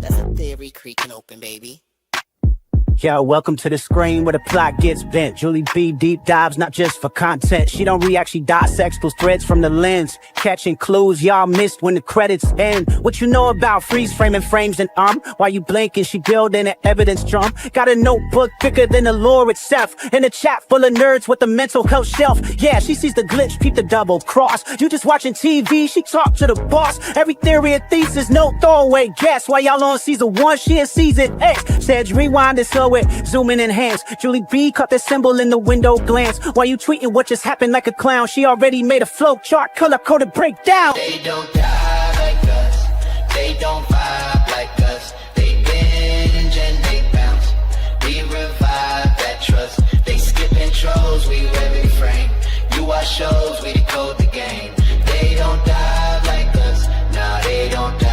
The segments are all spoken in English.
That's a theory creaking open, baby. Yo, welcome to the screen where the plot gets bent. Julie B deep dives, not just for content. She don't react, she dissects those threads from the lens, catching clues y'all missed when the credits end. What you know about freeze framing frames and while you blinking, she building an evidence drum. Got a notebook bigger than the lore itself, and a chat full of nerds with a mental health shelf. Yeah, she sees the glitch, peep the double cross. You just watching TV, she talk to the boss. Every theory and thesis, no throwaway guess. While y'all on season 1, she in season X. Said rewind and slow it, zoom in enhance. Julie B caught the symbol in the window glance. While you tweeting what just happened like a clown, she already made a flow chart, color coded breakdown. They don't die like us, they don't vibe like us. They binge and they bounce, we revive that trust. They skip intros, we wear refrain. You watch shows, we decode the game. They don't die like us, nah, they don't die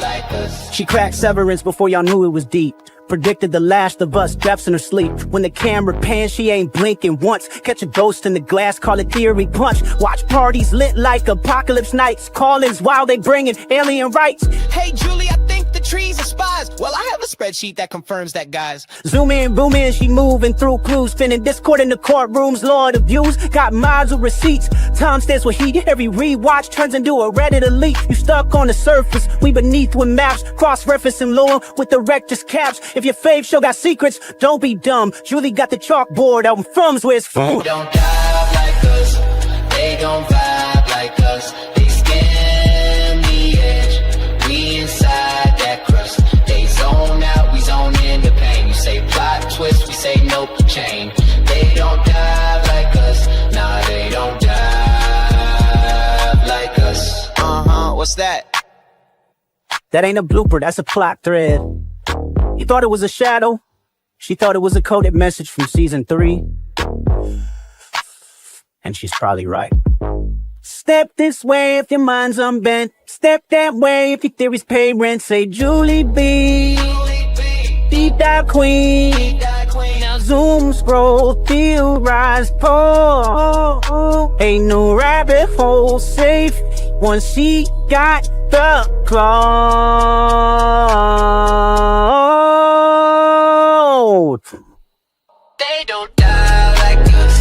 like us. She cracked Severance before y'all knew it was deep. Predicted the Last of Us deaths in her sleep. When the camera pans, she ain't blinking once. Catch a ghost in the glass, call it theory punch. Watch parties lit like apocalypse nights. Call-ins while they bringing alien rights. Hey Julie, I think the trees are spies. Well, I have a spreadsheet that confirms that, guys. Zoom in, boom in, she moving through clues. Spinning Discord in the courtrooms, Lord of views. Got mods with receipts. Time stands with heat. Every rewatch turns into a Reddit elite. You stuck on the surface, we beneath with maps. Cross-referencing lore with the rector's caps. If your fave show got secrets, don't be dumb. Julie got the chalkboard out in Frums where it's from. They don't dive like us, they don't vibe like us. They skim the edge, we inside that crust. They zone out, we zone in the pain. You say plot twist, we say nope, chain. They don't dive like us, nah, they don't dive like us. What's that? That ain't a blooper, that's a plot thread. You thought it was a shadow? She thought it was a coded message from season 3. And she's probably right. Step this way if your mind's unbent. Step that way if your theories pay rent. Say Julie B, deep dive queen. Now zoom, scroll, theorize, pull. Ain't no rabbit hole safe once she got the cloud. They don't die like us.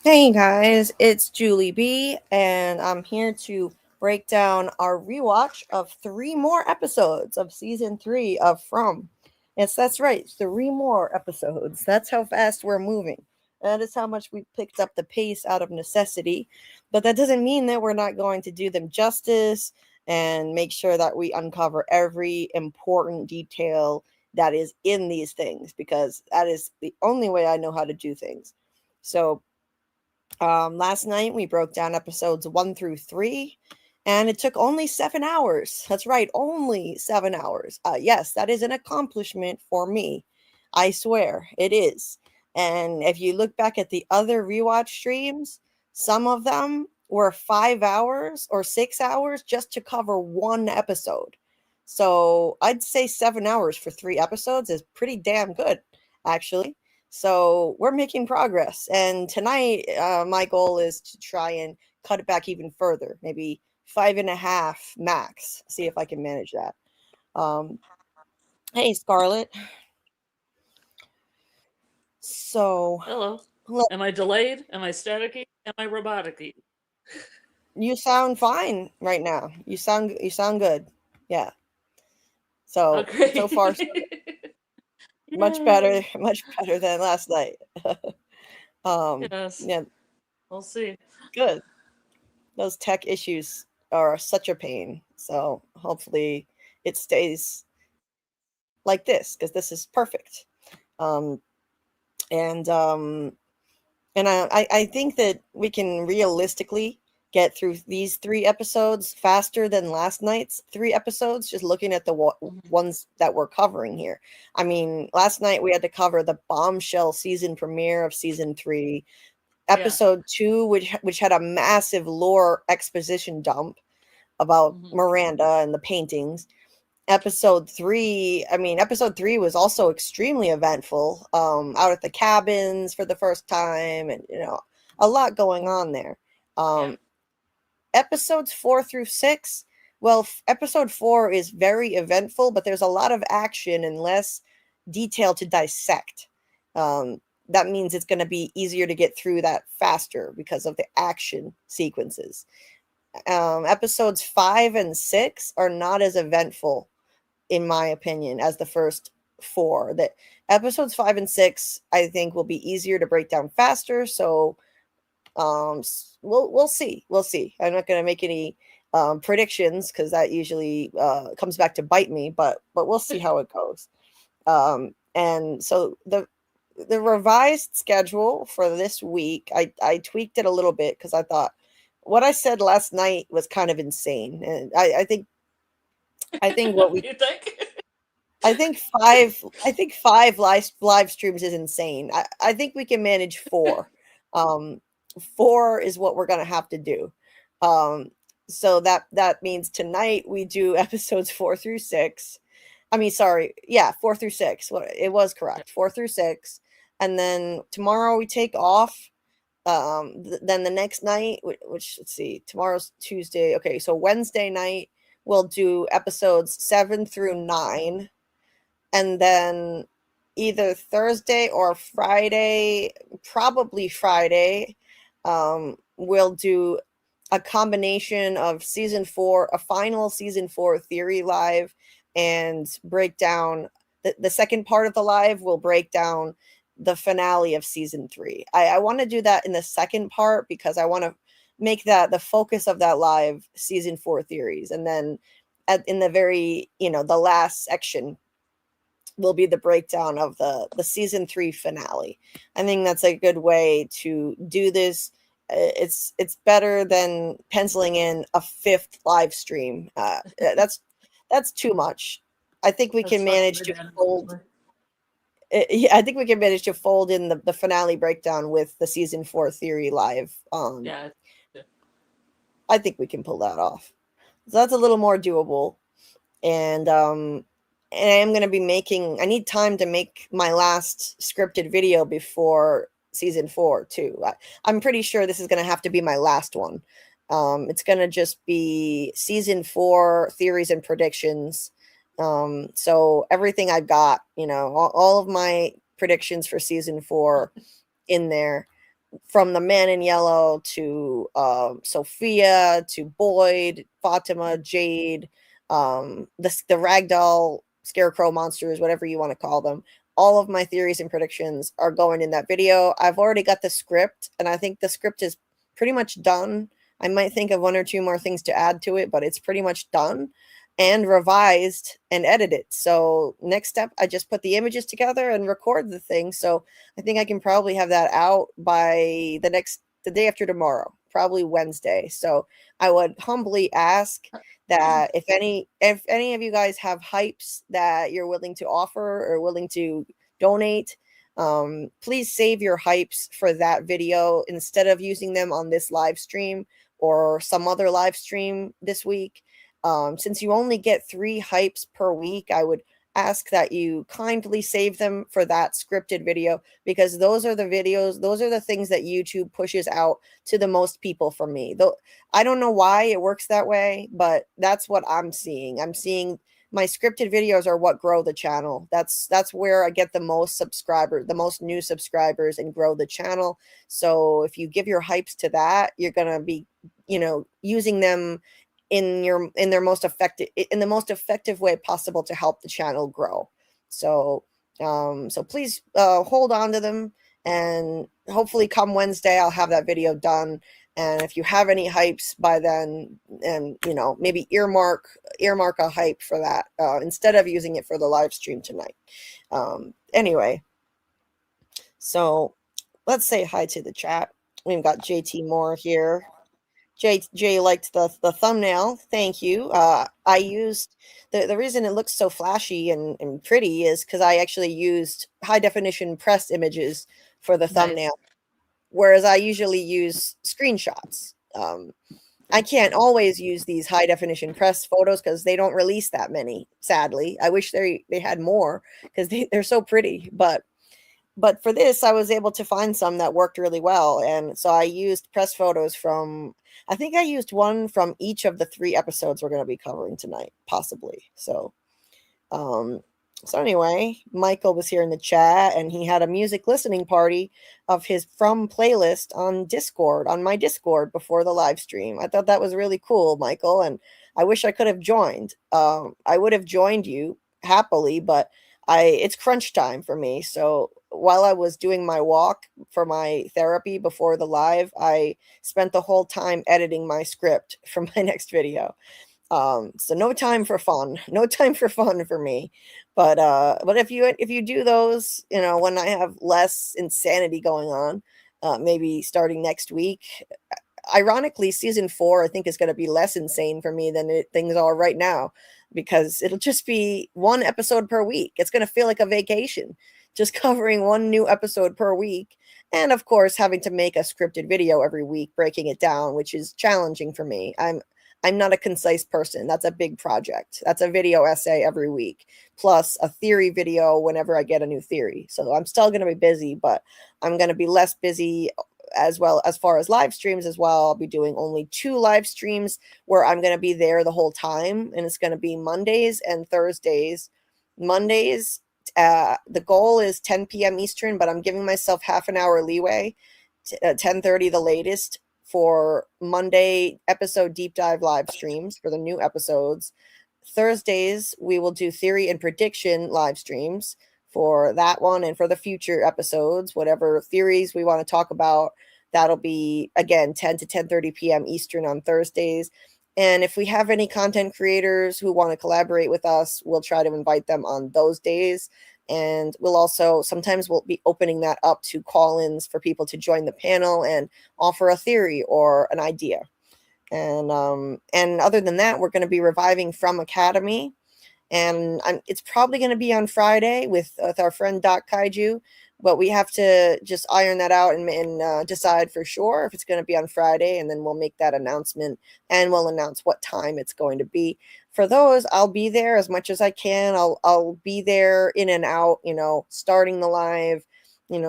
Hey guys, it's Julie B, and I'm here to break down our rewatch of 3 more episodes of season 3 of From. Yes, that's right, 3 more episodes. That's how fast we're moving. That is how much we picked up the pace out of necessity, but that doesn't mean that we're not going to do them justice and make sure that we uncover every important detail that is in these things, because that is the only way I know how to do things. So last night we broke down episodes 1 through 3, and it took only 7 hours. That's right, only 7 hours. Yes, that is an accomplishment for me. I swear it is. And if you look back at the other rewatch streams, some of them were 5 hours or 6 hours just to cover 1 episode. So I'd say 7 hours for 3 episodes is pretty damn good, actually. So we're making progress. And tonight, my goal is to try and cut it back even further, maybe 5.5 max. See if I can manage that. Hey, Scarlet. So, hello. Am I delayed? Am I staticky? Am I robotic-y? You sound fine right now. You sound good. Yeah. So so far, so much better than last night. Yes. Yeah. We'll see. Good. Those tech issues are such a pain. So hopefully it stays like this, because this is perfect. And I think that we can realistically get through these 3 episodes faster than last night's 3 episodes, just looking at the ones that we're covering here. I mean, last night we had to cover the bombshell season premiere of season 3, episode 2, which had a massive lore exposition dump about Miranda and the paintings. episode 3, episode 3 was also extremely eventful. Out at the cabins for the first time, and a lot going on there. Episodes 4 through 6, well, episode 4 is very eventful, but there's a lot of action and less detail to dissect. That means it's going to be easier to get through that faster because of the action sequences. Episodes 5 and 6 are not as eventful, in my opinion, as the first 4. That episodes 5 and 6, I think, will be easier to break down faster. So we'll see. I'm not going to make any predictions because that usually comes back to bite me, but we'll see how it goes. And so the revised schedule for this week, I tweaked it a little bit because I thought what I said last night was kind of insane, and I think what we You think? I think five live streams is insane. I think we can manage 4. 4 is what we're gonna have to do. So that means tonight we do episodes 4 through 6. I mean, sorry, yeah, 4 through 6. It was correct, 4 through 6, and then tomorrow we take off. Then the next night, which let's see, tomorrow's Tuesday. Okay, so Wednesday night we'll do episodes 7 through 9. And then either Thursday or Friday, probably Friday, we'll do a combination of season 4, a final season 4 theory live, and break down the second part of the live will break down the finale of season 3. I want to do that in the second part because I want to make that the focus of that live season 4 theories. And then in the very, the last section will be the breakdown of the season 3 finale. I think that's a good way to do this. It's better than penciling in a 5th live stream. That's too much. I think we can manage to fold. I think we can manage to fold in the finale breakdown with the season 4 theory live. Yeah. I think we can pull that off. So that's a little more doable. And I am going to be I need time to make my last scripted video before season 4 too. I'm pretty sure this is going to have to be my last one. It's going to just be season 4 theories and predictions. So everything I've got, all of my predictions for season 4 in there, from the Man in Yellow to Sophia to Boyd, Fatima, Jade, the ragdoll scarecrow monsters, whatever you want to call them. All of my theories and predictions are going in that video. I've already got the script, and I think the script is pretty much done. I might think of 1 or 2 more things to add to it, but it's pretty much done and revised and edited. So next step, I just put the images together and record the thing. So I think I can probably have that out by the day after tomorrow, probably Wednesday. So I would humbly ask that if any of you guys have hypes that you're willing to offer or willing to donate, please save your hypes for that video instead of using them on this live stream or some other live stream this week. Since you only get 3 hypes per week, I would ask that you kindly save them for that scripted video, because those are the things that YouTube pushes out to the most people for me. Though I don't know why it works that way, but that's what I'm seeing. I'm seeing my scripted videos are what grow the channel. That's where I get the most new subscribers, and grow the channel. So if you give your hypes to that, you're gonna be, using them in the most effective way possible to help the channel grow. So please hold on to them, and hopefully come Wednesday I'll have that video done. And if you have any hypes by then, and maybe earmark a hype for that instead of using it for the live stream tonight. Anyway, so let's say hi to the chat. We've got JT Moore here. Jay liked the thumbnail. Thank you. I used the reason it looks so flashy and pretty is because I actually used high definition press images for the thumbnail, whereas I usually use screenshots. I can't always use these high definition press photos because they don't release that many. Sadly, I wish they had more because they're so pretty. But for this, I was able to find some that worked really well, and so I used press photos from. I think I used one from each of the 3 episodes we're going to be covering tonight, possibly. Um, so anyway, Michael was here in the chat, and he had a music listening party of his From playlist on Discord, on my Discord before the live stream. I thought that was really cool, Michael, and I wish I could have joined. I would have joined you happily, but it's crunch time for me. So while I was doing my walk for my therapy before the live, I spent the whole time editing my script for my next video. So no time for fun, no time for fun for me. But if you do those, when I have less insanity going on, maybe starting next week. Ironically, season 4 I think is going to be less insane for me than things are right now, because it'll just be 1 episode per week. It's going to feel like a vacation, just covering 1 new episode per week. And of course, having to make a scripted video every week, breaking it down, which is challenging for me. I'm not a concise person. That's a big project. That's a video essay every week, plus a theory video whenever I get a new theory. So I'm still going to be busy, but I'm going to be less busy as well as far as live streams as well. I'll be doing only 2 live streams where I'm going to be there the whole time, and it's going to be Mondays and Thursdays. Mondays, the goal is 10 p.m. Eastern, but I'm giving myself half an hour leeway, 10:30 the latest, for Monday episode deep dive live streams for the new episodes. Thursdays, we will do theory and prediction live streams for that one, and for the future episodes, whatever theories we want to talk about, that'll be, again, 10 to 10:30 p.m. Eastern on Thursdays. And if we have any content creators who want to collaborate with us, we'll try to invite them on those days. And sometimes we'll be opening that up to call-ins for people to join the panel and offer a theory or an idea. And other than that, we're going to be reviving From Academy. And it's probably going to be on Friday with our friend Doc Kaiju, but we have to just iron that out and decide for sure if it's going to be on Friday, and then we'll make that announcement, and we'll announce what time it's going to be. For those, I'll be there as much as I can. I'll be there in and out, starting the live,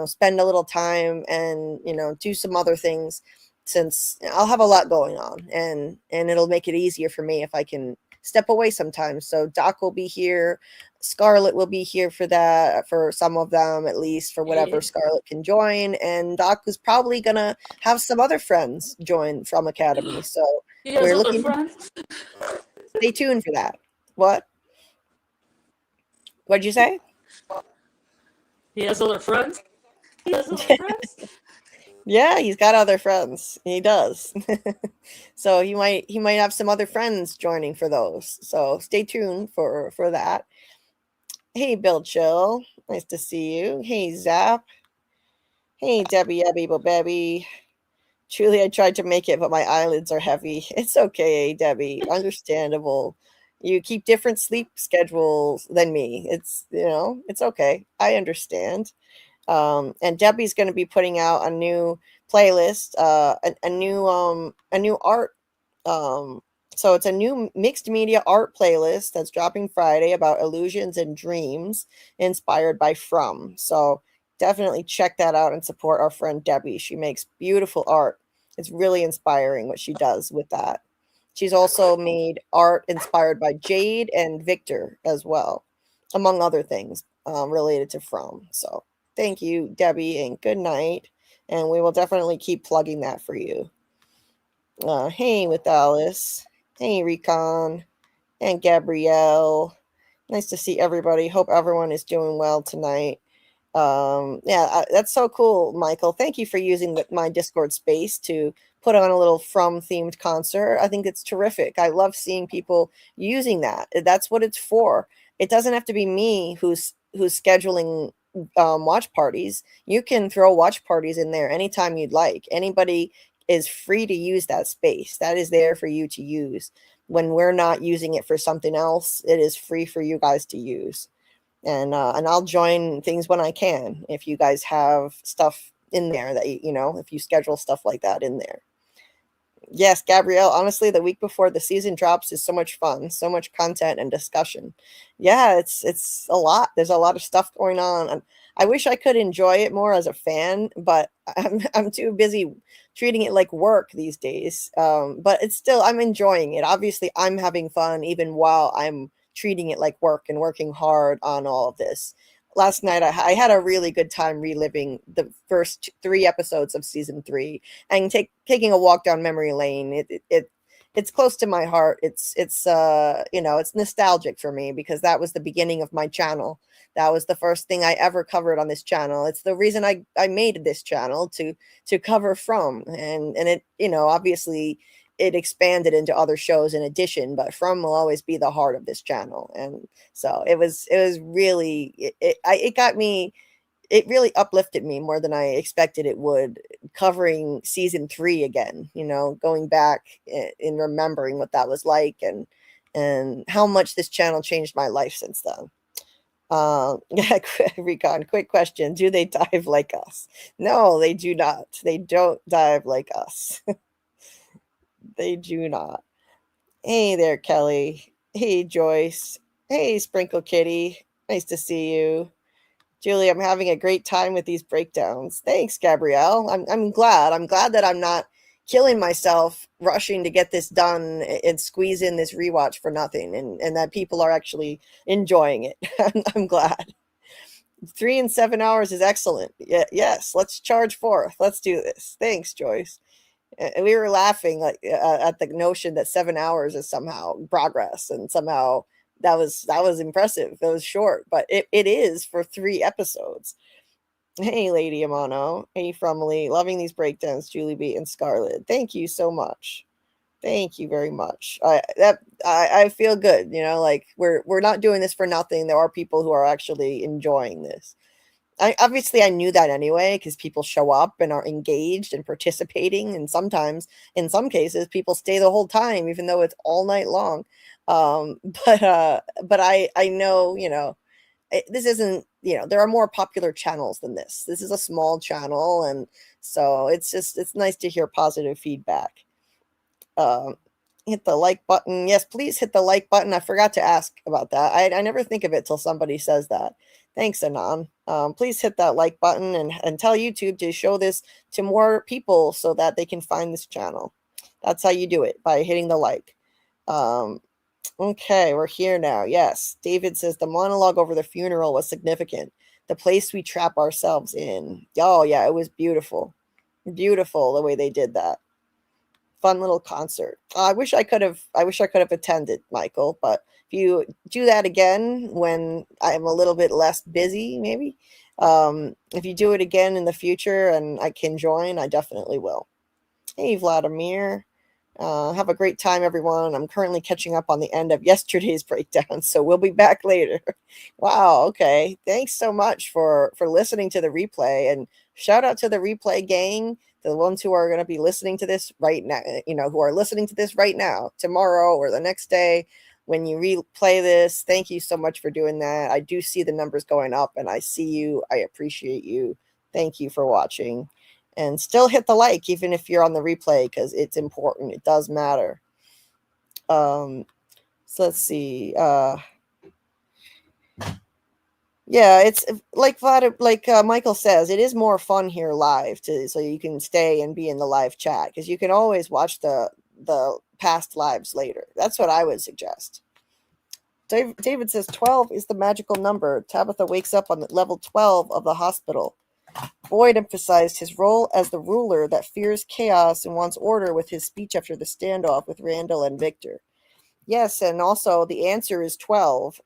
spend a little time and, do some other things, since I'll have a lot going on, and it'll make it easier for me if I can step away sometimes. So Doc will be here. Scarlet will be here for that, for some of them, at least, for whatever Scarlet can join. And Doc is probably going to have some other friends join From Academy. So we're looking. Stay tuned for that. What? What'd you say? He has other friends? He has other friends? Yeah, he's got other friends. He does. So he might have some other friends joining for those. So stay tuned for that. Hey, Bill Chill. Nice to see you. Hey, Zap. Hey, Debbie, Baby. Truly, I tried to make it, but my eyelids are heavy. It's okay, Debbie. Understandable. You keep different sleep schedules than me. It's okay. I understand. And Debbie's going to be putting out a new playlist, a new art. So it's a new mixed media art playlist that's dropping Friday about illusions and dreams inspired by From. So definitely check that out and support our friend Debbie. She makes beautiful art. It's really inspiring what she does with that. She's also made art inspired by Jade and Victor as well, among other things related to From. So thank you, Debbie, and good night. And we will definitely keep plugging that for you. Hey, with Alice. Hey, Recon. And Gabrielle. Nice to see everybody. Hope everyone is doing well tonight. That's so cool, Michael. Thank you for using my Discord space to put on a little From themed concert. I think it's terrific. I love seeing people using that. That's what it's for. It doesn't have to be me who's scheduling watch parties. You can throw watch parties in there anytime you'd like. Anybody is free to use that space. That is there for you to use. When we're not using it for something else, it is free for you guys to use. And I'll join things when I can if you guys have stuff in there that if you schedule stuff like that in there. Yes, Gabrielle, honestly, the week before the season drops is so much fun, so much content and discussion. Yeah, it's a lot. There's a lot of stuff going on. And I wish I could enjoy it more as a fan, but I'm too busy treating it like work these days. But it's still I'm enjoying it. Obviously, I'm having fun even while I'm treating it like work and working hard on all of this. Last night, I had a really good time reliving the first three episodes of season three and taking a walk down memory lane. It's close to my heart. It's you know, it's nostalgic for me because that was the beginning of my channel. That was the first thing I ever covered on this channel. It's the reason I made this channel to cover from, and it, you know, obviously it expanded into other shows in addition, but From will always be the heart of this channel. And so it was really it got me, it really uplifted me more than I expected it would, covering season three again, you know, going back and remembering what that was like, and how much this channel changed my life since then. Recon, quick question. Do they dive like us? No, they do not. They don't dive like us. They do not. Hey there, Kelly. Hey, Joyce. Hey, Sprinkle Kitty. Nice to see you. Julie, I'm having a great time with these breakdowns. Thanks, Gabrielle. I'm glad. I'm glad that I'm not killing myself rushing to get this done and squeeze in this rewatch for nothing, and that people are actually enjoying it. I'm glad. 3 and 7 hours is excellent. Yes, let's charge forth. Let's do this. Thanks, Joyce. And we were laughing like at the notion that 7 hours is somehow progress, and somehow that was impressive. It was short, but it is for 3 episodes. Hey, Lady Amano. Hey, Frumley. Loving these breakdowns, Julie B and Scarlet. Thank you so much. Thank you very much. I feel good. You know, like we're not doing this for nothing. There are people who are actually enjoying this. I knew that anyway because people show up and are engaged and participating, and sometimes, in some cases, people stay the whole time, even though it's all night long. Um, but I know, you know, this isn't, you know, there are more popular channels than this. This is a small channel, and so it's nice to hear positive feedback. Um, Hit the like button. Yes, please hit the like button. I forgot to ask about that. I never think of it till somebody says that. Thanks, Anon. Please hit that like button and tell YouTube to show this to more people so that they can find this channel. That's how you do it, by hitting the like. Okay, we're here now. Yes, David says the monologue over the funeral was significant. The place we trap ourselves in. Oh, yeah, it was beautiful. Beautiful the way they did that. Fun little concert. I wish I could have attended, Michael, but if you do that again when I'm a little bit less busy, maybe. If you do it again in the future and I can join, I definitely will. Hey, Vladimir. Have a great time, everyone. I'm currently catching up on the end of yesterday's breakdown, so we'll be back later. Wow, okay. Thanks so much for listening to the replay, and shout out to the replay gang, the ones who are going to be listening to this right now, you know, who are listening to this right now, tomorrow or the next day when you replay this. Thank you so much for doing that. I do see the numbers going up, and I see you. I appreciate you. Thank you for watching. And still hit the like even if you're on the replay, because it's important. It does matter. So let's see. Yeah, it's like Michael says, it is more fun here live, so you can stay and be in the live chat, because you can always watch the past lives later. That's what I would suggest. David says 12 is the magical number. Tabitha wakes up on level 12 of the hospital. Boyd emphasized his role as the ruler that fears chaos and wants order with his speech after the standoff with Randall and Victor. Yes, and also the answer is 12.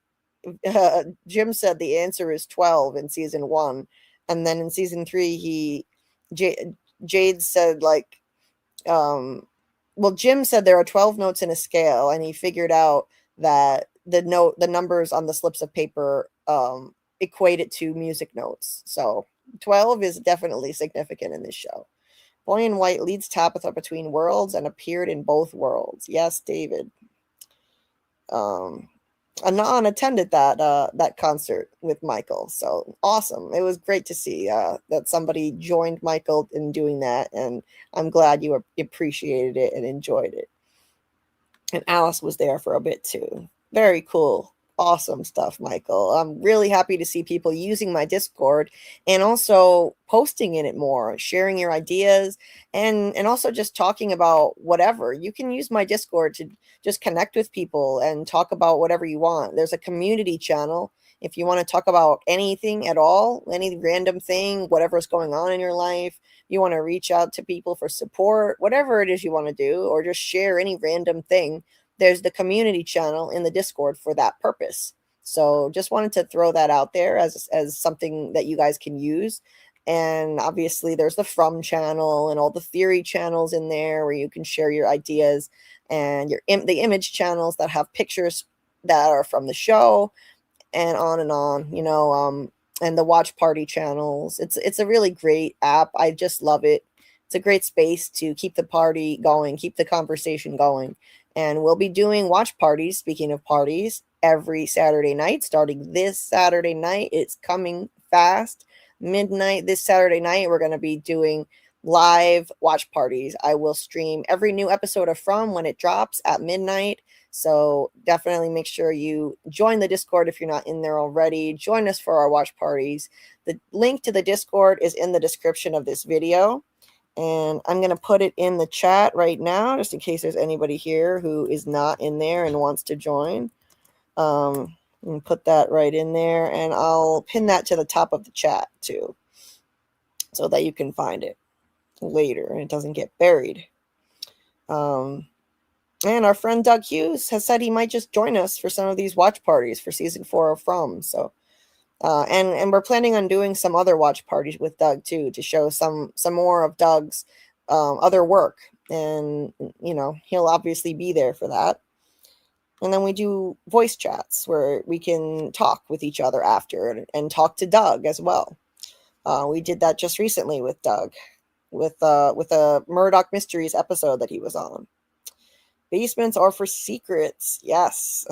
Jim said the answer is 12 in season 1. And then in season 3, Jade said, like, well, Jim said there are 12 notes in a scale, and he figured out that the numbers on the slips of paper equate it to music notes. So 12 is definitely significant in this show. Boy in White leads Tabitha between worlds and appeared in both worlds. Yes, David. Anon attended that concert with Michael. So awesome. It was great to see that somebody joined Michael in doing that, and I'm glad you appreciated it and enjoyed it. And Alice was there for a bit too. Very cool. Awesome stuff, Michael. I'm really happy to see people using my Discord and also posting in it more, sharing your ideas, and also just talking about whatever. You can use my Discord to just connect with people and talk about whatever you want. There's a community channel if you want to talk about anything at all, any random thing, whatever's going on in your life. You want to reach out to people for support, whatever it is you want to do, or just share any random thing. There's the community channel in the Discord for that purpose. So just wanted to throw that out there as something that you guys can use. And obviously there's the From channel and all the theory channels in there where you can share your ideas, and the image channels that have pictures that are from the show, and on, and the watch party channels. It's a really great app. I just love it. It's a great space to keep the party going, keep the conversation going. And we'll be doing watch parties, speaking of parties, every Saturday night, starting this Saturday night. It's coming fast. Midnight this Saturday night, we're going to be doing live watch parties. I will stream every new episode of From when it drops at midnight. So definitely make sure you join the Discord if you're not in there already. Join us for our watch parties. The link to the Discord is in the description of this video. And I'm going to put it in the chat right now, just in case there's anybody here who is not in there and wants to join. And put that right in there. And I'll pin that to the top of the chat too, so that you can find it later and it doesn't get buried. And our friend Doug Hughes has said he might just join us for some of these watch parties for season 4 of From. So, and we're planning on doing some other watch parties with Doug too, to show some more of Doug's other work. And, he'll obviously be there for that. And then we do voice chats where we can talk with each other after and talk to Doug as well. We did that just recently with Doug, with a Murdoch Mysteries episode that he was on. Basements are for secrets. Yes.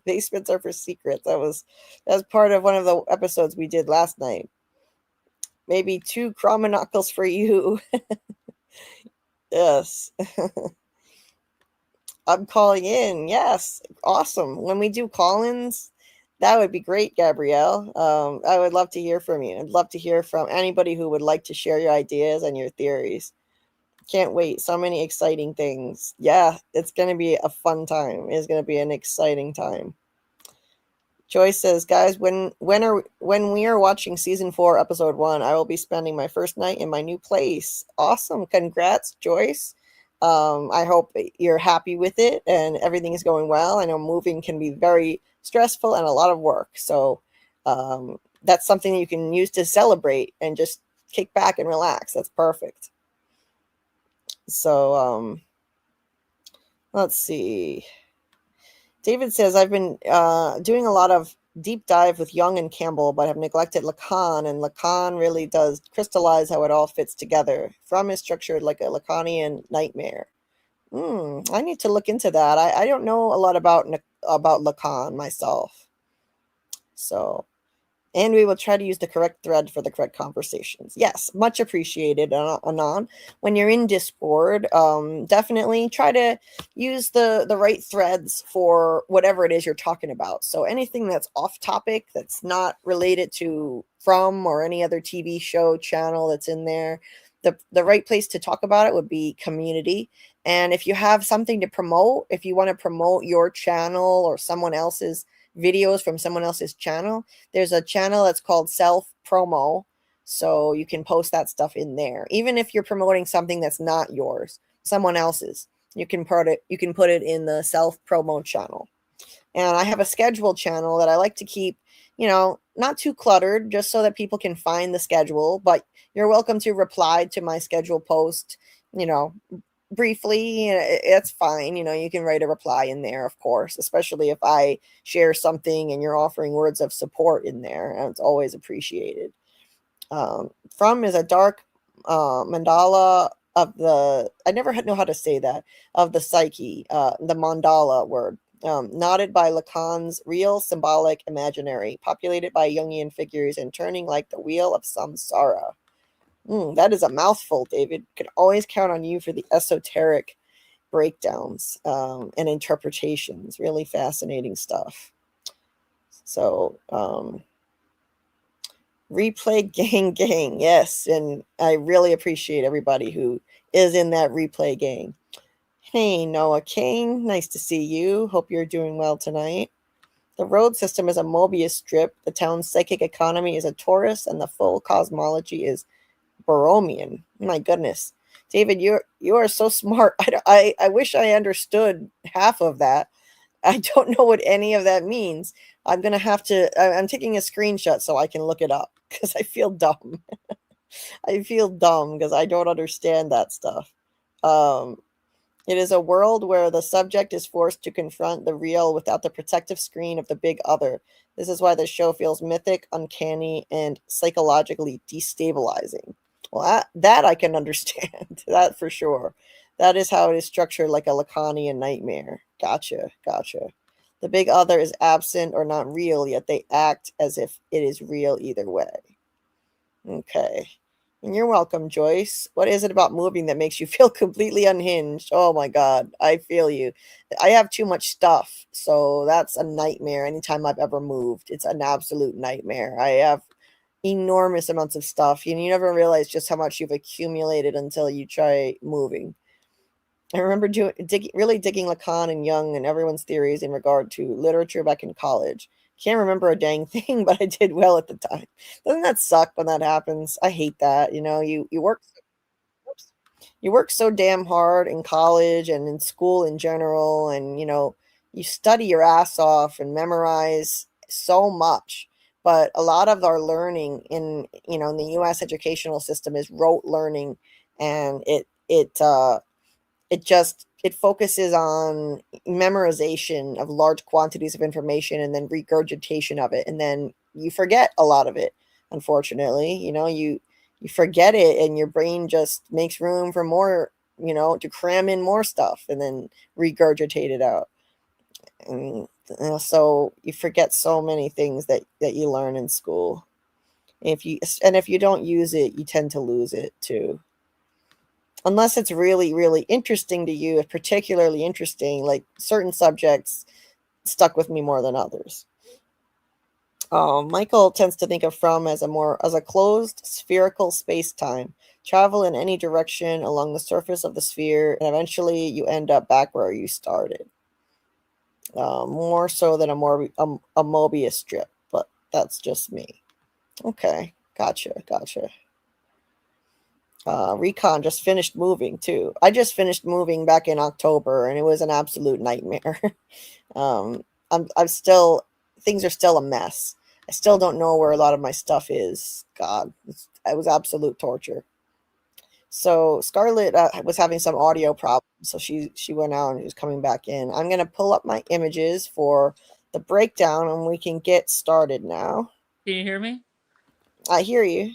Basements are for secrets. That was part of one of the episodes we did last night. Maybe 2 Chromonocles for you. Yes. I'm calling in. Yes. Awesome. When we do call-ins, that would be great, Gabrielle. I would love to hear from you. I'd love to hear from anybody who would like to share your ideas and your theories. Can't wait. So many exciting things. Yeah, it's going to be a fun time. It's going to be an exciting time. Joyce says, guys, when we are watching season 4, episode 1, I will be spending my first night in my new place. Awesome. Congrats, Joyce. I hope you're happy with it and everything is going well. I know moving can be very stressful and a lot of work. So that's something you can use to celebrate and just kick back and relax. That's perfect. So let's see. David says, I've been doing a lot of deep dive with Young and Campbell, but have neglected Lacan, and Lacan really does crystallize how it all fits together. From is structured like a Lacanian nightmare. I need to look into that. I don't know a lot about Lacan myself. So, and we will try to use the correct thread for the correct conversations. Yes, much appreciated, Anon. When you're in Discord, definitely try to use the right threads for whatever it is you're talking about. So anything that's off topic, that's not related to From or any other TV show channel that's in there, the right place to talk about it would be community. And if you have something to promote, if you want to promote your channel or someone else's videos from someone else's channel, there's a channel that's called self promo, so you can post that stuff in there. Even if you're promoting something that's not yours, someone else's, you can put it in the self promo channel. And I have a schedule channel that I like to keep, not too cluttered, just so that people can find the schedule. But you're welcome to reply to my schedule post, briefly. It's fine. You can write a reply in there, of course, especially if I share something and you're offering words of support in there, and it's always appreciated. From is a dark mandala of the, I never know how to say that, of the psyche, the mandala word, knotted by Lacan's real, symbolic, imaginary, populated by Jungian figures, and turning like the wheel of samsara. That is a mouthful, David. Can always count on you for the esoteric breakdowns and interpretations. Really fascinating stuff. So, replay gang, yes, and I really appreciate everybody who is in that replay gang. Hey, Noah King, nice to see you. Hope you're doing well tonight. The road system is a Mobius strip. The town's psychic economy is a torus, and the full cosmology is Borromean. My goodness, David, you are so smart. I wish I understood half of that. I don't know what any of that means. I'm gonna have to. I'm taking a screenshot so I can look it up because I feel dumb. I feel dumb because I don't understand that stuff. It is a world where the subject is forced to confront the real without the protective screen of the big other. This is why the show feels mythic, uncanny, and psychologically destabilizing. Well, that I can understand. That for sure. That is how it is structured, like a Lacanian nightmare. Gotcha. The big other is absent or not real, yet they act as if it is real either way. Okay. And you're welcome, Joyce. What is it about moving that makes you feel completely unhinged? Oh my God, I feel you. I have too much stuff, so that's a nightmare. Anytime I've ever moved, it's an absolute nightmare. I have enormous amounts of stuff. You never realize just how much you've accumulated until you try moving. I remember really digging Lacan and Jung and everyone's theories in regard to literature back in college. Can't remember a dang thing, but I did well at the time. Doesn't that suck when that happens? I hate that. You work so damn hard in college and in school in general, and you study your ass off and memorize so much. But a lot of our learning in the U.S. educational system is rote learning, and it focuses on memorization of large quantities of information and then regurgitation of it, and then you forget a lot of it. Unfortunately, you forget it, and your brain just makes room for more, to cram in more stuff and then regurgitate it out. And so you forget so many things that you learn in school. If you don't use it, you tend to lose it too. Unless it's really, really interesting to you, particularly interesting, like certain subjects stuck with me more than others. Michael tends to think of From as a closed spherical space-time. Travel in any direction along the surface of the sphere, and eventually you end up back where you started. More so than a Mobius strip, but that's just me. Okay, gotcha. Recon just finished moving too. I just finished moving back in October, and it was an absolute nightmare. Things are still a mess. I still don't know where a lot of my stuff is. God, it was absolute torture. So Scarlet was having some audio problems, so she went out and she was coming back in. I'm gonna pull up my images for the breakdown, and we can get started now. Can you hear me? I hear you.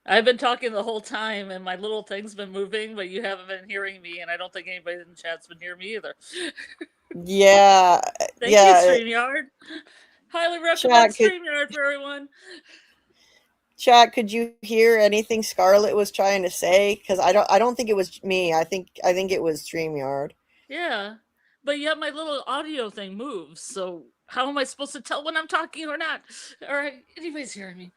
I've been talking the whole time, and my little thing's been moving, but you haven't been hearing me, and I don't think anybody in the chat's been hearing me either. Yeah. Thank you, StreamYard. Highly recommend StreamYard for everyone. Chat, could you hear anything Scarlet was trying to say? Because I don't think it was me. I think it was StreamYard. Yeah, but yet my little audio thing moves. So how am I supposed to tell when I'm talking or not? All right, anybody's hearing me.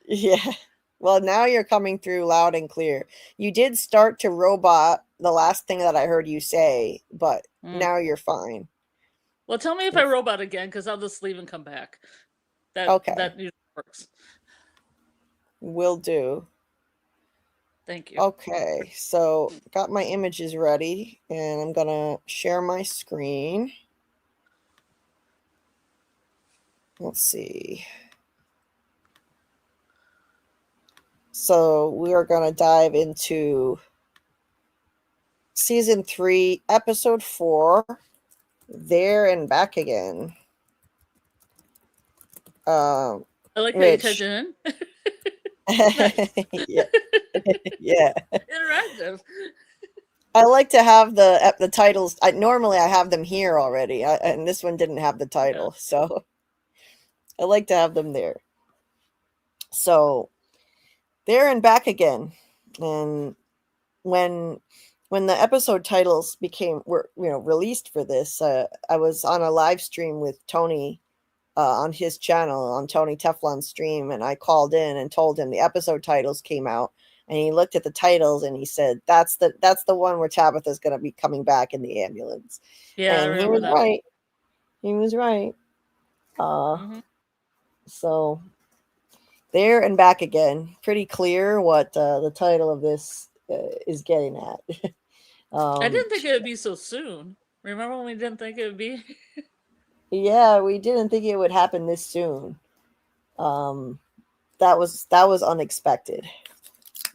Yeah. Well, now you're coming through loud and clear. You did start to robot the last thing that I heard you say, but now you're fine. Well, tell me if I robot again, because I'll just leave and come back. Okay. That usually works. Will do. Thank you. Okay, so got my images ready, and I'm gonna share my screen. Let's see. So we are gonna dive into season 3, episode 4, There and Back Again. I like Rich. how you touch in. Yeah. Yeah. Interactive. I like to have the titles. Normally I have them here already, and this one didn't have the title, so I like to have them there. So there and back again, and when the episode titles were released for this, I was on a live stream with Tony on his channel, on Tony Teflon's stream, and I called in and told him the episode titles came out, and he looked at the titles and he said, that's the one where Tabitha's going to be coming back in the ambulance. Yeah, I And he remember was that. right. He was right. Mhm. So there and back again. Pretty clear what the title of this is getting at. I didn't think it would be so soon. Remember when we didn't think it would be? Yeah, we didn't think it would happen this soon. That was unexpected.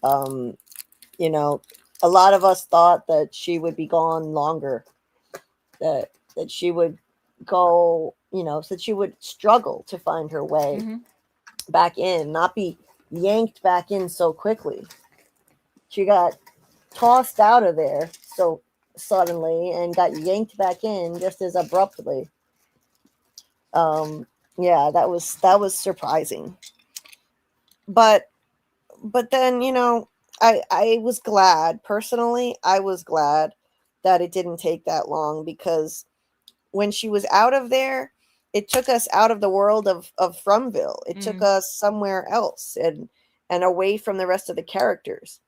You know, a lot of us thought that she would be gone longer, that she would go, so that she would struggle to find her way back in, not be yanked back in so quickly. She got tossed out of there so suddenly and got yanked back in just as abruptly. Yeah, that was surprising. But then, I was glad, personally, I was glad that it didn't take that long, because when she was out of there, it took us out of the world of Fromville. It took us somewhere else and away from the rest of the characters.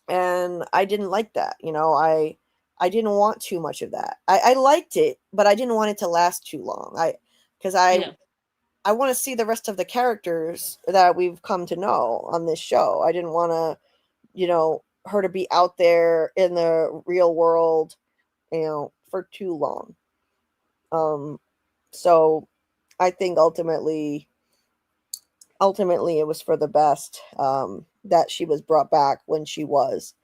And I didn't like that. I didn't want too much of that. I liked it, but I didn't want it to last too long. Because I want to see the rest of the characters that we've come to know on this show. I didn't want to, her to be out there in the real world, for too long. So I think ultimately it was for the best, that she was brought back when she was.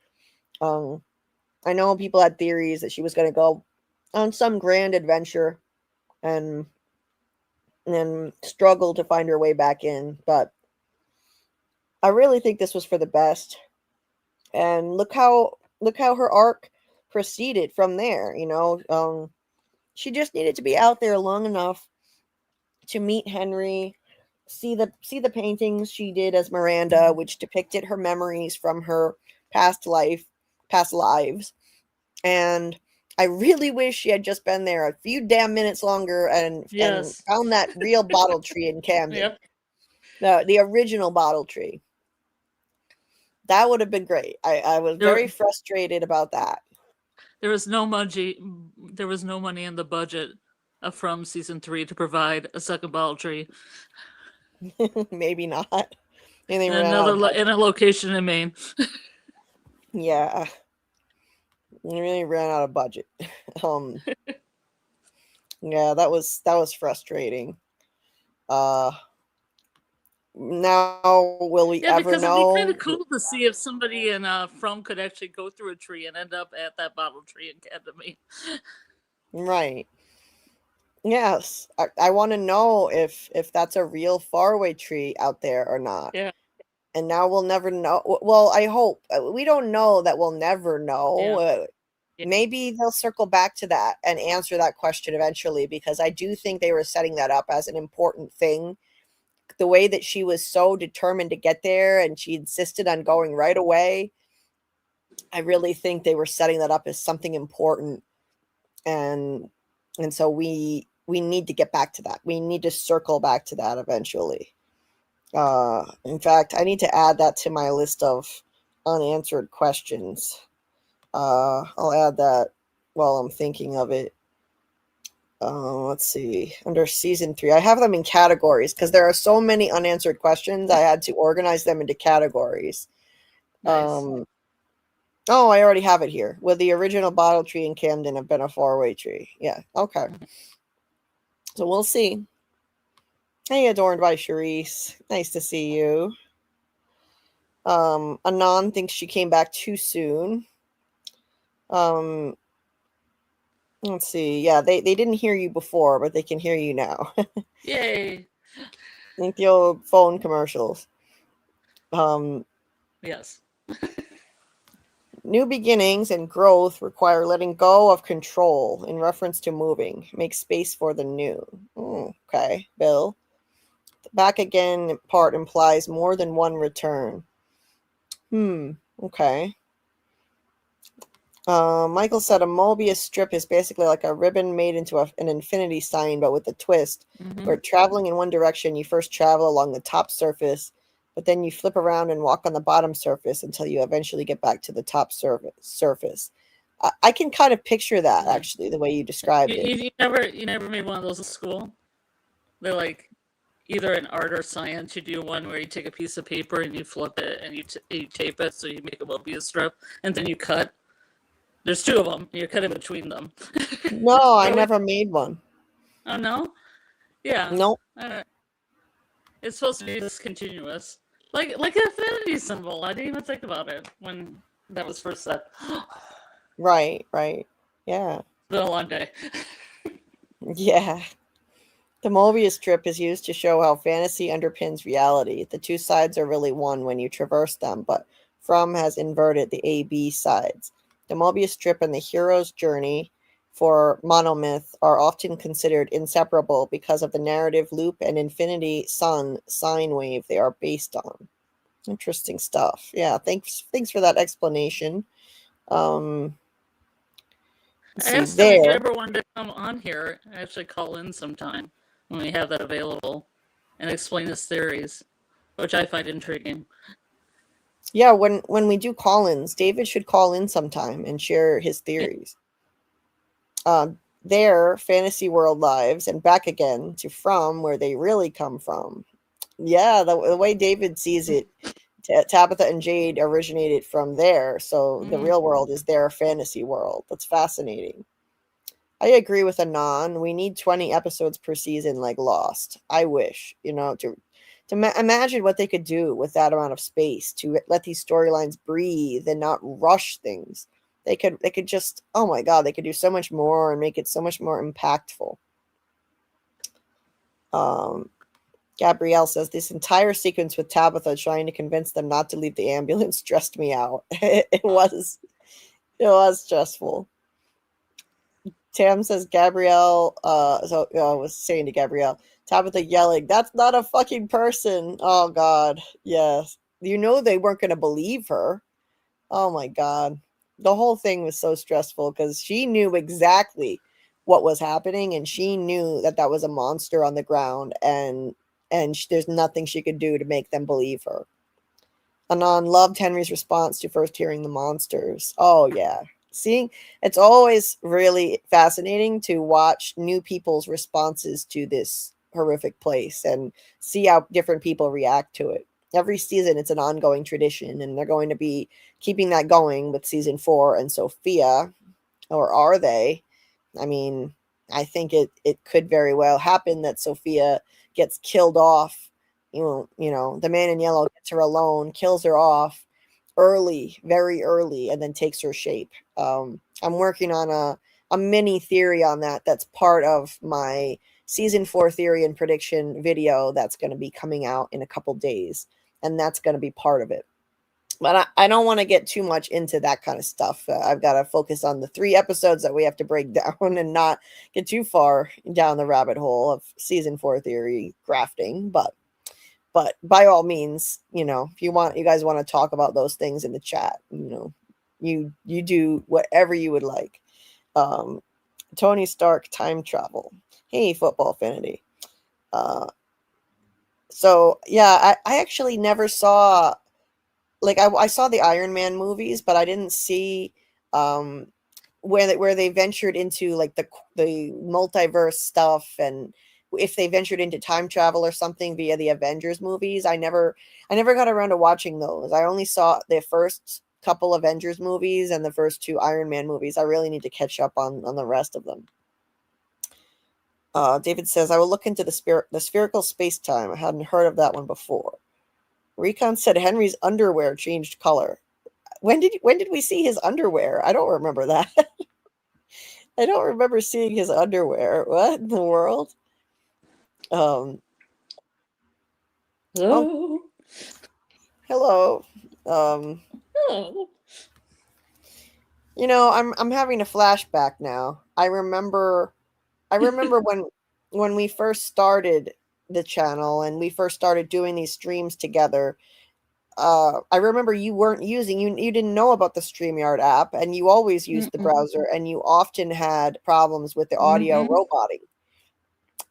I know people had theories that she was going to go on some grand adventure and struggle to find her way back in, but I really think this was for the best. And look how her arc proceeded from there. She just needed to be out there long enough to meet Henry, see the paintings she did as Miranda, which depicted her memories from her past lives. And I really wish she had just been there a few damn minutes longer and found that real bottle tree in Camden. Yep. The original bottle tree. That would have been great. I was very frustrated about that. There was no money in the budget from season 3 to provide a second bottle tree. Maybe not. And they in a location in Maine. Yeah. They really ran out of budget. Yeah, that was frustrating. Now will we ever because know? It'd be kind of cool to see if somebody in From could actually go through a tree and end up at that bottle tree in Camden. Right. Yes, I want to know if that's a real faraway tree out there or not. Yeah. And now we'll never know. Well, I hope. We don't know that we'll never know. Yeah. Maybe they'll circle back to that and answer that question eventually, because I do think they were setting that up as an important thing. The way that she was so determined to get there and she insisted on going right away, I really think they were setting that up as something important. And so we need to get back to that. We need to circle back to that eventually. In fact, I need to add that to my list of unanswered questions. I'll add that while I'm thinking of it. Let's see. Under season 3, I have them in categories because there are so many unanswered questions. I had to organize them into categories. Nice. Oh, I already have it here. Would the original bottle tree in Camden have been a faraway tree? Yeah. Okay. So we'll see. Hey, adorned by Charisse. Nice to see you. Anon thinks she came back too soon. Let's see. Yeah, they didn't hear you before, but they can hear you now. Yay. Like the old phone commercials. Yes. New beginnings and growth require letting go of control in reference to moving. Make space for the new. Okay, Bill. The back again part implies more than one return. Okay. Michael said a Mobius strip is basically like a ribbon made into an infinity sign, but with a twist. Where traveling in one direction, you first travel along the top surface, but then you flip around and walk on the bottom surface until you eventually get back to the top surface. I can kind of picture that, actually, the way you described it. You never made one of those at school? They're like either in art or science. You do one where you take a piece of paper and you flip it and you tape it so you make a Mobius strip, and then you cut. There's two of them. You cut in between them. No, I never made one. Oh no? Yeah. Nope. It's supposed to be discontinuous, like an affinity symbol. I didn't even think about it when that was first said. Right. Yeah. It's been a long day. Yeah. The Mobius strip is used to show how fantasy underpins reality. The two sides are really one when you traverse them, but From has inverted the A-B sides. The Mobius strip and the hero's journey for monomyth are often considered inseparable because of the narrative loop and infinity sun sine wave they are based on. Interesting stuff. Yeah, thanks for that explanation. I asked him if you ever wanted to come on here and actually call in sometime when we have that available and explain his theories, which I find intriguing. Yeah, when we do call-ins, David should call in sometime and share his theories. There, fantasy world lives, and back again to From, where they really come from. Yeah, the way David sees it, Tabitha and Jade originated from there, so the real world is their fantasy world. That's fascinating. I agree with Anon. We need 20 episodes per season like Lost. I wish, to imagine what they could do with that amount of space, to let these storylines breathe and not rush things. They could just, oh my God, they could do so much more and make it so much more impactful. Gabrielle says, this entire sequence with Tabitha trying to convince them not to leave the ambulance stressed me out. It was stressful. Tam says, Gabrielle, I was saying to Gabrielle, Tabitha yelling, that's not a fucking person. Oh, God. Yes. They weren't going to believe her. Oh, my God. The whole thing was so stressful because she knew exactly what was happening, and she knew that was a monster on the ground, and there's nothing she could do to make them believe her. Anon loved Henry's response to first hearing the monsters. Oh, yeah. It's always really fascinating to watch new people's responses to this horrific place and see how different people react to it. Every season, it's an ongoing tradition, and they're going to be keeping that going with season 4 and Sophia, or are they? I mean, I think it could very well happen that Sophia gets killed off. The man in yellow gets her alone, kills her off early, very early, and then takes her shape. I'm working on a mini theory on that. That's part of my season 4 theory and prediction video that's going to be coming out in a couple days, and that's going to be part of it. But I don't want to get too much into that kind of stuff. I've got to focus on the 3 episodes that we have to break down and not get too far down the rabbit hole of season 4 theory grafting. But by all means, if you guys want to talk about those things in the chat, you do whatever you would like. Tony Stark time travel. Hey, football affinity. So yeah, I actually never saw. Like I saw the Iron Man movies, but I didn't see where they ventured into like the multiverse stuff, and if they ventured into time travel or something via the Avengers movies. I never got around to watching those. I only saw the first couple Avengers movies and the first 2 Iron Man movies. I really need to catch up on the rest of them. David says, I will look into the spherical space-time. I hadn't heard of that one before. Recon said Henry's underwear changed color. When did we see his underwear? I don't remember that. I don't remember seeing his underwear. What in the world? Hello. Hello. Hello. You know, I'm having a flashback now. I remember when we first started the channel and we first started doing these streams together. I remember you weren't using you didn't know about the StreamYard app, and you always used the Mm-mm. browser, and you often had problems with the audio Mm-hmm. roboting.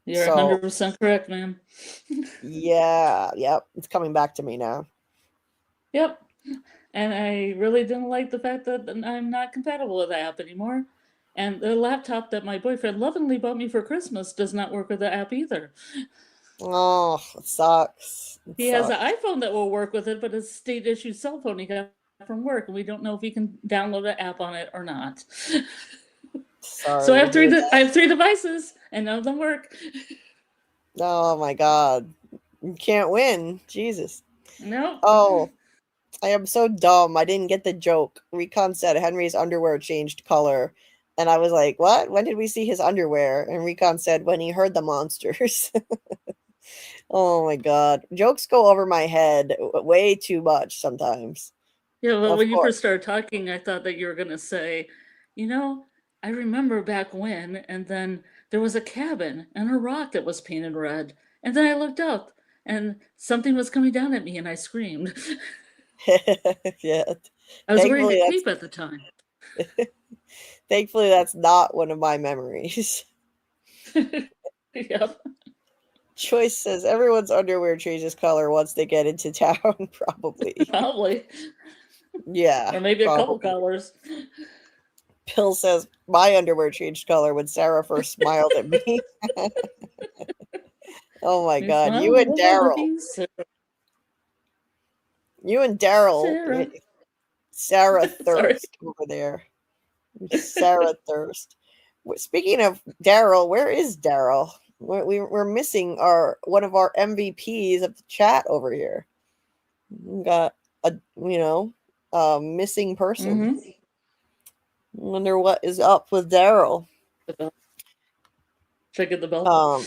You're So 100% correct, ma'am. yeah, yep, it's coming back to me now. Yep. And I really didn't like the fact that I'm not compatible with the app anymore. And the laptop that my boyfriend lovingly bought me for Christmas does not work with the app either. Oh, it sucks. It He has an sucks. iPhone that will work with it, but it's a state issued cell phone he got from work, and we don't know if he can download an app on it or not. So Sorry to hear I that. have 3 devices, and none of them work. Oh my god. You can't win. Jesus. No. Oh, I am so dumb. I didn't get the joke. Recon said Henry's underwear changed color. And I was like, what? When did we see his underwear? And Recon said, when he heard the monsters. Oh my god. Jokes go over my head way too much sometimes. Yeah, well, Of when you course. first started talking, I thought that you were going to say, you know, I remember back when, and then there was a cabin and a rock that was painted red. And then I looked up and something was coming down at me and I screamed. Yeah. I was wearing a Thankfully cape at the time. thankfully that's not one of my memories. Yep, Choice says everyone's underwear changes color once they get into town, probably. probably. Yeah, Or maybe a couple probably. colors. Bill says my underwear changed color when Sarah first smiled at me. Oh my You god. smiled, it wasn't at me, Sarah. You and Daryl. Sarah. Sarah Sorry. Thirst over there. Sarah Thirst. Speaking of Daryl, where is Daryl? We're missing our one of our MVPs of the chat over here. We got a missing person. Mm-hmm. Wonder what is up with Daryl. The bell. Should I get the bell? Um,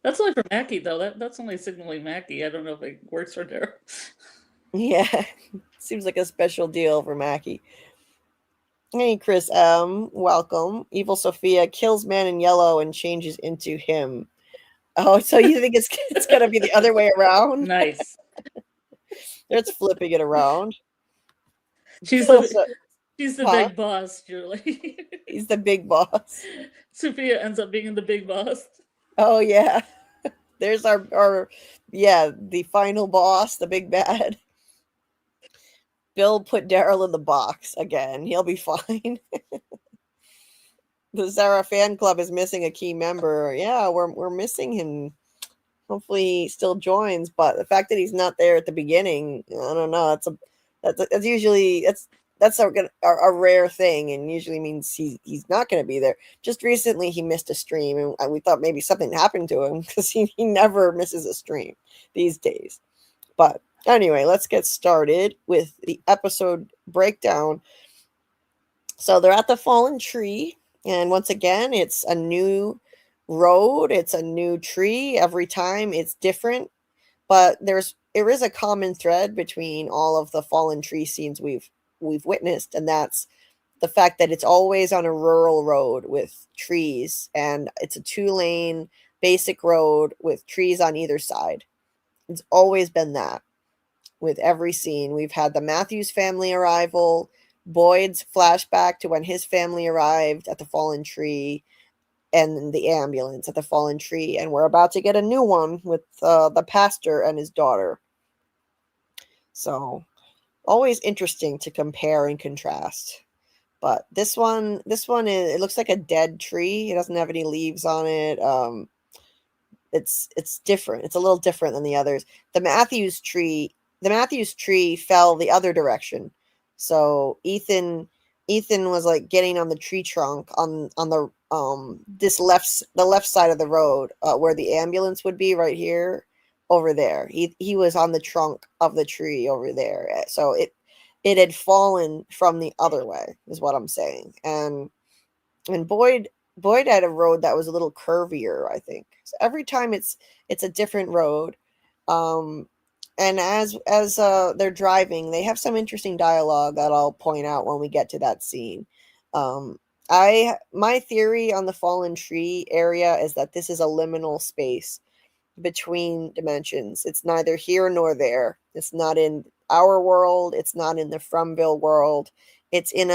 That's only for Mackie, though. That's only signaling Mackie. I don't know if it works for Daryl. yeah, seems like a special deal for Mackie. Hey, Chris welcome. Evil Sophia kills man in yellow and changes into him. Oh, so you think it's gonna be the other way around? Nice. It's flipping it around. She's Bill the said, she's the huh? big boss, Julie. He's the big boss. Sophia ends up being the big boss. Oh yeah. There's our the final boss, the big bad. Bill put Daryl in the box again. He'll be fine. The Zara fan club is missing a key member. Yeah, we're missing him. Hopefully he still joins, but the fact that he's not there at the beginning, I don't know. That's usually that's a rare thing, and usually means he's not going to be there. Just recently he missed a stream, and we thought maybe something happened to him because he never misses a stream these days. But anyway, let's get started with the episode breakdown. So they're at the fallen tree, and once again, it's a new road, it's a new tree. Every time it's different, but there is a common thread between all of the fallen tree scenes we've witnessed, and that's the fact that it's always on a rural road with trees, and it's a 2-lane basic road with trees on either side. It's always been that with every scene. We've had the Matthews family arrival, Boyd's flashback to when his family arrived at the fallen tree, and the ambulance at the fallen tree. And we're about to get a new one with the pastor and his daughter. So always interesting to compare and contrast. But this one it looks like a dead tree. It doesn't have any leaves on it. It's different. It's a little different than the others. The Matthews tree fell the other direction. So Ethan was like getting on the tree trunk on the the left side of the road, where the ambulance would be, right here, over there. He was on the trunk of the tree over there. So it had fallen from the other way, is what I'm saying. And Boyd had a road that was a little curvier, I think. So every time it's a different road. And as they're driving, they have some interesting dialogue that I'll point out when we get to that scene. My theory on the fallen tree area is that this is a liminal space between dimensions. It's neither here nor there. It's not in our world. It's not in the Fromville world. It's in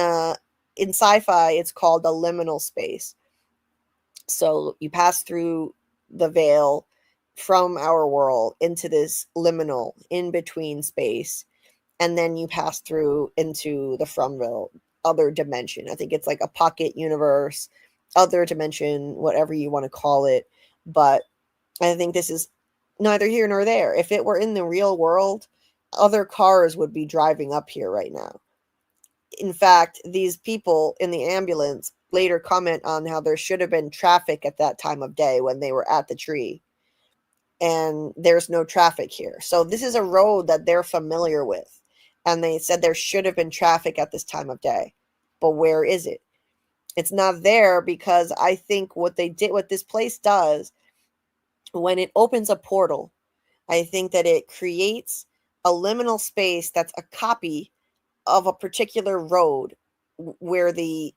sci-fi. It's called a liminal space. So you pass through the veil from our world into this liminal in between space, and then you pass through into the Fromville other dimension. I think it's like a pocket universe, other dimension, whatever you want to call it. But I think this is neither here nor there. If it were in the real world, other cars would be driving up here right now. In fact, these people in the ambulance later comment on how there should have been traffic at that time of day when they were at the tree. And there's no traffic here. So this is a road that they're familiar with. And they said there should have been traffic at this time of day. But where is it? It's not there because I think what this place does, when it opens a portal, I think that it creates a liminal space that's a copy of a particular road where the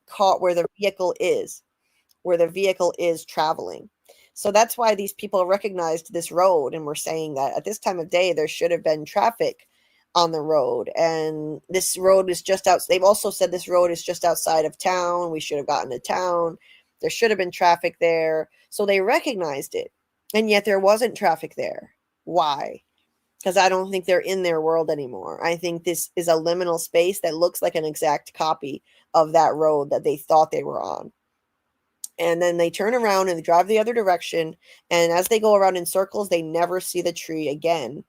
vehicle is traveling. So that's why these people recognized this road and were saying that at this time of day there should have been traffic on the road, and this road is just out. They've also said this road is just outside of town. We should have gotten to town. There should have been traffic there. So they recognized it, and yet there wasn't traffic there. Why? Because I don't think they're in their world anymore. I think this is a liminal space that looks like an exact copy of that road that they thought they were on. And then they turn around and they drive the other direction. And as they go around in circles, they never see the tree again.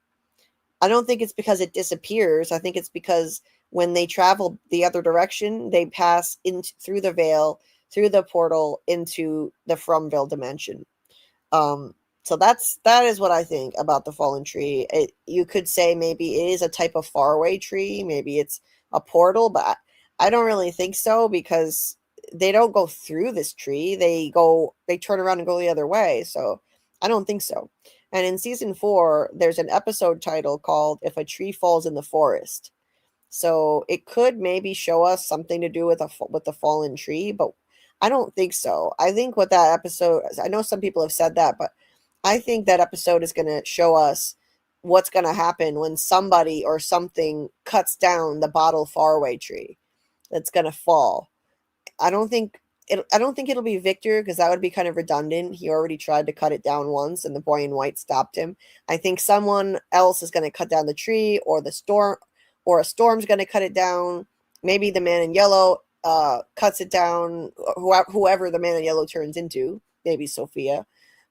I don't think it's because it disappears. I think it's because when they travel the other direction, they pass through the veil, through the portal into the Fromville dimension. So that is what I think about the fallen tree. You could say maybe it is a type of faraway tree. Maybe it's a portal, but I don't really think so because they don't go through this tree. They turn around and go the other way. So I don't think so. And in season 4, there's an episode title called "If a Tree Falls in the Forest." So it could maybe show us something to do with the fallen tree, but I don't think so. I think what that episode, I know some people have said that, but I think that episode is going to show us what's going to happen when somebody or something cuts down the bottle faraway tree that's going to fall. I don't think it'll be Victor because that would be kind of redundant. He already tried to cut it down once and the boy in white stopped him. I think someone else is going to cut down the tree, or a storm's going to cut it down. Maybe the man in yellow cuts it down, whoever the man in yellow turns into, maybe Sophia.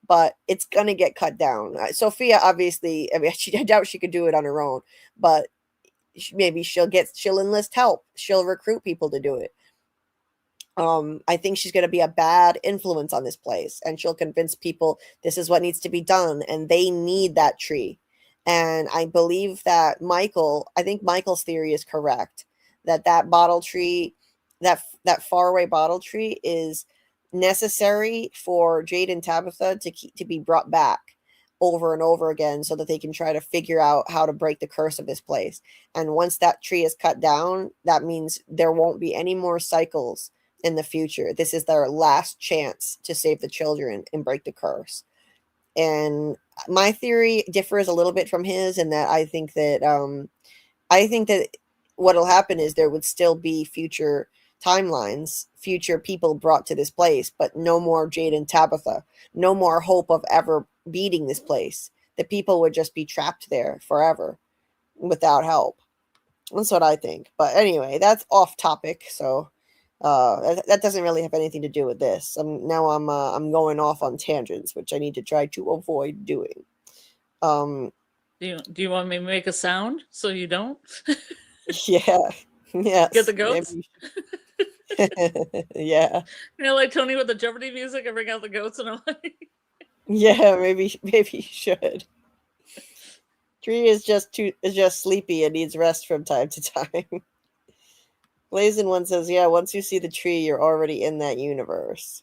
But it's going to get cut down. Sophia, obviously, I doubt she could do it on her own, but maybe she'll enlist help. She'll recruit people to do it. I think she's going to be a bad influence on this place, and she'll convince people this is what needs to be done, and they need that tree. And I believe that I think Michael's theory is correct, that bottle tree, that faraway bottle tree is necessary for Jade and Tabitha to be brought back over and over again so that they can try to figure out how to break the curse of this place. And once that tree is cut down, that means there won't be any more cycles in the future. This is their last chance to save the children and break the curse. And my theory differs a little bit from his in that I think that what'll happen is there would still be future timelines, future people brought to this place, but no more Jade and Tabitha, no more hope of ever beating this place. The people would just be trapped there forever without help. That's what I think. But anyway, that's off topic. So that doesn't really have anything to do with this. I'm going off on tangents, which I need to try to avoid doing. Do you want me to make a sound so you don't? Yeah. Yes. Get the goats? Yeah. Like Tony with the Jeopardy music, I bring out the goats and I'm like... Yeah, maybe you should. Tree is just sleepy and needs rest from time to time. Blazin' One says, yeah, once you see the tree, you're already in that universe.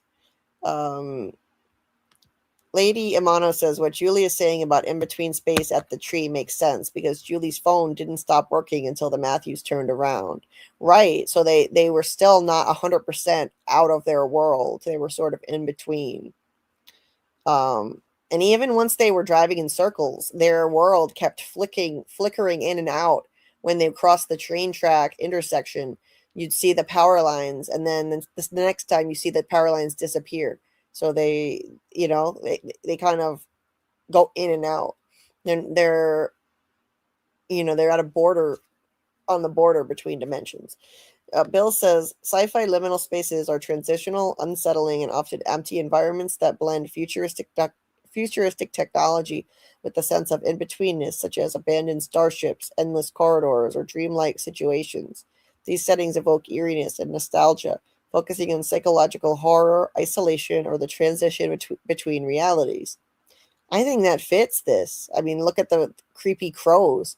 Lady Imano says what Julie is saying about in-between space at the tree makes sense because Julie's phone didn't stop working until the Matthews turned around. Right. So they were still not 100% out of their world. They were sort of in between. And even once they were driving in circles, their world kept flickering in and out. When they crossed the train track intersection, you'd see the power lines, and then the next time you see the power lines disappear. So they kind of go in and out. They're they're at a border, on the border between dimensions. Bill says sci-fi liminal spaces are transitional, unsettling, and often empty environments that blend futuristic technology with the sense of in-betweenness, such as abandoned starships, endless corridors, or dreamlike situations. These settings evoke eeriness and nostalgia, focusing on psychological horror, isolation, or the transition between realities. I think that fits this. I mean, look at the creepy crows.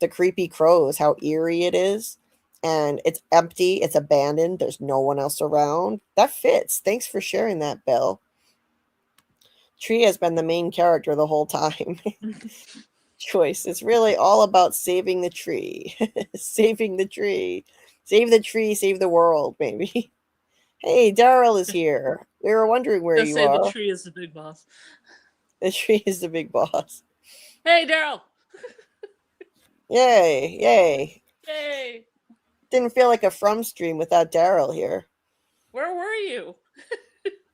The creepy crows, how eerie it is. And it's empty, it's abandoned, there's no one else around. That fits. Thanks for sharing that, Bill. Tree has been the main character the whole time. Choice. It's really all about saving the tree. Saving the tree. Save the tree, save the world, maybe. Hey, Daryl is here. We were wondering where Just you say the are. tree is the big boss. The tree is the big boss. Hey, Daryl! Yay, yay. Yay! Didn't feel like a From stream without Daryl here. Where were you?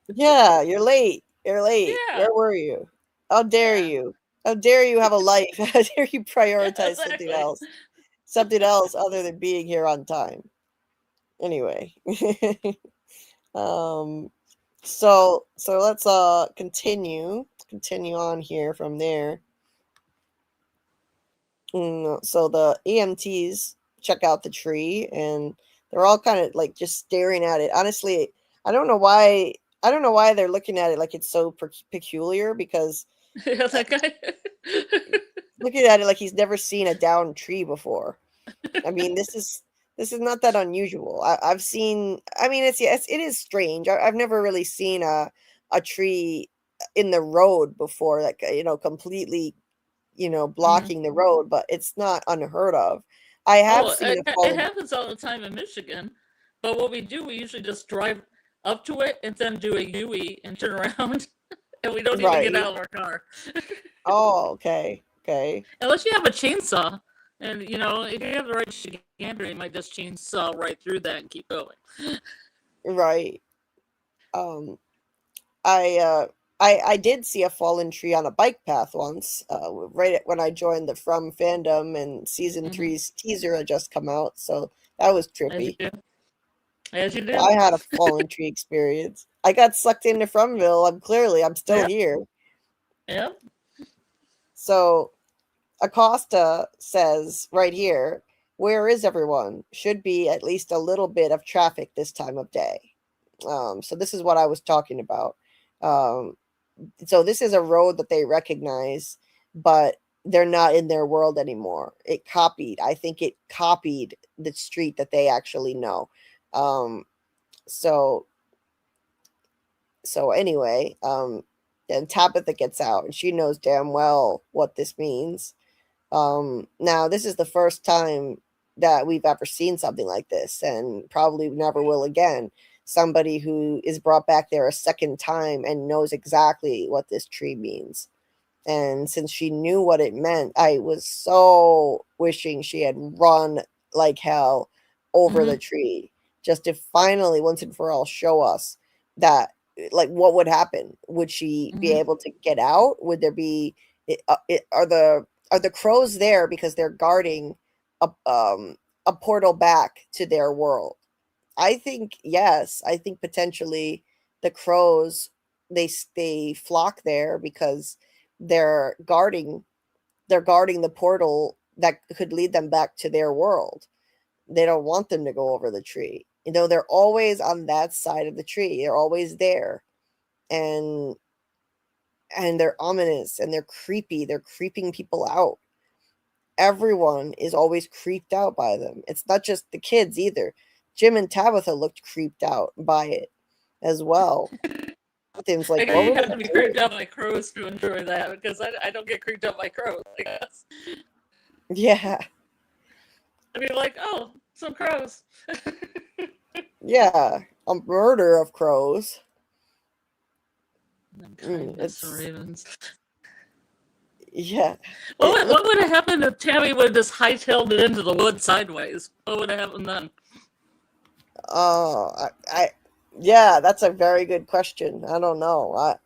Yeah, you're late. You're late. Yeah. Where were you? How dare you? How dare you have a life? How dare you prioritize something Exactly. else? Something else other than being here on time. Anyway. So let's continue on here from there. So the EMTs check out the tree, and they're all kind of like just staring at it. Honestly, I don't know why they're looking at it like it's so peculiar, because Yeah, that guy. looking at it like he's never seen a downed tree before. I mean, this is not that unusual. I've seen. I mean, it is strange. I've never really seen a tree in the road before, like completely, blocking the road. But it's not unheard of. I have seen a it fallen. happens all the time in Michigan. But what we do, we usually just drive up to it and then do a U-E and turn around, and we don't even get Right. out of our car. Oh, okay. Okay. Unless you have a chainsaw. And, if you have the right chicander, you might just chainsaw right through that and keep going. Right. I did see a fallen tree on a bike path once, right when I joined the From fandom, and season 3's teaser had just come out, so that was trippy. As you do. I had a fallen tree experience. I got sucked into Fromville. I'm still here. Yeah. So Acosta says right here, where is everyone? Should be at least a little bit of traffic this time of day. So this is what I was talking about. So this is a road that they recognize, but they're not in their world anymore. I think it copied the street that they actually know. So anyway, then Tabitha gets out, and she knows damn well what this means. Now this is the first time that we've ever seen something like this, and probably never will again. Somebody who is brought back there a second time and knows exactly what this tree means. And since she knew what it meant, I was so wishing she had run like hell over the tree, just to finally, once and for all, show us that, like, what would happen. Would she be able to get out? Would there be are the crows there because they're guarding a portal back to their world? I think yes. I think potentially the crows, they flock there because they're guarding the portal that could lead them back to their world. They don't want them to go over the tree. They're always on that side of the tree. They're always there. And they're ominous, and they're creepy. They're creeping people out. Everyone is always creeped out by them. It's not just the kids either. Jim and Tabitha looked creeped out by it as well. Tim's like, I guess what you were have they to be doing? creeped out by crows to enjoy that, because I don't get creeped out by crows, I guess. Yeah, I'd be like, oh, some crows. yeah, a murder of crows. Kindness for It's ravens. yeah. What would have happened if Tammy would have just hightailed it into the woods sideways? What would have happened then? Yeah, that's a very good question. I don't know.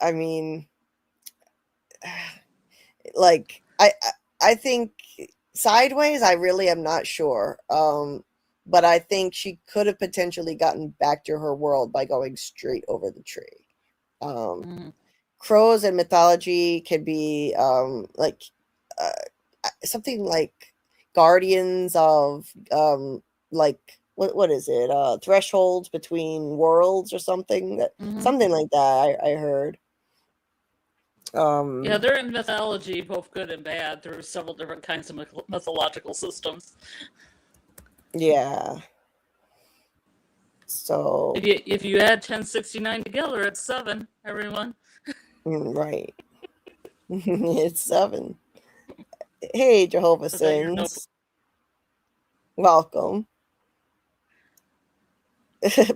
I mean, like I think sideways. I really am not sure. But I think she could have potentially gotten back to her world by going straight over the tree. Mm. Crows in mythology can be like something like guardians of like what is it? Thresholds between worlds or something something like that. I heard. Yeah, they're in mythology, both good and bad, through several different kinds of mythological systems. Yeah. So If you add 1069 together, it's 7, everyone. right. It's 7. Hey, Jehovah Is that your notebook? Sins. Welcome.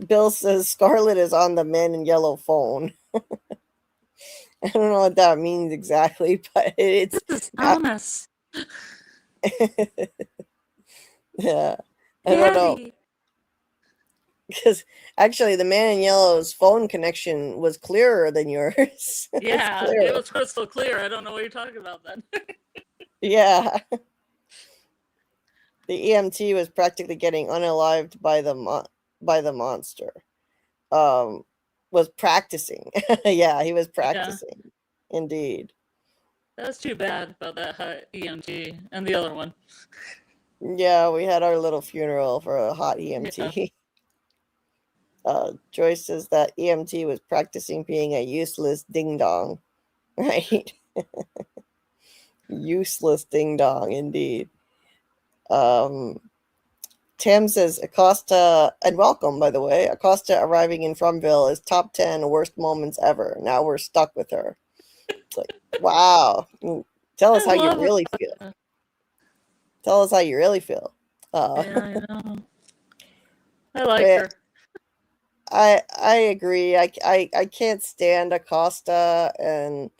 Bill says Scarlet is on the man in yellow phone. I don't know what that means exactly, but it's This is ominous. yeah. I don't know. Daddy. Because actually the man in yellow's phone connection was clearer than yours. Yeah, clearer. it was crystal clear. I don't know what you're talking about then. Yeah. The EMT was practically getting unalived by the monster. Was practicing. Yeah, he was practicing. Yeah. Indeed. That's too bad about that hot EMT and the other one. Yeah, we had our little funeral for a hot EMT. Yeah. Joyce says that EMT was practicing being a useless ding dong. Right? Useless ding dong, indeed. Tam says Acosta, and welcome, by the way. Acosta arriving in Fromville is top 10 worst moments ever. Now we're stuck with her. It's like, wow. Tell us how you really feel. Tell us how you really feel. Yeah, I know. I like her. I agree. I can't stand Acosta, and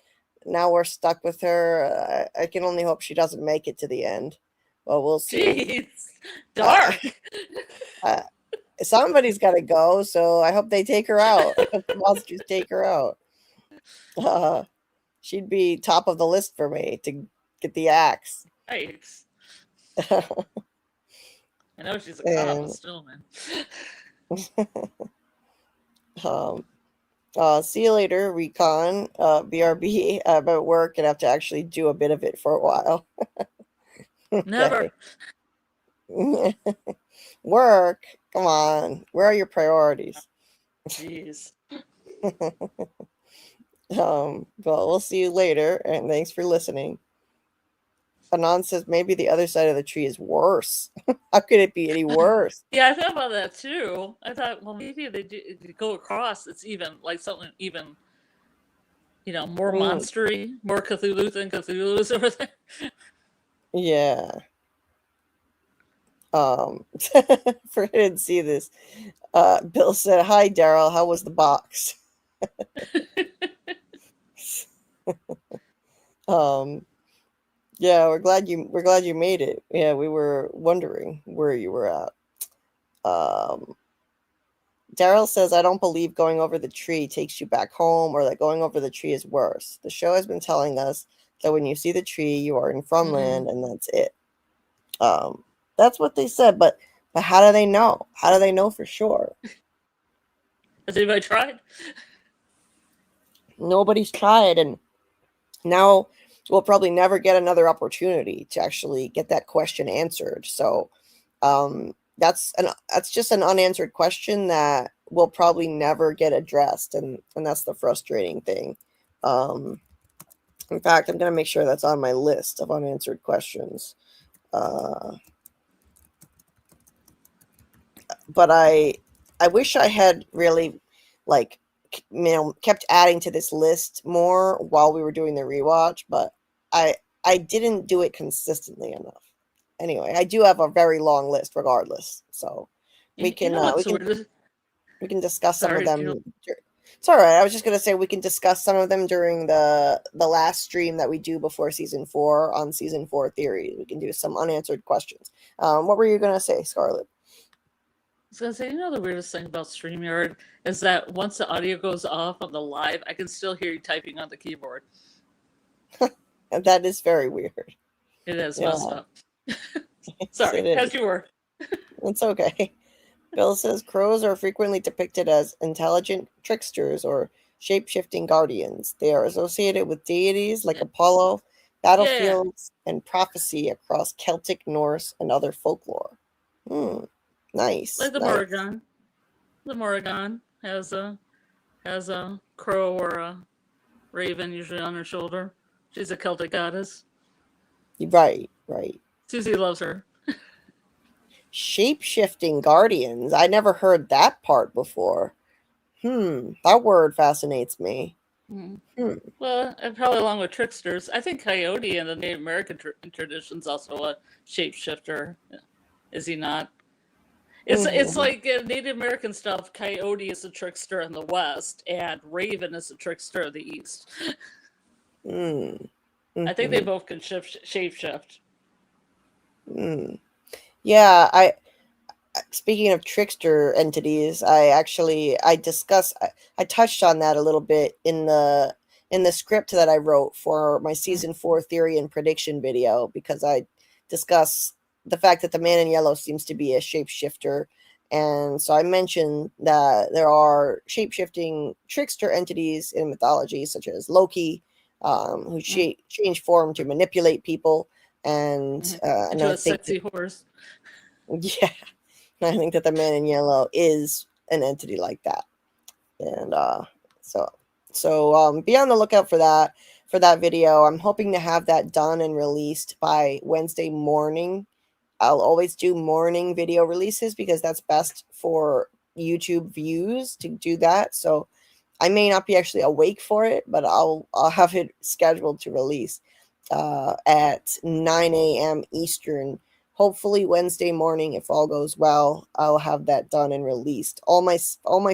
now we're stuck with her. I can only hope she doesn't make it to the end. Well, we'll see. Jeez, dark. Somebody's got to go, so I hope they take her out. I hope the monsters take her out. She'd be top of the list for me to get the axe. Yikes. I know she's a cop, but still, man. See you later, Recon. BRB. I'm at work and have to actually do a bit of it for a while. Never. Work. Come on. Where are your priorities? Jeez. Well, we'll see you later, and thanks for listening. Anon says maybe the other side of the tree is worse. How could it be any worse? Yeah, I thought about that too. I thought, well, maybe they go across. It's even like something even, more monstery, more Cthulhu than Cthulhu's over there. Yeah. For I didn't see this. Bill said, "Hi, Daryl. How was the box?" Yeah, we're glad you made it. Yeah, we were wondering where you were at. Daryl says, "I don't believe going over the tree takes you back home, or that going over the tree is worse. The show has been telling us that when you see the tree, you are in Fromland, and that's it." That's what they said, but how do they know? How do they know for sure? Has anybody tried? Nobody's tried, and now we'll probably never get another opportunity to actually get that question answered. So that's just an unanswered question that will probably never get addressed, and that's the frustrating thing. In fact, I'm going to make sure that's on my list of unanswered questions. But I wish I had really kept adding to this list more while we were doing the rewatch, but I didn't do it consistently enough. Anyway, I do have a very long list regardless, so we can we can discuss some of Sorry, them. Jill. It's all right. I was just gonna say we can discuss some of them during the last stream that we do before season 4 on season 4 theory. We can do some unanswered questions. What were you gonna say, Scarlet? I was gonna say, the weirdest thing about StreamYard is that once the audio goes off on the live, I can still hear you typing on the keyboard. And that is very weird. It is Yeah. messed up. Sorry, as you were. It's okay. Bill says crows are frequently depicted as intelligent tricksters or shape-shifting guardians. They are associated with deities like Apollo, battlefields, and prophecy across Celtic, Norse, and other folklore. Nice. Like the nice. Morrigan. The Morrigan has a crow or a raven usually on her shoulder. She's a Celtic goddess. Right. Susie loves her. Shape-shifting guardians. I never heard that part before. That word fascinates me. Well, and probably along with tricksters. I think Coyote in the Native American tradition is also a shapeshifter. Is he not? It's like Native American stuff. Coyote is a trickster in the West, and Raven is a trickster in the East. I think they both can shapeshift. Yeah, I speaking of trickster entities, I touched on that a little bit in the script that I wrote for my season 4 theory and prediction video, because I discuss the fact that the man in yellow seems to be a shapeshifter. And so I mentioned that there are shapeshifting trickster entities in mythology, such as Loki, who change form to manipulate people, and into a sexy horse. Yeah, I think that the man in yellow is an entity like that, and so be on the lookout for that video. I'm hoping to have that done and released by Wednesday morning. I'll always do morning video releases because that's best for YouTube views to do that. So I may not be actually awake for it, but I'll have it scheduled to release at 9 a.m. Eastern. Hopefully Wednesday morning, if all goes well. I'll have that done and released. All my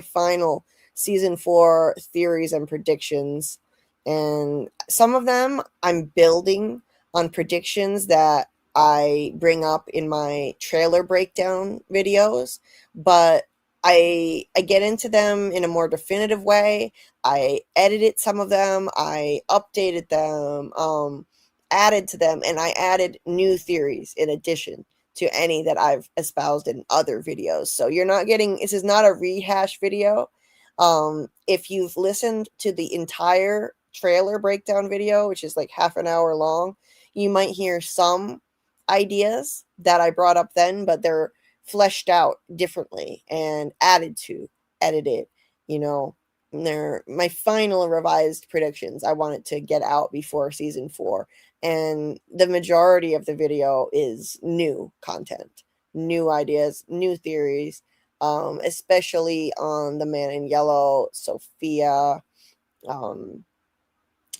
final season 4 theories and predictions, and some of them I'm building on predictions that I bring up in my trailer breakdown videos, but I get into them in a more definitive way. I edited some of them, I updated them, added to them, and I added new theories in addition to any that I've espoused in other videos. So this is not a rehash video. If you've listened to the entire trailer breakdown video, which is like half an hour long, you might hear some ideas that I brought up then, but they're fleshed out differently and edited, they're my final revised predictions. I wanted to get out before season 4, and the majority of the video is new content, new ideas, new theories, especially on the man in yellow, Sophia,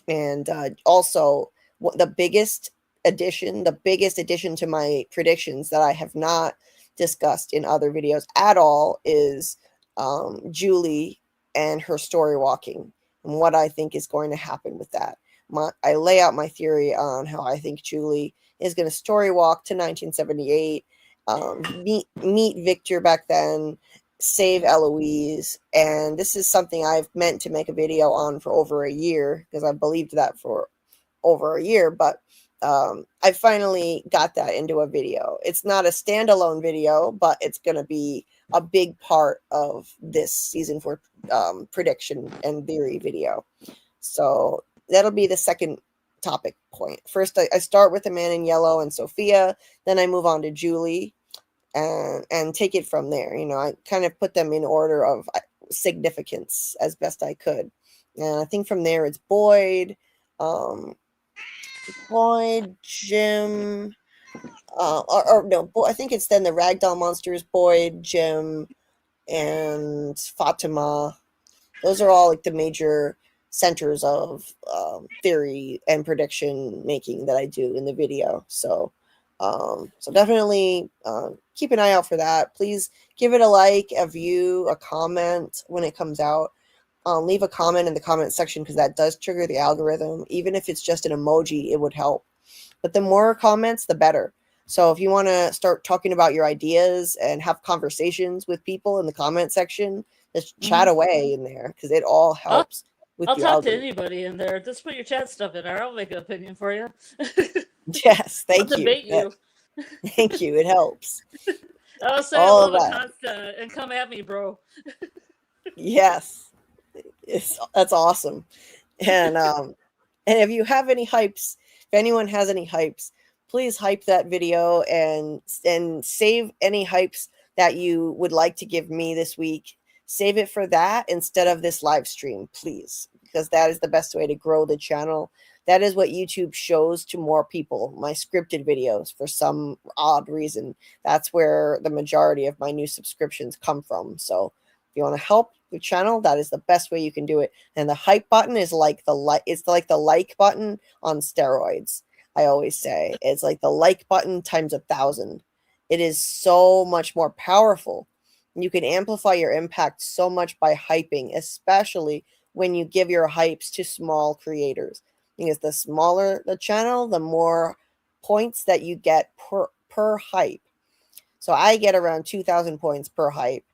and also the biggest addition to my predictions that I have not discussed in other videos at all is Julie and her story walking, and what I think is going to happen with that. I lay out my theory on how I think Julie is going to story walk to 1978, meet Victor back then, save Eloise, and this is something I've meant to make a video on for over a year, because I believed that for over a year, but I finally got that into a video. It's not a standalone video, but it's going to be a big part of this season 4 prediction and theory video. So that'll be the second topic point. First, I start with the man in yellow and Sophia, then I move on to Julie and take it from there. I kind of put them in order of significance as best I could. And I think from there it's Boyd, Jim, I think it's then the Ragdoll Monsters, Boyd, Jim, and Fatima, Those are all like the major centers of theory and prediction making that I do in the video. So definitely keep an eye out for that. Please give it a like, a view, a comment when it comes out. Leave a comment in the comment section because that does trigger the algorithm. Even if it's just an emoji, it would help. But the more comments, the better. So if you want to start talking about your ideas and have conversations with people in the comment section, just chat away in there because it all helps with I'll the talk algorithm. to anybody in there. Just put your chat stuff in there. I'll make an opinion for you. Yes, I'll thank you. debate you. Thank you. It helps. I'll say All I of love a that. content and come at me, bro. Yes, that's awesome. And if you have any hypes, if anyone has any hypes, please hype that video and save any hypes that you would like to give me this week. Save it for that instead of this live stream, please, because that is the best way to grow the channel. That is what YouTube shows to more people, my scripted videos, for some odd reason. That's where the majority of my new subscriptions come from. So if you want to help the channel, that is the best way you can do it. And the hype button is like it's like the like button on steroids. I always say it's like the like button times 1,000. It is so much more powerful. You can amplify your impact so much by hyping, especially when you give your hypes to small creators. Because the smaller the channel, the more points that you get per hype. So I get around 2,000 points per hype,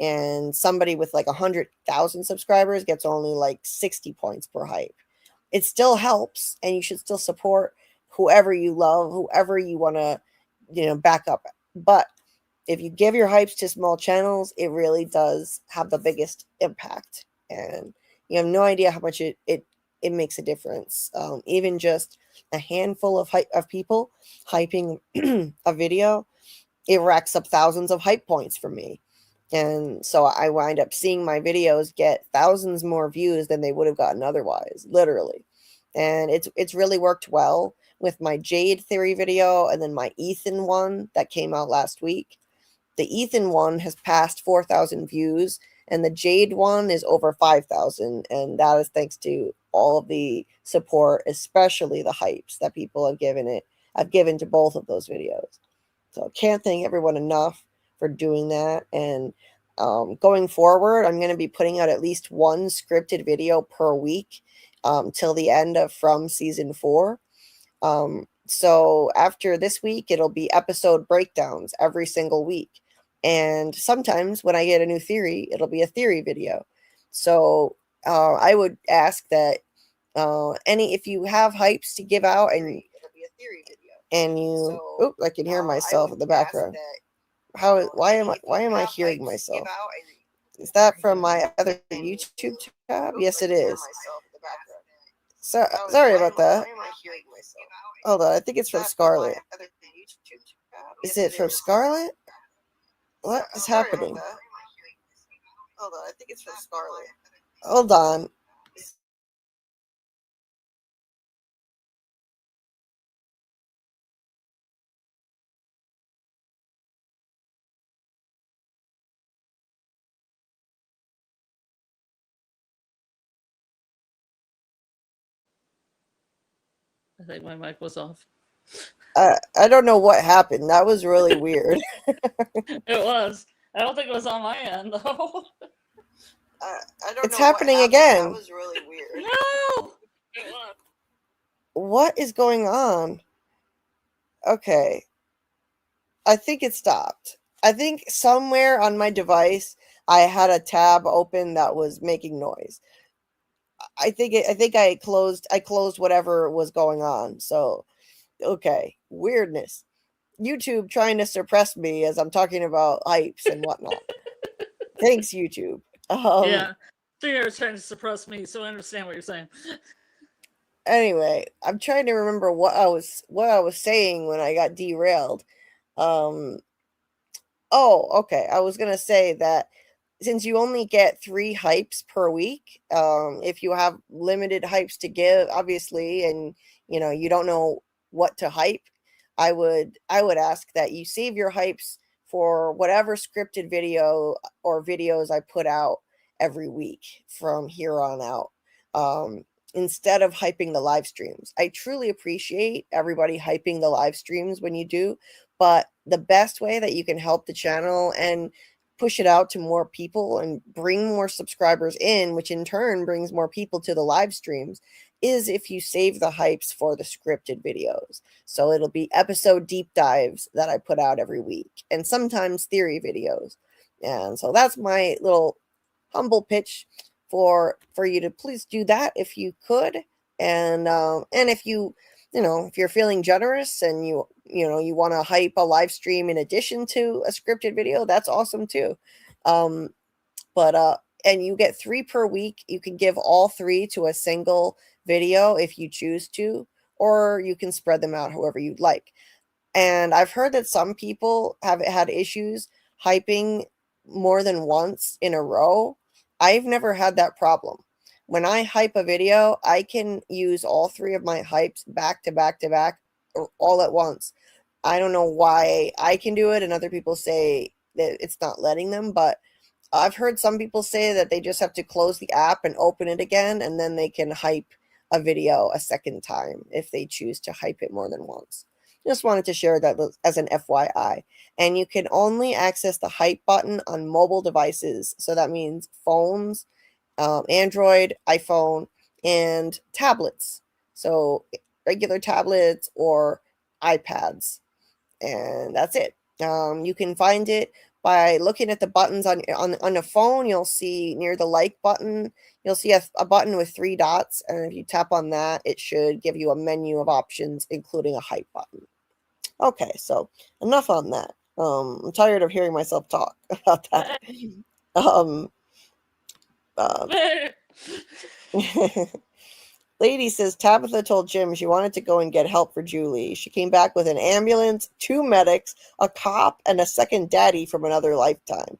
and somebody with like 100,000 subscribers gets only like 60 points per hype. It still helps, and you should still support whoever you love, whoever you want to, back up. But if you give your hypes to small channels, it really does have the biggest impact, and you have no idea how much it makes a difference. Even just a handful of people hyping a video, it racks up thousands of hype points for me. And so I wind up seeing my videos get thousands more views than they would have gotten otherwise, literally. And it's really worked well with my Jade theory video and then my Ethan one that came out last week. The Ethan one has passed 4,000 views, and the Jade one is over 5,000. And that is thanks to all of the support, especially the hypes that people have given to both of those videos. So can't thank everyone enough for doing that. And going forward, I'm going to be putting out at least one scripted video per week till the end of From Season 4. So after this week, it'll be episode breakdowns every single week. And sometimes when I get a new theory, it'll be a theory video. So I would ask that if you have hypes to give out and it'll be a theory video. And I can hear myself in the background. Why am I hearing myself? Is that from my other YouTube tab? Yes, it is. So sorry about that. Hold on, I think it's from Scarlet. Is it from Scarlet? What is happening? Hold on, I think it's from Scarlet. Hold on. I think my mic was off. I don't know what happened. That was really weird. It was. I don't think it was on my end, though. It's happening again. That was really weird. No! What is going on? Okay. I think it stopped. I think somewhere on my device I had a tab open that was making noise. I think I closed whatever was going on. So, okay, weirdness. YouTube trying to suppress me as I'm talking about hypes and whatnot. Thanks, YouTube. Yeah, they're trying to suppress me, so I understand what you're saying. Anyway, I'm trying to remember what I was saying when I got derailed. Oh, okay. I was gonna say that since you only get 3 hypes per week, if you have limited hypes to give, obviously, and you don't know what to hype, I would ask that you save your hypes for whatever scripted video or videos I put out every week from here on out. Instead of hyping the live streams. I truly appreciate everybody hyping the live streams when you do, but the best way that you can help the channel and push it out to more people and bring more subscribers in, which in turn brings more people to the live streams, is if you save the hypes for the scripted videos. So it'll be episode deep dives that I put out every week, and sometimes theory videos. And so that's my little humble pitch for you to please do that if you could. And if if you're feeling generous and you want to hype a live stream in addition to a scripted video, that's awesome too. And you get 3 per week. You can give all 3 to a single video if you choose to, or you can spread them out however you'd like. And I've heard that some people have had issues hyping more than once in a row. I've never had that problem. When I hype a video, I can use all 3 of my hypes back to back to back or all at once. I don't know why I can do it and other people say that it's not letting them, but I've heard some people say that they just have to close the app and open it again, and then they can hype a video a second time if they choose to hype it more than once. Just wanted to share that as an FYI. And you can only access the hype button on mobile devices. So that means phones, Android, iPhone, and tablets. So regular tablets or iPads. And that's it. You can find it by looking at the buttons on a phone. You'll see near the like button, you'll see a button with 3 dots. And if you tap on that, it should give you a menu of options, including a hype button. Okay, so enough on that. I'm tired of hearing myself talk about that. Lady says Tabitha told Jim she wanted to go and get help for Julie. She came back with an ambulance, 2 medics, a cop, and a second daddy from another lifetime.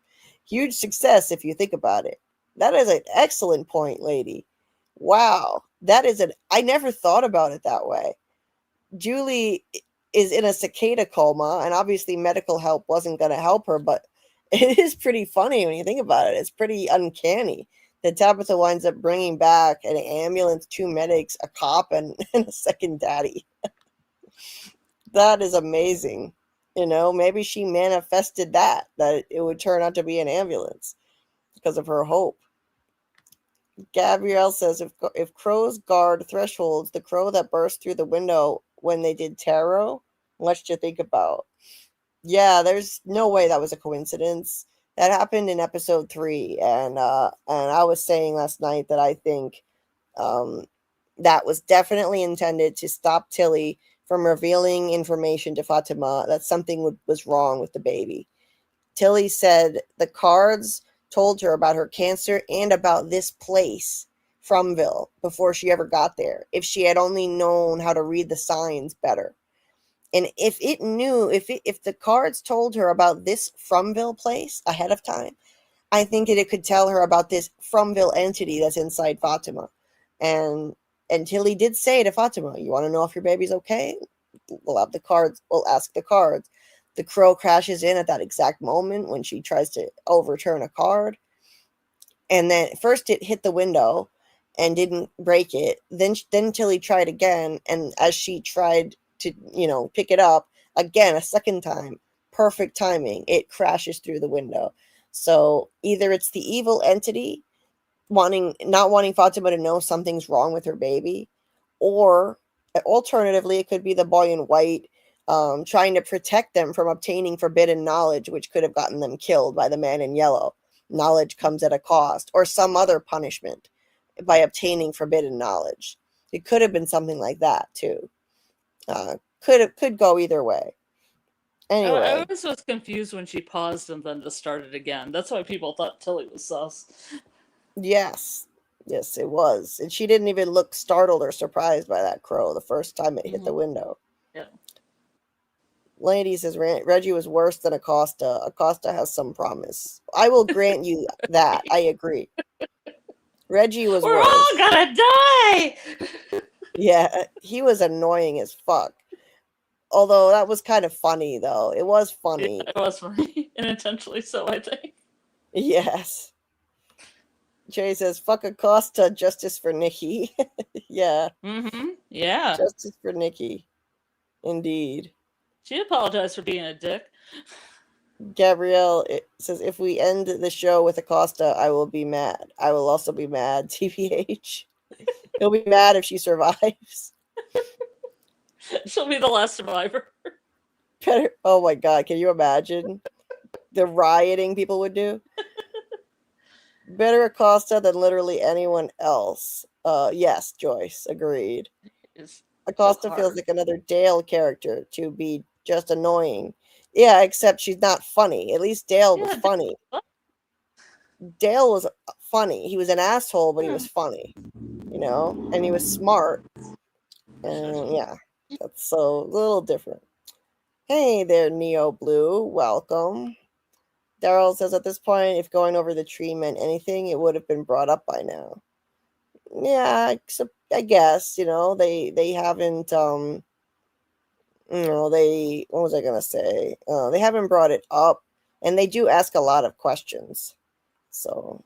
Huge success if you think about it. That is an excellent point, lady. Wow. I never thought about it that way. Julie is in a cicada coma, and obviously medical help wasn't going to help her, but it is pretty funny when you think about it. It's pretty uncanny that Tabitha winds up bringing back an ambulance, 2 medics, a cop, and a second daddy. That is amazing. Maybe she manifested that it would turn out to be an ambulance because of her hope. Gabrielle says, if crows guard thresholds, the crow that burst through the window when they did tarot, what you think about? Yeah, there's no way that was a coincidence. That happened in episode 3, and I was saying last night that I think that was definitely intended to stop Tilly from revealing information to Fatima that something was wrong with the baby. Tilly said the cards told her about her cancer and about this place, Fromville, before she ever got there, if she had only known how to read the signs better. And if the cards told her about this Fromville place ahead of time, I think that it could tell her about this Fromville entity that's inside Fatima. And Tilly did say to Fatima, you want to know if your baby's okay? We'll have the cards. We'll ask the cards. The crow crashes in at that exact moment when she tries to overturn a card. And then first it hit the window and didn't break it. Then Tilly tried again. And as she tried to, pick it up again, a second time, perfect timing, it crashes through the window. So either it's the evil entity not wanting Fatima to know something's wrong with her baby, or alternatively, it could be the boy in white trying to protect them from obtaining forbidden knowledge, which could have gotten them killed by the man in yellow. Knowledge comes at a cost, or some other punishment by obtaining forbidden knowledge. It could have been something like that too. Could go either way. Anyway, I always was confused when she paused and then just started again. That's why people thought Tilly was sus. Yes, it was, and she didn't even look startled or surprised by that crow the first time it hit the window. Yeah. Lady says Reggie was worse than Acosta. Acosta has some promise. I will grant you that. I agree. Reggie was We're worse. all gonna die! Yeah, he was annoying as fuck. Although that was kind of funny, though. It was funny. Yeah, it was funny. And intentionally so, I think. Yes. Jay says, fuck Acosta, justice for Nikki. Yeah, Yeah. justice for Nikki. Indeed. She apologized for being a dick. Gabrielle says, if we end the show with Acosta, I will be mad. I will also be mad, TBH. He'll be mad if she survives. She'll be the last survivor. Better. Oh my God, can you imagine the rioting people would do? Better Acosta than literally anyone else. Yes, Joyce, agreed. It's Acosta so feels like another Dale character to be just annoying. Yeah, except she's not funny. At least Dale was funny. Dale was funny. He was an asshole, but he was funny, you know, and he was smart. And yeah, that's so a little different. Hey there, Neo Blue. Welcome. Daryl says at this point, if going over the tree meant anything, it would have been brought up by now. Yeah, except I guess, you know, they haven't you know, what was I gonna say? They haven't brought it up, and they do ask a lot of questions. So,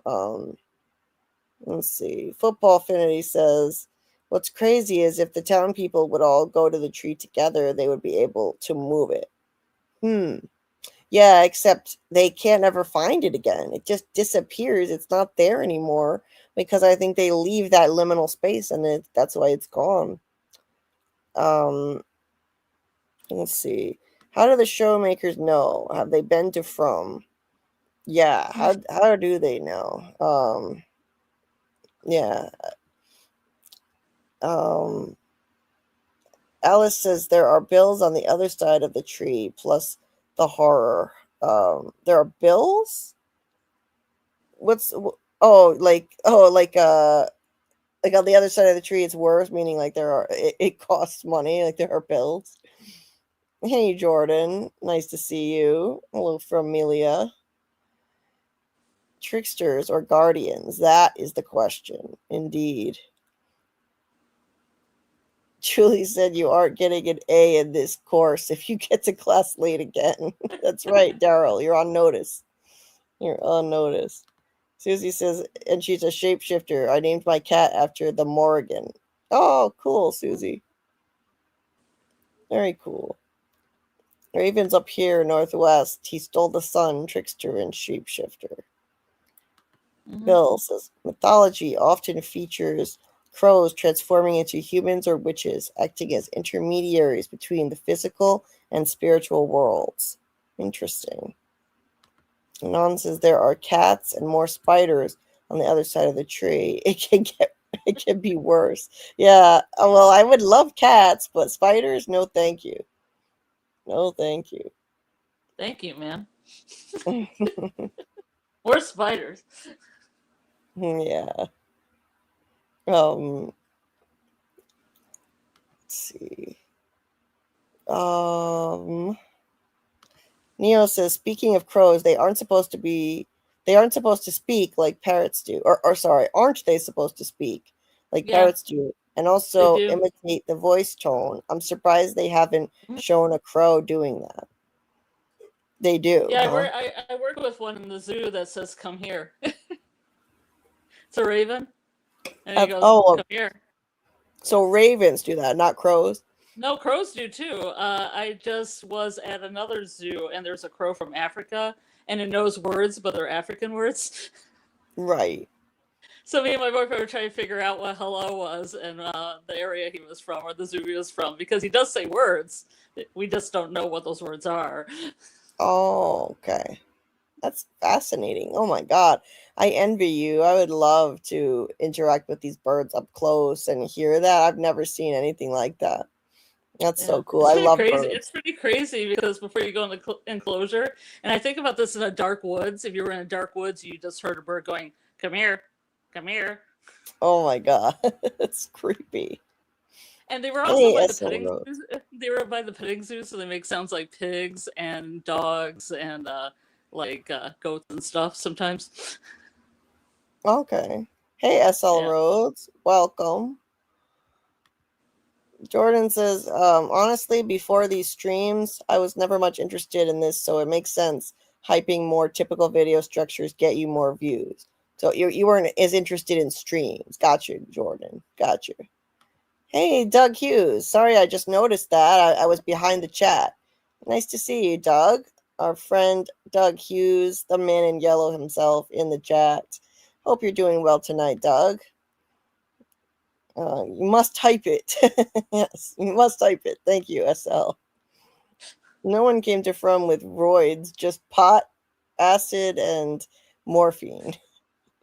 let's see. Football Affinity says, what's crazy is if the town people would all go to the tree together, they would be able to move it. Yeah, except they can't ever find it again. It just disappears. It's not there anymore because I think they leave that liminal space and that's why it's gone. Let's see. How do the show makers know? Have they been to From? Yeah, how do they know? Yeah. Alice says there are bills on the other side of the tree, plus the horror. There are bills? What's like on the other side of the tree it's worse, meaning like it costs money, like there are bills. Hey Jordan, nice to see you. Hello from Amelia. Tricksters or guardians? That is the question. Indeed. Julie said you aren't getting an A in this course if you get to class late again. That's right, Daryl. You're on notice. You're on notice. Susie says, and she's a shapeshifter. I named my cat after the Morrigan. Oh, cool, Susie. Very cool. Raven's up here, northwest. He stole the sun, trickster, and shapeshifter. Bill says, mythology often features crows transforming into humans or witches, acting as intermediaries between the physical and spiritual worlds. Interesting. Non says there are cats and more spiders on the other side of the tree. It can be worse. Yeah, well, I would love cats, but spiders, no thank you. No thank you. Thank you, man. Or spiders. Yeah. Let's see. Neo says, speaking of crows, they aren't supposed to speak like parrots do. Or sorry, aren't they supposed to speak like parrots do? And also imitate the voice tone. I'm surprised they haven't shown a crow doing that. They do. Yeah, huh? I work with one in the zoo that says, come here. It's a raven. And he goes, come here. So ravens do that, not crows? No, crows do too. I just was at another zoo and there's a crow from Africa and it knows words, but they're African words. Right. So me and my boyfriend were trying to figure out what hello was and the area he was from or the zoo he was from because he does say words. We just don't know what those words are. Oh, okay. That's fascinating. Oh my God. I envy you. I would love to interact with these birds up close and hear that. I've never seen anything like that. That's so cool. I love birds. It's pretty crazy because before you go in the enclosure, and I think about this in a dark woods. If you were in a dark woods, you just heard a bird going, come here, come here. Oh my God. That's creepy. And they were also by the petting zoo. They were by the petting zoo, so they make sounds like pigs and dogs and goats and stuff sometimes. Okay. Hey, SL Rhodes. Welcome. Jordan says, honestly, before these streams, I was never much interested in this, so it makes sense. Hyping more typical video structures get you more views. So you weren't as interested in streams. Gotcha, Jordan. Gotcha. Hey, Doug Hughes. Sorry, I just noticed that. I was behind the chat. Nice to see you, Doug. Our friend Doug Hughes, the man in yellow himself, in the chat. Hope you're doing well tonight, Doug. You must type it. Yes, you must type it. Thank you, SL. No one came to From with roids, just pot, acid, and morphine.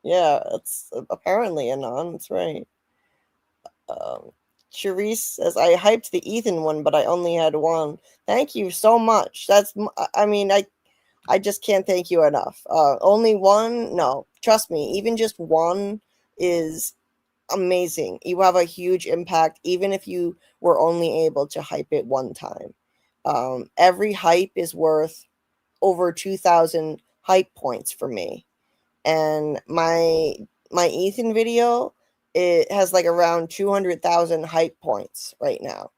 Yeah, that's apparently Anon. That's right. Charisse says, I hyped the Ethan one, but I only had one. Thank you so much. I just can't thank you enough. Only one? No, trust me, even just one is amazing. You have a huge impact, even if you were only able to hype it one time. Every hype is worth over 2,000 hype points for me. And my Ethan video, it has like around 200,000 hype points right now.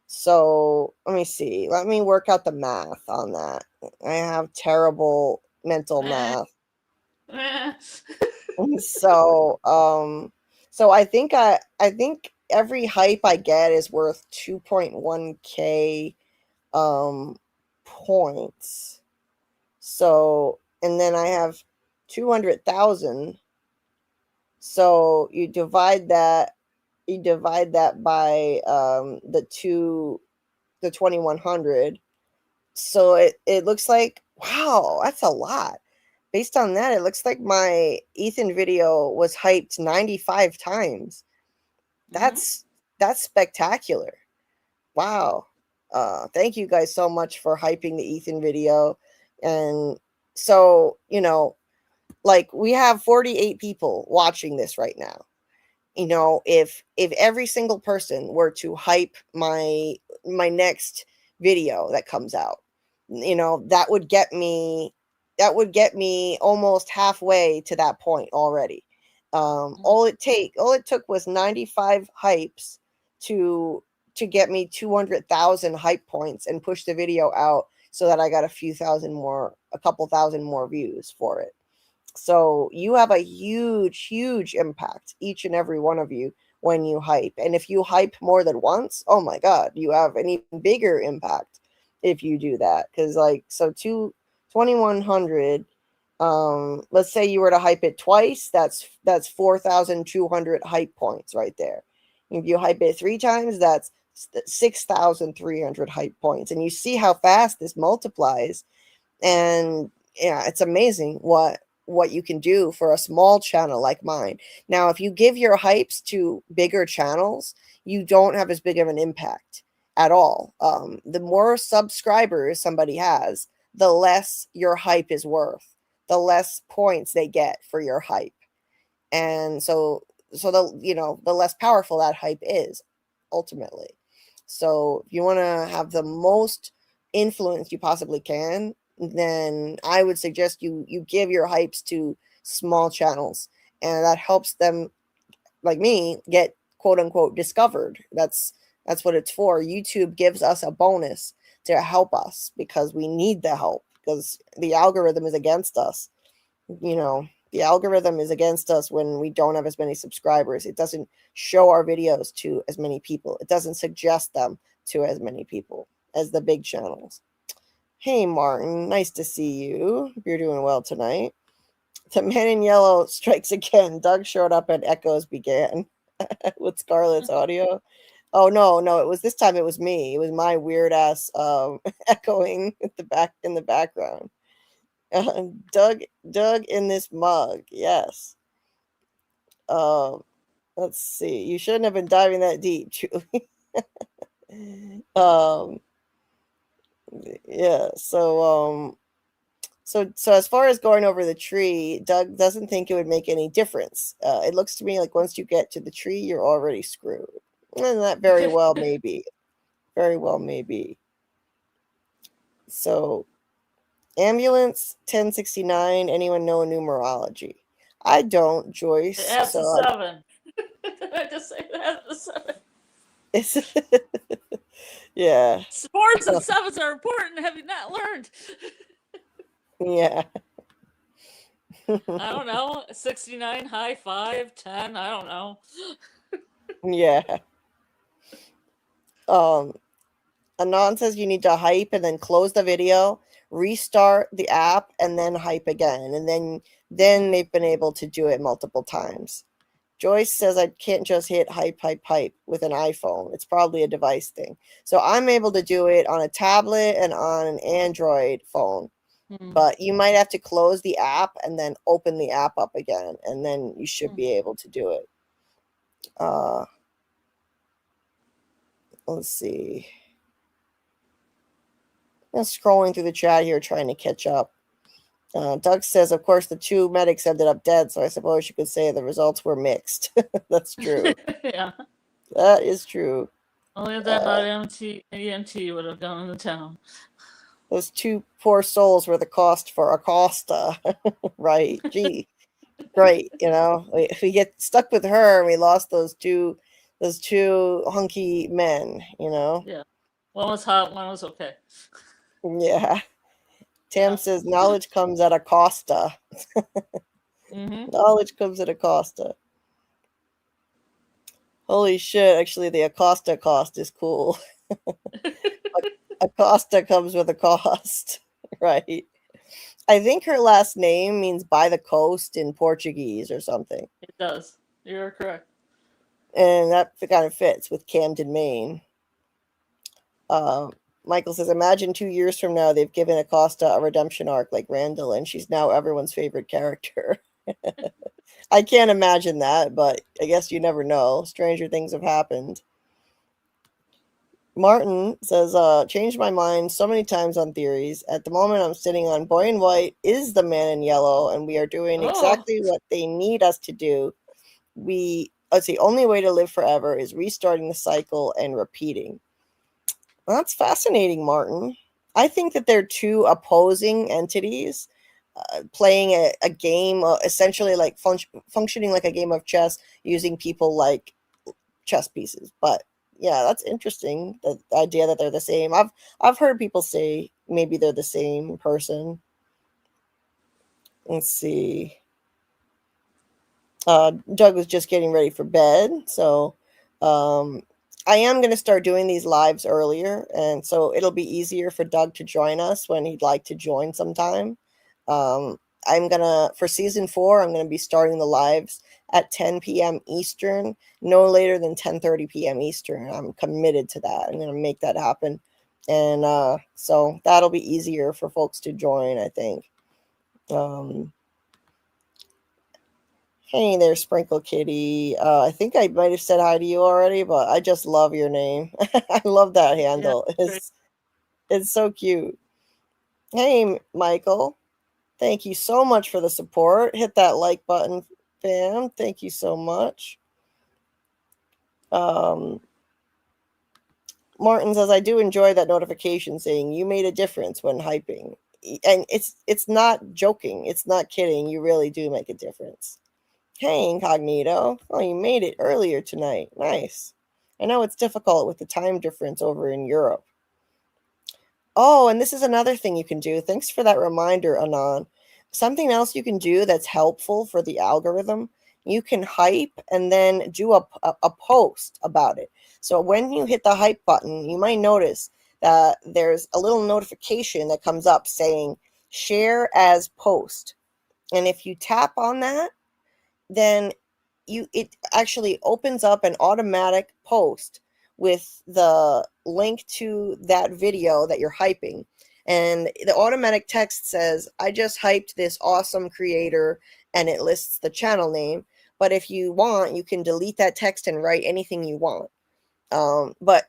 So let me see. Let me work out the math on that. I have terrible mental math. So I think every hype I get is worth 2.1k points. So, and then I have 200,000. So you divide that by the 2100. So it looks like, wow, that's a lot. Based on that, it looks like my Ethan video was hyped 95 times. That's spectacular. Wow. Thank you guys so much for hyping the Ethan video. And so, like, we have 48 people watching this right now. If every single person were to hype my next video that comes out, that would get me almost halfway to that point already. All it took was 95 hypes to get me 200,000 hype points and push the video out so that I got a couple thousand more views for it. So you have a huge, huge impact, each and every one of you, when you hype. And if you hype more than once, oh my God, you have an even bigger impact if you do that. Because 2100, let's say you were to hype it twice, that's 4,200 hype points right there. If you hype it 3 times, that's 6,300 hype points. And you see how fast this multiplies. And yeah, it's amazing what you can do for a small channel like mine. Now, if you give your hypes to bigger channels, you don't have as big of an impact at all. The more subscribers somebody has, the less your hype is worth, the less points they get for your hype. And so the less powerful that hype is ultimately. So if you want to have the most influence you possibly can, then I would suggest you give your hypes to small channels, and that helps them, like me, get quote unquote discovered. That's what it's for. YouTube gives us a bonus to help us because we need the help, because the algorithm is against us. The algorithm is against us when we don't have as many subscribers. It doesn't show our videos to as many people. It doesn't suggest them to as many people as the big channels. Hey, Martin, nice to see you. Hope you're doing well tonight. The man in yellow strikes again. Doug showed up and echoes began with Scarlet's audio. Oh, no, it was this time. It was me. It was my weird ass echoing at in the background. Doug in this mug. Yes. Let's see. You shouldn't have been diving that deep, Julie. Yeah. So as far as going over the tree, Doug doesn't think it would make any difference. It looks to me like once you get to the tree, you're already screwed. And that very well may be. Very well may be. So, ambulance 1069. Anyone know numerology? I don't, Joyce. It has a 7. I just say it has a 7. Yeah. 4s and 7s are important. Have you not learned? Yeah. I don't know. 69, high 5, 10. I don't know. Yeah. Anon says you need to hype and then close the video, restart the app, and then hype again. And then they've been able to do it multiple times. Joyce says I can't just hit hype with an iPhone. It's probably a device thing. So I'm able to do it on a tablet and on an Android phone. But you might have to close the app and then open the app up again, and then you should be able to do it. Let's see. I'm scrolling through the chat here trying to catch up. Doug says, of course, the 2 medics ended up dead, so I suppose you could say the results were mixed. That's true. Yeah. That is true. Only if that hot EMT would have gone into town. Those 2 poor souls were the cost for Acosta. Right. Gee. Great. If we get stuck with her and we lost those two hunky men, Yeah. One was hot, one was okay. Yeah. Tam says knowledge comes at a costa. Knowledge comes at a costa. Holy shit, actually the Acosta cost is cool. Acosta comes with a cost. Right. I think her last name means by the coast in Portuguese or something. It does. You're correct. And that kind of fits with Camden, Maine. Michael says, imagine 2 years from now they've given Acosta a redemption arc like Randall, and she's now everyone's favorite character. I can't imagine that, but I guess you never know. Stranger things have happened. Martin says, changed my mind so many times on theories. At the moment, I'm sitting on Boy in White is the man in yellow, and we are doing exactly what they need us to do. It's the only way to live forever is restarting the cycle and repeating. Well, that's fascinating, Martin. I think that they're 2 opposing entities playing a game, essentially like functioning like a game of chess, using people like chess pieces. But yeah, that's interesting. The idea that they're the same. I've heard people say maybe they're the same person. Let's see. Doug was just getting ready for bed, so I am going to start doing these lives earlier, and so it'll be easier for Doug to join us when he'd like to join sometime. For season 4, I'm going to be starting the lives at 10 p.m. Eastern, no later than 10:30 p.m. Eastern. I'm committed to that. I'm going to make that happen. And so that'll be easier for folks to join, I think. Hey there, Sprinkle Kitty. I think I might have said hi to you already, but I just love your name. I love that handle. Yeah, it's so cute. Hey, Michael. Thank you so much for the support. Hit that like button, fam. Thank you so much. Martin says, I do enjoy that notification saying you made a difference when hyping. And it's not joking. It's not kidding. You really do make a difference. Hey, Incognito. Oh, you made it earlier tonight. Nice. I know it's difficult with the time difference over in Europe. Oh, and this is another thing you can do. Thanks for that reminder, Anon. Something else you can do that's helpful for the algorithm, you can hype and then do a post about it. So when you hit the hype button, you might notice that there's a little notification that comes up saying share as post. And if you tap on that, then it actually opens up an automatic post with the link to that video that you're hyping. And the automatic text says, I just hyped this awesome creator, and it lists the channel name. But if you want, you can delete that text and write anything you want. But,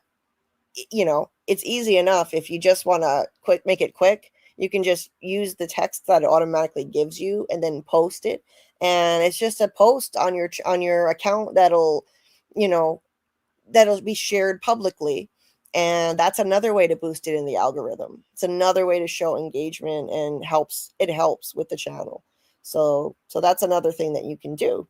it's easy enough. If you just want to make it quick, you can just use the text that it automatically gives you and then post it. And it's just a post on your account that'll be shared publicly. And that's another way to boost it in the algorithm. It's another way to show engagement, and it helps with the channel. So that's another thing that you can do.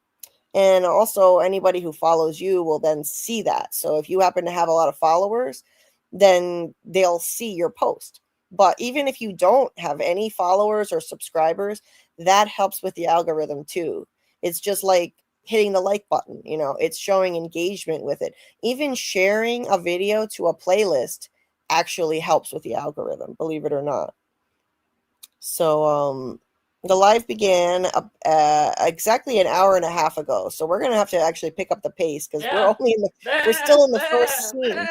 And also anybody who follows you will then see that. So if you happen to have a lot of followers, then they'll see your post. But even if you don't have any followers or subscribers, that helps with the algorithm too. It's just like hitting the like button, you know, it's showing engagement with it. Even sharing a video to a playlist actually helps with the algorithm, believe it or not. So the live began exactly an hour and a half ago. So we're gonna have to actually pick up the pace because we're still in the first scene.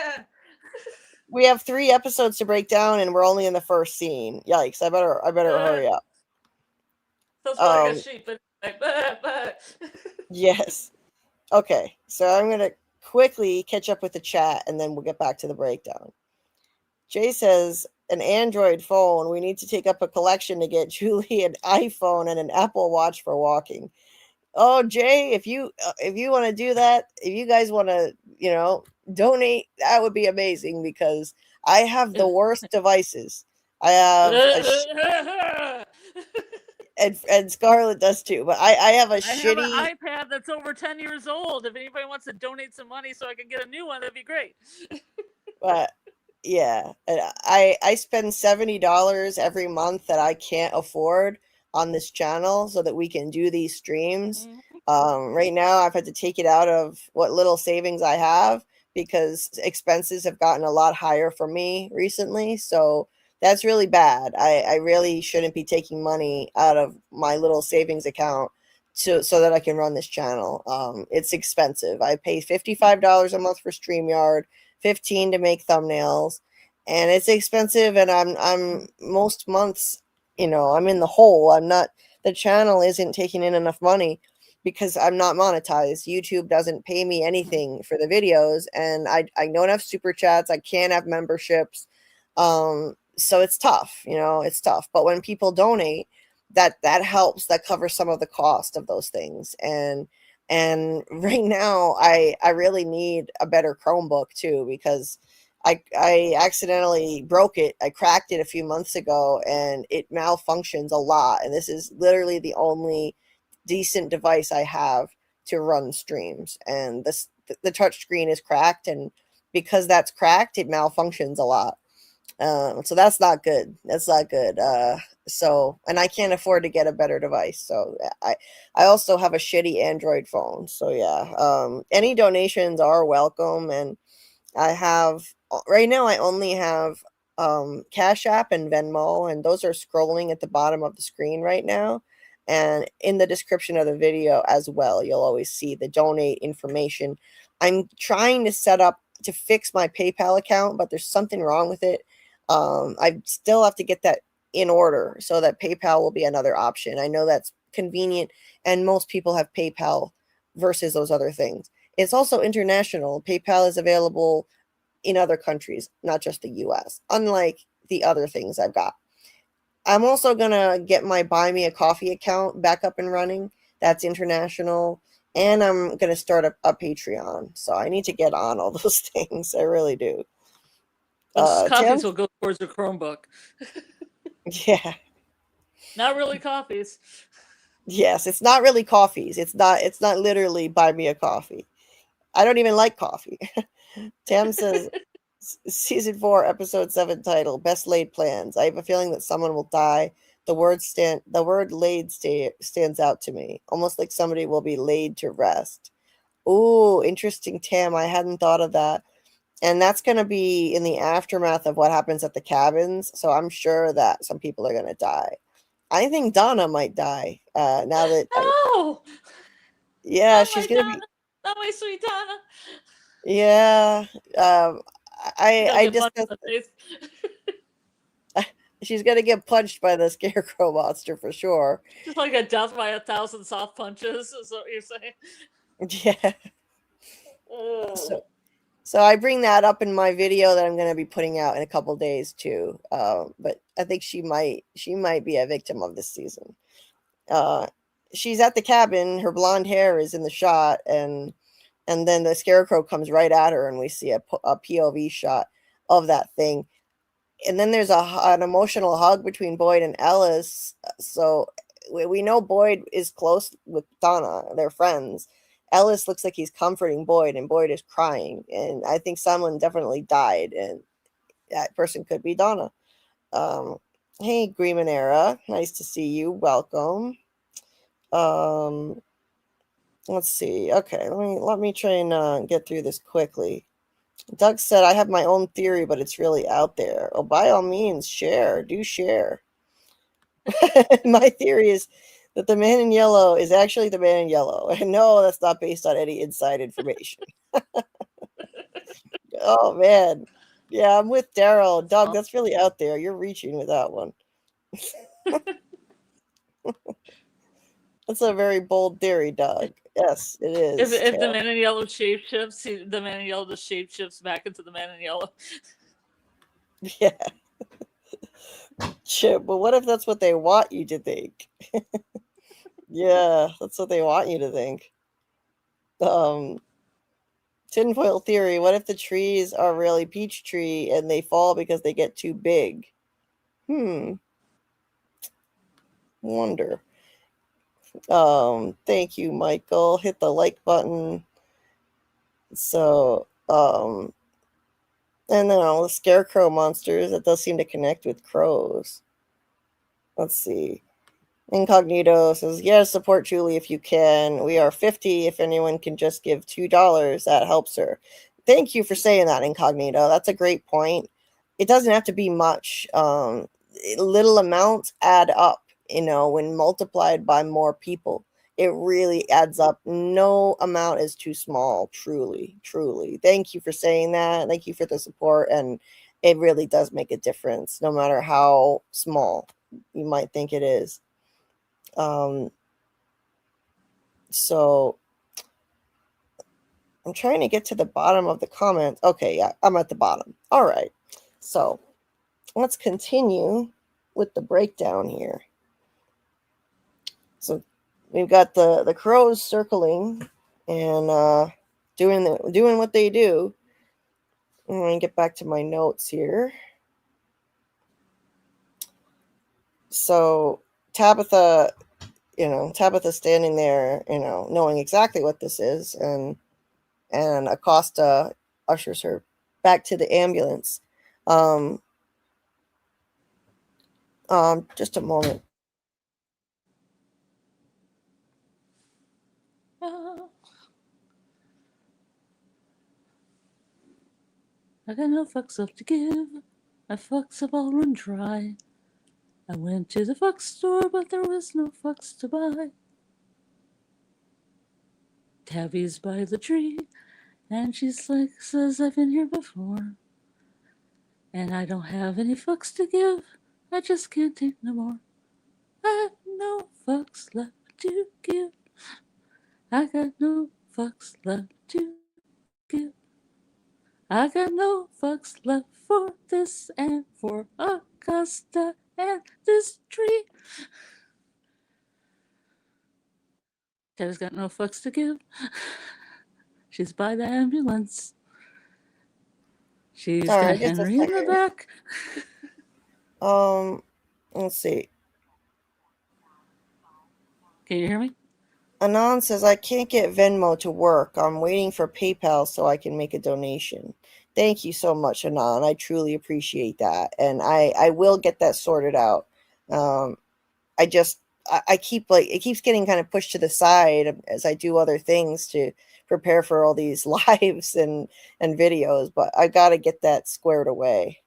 We have 3 episodes to break down, and we're only in the first scene. Yikes! I better hurry up. Sounds more like a sheep, but like, Yes. Okay. So I'm gonna quickly catch up with the chat, and then we'll get back to the breakdown. Jay says, an Android phone. We need to take up a collection to get Julie an iPhone and an Apple Watch for walking. Oh, Jay, if you want to do that, if you guys want to, you know, donate, that would be amazing because I have the worst devices. I have and Scarlet does too, but I have a shitty. I have an iPad that's over 10 years old. If anybody wants to donate some money so I can get a new one, that'd be great. But yeah, and I spend $70 every month that I can't afford on this channel so that we can do these streams. Right now, I've had to take it out of what little savings I have because expenses have gotten a lot higher for me recently. So that's really bad. I really shouldn't be taking money out of my little savings account so that I can run this channel. It's expensive. I pay $55 a month for StreamYard, 15 to make thumbnails, and it's expensive. And I'm most months, you know, I'm in the hole. The channel isn't taking in enough money because I'm not monetized. YouTube doesn't pay me anything for the videos, and I don't have super chats. I can't have memberships. So it's tough, you know, it's tough. But when people donate, that helps, that covers some of the cost of those things. And right now I really need a better Chromebook too, because I accidentally broke it. I cracked it a few months ago and it malfunctions a lot. And this is literally the only decent device I have to run streams. And the touch screen is cracked, and because that's cracked, it malfunctions a lot. So that's not good. That's not good. So, and I can't afford to get a better device. So I also have a shitty Android phone. So yeah, any donations are welcome. And I have, right now I only have Cashapp and Venmo, and those are scrolling at the bottom of the screen right now. And in the description of the video as well, you'll always see the donate information. I'm trying to set up to fix my PayPal account, but there's something wrong with it. I still have to get that in order so that PayPal will be another option. I know that's convenient, and most people have PayPal versus those other things. It's also international. PayPal is available in other countries, not just the US, unlike the other things I've got. I'm also going to get my Buy Me a Coffee account back up and running. That's international. And I'm going to start a Patreon. So I need to get on all those things. I really do. Those coffees Tim? will go towards the Chromebook. Yeah. Not really coffees. Yes, it's not really coffees. It's not literally Buy Me a Coffee. I don't even like coffee. Tam says, Season 4, Episode 7 title, Best Laid Plans. I have a feeling that someone will die. The word laid stands out to me, almost like somebody will be laid to rest. Ooh, interesting, Tam. I hadn't thought of that. And that's going to be in the aftermath of what happens at the cabins. So I'm sure that some people are going to die. I think Donna might die. Now that No! yeah, Not she's my going to Donna. be. Not my sweet Donna. Yeah. I Get punched in discussed. the face. She's going to get punched by the scarecrow monster for sure. Just like a death by 1,000 soft punches, is what you're saying. Yeah. Oh. So I bring that up in my video that I'm going to be putting out in a couple days too. But I think she might be a victim of this season. She's at the cabin. Her blonde hair is in the shot, and then the scarecrow comes right at her, and we see a POV shot of that thing. And then there's an emotional hug between Boyd and Ellis. So we know Boyd is close with Donna. They're friends. Ellis looks like he's comforting Boyd, and Boyd is crying. And I think someone definitely died, and that person could be Donna. Hey, Greenmanera, nice to see you. Welcome. Let's see. Okay, let me try and get through this quickly. Doug said, I have my own theory, but it's really out there. Oh, by all means, share. Do share. My theory is that the man in yellow is actually the man in yellow. And no, that's not based on any inside information. Oh, man. Yeah, I'm with Daryl. Doug, that's really out there. You're reaching with that one. That's a very bold theory, Doug. Yes, it is. If the man in yellow shapeshifts, the man in yellow just shapeshifts back into the man in yellow. Yeah. Chip, but what if that's what they want you to think? Yeah, that's what they want you to think. Tinfoil theory, what if the trees are really peach tree and they fall because they get too big? Wonder. Thank you, Michael. Hit the like button. So, and then all the scarecrow monsters, that does seem to connect with crows. Let's see. Incognito says, yeah, support Julie if you can. We are 50. If anyone can just give $2, that helps her. Thank you for saying that, Incognito. That's a great point. It doesn't have to be much. Little amounts add up, when multiplied by more people. It really adds up. No amount is too small, truly, truly. Thank you for saying that. Thank you for the support. And it really does make a difference, no matter how small you might think it is. So I'm trying to get to the bottom of the comments. Okay, yeah, I'm at the bottom. All right. So let's continue with the breakdown here. So we've got the crows circling and doing what they do. I'm going to get back to my notes here. So Tabitha standing there, knowing exactly what this is, and Acosta ushers her back to the ambulance. Just a moment. I got no fucks left to give. My fucks have all run dry. I went to the fuck store, but there was no fucks to buy. Tabby's by the tree, and she's like, says I've been here before. And I don't have any fucks to give. I just can't take no more. I have no fucks left to give. I got no fucks left to give. I got no fucks left for this and for Augusta and this tree. Tabby's got no fucks to give. She's by the ambulance. She's got Henry in the back. Let's see. Can you hear me? Anon says, I can't get Venmo to work. I'm waiting for PayPal so I can make a donation. Thank you so much, Anon. I truly appreciate that. And I will get that sorted out. I keep it keeps getting kind of pushed to the side as I do other things to prepare for all these lives and videos, but I got to get that squared away.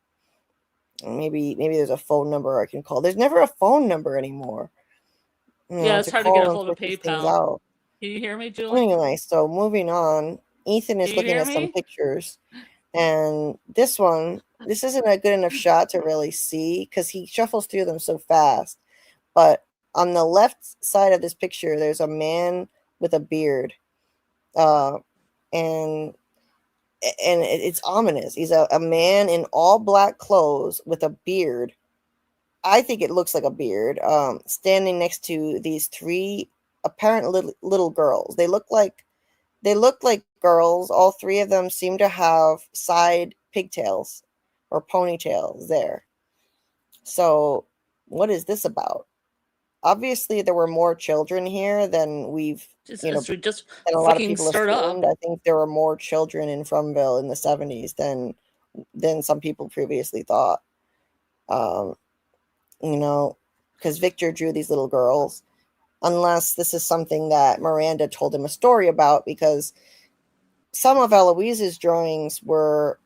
Maybe there's a phone number I can call. There's never a phone number anymore. Yeah, it's hard to get a hold of PayPal. Can you hear me, Julie? Anyway, so moving on. Ethan is looking at some pictures. And this isn't a good enough shot to really see because he shuffles through them so fast. But on the left side of this picture, there's a man with a beard. And it's ominous. He's a man in all black clothes with a beard. I think it looks like a beard, standing next to these three apparent little girls. They look like girls. All three of them seem to have side pigtails or ponytails there. So what is this about? Obviously, there were more children here than we've, than a lot of people assumed. I think there were more children in Frumville in the 70s than some people previously thought. Um, because Victor drew these little girls, unless this is something that Miranda told him a story about, because some of Eloise's drawings were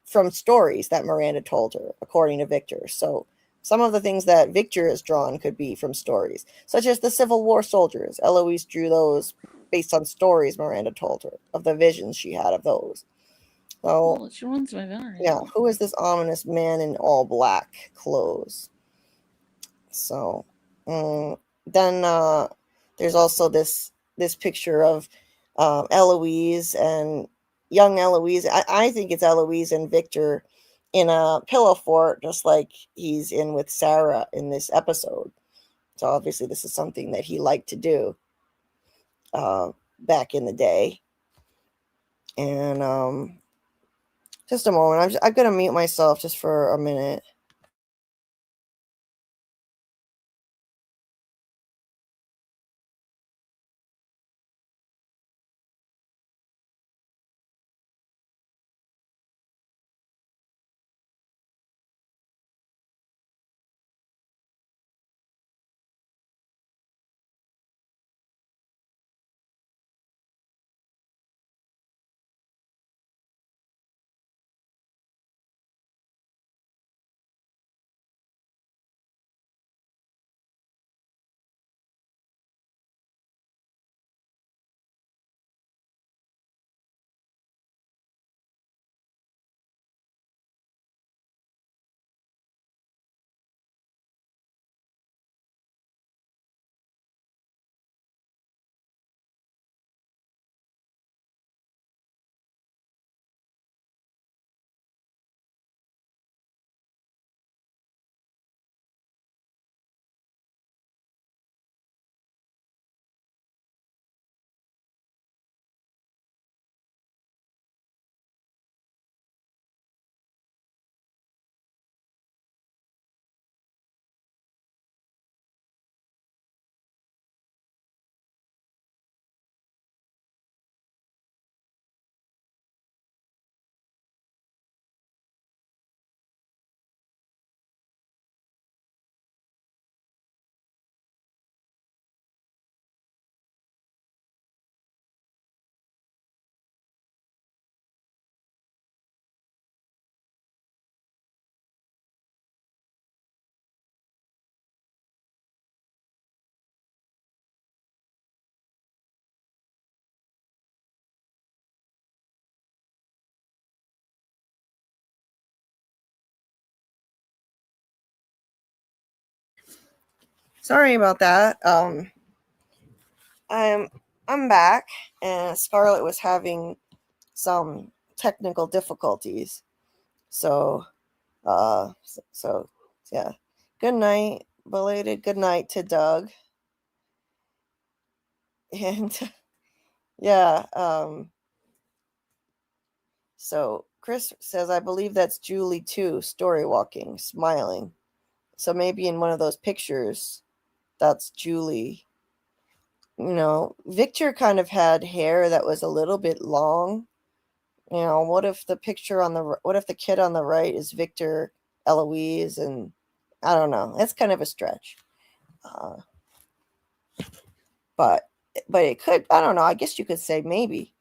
from stories that Miranda told her, according to Victor. So some of the things that Victor has drawn could be from stories, such as the Civil War soldiers. Eloise drew those based on stories Miranda told her of the visions she had of those. So, Well, she ruins my memory. yeah, who is this ominous man in all black clothes? So, then there's also this picture of Eloise and young Eloise. I think it's Eloise and Victor in a pillow fort, just like he's in with Sarah in this episode. So obviously, this is something that he liked to do back in the day. And just a moment, I'm gonna mute myself just for a minute. Sorry about that. I'm back, and Scarlet was having some technical difficulties. So, so yeah. Good night, belated good night to Doug. And yeah, so Chris says, I believe that's Julie too, story walking, smiling. So maybe in one of those pictures, that's Julie. Victor kind of had hair that was a little bit long. What if the kid on the right is Victor Eloise? And I don't know. It's kind of a stretch. Uh, but it could, I don't know. I guess you could say maybe.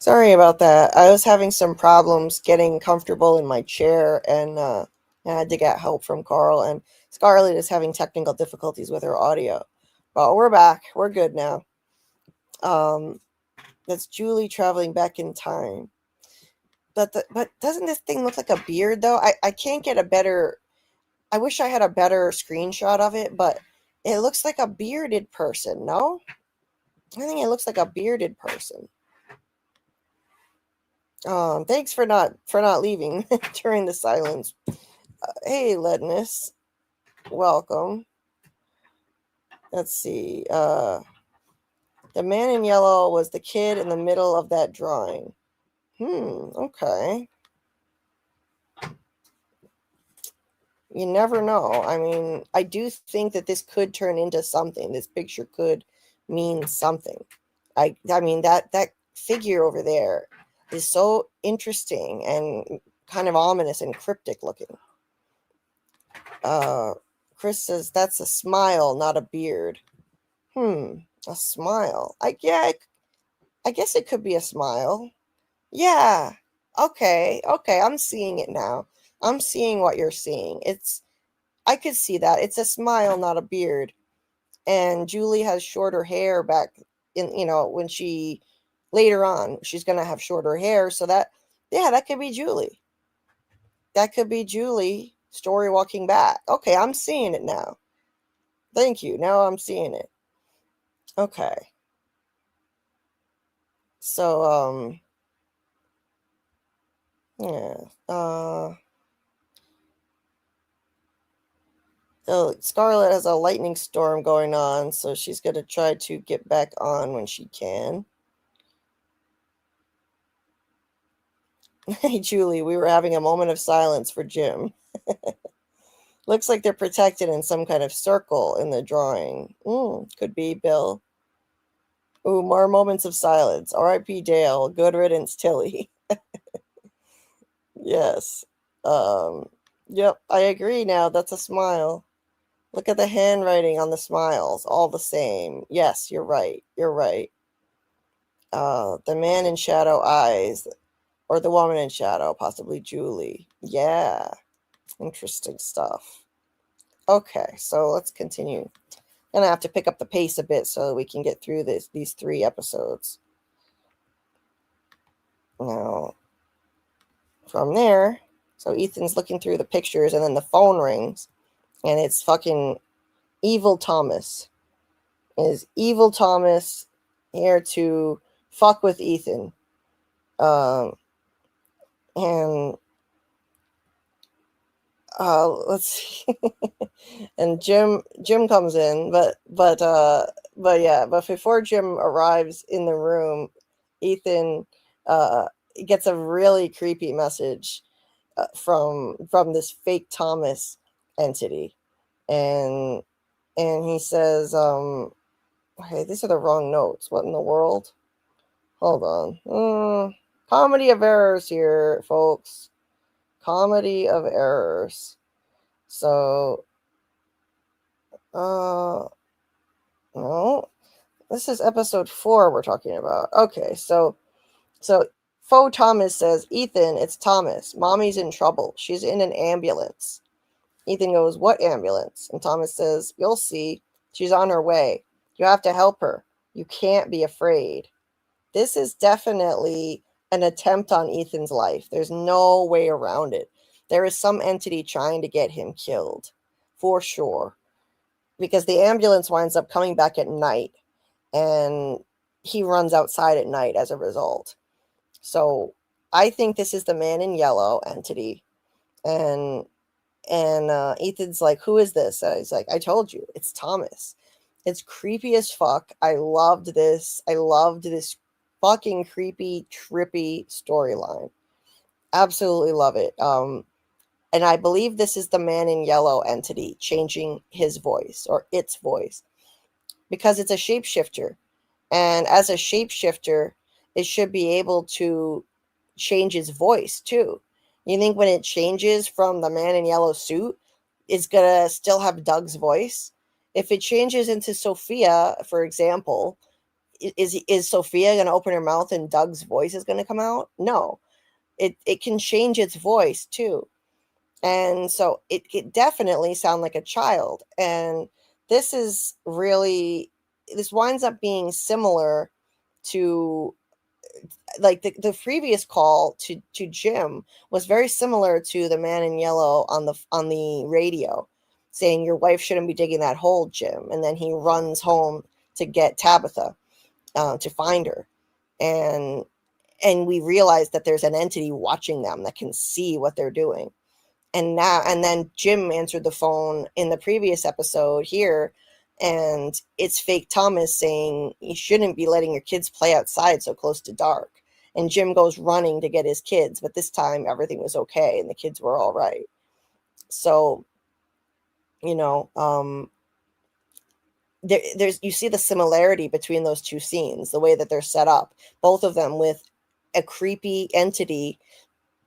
Sorry about that. I was having some problems getting comfortable in my chair, and I had to get help from Carl. And Scarlet is having technical difficulties with her audio, but we're back. We're good now. That's Julie traveling back in time. But doesn't this thing look like a beard though? I can't get a better. I wish I had a better screenshot of it, but it looks like a bearded person. No, I think it looks like a bearded person. Thanks for not leaving during the silence. Hey, Ledness, welcome. Let's see. The man in yellow was the kid in the middle of that drawing. Okay. You never know. I mean, I do think that this could turn into something. This picture could mean something. I mean that figure over there is so interesting and kind of ominous and cryptic looking. Chris says that's a smile, not a beard. A smile. I guess it could be a smile. Yeah. Okay. I'm seeing it now. I'm seeing what you're seeing. I could see that. It's a smile, not a beard. And Julie has shorter hair back in, when later on, she's going to have shorter hair. So that could be Julie. That could be Julie story walking back. Okay, I'm seeing it now. Thank you. Now I'm seeing it. Okay. So, yeah. Scarlet has a lightning storm going on, so she's going to try to get back on when she can. Hey, Julie, we were having a moment of silence for Jim. Looks like they're protected in some kind of circle in the drawing. Could be, Bill. Ooh, more moments of silence. R.I.P. Dale. Good riddance, Tilly. Yes. Yep, I agree now. That's a smile. Look at the handwriting on the smiles. All the same. Yes, you're right. You're right. The man in shadow eyes. Or the woman in shadow. Possibly Julie. Yeah. Interesting stuff. Okay, so let's continue. Gonna have to pick up the pace a bit so we can get through these 3 episodes. Now, from there, so Ethan's looking through the pictures, and then the phone rings, and it's fucking Evil Thomas. Is Evil Thomas here to fuck with Ethan? And let's see. And Jim comes in, but before Jim arrives in the room, Ethan gets a really creepy message from this fake Thomas entity, and he says, "Hey, these are the wrong notes. What in the world? Hold on. Comedy of errors here, folks. Comedy of errors." So, no, this is episode 4 we're talking about. Okay, so Faux Thomas says, "Ethan, it's Thomas. Mommy's in trouble. She's in an ambulance." Ethan goes, "What ambulance?" And Thomas says, "You'll see. She's on her way. You have to help her. You can't be afraid." This is definitely an attempt on Ethan's life. There's no way around it. There is some entity trying to get him killed, for sure. Because the ambulance winds up coming back at night, and he runs outside at night as a result. So I think this is the man in yellow entity. And Ethan's like, "Who is this?" And he's like, "I told you, it's Thomas." It's creepy as fuck. I loved this. I loved this fucking creepy, trippy storyline. Absolutely love it. And I believe this is the man in yellow entity changing his voice or its voice, because it's a shapeshifter. And as a shapeshifter, it should be able to change its voice too. You think when it changes from the man in yellow suit, it's going to still have Doug's voice? If it changes into Sophia, for example, is Sophia going to open her mouth and Doug's voice is going to come out? No, it can change its voice too. And so it definitely sound like a child. And this winds up being similar to like the previous call to Jim was very similar to the man in yellow on the radio saying your wife shouldn't be digging that hole, Jim. And then he runs home to get Tabitha to find her. And we realize that there's an entity watching them that can see what they're doing. And then Jim answered the phone in the previous episode here, and it's fake Thomas saying you shouldn't be letting your kids play outside so close to dark. And Jim goes running to get his kids, but this time everything was okay and the kids were all right. So, there's you see the similarity between those two scenes, the way that they're set up, both of them with a creepy entity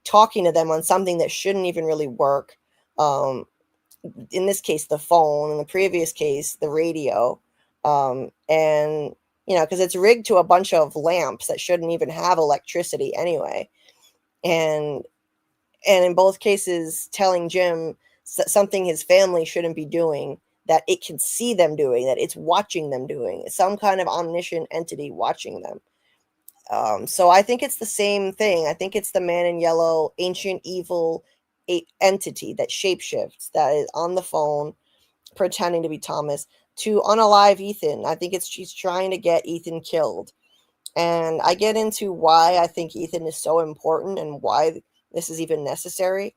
talking to them on something that shouldn't even really work. In this case, the phone. In the previous case, the radio. And, because it's rigged to a bunch of lamps that shouldn't even have electricity anyway. And in both cases, telling Jim something his family shouldn't be doing, that it can see them doing, that it's watching them doing. Some kind of omniscient entity watching them. So I think it's the same thing. I think it's the man in yellow, ancient evil entity that shapeshifts, that is on the phone pretending to be Thomas to unalive Ethan. I think she's trying to get Ethan killed. And I get into why I think Ethan is so important and why this is even necessary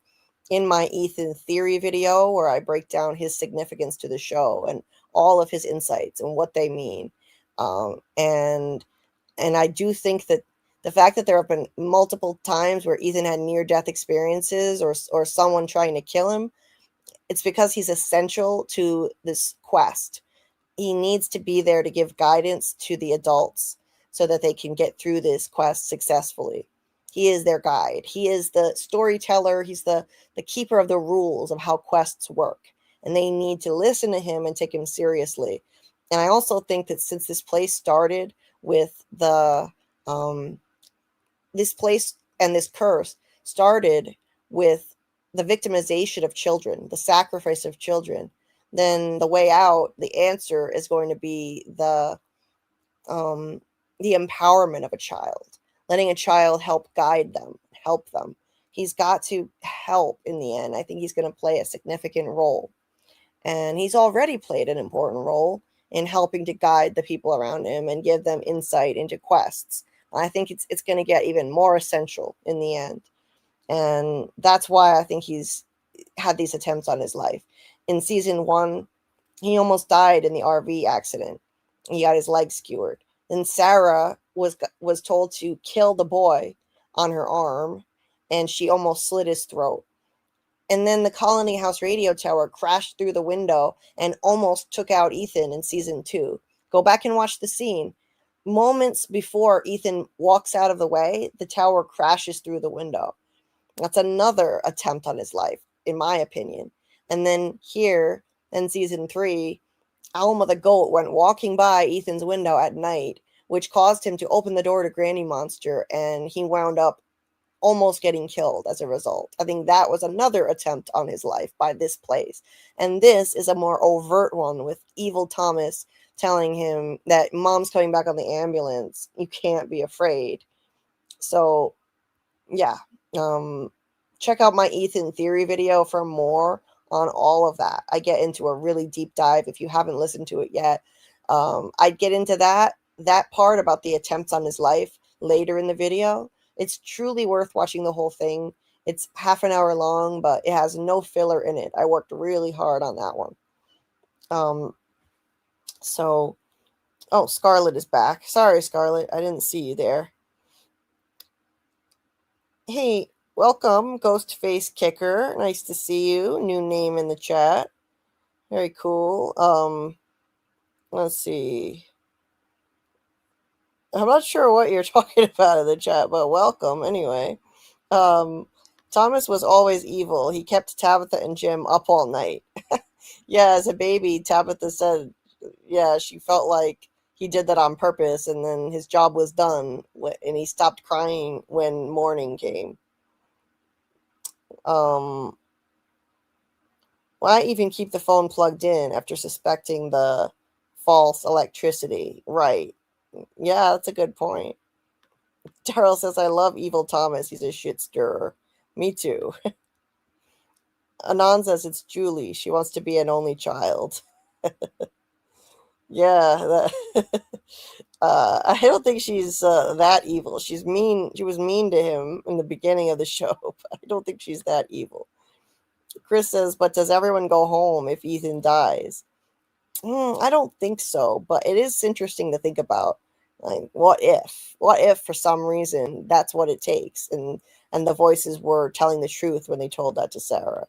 in my Ethan theory video, where I break down his significance to the show and all of his insights and what they mean. And I do think that the fact that there have been multiple times where Ethan had near-death experiences or someone trying to kill him, it's because he's essential to this quest. He needs to be there to give guidance to the adults so that they can get through this quest successfully. He is their guide. He is the storyteller. He's the keeper of the rules of how quests work. And they need to listen to him and take him seriously. And I also think that since this place started with this place and this curse started with the victimization of children, the sacrifice of children, then the way out, the answer is going to be the empowerment of a child, letting a child help guide them, help them. He's got to help in the end. I think he's going to play a significant role. And he's already played an important role in helping to guide the people around him and give them insight into quests. I think it's going to get even more essential in the end. And that's why I think he's had these attempts on his life. In season 1, he almost died in the RV accident. He got his leg skewered. Then Sarah was told to kill the boy on her arm, and she almost slit his throat. And then the Colony House radio tower crashed through the window and almost took out Ethan in season 2. Go back and watch the scene. Moments before Ethan walks out of the way, the tower crashes through the window. That's another attempt on his life, in my opinion. And then here, in season 3, Alma the goat went walking by Ethan's window at night, which caused him to open the door to Granny Monster, and he wound up almost getting killed as a result. I think that was another attempt on his life by this place. And this is a more overt one with evil Thomas telling him that mom's coming back on the ambulance. You can't be afraid. So, yeah. Check out my Ethan theory video for more on all of that. I get into a really deep dive if you haven't listened to it yet. I'd get into that part about the attempts on his life later in the video. It's truly worth watching the whole thing. It's half an hour long, but it has no filler in it. I worked really hard on that one. Oh, Scarlet is back. Sorry, Scarlet. I didn't see you there. Hey, welcome, Ghostface Kicker. Nice to see you. New name in the chat. Very cool. Let's see. I'm not sure what you're talking about in the chat, but welcome anyway. Thomas was always evil. He kept Tabitha and Jim up all night. Yeah, as a baby, Tabitha said, yeah, she felt like he did that on purpose, and then his job was done, and he stopped crying when morning came. Why even keep the phone plugged in after suspecting the false electricity? Right. Yeah, that's a good point. Daryl says, I love evil Thomas. He's a shit stirrer. Me too. Anon says it's Julie. She wants to be an only child. Yeah. I don't think she's that evil. She's mean. She was mean to him in the beginning of the show. But I don't think she's that evil. Chris says, but does everyone go home if Ethan dies? I don't think so, but it is interesting to think about. Like, what if for some reason that's what it takes, and the voices were telling the truth when they told that to Sarah.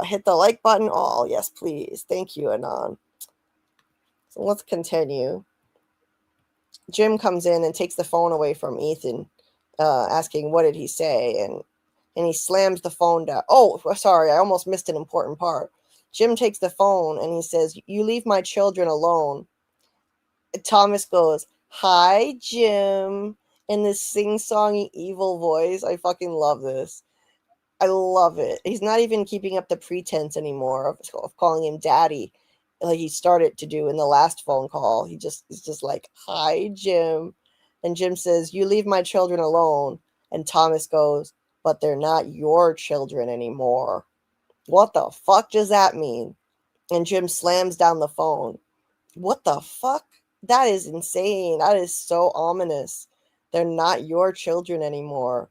Hit the like button. Oh, yes, please. Thank you, Anon. So let's continue. Jim comes in and takes the phone away from Ethan, asking, what did he say? And he slams the phone down. Oh, sorry, I almost missed an important part. Jim takes the phone and he says, you leave my children alone. Thomas goes, hi, Jim, in this sing-songy evil voice. I fucking love this. I love it. He's not even keeping up the pretense anymore of calling him daddy like he started to do in the last phone call. He's just like, hi, Jim. And Jim says, you leave my children alone. And Thomas goes, but they're not your children anymore. What the fuck does that mean? And Jim slams down the phone. What the fuck? That is insane. That is so ominous. They're not your children anymore.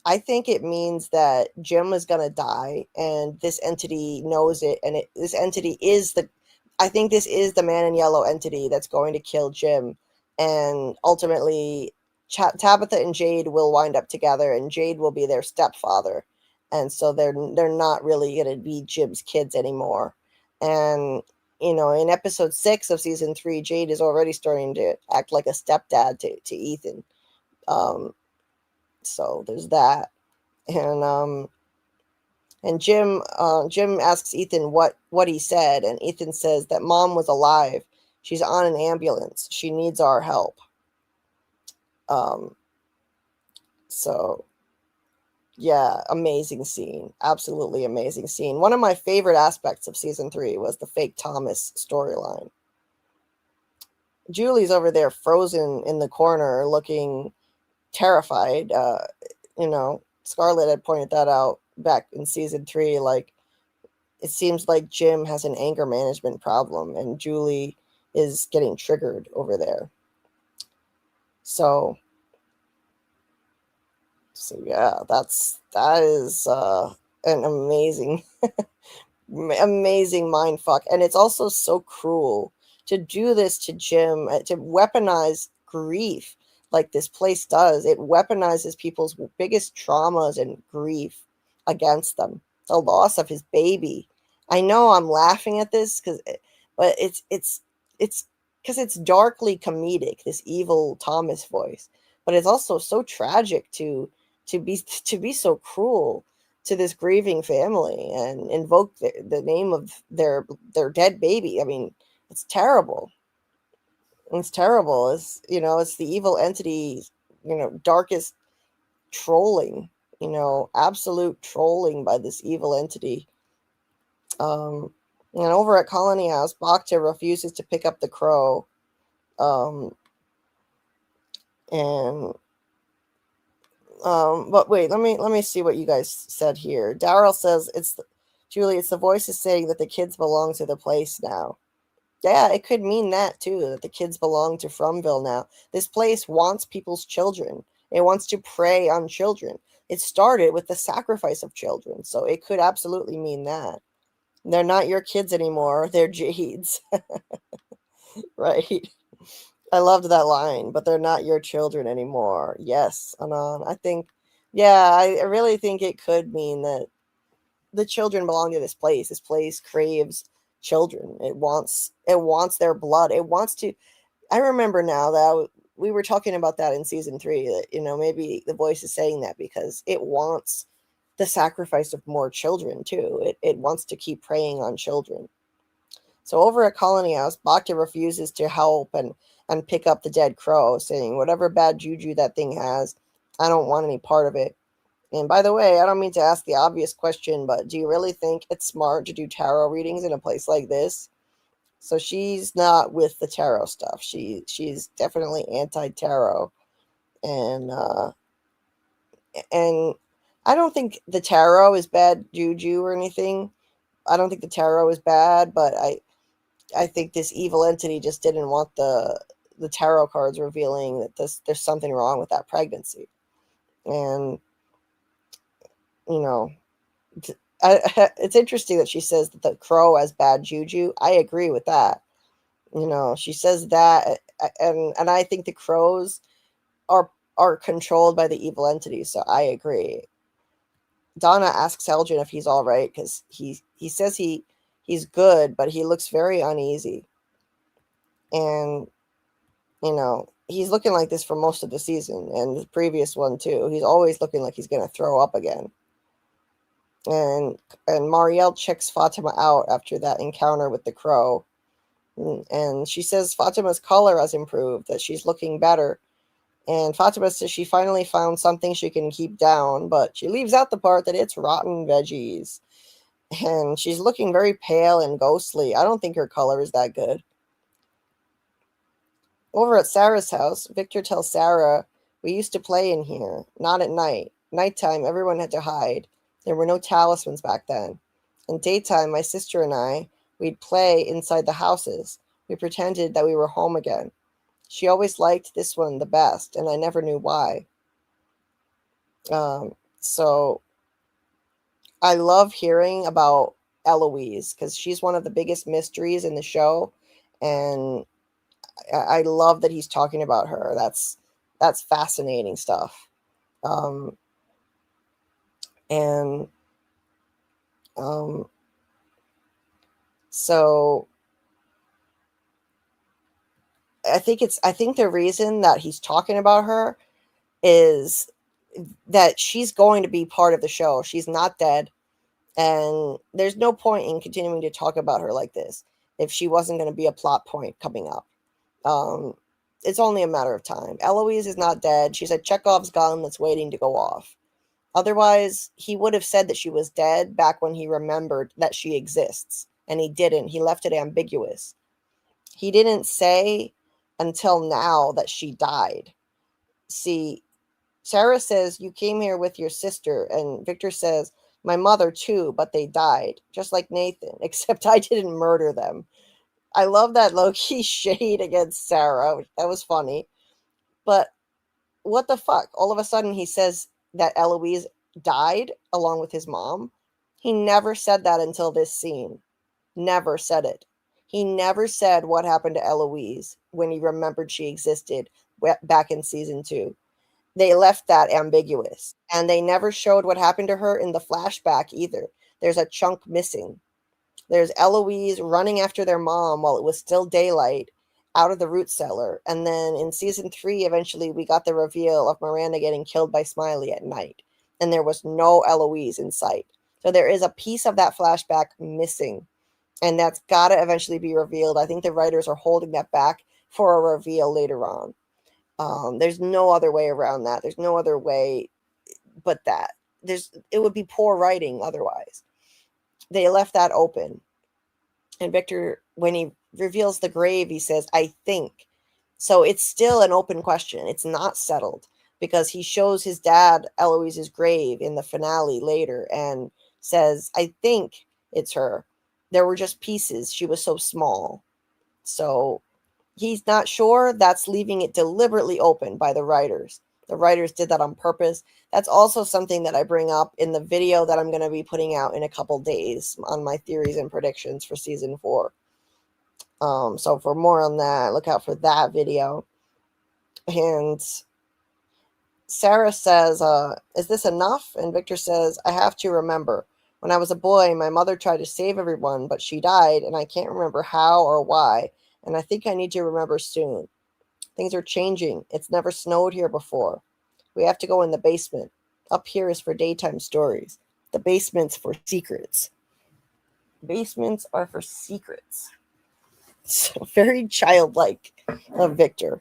I think it means that Jim is going to die, and this entity knows it, and this entity is I think this is the man in yellow entity that's going to kill Jim, and ultimately Tabitha and Jade will wind up together, and Jade will be their stepfather, and so they're not really going to be Jim's kids anymore. And in episode 6 of season 3, Jade is already starting to act like a stepdad to Ethan. So there's that. And Jim asks Ethan what he said, and Ethan says that Mom was alive. She's on an ambulance. She needs our help. So yeah, amazing scene. Absolutely amazing scene. One of my favorite aspects of season 3 was the fake Thomas storyline. Julie's over there frozen in the corner looking terrified. Scarlet had pointed that out back in season 3. Like, it seems like Jim has an anger management problem, and Julie is getting triggered over there. So yeah, that is an amazing amazing mind fuck. And it's also so cruel to do this to Jim, to weaponize grief like this place does. It weaponizes people's biggest traumas and grief against them. The loss of his baby. I know I'm laughing at this but it's because it's darkly comedic, this evil Thomas voice. But it's also so tragic to be so cruel to this grieving family and invoke the name of their dead baby. I mean, it's terrible. It's terrible. It's the evil entity, darkest trolling, absolute trolling by this evil entity. And over at Colony House, Bacta refuses to pick up the crow. But wait, let me see what you guys said here. Daryl says Julie, it's the voices saying that the kids belong to the place now. Yeah, it could mean that too, that the kids belong to Fromville now. This place wants people's children. It wants to prey on children. It started with the sacrifice of children, so it could absolutely mean that. They're not your kids anymore. They're Jade's. Right? I loved that line, but they're not your children anymore. Yes, Anon. I really think it could mean that the children belong to this place. This place craves children. It wants their blood. It wants to. I remember now that we were talking about that in season 3, that, maybe the voice is saying that because it wants the sacrifice of more children too. It wants to keep preying on children. So over at Colony House, Bacta refuses to help and pick up the dead crow, saying, whatever bad juju that thing has, I don't want any part of it. And by the way, I don't mean to ask the obvious question, but do you really think it's smart to do tarot readings in a place like this? So she's not with the tarot stuff. She's definitely anti-tarot. And I don't think the tarot is bad juju or anything. I don't think the tarot is bad, but I think this evil entity just didn't want the tarot cards revealing that there's something wrong with that pregnancy. And it's interesting that she says that the crow has bad juju. I agree with that. She says that, and I think the crows are controlled by the evil entity. So I agree. Donna asks Elgin if he's all right because he says he's good, but he looks very uneasy. And he's looking like this for most of the season and the previous one too. He's always looking like he's going to throw up again. And Marielle checks Fatima out after that encounter with the crow. And she says Fatima's color has improved, that she's looking better. And Fatima says she finally found something she can keep down, but she leaves out the part that it's rotten veggies. And she's looking very pale and ghostly. I don't think her color is that good. Over at Sarah's house, Victor tells Sarah, we used to play in here, not at night. Nighttime, everyone had to hide. There were no talismans back then. In daytime, my sister and I, we'd play inside the houses. We pretended that we were home again. She always liked this one the best, and I never knew why. So I love hearing about Eloise because she's one of the biggest mysteries in the show, and I love that he's talking about her. That's fascinating stuff. So I think the reason that he's talking about her is that she's going to be part of the show. She's not dead. And there's no point in continuing to talk about her like this if she wasn't going to be a plot point coming up. It's only a matter of time. Eloise is not dead. She's a Chekhov's gun that's waiting to go off. Otherwise, he would have said that she was dead back when he remembered that she exists. And he didn't. He left it ambiguous. He didn't say until now that she died. See, Sarah says, you came here with your sister. And Victor says, my mother too, but they died. Just like Nathan, except I didn't murder them. I love that low-key shade against Sarah. That was funny. But what the fuck? All of a sudden he says that Eloise died along with his mom. He never said that until this scene. Never said it. He never said what happened to Eloise when he remembered she existed back in season 2. They left that ambiguous. And they never showed what happened to her in the flashback either. There's a chunk missing. There's Eloise running after their mom while it was still daylight out of the root cellar. And then in season 3, eventually we got the reveal of Miranda getting killed by Smiley at night. And there was no Eloise in sight. So there is a piece of that flashback missing. And that's got to eventually be revealed. I think the writers are holding that back for a reveal later on. There's no other way around that. There's no other way but that. It would be poor writing otherwise. They left that open. And Victor, when he reveals the grave, he says, I think. So it's still an open question. It's not settled because he shows his dad Eloise's grave in the finale later and says, I think it's her. There were just pieces. She was so small. So he's not sure. That's leaving it deliberately open by the writers. The writers did that on purpose. That's also something that I bring up in the video that I'm going to be putting out in a couple days on my theories and predictions for season 4. So for more on that, look out for that video. And Sarah says, is this enough? And Victor says, I have to remember. When I was a boy, my mother tried to save everyone, but she died, and I can't remember how or why. And I think I need to remember soon. Things are changing. It's never snowed here before. We have to go in the basement. Up here is for daytime stories. The basement's for secrets. Basements are for secrets. So very childlike of Victor.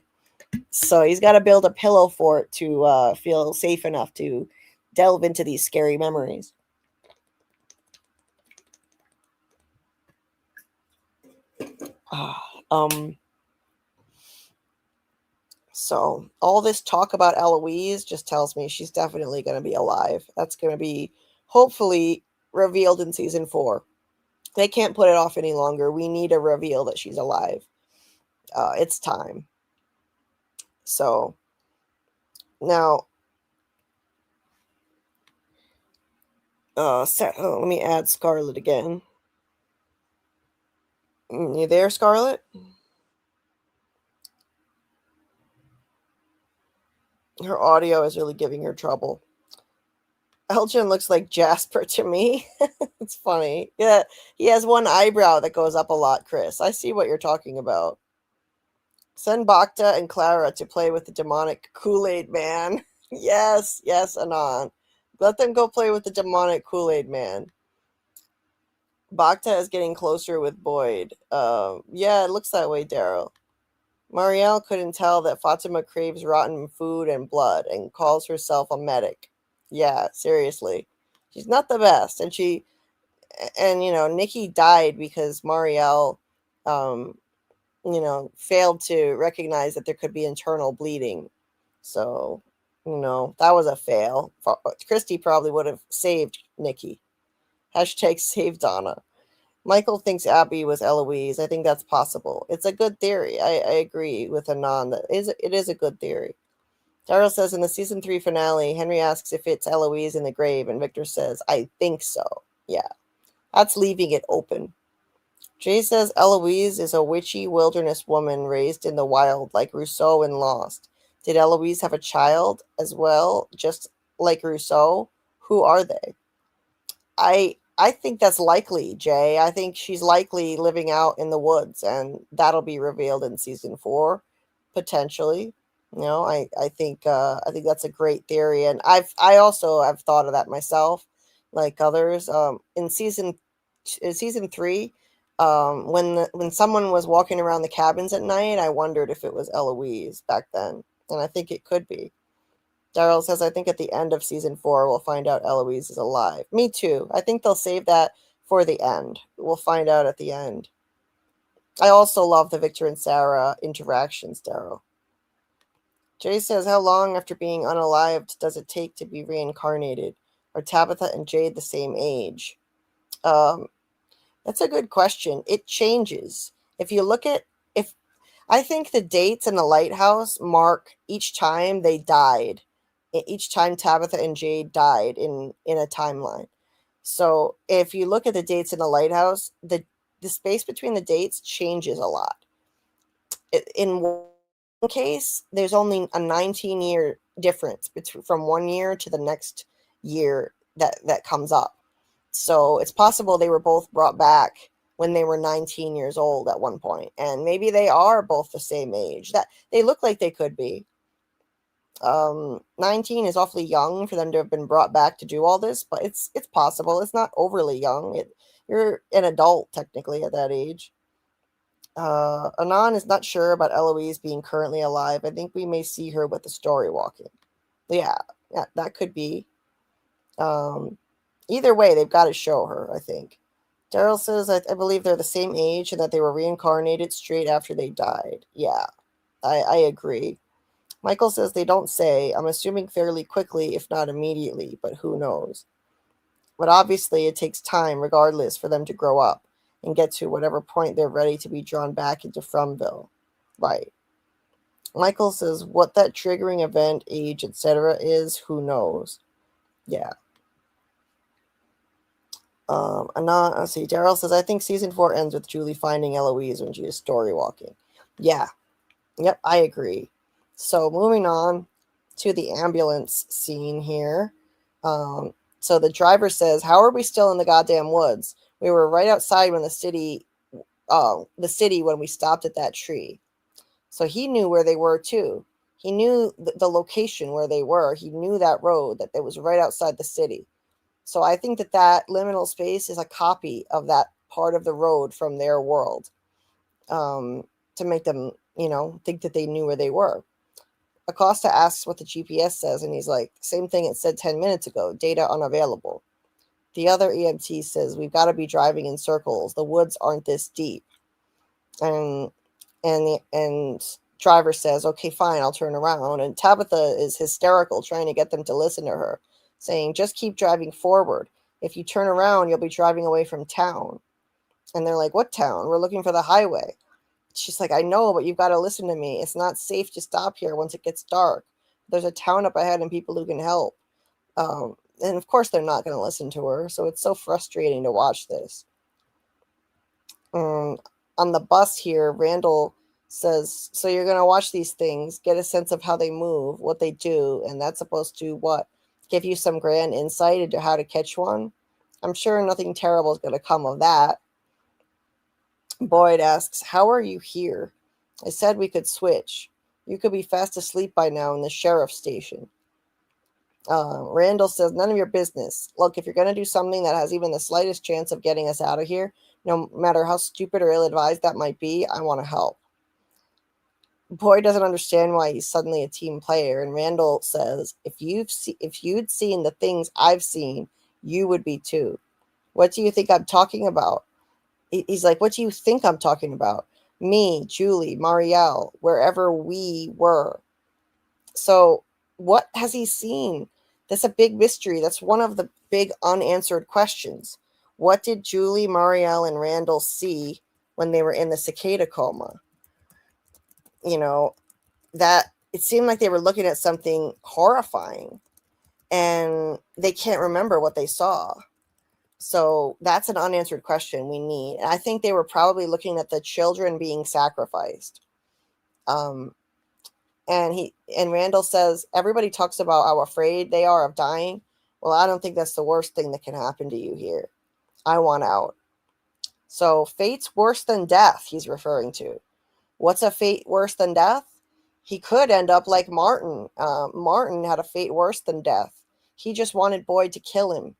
So he's got to build a pillow for it to feel safe enough to delve into these scary memories. So all this talk about Eloise just tells me she's definitely going to be alive. That's going to be hopefully revealed in season 4. They can't put it off any longer. We need a reveal that she's alive. It's time. So now, let me add Scarlet again. You there, Scarlet? Her audio is really giving her trouble. Elgin looks like Jasper to me. It's funny. Yeah, he has one eyebrow that goes up a lot, Chris. I see what you're talking about. Send Bacta and Clara to play with the demonic Kool-Aid man. Yes, Anon. Let them go play with the demonic Kool-Aid man. Bacta is getting closer with Boyd. Yeah, it looks that way, Daryl. Marielle couldn't tell that Fatima craves rotten food and blood and calls herself a medic. Yeah, seriously. She's not the best. And Nikki died because Marielle, failed to recognize that there could be internal bleeding. So, that was a fail. Christy probably would have saved Nikki. Hashtag save Donna. Michael thinks Abby was Eloise. I think that's possible. It's a good theory. I agree with Anon that it is a good theory. Daryl says in the season 3 finale, Henry asks if it's Eloise in the grave, and Victor says, I think so. Yeah, that's leaving it open. Jay says Eloise is a witchy wilderness woman raised in the wild like Rousseau in Lost. Did Eloise have a child as well, just like Rousseau? Who are they? I think that's likely, Jay. I think she's likely living out in the woods, and that'll be revealed in season 4, potentially. I think that's a great theory, and I also have thought of that myself, like others. In season 3, when someone was walking around the cabins at night, I wondered if it was Eloise back then, and I think it could be. Daryl says, I think at the end of season 4, we'll find out Eloise is alive. Me too. I think they'll save that for the end. We'll find out at the end. I also love the Victor and Sarah interactions, Daryl. Jay says, how long after being unalived does it take to be reincarnated? Are Tabitha and Jade the same age? That's a good question. It changes. If you look at, I think the dates in the lighthouse mark each time they died. Each time Tabitha and Jade died in a timeline. So if you look at the dates in the lighthouse, the space between the dates changes a lot. In one case, there's only a 19-year difference from 1 year to the next year that comes up. So it's possible they were both brought back when they were 19 years old at one point, and maybe they are both the same age. That they look like they could be. 19 is awfully young for them to have been brought back to do all this, but it's possible. It's not overly young. You're an adult technically at that age. Anon is not sure about Eloise being currently alive. I think we may see her with the story walking. Yeah, that could be. Either way, they've got to show her, I think. Daryl says, I believe they're the same age and that they were reincarnated straight after they died. Yeah, I agree. Michael says they don't say. I'm assuming fairly quickly, if not immediately, but who knows. But obviously it takes time, regardless, for them to grow up and get to whatever point they're ready to be drawn back into Fromville. Right. Michael says what that triggering event, age, etc. is, who knows. Yeah. Let's see. Daryl says, I think season 4 ends with Julie finding Eloise when she is story walking. Yeah. Yep, I agree. So moving on to the ambulance scene here. So the driver says, how are we still in the goddamn woods? We were right outside when the city when we stopped at that tree. So he knew where they were too. He knew the location where they were. He knew that road, that it was right outside the city. So I think that liminal space is a copy of that part of the road from their world. to make them, think that they knew where they were. Acosta asks what the GPS says, and he's like, same thing it said 10 minutes ago, data unavailable. The other EMT says, we've got to be driving in circles. The woods aren't this deep. And driver says, okay, fine, I'll turn around. And Tabitha is hysterical, trying to get them to listen to her, saying, just keep driving forward. If you turn around, you'll be driving away from town. And they're like, what town? We're looking for the highway. She's like, I know, but you've got to listen to me. It's not safe to stop here once it gets dark. There's a town up ahead and people who can help. And of course, they're not going to listen to her. So it's so frustrating to watch this. On the bus here, Randall says, so you're going to watch these things, get a sense of how they move, what they do. And that's supposed to what? Give you some grand insight into how to catch one? I'm sure nothing terrible is going to come of that. Boyd asks, how are you here? I said we could switch. You could be fast asleep by now in the sheriff's station. Randall says, none of your business. Look, if you're going to do something that has even the slightest chance of getting us out of here, no matter how stupid or ill-advised that might be, I want to help. Boyd doesn't understand why he's suddenly a team player, and Randall says, if you'd seen the things I've seen, you would be too. What do you think I'm talking about? He's like, what do you think I'm talking about? Me, Julie, Marielle, wherever we were. So what has he seen? That's a big mystery. That's one of the big unanswered questions. What did Julie, Marielle, and Randall see when they were in the cicada coma? That it seemed like they were looking at something horrifying, and they can't remember what they saw. So that's an unanswered question we need. And I think they were probably looking at the children being sacrificed. And Randall says, everybody talks about how afraid they are of dying. Well, I don't think that's the worst thing that can happen to you here. I want out. So fate's worse than death, he's referring to. What's a fate worse than death? He could end up like Martin. Martin had a fate worse than death. He just wanted Boyd to kill him,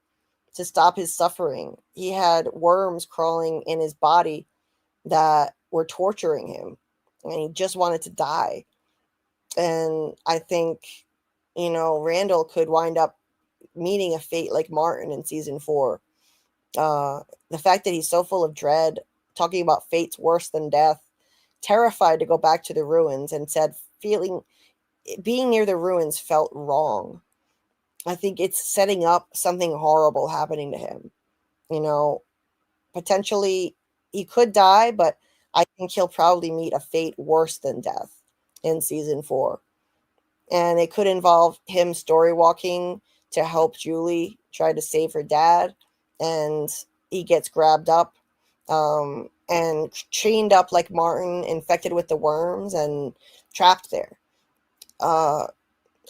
to stop his suffering. He had worms crawling in his body that were torturing him, and he just wanted to die. And I think, Randall could wind up meeting a fate like Martin in season 4. The fact that he's so full of dread, talking about fate's worse than death, terrified to go back to the ruins, and said being near the ruins felt wrong. I think it's setting up something horrible happening to him. Potentially he could die, but I think he'll probably meet a fate worse than death in season 4. And it could involve him story walking to help Julie try to save her dad. And he gets grabbed up and chained up like Martin, infected with the worms and trapped there.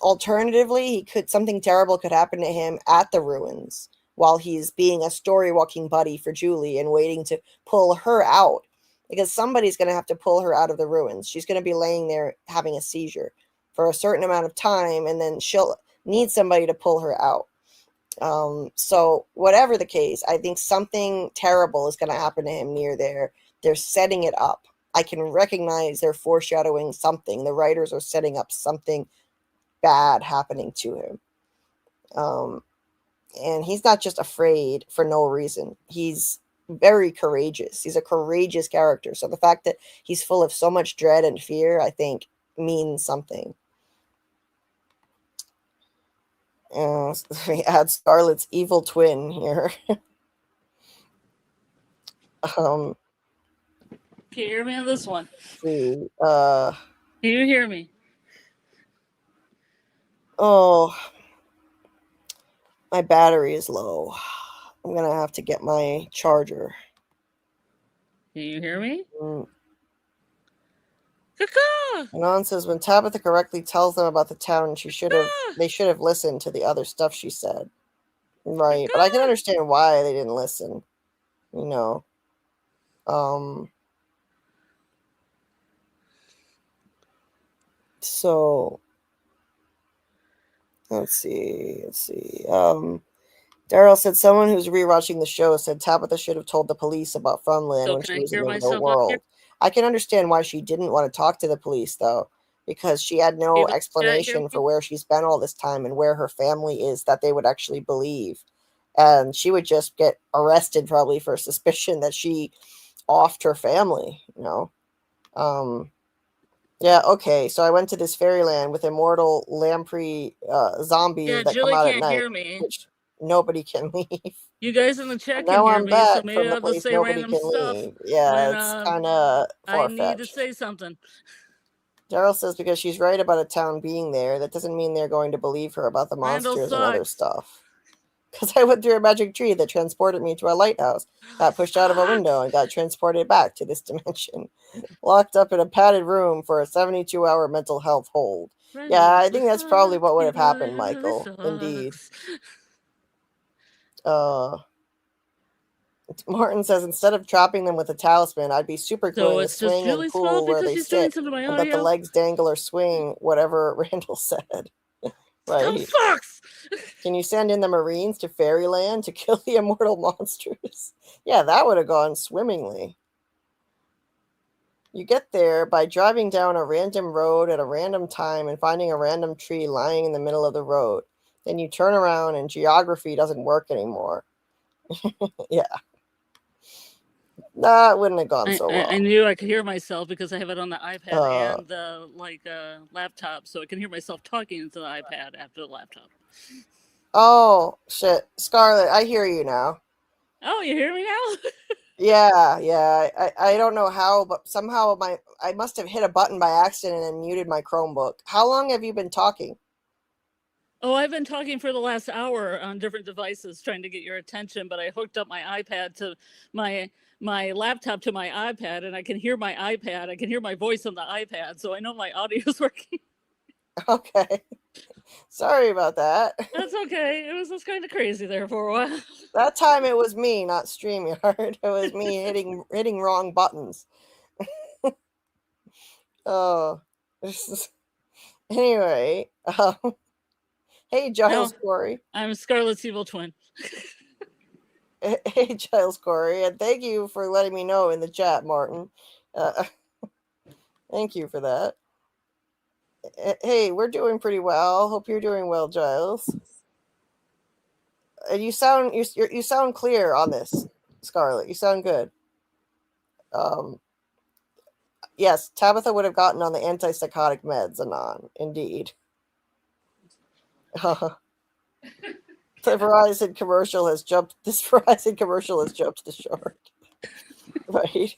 Alternatively, something terrible could happen to him at the ruins while he's being a story walking buddy for Julie and waiting to pull her out, because somebody's going to have to pull her out of the ruins. She's going to be laying there having a seizure for a certain amount of time, and then she'll need somebody to pull her out. So whatever the case, I think something terrible is going to happen to him near there. They're setting it up. I can recognize they're foreshadowing something. The writers are setting up something bad happening to him. And he's not just afraid for no reason. He's very courageous. He's a courageous character. So the fact that he's full of so much dread and fear, I think, means something. We add Scarlet's evil twin here. Can you hear me on this one? See, Can you hear me? Oh, my battery is low. I'm gonna have to get my charger. Can you hear me? Anon says when Tabitha correctly tells them about the town, they should have listened to the other stuff she said. Right, but I can understand why they didn't listen. So let's see. Daryl said someone who's rewatching the show said Tabitha should have told the police about Farmland when she was in the real world. I can understand why she didn't want to talk to the police, though, because she had no People explanation hear for where she's been all this time and where her family is that they would actually believe. And she would just get arrested probably for suspicion that she offed her family, you know. Yeah, okay. So I went to this fairyland with immortal lamprey zombies Yeah, that come Julie out at can't night, hear me. which nobody can leave. You guys in the And chat can now hear I'm me, so back maybe from I'll the have to place say nobody random can stuff leave. Yeah, when it's kind of I need to far-fetched. say something. Daryl says because she's right about a town being there, that doesn't mean they're going to believe her about the Randall monsters and other sucks. stuff. Because I went through a magic tree that transported me to a lighthouse, got pushed out of a window, and got transported back to this dimension. Locked up in a padded room for a 72-hour mental health hold. Yeah, Randall I think that's probably sucks. what would He have happened, really Michael. Indeed. sucks. Martin says, instead of trapping them with a talisman, I'd be super So gluing a it's just swing and Julie's pool fault where because they she's doing sit something to my and let the audio? legs dangle or swing, whatever Randall said. Still Right? sucks! Can you send in the Marines to Fairyland to kill the immortal monsters? Yeah, that would have gone swimmingly. You get there by driving down a random road at a random time and finding a random tree lying in the middle of the road. Then you turn around and geography doesn't work anymore. Yeah. That wouldn't have gone so I well. knew I could hear myself because I have it on the iPad Uh, and the laptop, so I can hear myself talking into the iPad after the laptop. Oh, shit. Scarlet, I hear you now. Oh, you hear me now? Yeah. I don't know how, but somehow I must have hit a button by accident and muted my Chromebook. How long have you been talking? Oh, I've been talking for the last hour on different devices trying to get your attention, but I hooked up my iPad to my laptop to my iPad, and I can hear my iPad. I can hear my voice on the iPad, so I know my audio is working. Okay. Sorry about that. That's okay. It was just kind of crazy there for a while. That time it was me, not StreamYard. It was me hitting wrong buttons. Oh. Anyway. Hey, Giles No, Corey. I'm Scarlet's evil twin. Hey, Giles Corey. And thank you for letting me know in the chat, Martin. Thank you for that. Hey, we're doing pretty well. Hope you're doing well, Giles. And you sound clear on this, Scarlet. You sound good. Yes, Tabitha would have gotten on the antipsychotic meds, Anon. Indeed. The Verizon commercial has jumped. This Verizon commercial has jumped the shark. Right.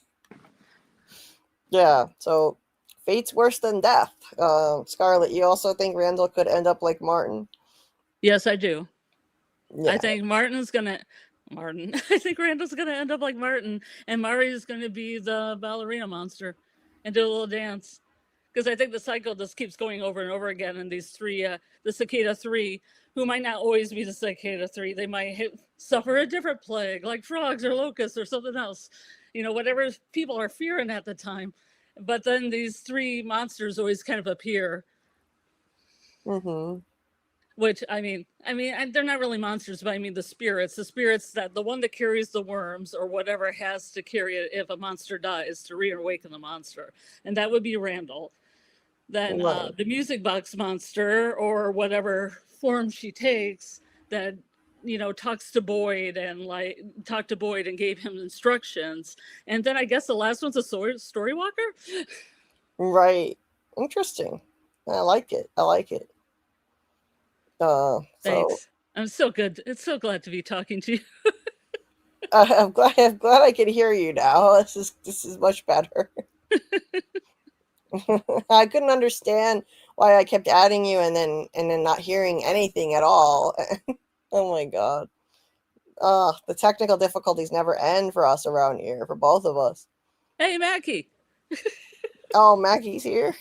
Yeah. So, fate's worse than death. Scarlet, you also think Randall could end up like Martin? Yes, I do. Yeah. I think Martin. I think Randall's gonna end up like Martin, and Mari's gonna be the ballerina monster and do a little dance. Because I think the cycle just keeps going over and over again. And these three, the cicada three, who might not always be the cicada three, they might suffer a different plague, like frogs or locusts or something else. You know, whatever people are fearing at the time. But then these three monsters always kind of appear. Mm-hmm. Which I mean, they're not really monsters, but I mean the spirits that the one that carries the worms or whatever has to carry it if a monster dies to reawaken the monster, and that would be Randall. Then Right. the music box monster or whatever form she takes that talks to Boyd and gave him instructions, and then I guess the last one's a story walker. Right. Interesting. I like it. So Thanks. I'm so good. It's so glad to be talking to you. I'm glad I can hear you now. This is much better. I couldn't understand why I kept adding you and then not hearing anything at all. Oh my god. The technical difficulties never end for us around here, for both of us. Hey, Mackie. Oh, Mackie's here.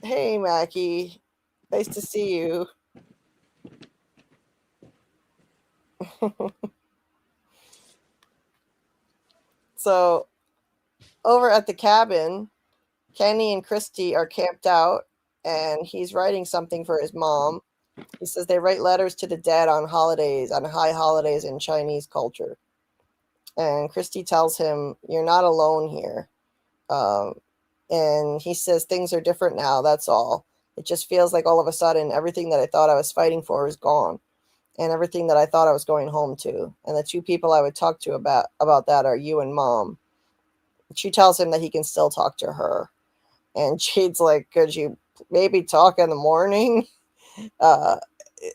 Hey, Mackie. Nice to see you. So, over at the cabin, Kenny and Christy are camped out, and he's writing something for his mom. He says they write letters to the dead on holidays, on high holidays in Chinese culture. And Christy tells him, "You're not alone here." And he says, "Things are different now. That's all. It just feels like all of a sudden everything that I thought I was fighting for is gone, and everything that I thought I was going home to. And the two people I would talk to about that are you and Mom." She tells him that he can still talk to her. And Jade's like, "Could you maybe talk in the morning?" Uh,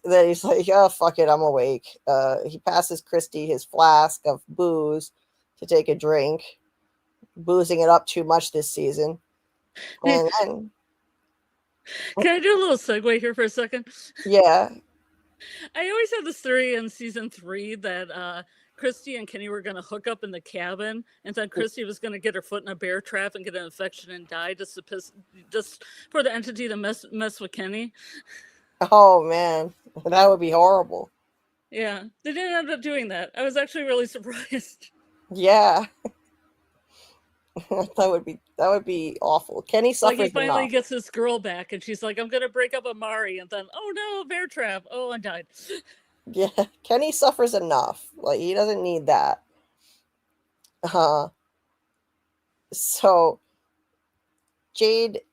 then he's like, "Oh, fuck it, I'm awake." He passes Christy his flask of booze to take a drink, boozing it up too much this season. And then, Can I do a little segue here for a second? yeah, I always had this theory in season 3 that Christy and Kenny were going to hook up in the cabin, and then Christy was going to get her foot in a bear trap and get an infection and die just for the entity to mess with Kenny. oh man, that would be horrible. Yeah, they didn't end up doing that. I was actually really surprised. Yeah. that would be awful. Kenny suffers Like he finally enough. gets this girl back, and she's like, "I'm gonna break up with Mari," and then, "Oh no, bear trap! Oh, I died." Yeah, Kenny suffers enough. Like he doesn't need that. So Jade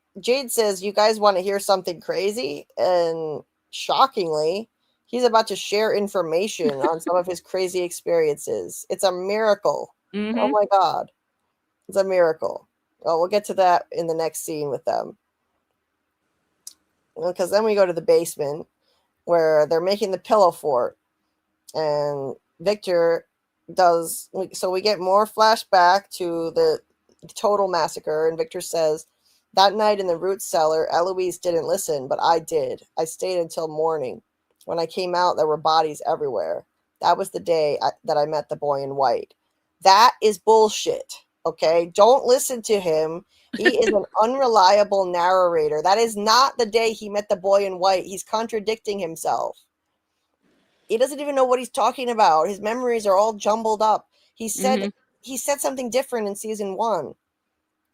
says, "You guys want to hear something crazy?" And shockingly, he's about to share information on some of his crazy experiences. It's a miracle. Oh my god. It's a miracle. Well, we'll get to that in the next scene with them. Because then we go to the basement where they're making the pillow fort. And Victor does. So we get more flashback to the total massacre. And Victor says, "That night in the root cellar, Eloise didn't listen, but I did. I stayed until morning. When I came out, there were bodies everywhere. That was the day that I met the boy in white." That is bullshit. Okay, don't listen to him. He is an unreliable narrator. That is not the day he met the boy in white. He's contradicting himself. He doesn't even know what he's talking about. His memories are all jumbled up. He said something different in season 1.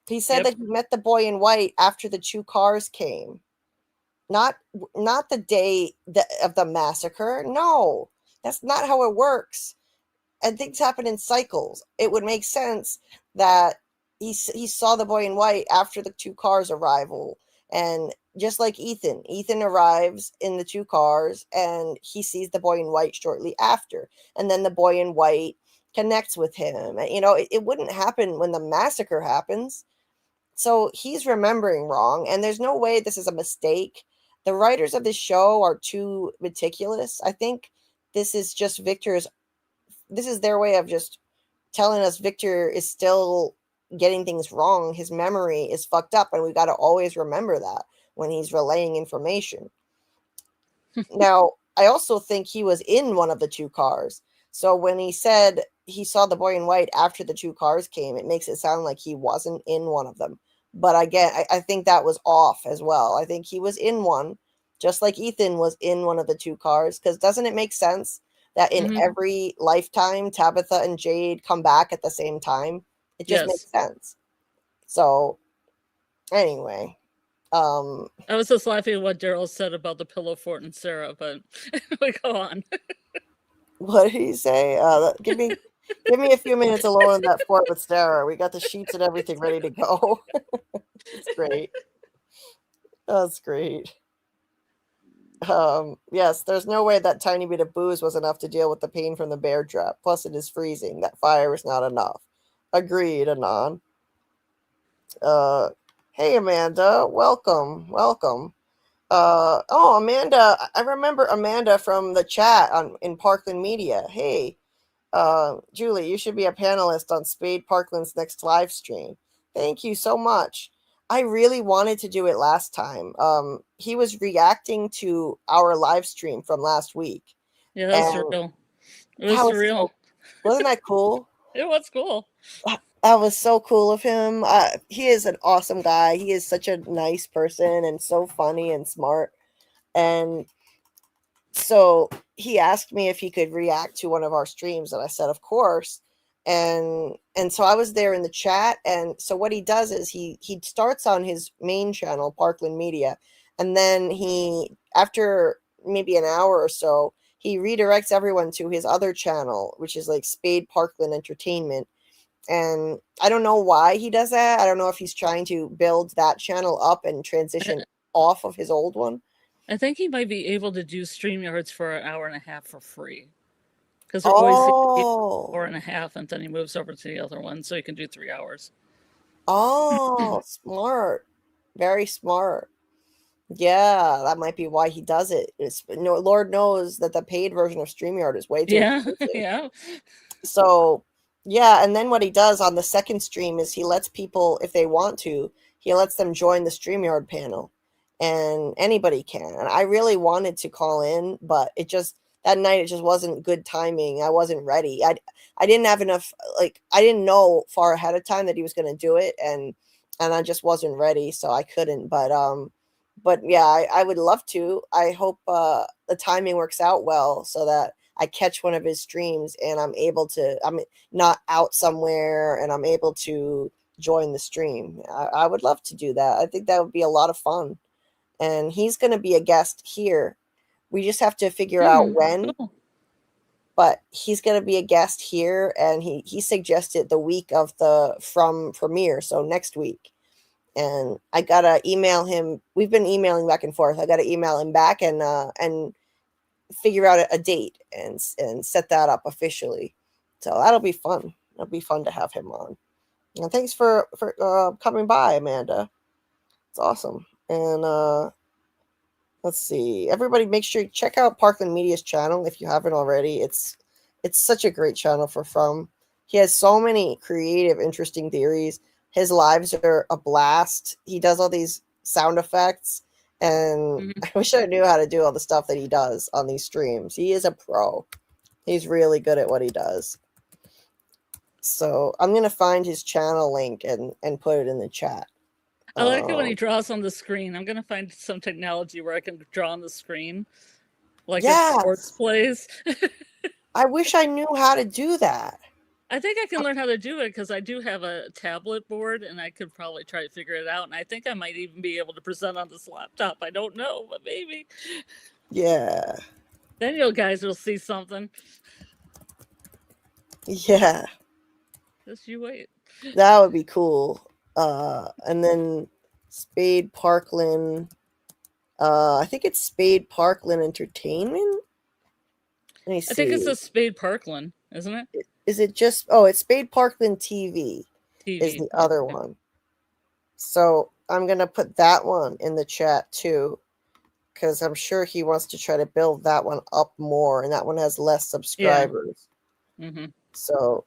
He said that he met the boy in white after the 2 cars came. Not the day of the massacre. No, that's not how it works. And things happen in cycles. It would make sense that he saw the boy in white after the 2 cars arrival. And just like Ethan arrives in the 2 cars and he sees the boy in white shortly after. And then the boy in white connects with him. And, it wouldn't happen when the massacre happens. So he's remembering wrong. And there's no way this is a mistake. The writers of this show are too meticulous. I think this is just this is their way of just telling us Victor is still getting things wrong. His memory is fucked up, and we got to always remember that when he's relaying information. Now, I also think he was in one of the 2 cars. So when he said he saw the boy in white after the 2 cars came, it makes it sound like he wasn't in one of them. But again, I think that was off as well. I think he was in one, just like Ethan was in one of the 2 cars. Because doesn't it make sense that in every lifetime, Tabitha and Jade come back at the same time? It just makes sense. So, anyway. I was just laughing at what Daryl said about the pillow fort and Sarah, but we go on. What did he say? Give me a few minutes alone in that fort with Sarah. We got the sheets and everything ready to go. It's great. That's great. Yes, there's no way that tiny bit of booze was enough to deal with the pain from the bear trap. Plus, it is freezing. That fire is not enough. Agreed, Anon. Hey, Amanda. Welcome. Amanda. I remember Amanda from the chat in Parkland Media. Hey, Julie, you should be a panelist on Spade Parkland's next live stream. Thank you so much. I really wanted to do it last time. He was reacting to our live stream from last week. Yeah, that's real. It was surreal. Wasn't that cool? It was cool. That was so cool of him. He is an awesome guy. He is such a nice person and so funny and smart. And so he asked me if he could react to one of our streams, and I said, of course. And so I was there in the chat. And so what he does is he starts on his main channel, Parkland Media, and then after maybe an hour or so, he redirects everyone to his other channel, which is like Spade Parkland Entertainment. And I don't know why he does that. I don't know if he's trying to build that channel up and transition off of his old one. I think he might be able to do StreamYards for an hour and a half for free. Because they're always 4.5, and then he moves over to the other one, so he can do 3 hours. Oh, smart. Very smart. Yeah, that might be why he does it. No, Lord knows that the paid version of StreamYard is way too expensive. Yeah. So, yeah, and then what he does on the second stream is he lets people, if they want to, he lets them join the StreamYard panel. And anybody can. And I really wanted to call in, but that night it just wasn't good timing. I wasn't ready. I didn't have enough, I didn't know far ahead of time that he was going to do it, and I just wasn't ready, so I couldn't. But yeah, I would love to. I hope the timing works out well so that I catch one of his streams and I'm not out somewhere and I'm able to join the stream. I would love to do that. I think that would be a lot of fun. And he's going to be a guest here. We just have to figure out when. Cool. But he's going to be a guest here, and he suggested the week of the From premiere, so next week. And I got to email him. We've been emailing back and forth. I got to email him back and figure out a date and set that up officially. So that'll be fun. It'll be fun to have him on. And thanks for coming by, Amanda. It's awesome. And let's see. Everybody, make sure you check out Parkland Media's channel if you haven't already. It's such a great channel for From. He has so many creative, interesting theories. His lives are a blast. He does all these sound effects, and I wish I knew how to do all the stuff that he does on these streams. He is a pro. He's really good at what he does. So I'm going to find his channel link and put it in the chat. I like it when he draws on the screen. I'm going to find some technology where I can draw on the screen, like in sports plays. I wish I knew how to do that. I think I can learn how to do it because I do have a tablet board, and I could probably try to figure it out. And I think I might even be able to present on this laptop. I don't know, but maybe. Yeah. Then you guys will see something. Yeah. Just you wait. That would be cool. And then Spade Parkland. I think it's Spade Parkland Entertainment. Let me see. I think it's a Spade Parkland, isn't it? Is it just? Oh, it's Spade Parkland TV. Is the other one. So I'm gonna put that one in the chat too, because I'm sure he wants to try to build that one up more, and that one has less subscribers. Yeah. Mm-hmm. So,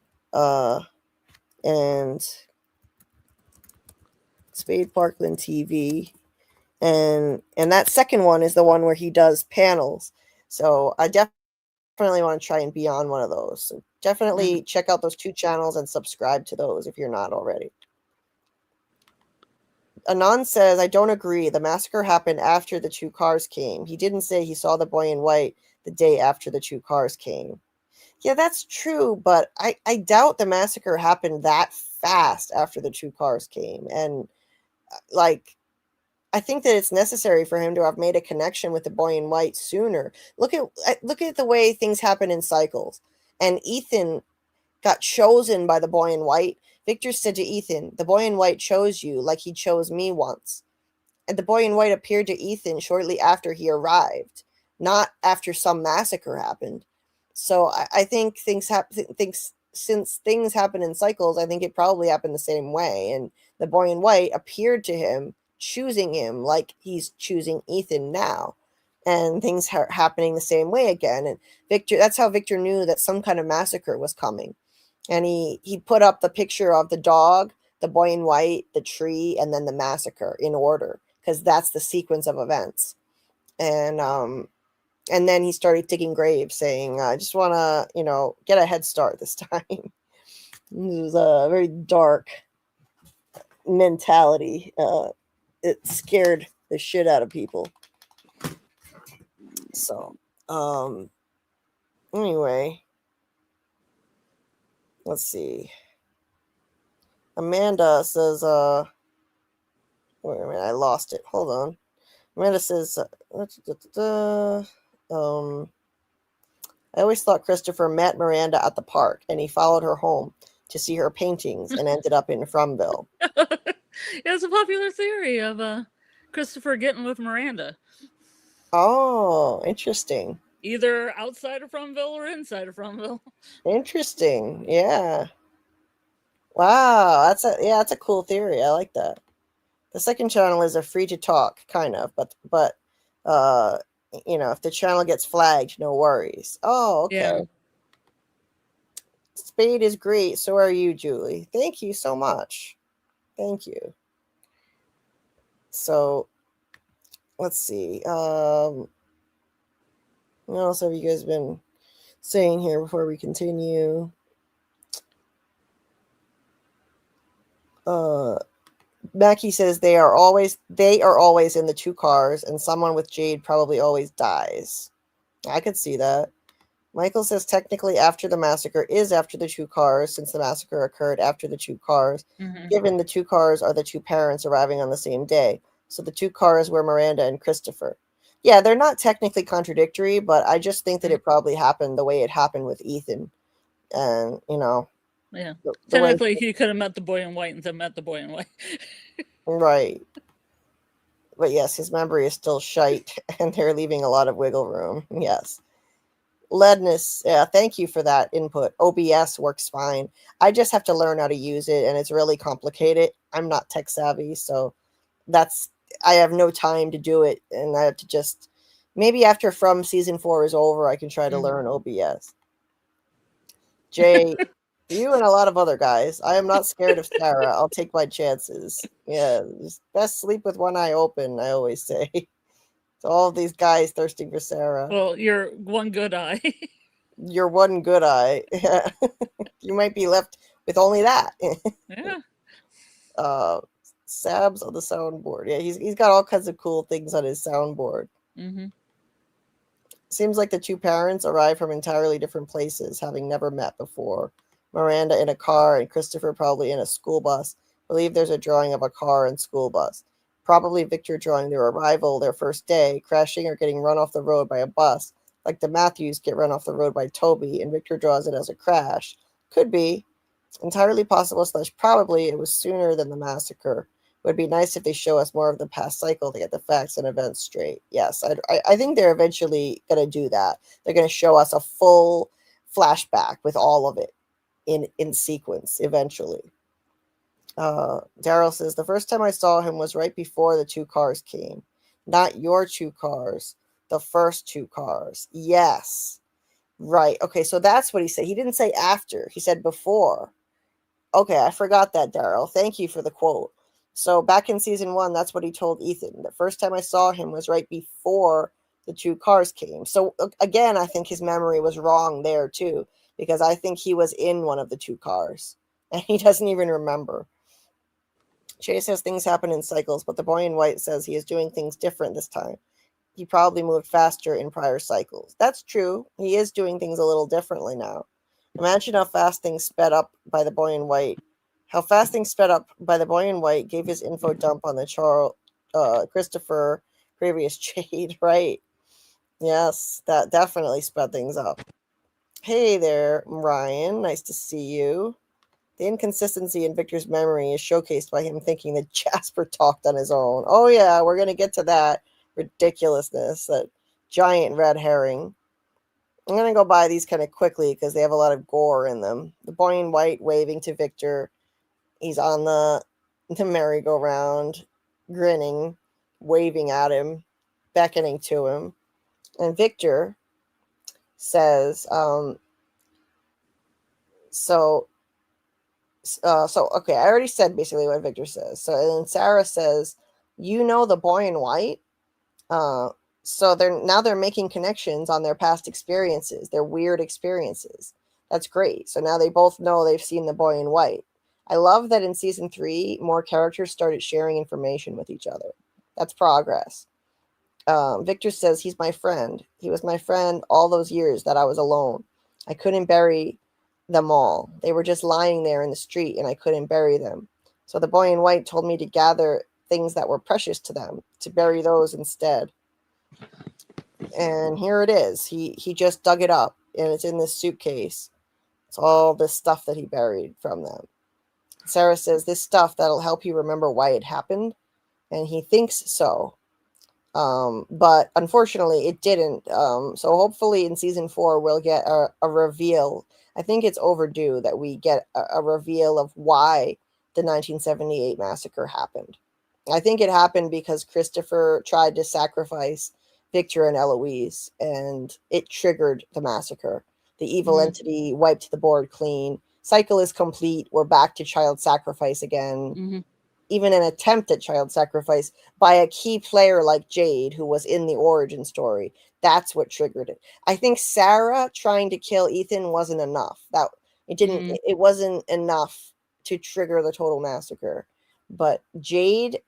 and Spade Parkland TV, and that second one is the one where he does panels. So I definitely want to try and be on one of those. So definitely check out those two channels and subscribe to those if you're not already. Anand says, I don't agree. The massacre happened after the two cars came. He didn't say he saw the boy in white the day after the two cars came. Yeah, that's true, but I doubt the massacre happened that fast after the two cars came. And I think that it's necessary for him to have made a connection with the boy in white sooner. Look at the way things happen in cycles. And Ethan got chosen by the boy in white. Victor said to Ethan, the boy in white chose you like he chose me once. And the boy in white appeared to Ethan shortly after he arrived, not after some massacre happened. So I think since things happen in cycles, I think it probably happened the same way. And the boy in white appeared to him, choosing him like he's choosing Ethan now. And things are happening the same way again. And that's how Victor knew that some kind of massacre was coming. And he put up the picture of the dog, the boy in white, the tree, and then the massacre in order, because that's the sequence of events. And then he started digging graves, saying, I just want to, get a head start this time. This was a very dark mentality. It scared the shit out of people. So, anyway, let's see. Amanda says, wait a minute, I lost it. Hold on. Amanda says, I always thought Christopher met Miranda at the park and he followed her home to see her paintings and ended up in Fromville. It's a popular theory of Christopher getting with Miranda. Oh, interesting. Either outside of Fromville or inside of Fromville. Interesting. Yeah. Wow, that's a cool theory. I like that. The second channel is a free to talk kind of, but if the channel gets flagged, no worries. Oh, okay. Yeah. Spade is great. So are you, Julie. Thank you so much. Thank you. So let's see. What else have you guys been saying here before we continue? Mackie says they are always in the 2 cars, and someone with Jade probably always dies. I could see that. Michael says technically after the massacre is after the 2 cars, since the massacre occurred after the 2 cars, given the 2 cars are the 2 parents arriving on the same day. So the 2 cars were Miranda and Christopher. Yeah, they're not technically contradictory, but I just think that it probably happened the way it happened with Ethan. And, Yeah. the Technically, he could have met the boy in white and then met the boy in white. Right. But yes, his memory is still shite, and they're leaving a lot of wiggle room. Yes. Leadness, yeah, thank you for that input. OBS works fine. I just have to learn how to use it, and it's really complicated. I'm not tech savvy, so I have no time to do it, and I have to just, maybe after From season 4 is over, I can try to learn OBS. Jay, you and a lot of other guys. I am not scared of Sarah. I'll take my chances. Yeah, best sleep with one eye open, I always say. So all of these guys thirsting for Sarah. Well, you're one good eye. Your one good eye. You might be left with only that. Yeah. Sabs on the soundboard. Yeah, he's got all kinds of cool things on his soundboard. Seems like the 2 parents arrived from entirely different places, having never met before. Miranda in a car and Christopher probably in a school bus. Believe there's a drawing of a car and school bus. Probably Victor drawing their arrival, their first day, crashing or getting run off the road by a bus, like the Matthews get run off the road by Toby, and Victor draws it as a crash. Could be. Entirely possible / probably it was sooner than the massacre. It would be nice if they show us more of the past cycle to get the facts and events straight. Yes, I think they're eventually going to do that. They're going to show us a full flashback with all of it in sequence eventually. Daryl says, the first time I saw him was right before the 2 cars came. Not your 2 cars, the first 2 cars. Yes. Right. Okay, so that's what he said. He didn't say after. He said before. Okay, I forgot that, Daryl. Thank you for the quote. So back in season 1, that's what he told Ethan. The first time I saw him was right before the 2 cars came. So again, I think his memory was wrong there too, because I think he was in one of the 2 cars and he doesn't even remember. Chase says things happen in cycles, but the boy in white says he is doing things different this time. He probably moved faster in prior cycles. That's true. He is doing things a little differently now. Imagine how fast things sped up by the boy in white. How fast things sped up by the boy in white gave his info dump on the Christopher previous Jade, right? Yes, that definitely sped things up. Hey there, Ryan. Nice to see you. The inconsistency in Victor's memory is showcased by him thinking that Jasper talked on his own. Oh, yeah, we're going to get to that ridiculousness, that giant red herring. I'm going to go by these kind of quickly because they have a lot of gore in them. The boy in white waving to Victor. He's on the merry-go-round, grinning, waving at him, beckoning to him. And Victor says, okay, I already said basically what Victor says. So then Sarah says, the boy in white? So they're making connections on their past experiences, their weird experiences. That's great. So now they both know they've seen the boy in white. I love that in season 3, more characters started sharing information with each other. That's progress. Victor says he's my friend. He was my friend all those years that I was alone. I couldn't bury them all. They were just lying there in the street and I couldn't bury them. So the boy in white told me to gather things that were precious to them, to bury those instead. And here it is. He just dug it up. and it's in this suitcase. It's all this stuff that he buried from them. Sarah says, this stuff that'll help you remember why it happened. And he thinks so. But unfortunately, it didn't. So hopefully in season 4, we'll get a reveal. I think it's overdue that we get a reveal of why the 1978 massacre happened. I think it happened because Christopher tried to sacrifice Victor and Eloise, and it triggered the massacre. The evil entity wiped the board clean. Cycle is complete. We're back to child sacrifice again. Even an attempt at child sacrifice by a key player like Jade, who was in the origin story. That's what triggered it. I think Sarah trying to kill Ethan wasn't enough. That it didn't. It wasn't enough to trigger the total massacre. But Jade,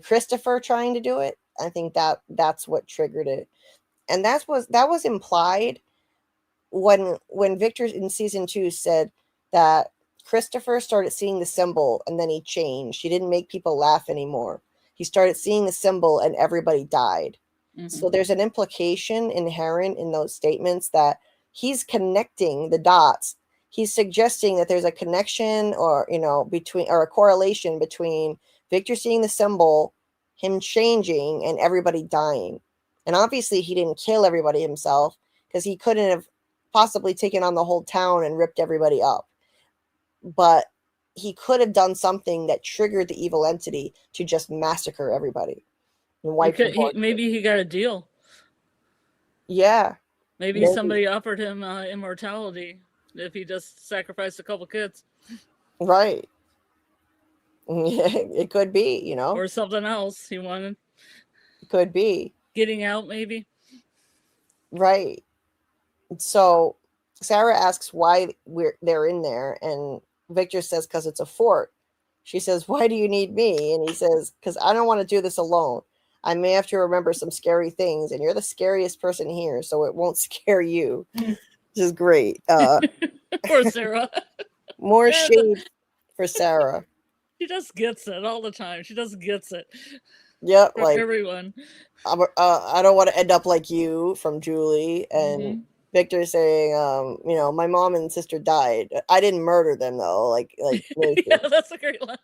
Christopher trying to do it, I think that's what triggered it. And that was implied when Victor in season 2 said that Christopher started seeing the symbol and then he changed. He didn't make people laugh anymore. He started seeing the symbol and everybody died. So there's an implication inherent in those statements that he's connecting the dots. He's suggesting that there's a connection or a correlation between Victor seeing the symbol, him changing, and everybody dying. And obviously he didn't kill everybody himself because he couldn't have possibly taken on the whole town and ripped everybody up. But he could have done something that triggered the evil entity to just massacre everybody and wipe the board. Maybe he got a deal. Yeah. Maybe somebody offered him immortality if he just sacrificed a couple kids. Right. It could be, Or something else he wanted. Could be. Getting out, maybe. Right. So Sarah asks why they're in there, and Victor says, because it's a fort. She says, why do you need me? And he says, because I don't want to do this alone. I may have to remember some scary things, and you're the scariest person here, so it won't scare you. Which is great. Poor Sarah. More shade for Sarah. She just gets it all the time. She just gets it. Yep. From everyone. I don't want to end up like you from Julie. And Victor saying, my mom and sister died. I didn't murder them though. Like yeah, that's a great line.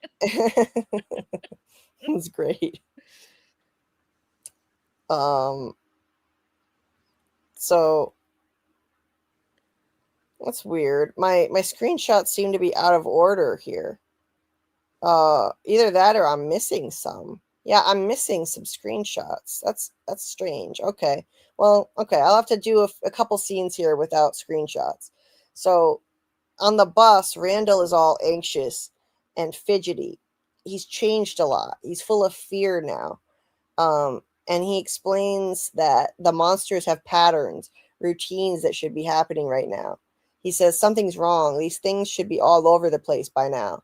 It's great. So that's weird. My screenshots seem to be out of order here. Either that or I'm missing some. Yeah, I'm missing some screenshots. That's strange. Okay. Well, okay. I'll have to do a couple scenes here without screenshots. So on the bus, Randall is all anxious and fidgety. He's changed a lot. He's full of fear now. And he explains that the monsters have patterns, routines that should be happening right now. He says something's wrong. These things should be all over the place by now.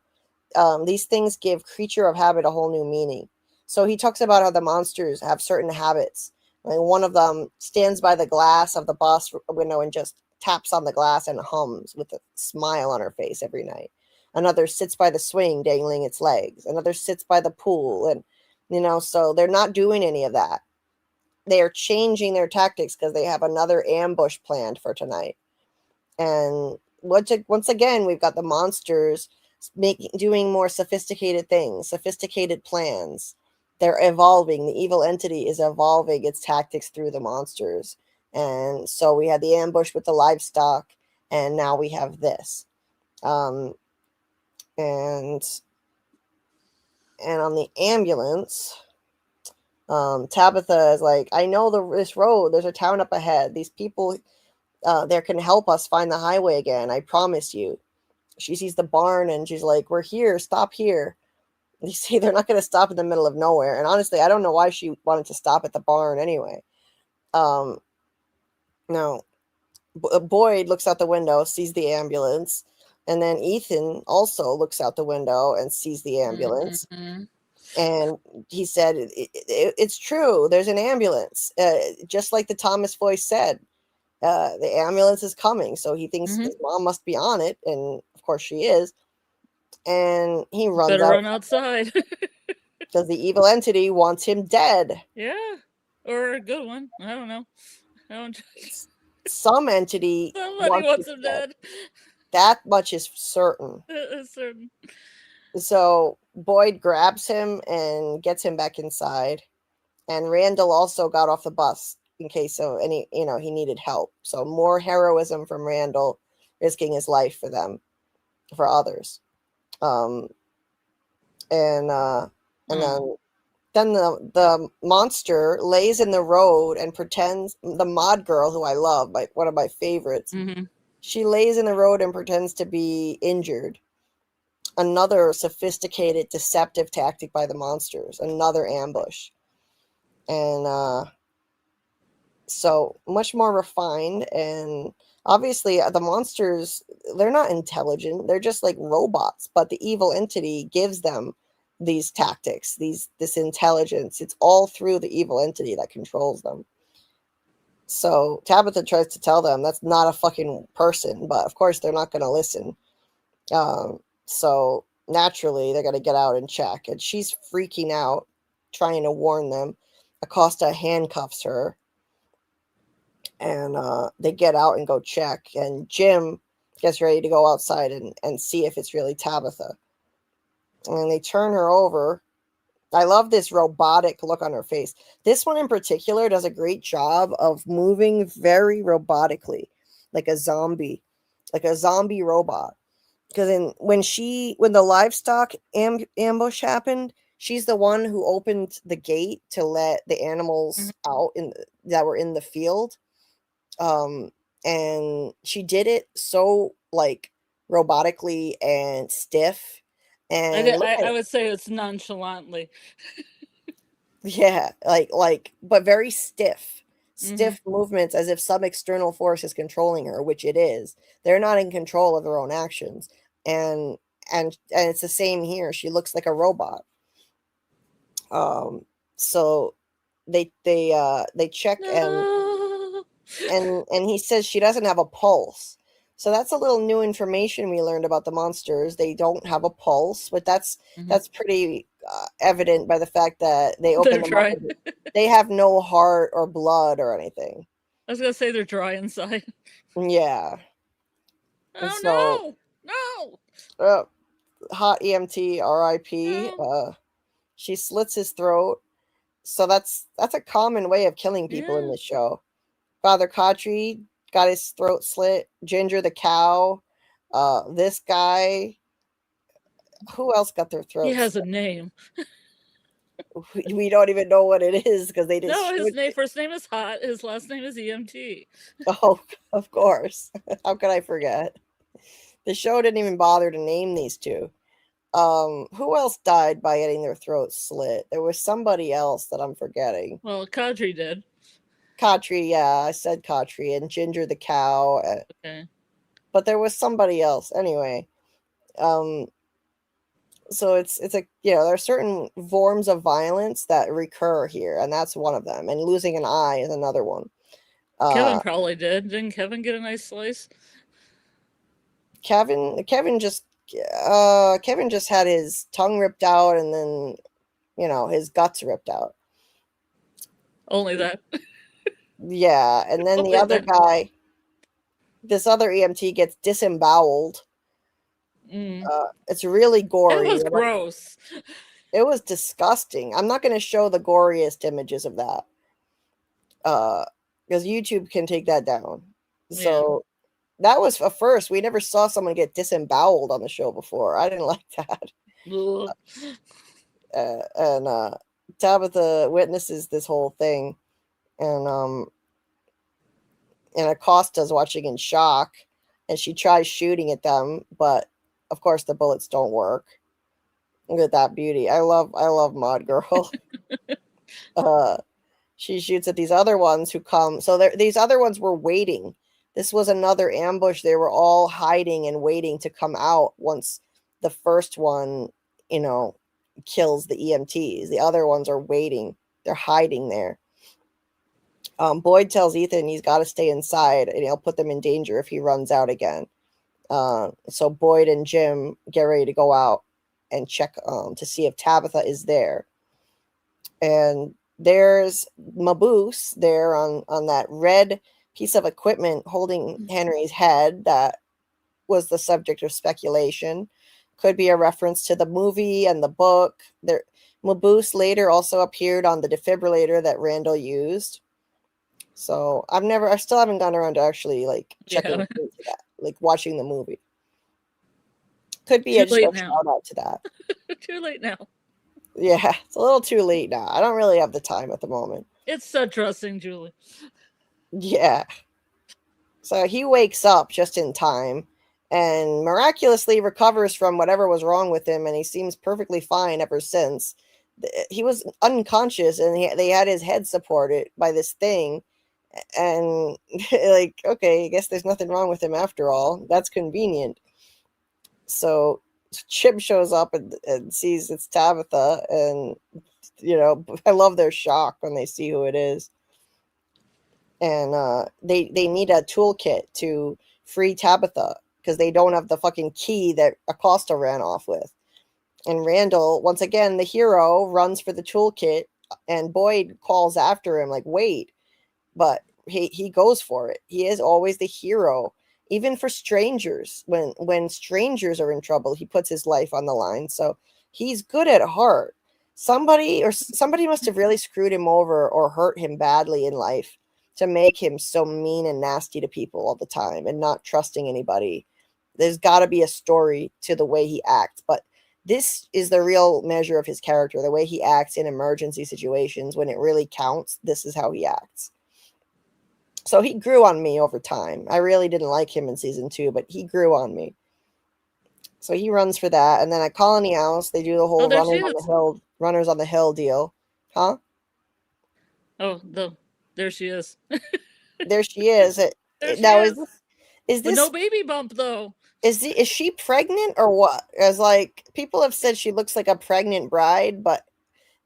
These things give creature of habit a whole new meaning. So he talks about how the monsters have certain habits. Like one of them stands by the glass of the bus window and just taps on the glass and hums with a smile on her face every night. Another sits by the swing dangling its legs. Another sits by the pool. And, so they're not doing any of that. They are changing their tactics because they have another ambush planned for tonight. And once again, we've got the monsters doing more sophisticated things, sophisticated plans. They're evolving. The evil entity is evolving its tactics through the monsters. And so we had the ambush with the livestock, and now we have this. And on the ambulance, Tabitha is like, I know this road. There's a town up ahead. These people there can help us find the highway again. I promise you. She sees the barn and she's like, we're here. Stop here. You see, they're not going to stop in the middle of nowhere. And honestly, I don't know why she wanted to stop at the barn anyway. No. Boyd looks out the window, sees the ambulance. And then Ethan also looks out the window and sees the ambulance. And he said, it's true. There's an ambulance. Just like the Thomas voice said. The ambulance is coming. So he thinks his mom must be on it. And of course she is. And he runs run outside. Because the evil entity wants him dead. Yeah. Or a good one. I don't know. some entity Somebody wants him him dead. That much is certain. It's certain. So Boyd grabs him and gets him back inside. And Randall also got off the bus in case of any, he needed help. So more heroism from Randall, risking his life for them, for others. And then the monster lays in the road and pretends, the mod girl who I love, one of my favorites, she lays in the road and pretends to be injured. Another sophisticated, deceptive tactic by the monsters. Another ambush. And so much more refined. And obviously the monsters, they're not intelligent. They're just like robots. But the evil entity gives them these tactics, this intelligence. It's all through the evil entity that controls them. So Tabitha tries to tell them that's not a fucking person. But of course they're not going to listen. So naturally they're going to get out and check. And she's freaking out, trying to warn them. Acosta handcuffs her. And they get out and go check. And Jim gets ready to go outside and see if it's really Tabitha. And they turn her over. I love this robotic look on her face. This one in particular does a great job of moving very robotically, like a zombie robot. Because when the livestock ambush happened, she's the one who opened the gate to let the animals out that were in the field. And she did it so like robotically and stiff. And I would say it's nonchalantly. Yeah, but very stiff movements, as if some external force is controlling her, which it is. They're not in control of their own actions. And it's the same here. She looks like a robot. So they check and he says she doesn't have a pulse. So that's a little new information we learned about the monsters. They don't have a pulse, but that's pretty evident by the fact that they open them up. They have no heart or blood or anything. I was gonna say they're dry inside. Yeah. Oh no! Hot EMT, R.I.P. She slits his throat. So that's a common way of killing people in this show. Father Khatri got his throat slit. Ginger the cow. This guy. Who else got their throat? He has a name. We don't even know what it is because they just. No, his first name is Hot. His last name is EMT. Oh, of course. How could I forget? The show didn't even bother to name these two. Who else died by getting their throats slit? There was somebody else that I'm forgetting. Well, Khatri did. Khatri, yeah, I said Khatri, and Ginger the cow. Okay. But there was somebody else anyway. So it's there are certain forms of violence that recur here, and that's one of them. And losing an eye is another one. Kevin probably did. Didn't Kevin get a nice slice? Kevin just had his tongue ripped out, and then his guts ripped out. Only that. Yeah, and then the other guy, this other EMT, gets disemboweled. It's really gory. It was gross. It was disgusting. I'm not going to show the goriest images of that, because YouTube can take that down. So that was a first. We never saw someone get disemboweled on the show before. I didn't like that. And Tabitha witnesses this whole thing, and Acosta's watching in shock, and she tries shooting at them, but of course the bullets don't work. Look at that beauty. I love Mod Girl. She shoots at these other ones who come. So these other ones were waiting. This was another ambush. They were all hiding and waiting to come out once the first one, kills the EMTs. The other ones are waiting. They're hiding there. Boyd tells Ethan he's got to stay inside and he'll put them in danger if he runs out again. So Boyd and Jim get ready to go out and check to see if Tabitha is there. And there's Maboose there on that red piece of equipment holding Henry's head that was the subject of speculation. Could be a reference to the movie and the book. There, Maboose later also appeared on the defibrillator that Randall used. So I still haven't gone around to actually like checking into that, like watching the movie. Could be Too just a late now. shout out to that. Too late now. Yeah, it's a little too late now. I don't really have the time at the moment. It's so trusting, Julie. Yeah. So he wakes up just in time and miraculously recovers from whatever was wrong with him, and he seems perfectly fine ever since. He was unconscious, and they had his head supported by this thing, and like, okay, I guess there's nothing wrong with him after all. That's convenient. So Chip shows up and sees it's Tabitha, and I love their shock when they see who it is. And they need a toolkit to free Tabitha because they don't have the fucking key that Acosta ran off with. And Randall, once again, the hero, runs for the toolkit, and Boyd calls after him like, wait. But he goes for it. He is always the hero, even for strangers. When strangers are in trouble, he puts his life on the line. So he's good at heart. Somebody must have really screwed him over or hurt him badly in life to make him so mean and nasty to people all the time and not trusting anybody. There's got to be a story to the way he acts, but this is the real measure of his character, the way he acts in emergency situations when it really counts. This is how he acts. So he grew on me over time. I really didn't like him in season 2, but he grew on me. So he runs for that, and then at Colony House, they do the whole runners on the hill deal. Huh? Oh, there she is. There she is. Now is this With no baby bump though? Is she pregnant or what? As like people have said, she looks like a pregnant bride, but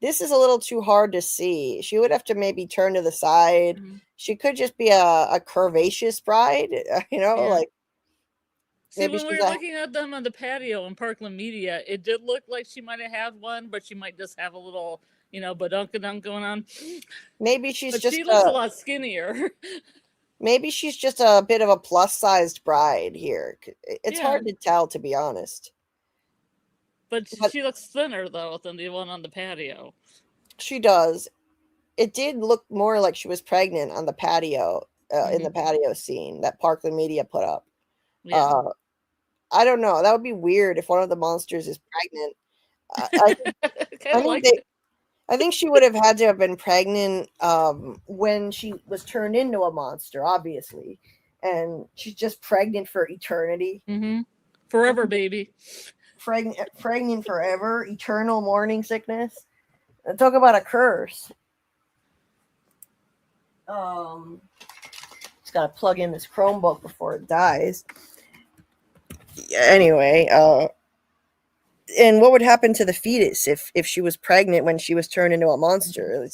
this is a little too hard to see. She would have to maybe turn to the side. Mm-hmm. She could just be a curvaceous bride, like. See, when we were looking at them on the patio in Parkland Media, it did look like she might have had one, but she might just have a little, badunkadunk going on. Maybe she looks a lot skinnier. Maybe she's just a bit of a plus-sized bride here. It's hard to tell, to be honest. But she looks thinner, though, than the one on the patio. She does. It did look more like she was pregnant on the patio, in the patio scene that Parkland Media put up. Yeah. I don't know. That would be weird if one of the monsters is pregnant. I think she would have had to have been pregnant when she was turned into a monster, obviously. And she's just pregnant for eternity. Mm-hmm. Forever, baby. Pregnant forever. Eternal morning sickness. Talk about a curse. Just got to plug in this Chromebook before it dies. Anyway, and what would happen to the fetus if she was pregnant when she was turned into a monster?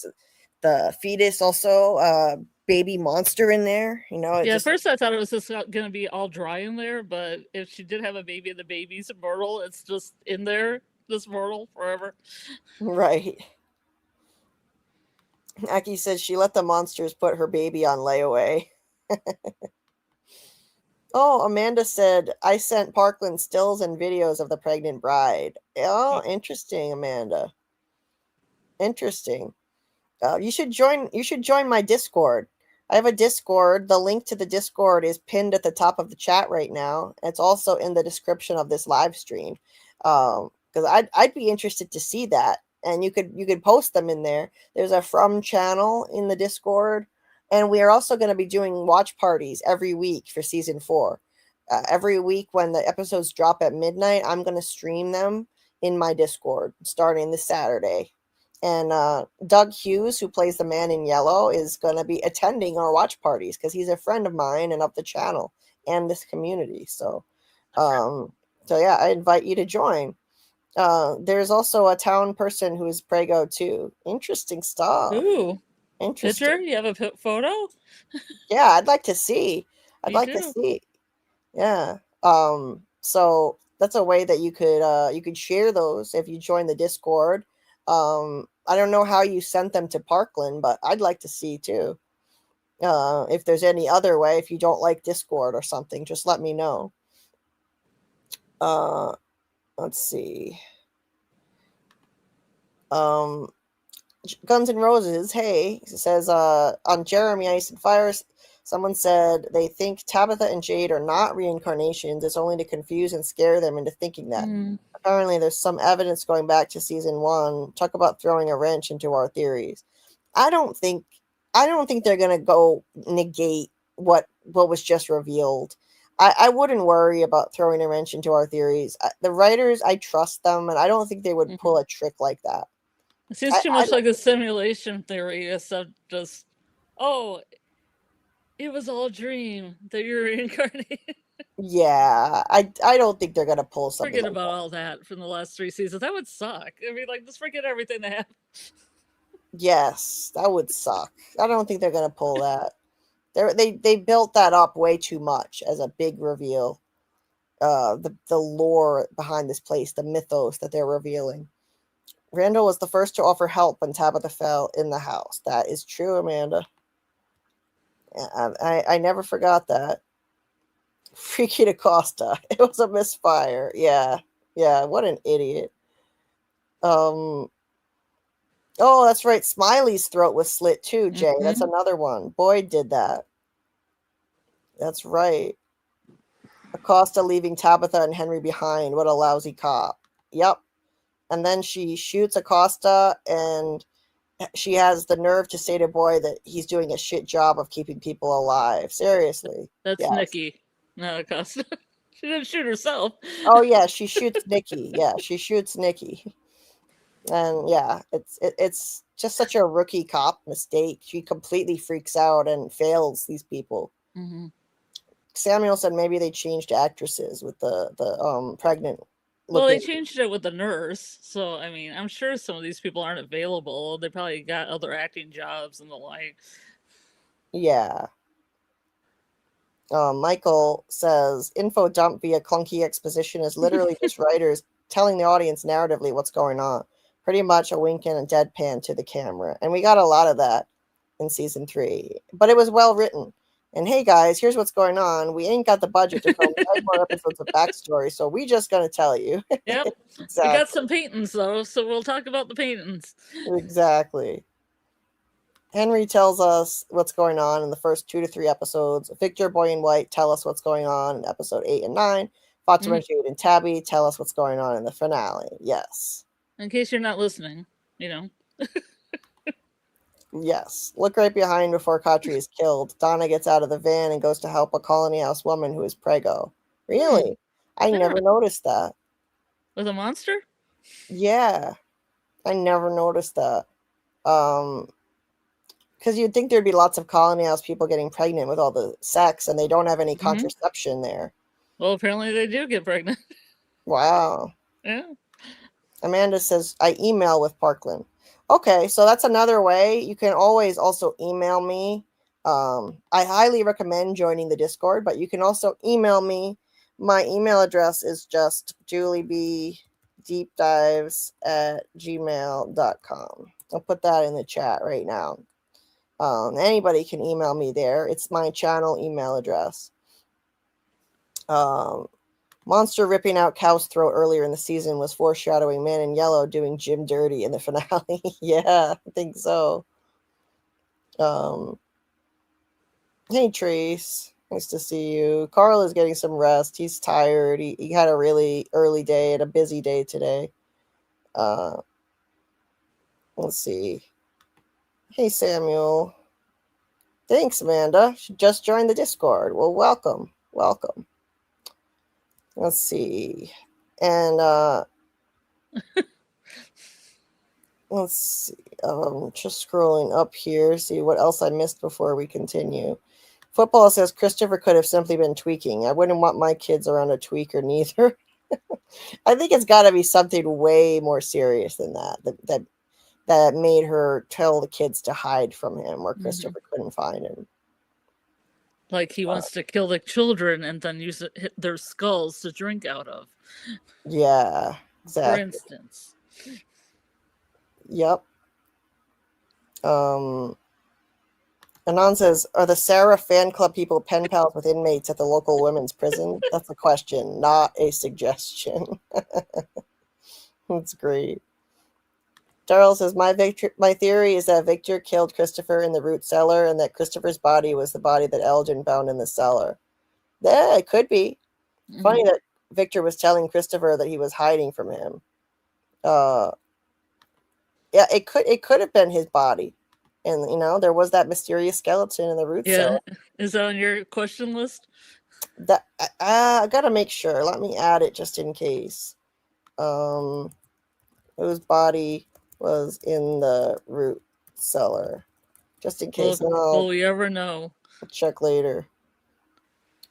The fetus also baby monster in there, at first I thought it was just going to be all dry in there, but if she did have a baby and the baby's immortal, it's just in there, this mortal forever. Right. Aki says she let the monsters put her baby on layaway. Oh, Amanda said, I sent Parkland stills and videos of the pregnant bride. Oh, interesting, Amanda. Interesting. You should join my Discord. I have a Discord. The link to the Discord is pinned at the top of the chat right now. It's also in the description of this live stream. Because I'd be interested to see that. And you could post them in there. There's a From channel in the Discord. And we are also going to be doing watch parties every week for season 4. Every week when the episodes drop at midnight, I'm going to stream them in my Discord starting this Saturday. And Doug Hughes, who plays the man in yellow, is going to be attending our watch parties because he's a friend of mine and of the channel and this community. So yeah, I invite you to join. There's also a town person who is Prego too. Interesting stuff. Ooh. Picture? You have a photo? Yeah, I'd like to see. To see. Yeah. So that's a way that you could share those if you join the Discord. I don't know how you sent them to Parkland, but I'd like to see too. If there's any other way, if you don't like Discord or something, just let me know. Let's see. Guns N' Roses, hey, says on Jeremy Ice and Fires, someone said they think Tabitha and Jade are not reincarnations. It's only to confuse and scare them into thinking that. Apparently, there's some evidence going back to season 1. Talk about throwing a wrench into our theories. I don't think they're gonna go negate what was just revealed. I wouldn't worry about throwing a wrench into our theories. The writers, I trust them, and I don't think they would pull a trick like that. It seems too much like a simulation theory, except just, oh, it was all a dream that you're reincarnated. Yeah, I don't think they're gonna pull something. Forget about all that from the last 3 seasons. That would suck. I mean, like, just forget everything that happened. Yes, that would suck. I don't think they're gonna pull that. They built that up way too much as a big reveal. The lore behind this place, the mythos that they're revealing. Randall was the first to offer help when Tabitha fell in the house. That is true, Amanda. I never forgot that. Freaky Acosta. It was a misfire. Yeah. What an idiot. Oh, that's right. Smiley's throat was slit too, Jay. That's another one. Boyd did that. That's right. Acosta leaving Tabitha and Henry behind. What a lousy cop. Yep. And then she shoots Acosta, and she has the nerve to say to Boyd that he's doing a shit job of keeping people alive. Seriously. That's yes. Nikki, not Acosta. She didn't shoot herself. Oh yeah, she shoots Nikki. Yeah, she shoots Nikki. And yeah, it's just such a rookie cop mistake. She completely freaks out and fails these people. Samuel said maybe they changed actresses with the pregnant. Well, they changed it with the nurse, so I mean, I'm sure some of these people aren't available. They probably got other acting jobs and the like. Yeah. Michael says info dump via clunky exposition is literally just writers telling the audience narratively what's going on. Pretty much a wink and a deadpan to the camera. And we got a lot of that in season 3. But it was well written. And hey guys, here's what's going on. We ain't got the budget to film 5 more episodes of backstory, so we just gonna tell you. Yep. Exactly. We got some paintings though, so we'll talk about the paintings. Exactly. Henry tells us what's going on in the first 2 to 3 episodes. Victor, Boy in White tell us what's going on in episode 8 and 9. Fatima, Jade, and Tabby tell us what's going on in the finale. Yes. In case you're not listening, you know. Yes. Look right behind before Katri is killed. Donna gets out of the van and goes to help a colony house woman who is preggo. Really? I never noticed that. With a monster? Yeah. I never noticed that. Because you'd think there'd be lots of colony house people getting pregnant with all the sex, and they don't have any contraception there. Well, apparently they do get pregnant. Wow. Yeah. Amanda says, I email with Parkland. Okay, so that's another way. You can always also email me. I highly recommend joining the Discord, but you can also email me. My email address is just JulieBDeepDives@gmail.com. I'll put that in the chat right now. Anybody can email me there. It's my channel email address. Monster ripping out Cow's throat earlier in the season was foreshadowing Man in Yellow doing Jim dirty in the finale. Yeah, I think so. Hey, Trace. Nice to see you. Carl is getting some rest. He's tired. He had a really early day and a busy day today. Let's see. Hey, Samuel. Thanks, Amanda. She just joined the Discord. Well, welcome. Welcome. Let's see. And let's see. Just scrolling up here, see what else I missed before we continue. Football says Christopher could have simply been tweaking. I wouldn't want my kids around a tweaker neither. I think it's got to be something way more serious than that made her tell the kids to hide from him where Christopher couldn't find him. Like he wants to kill the children and then use their skulls to drink out of. Yeah, exactly. For instance. Yep. Anon says, are the Sarah fan club people pen pals with inmates at the local women's prison? That's a question, not a suggestion. That's great. Darrell says, my theory is that Victor killed Christopher in the root cellar and that Christopher's body was the body that Elgin found in the cellar. Yeah, it could be. Funny that Victor was telling Christopher that he was hiding from him. Yeah, it could have been his body. And, you know, there was that mysterious skeleton in the root cellar. Is that on your question list? That I gotta make sure. Let me add it just in case. Whose body was in the root cellar? Just in case. Will we ever know? I'll check later.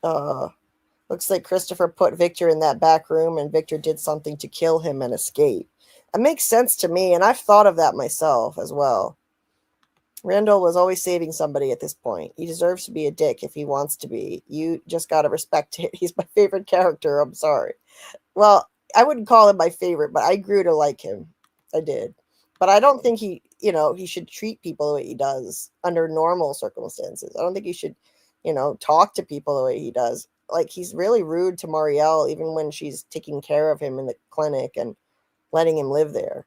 Looks like Christopher put Victor in that back room and Victor did something to kill him and escape. It makes sense to me, and I've thought of that myself as well. Randall was always saving somebody at this point. He deserves to be a dick if he wants to be. You just gotta respect it. He's my favorite character. I'm sorry. Well, I wouldn't call him my favorite, but I grew to like him. I did. But I don't think he should treat people the way he does under normal circumstances. I don't think he should, talk to people the way he does. Like, he's really rude to Marielle, even when she's taking care of him in the clinic and letting him live there.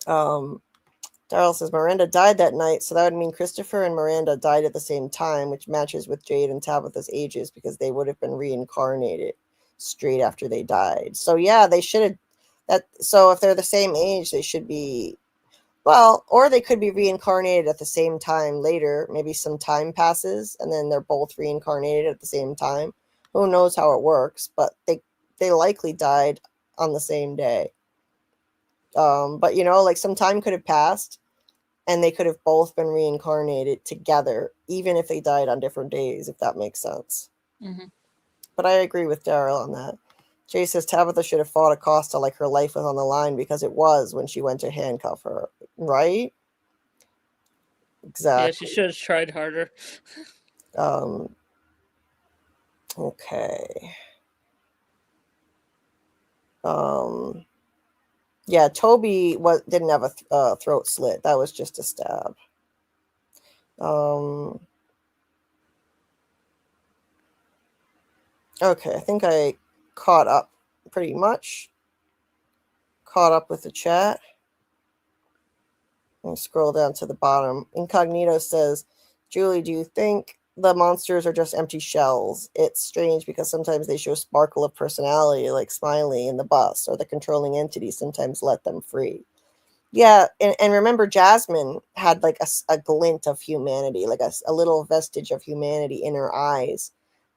Darrell says Miranda died that night, so that would mean Christopher and Miranda died at the same time, which matches with Jade and Tabitha's ages because they would have been reincarnated straight after they died. So yeah, they should have so if they're the same age, they should be or they could be reincarnated at the same time later. Maybe some time passes and then they're both reincarnated at the same time. Who knows how it works, but they likely died on the same day. But like some time could have passed and they could have both been reincarnated together, even if they died on different days, if that makes sense. Mm-hmm. But I agree with Darrell on that. Jay says Tabitha should have fought Acosta like her life was on the line because it was when she went to handcuff her, right? Exactly. Yeah, she should have tried harder. Okay. Yeah, Toby didn't have a throat slit. That was just a stab. Okay, I think I caught up pretty much. Caught up with the chat. Let me scroll down to the bottom. Incognito says, Julie, do you think the monsters are just empty shells? It's strange because sometimes they show sparkle of personality, like Smiley in the bus, or the controlling entity sometimes let them free. Yeah, and remember, Jasmine had like a glint of humanity, like a little vestige of humanity in her eyes,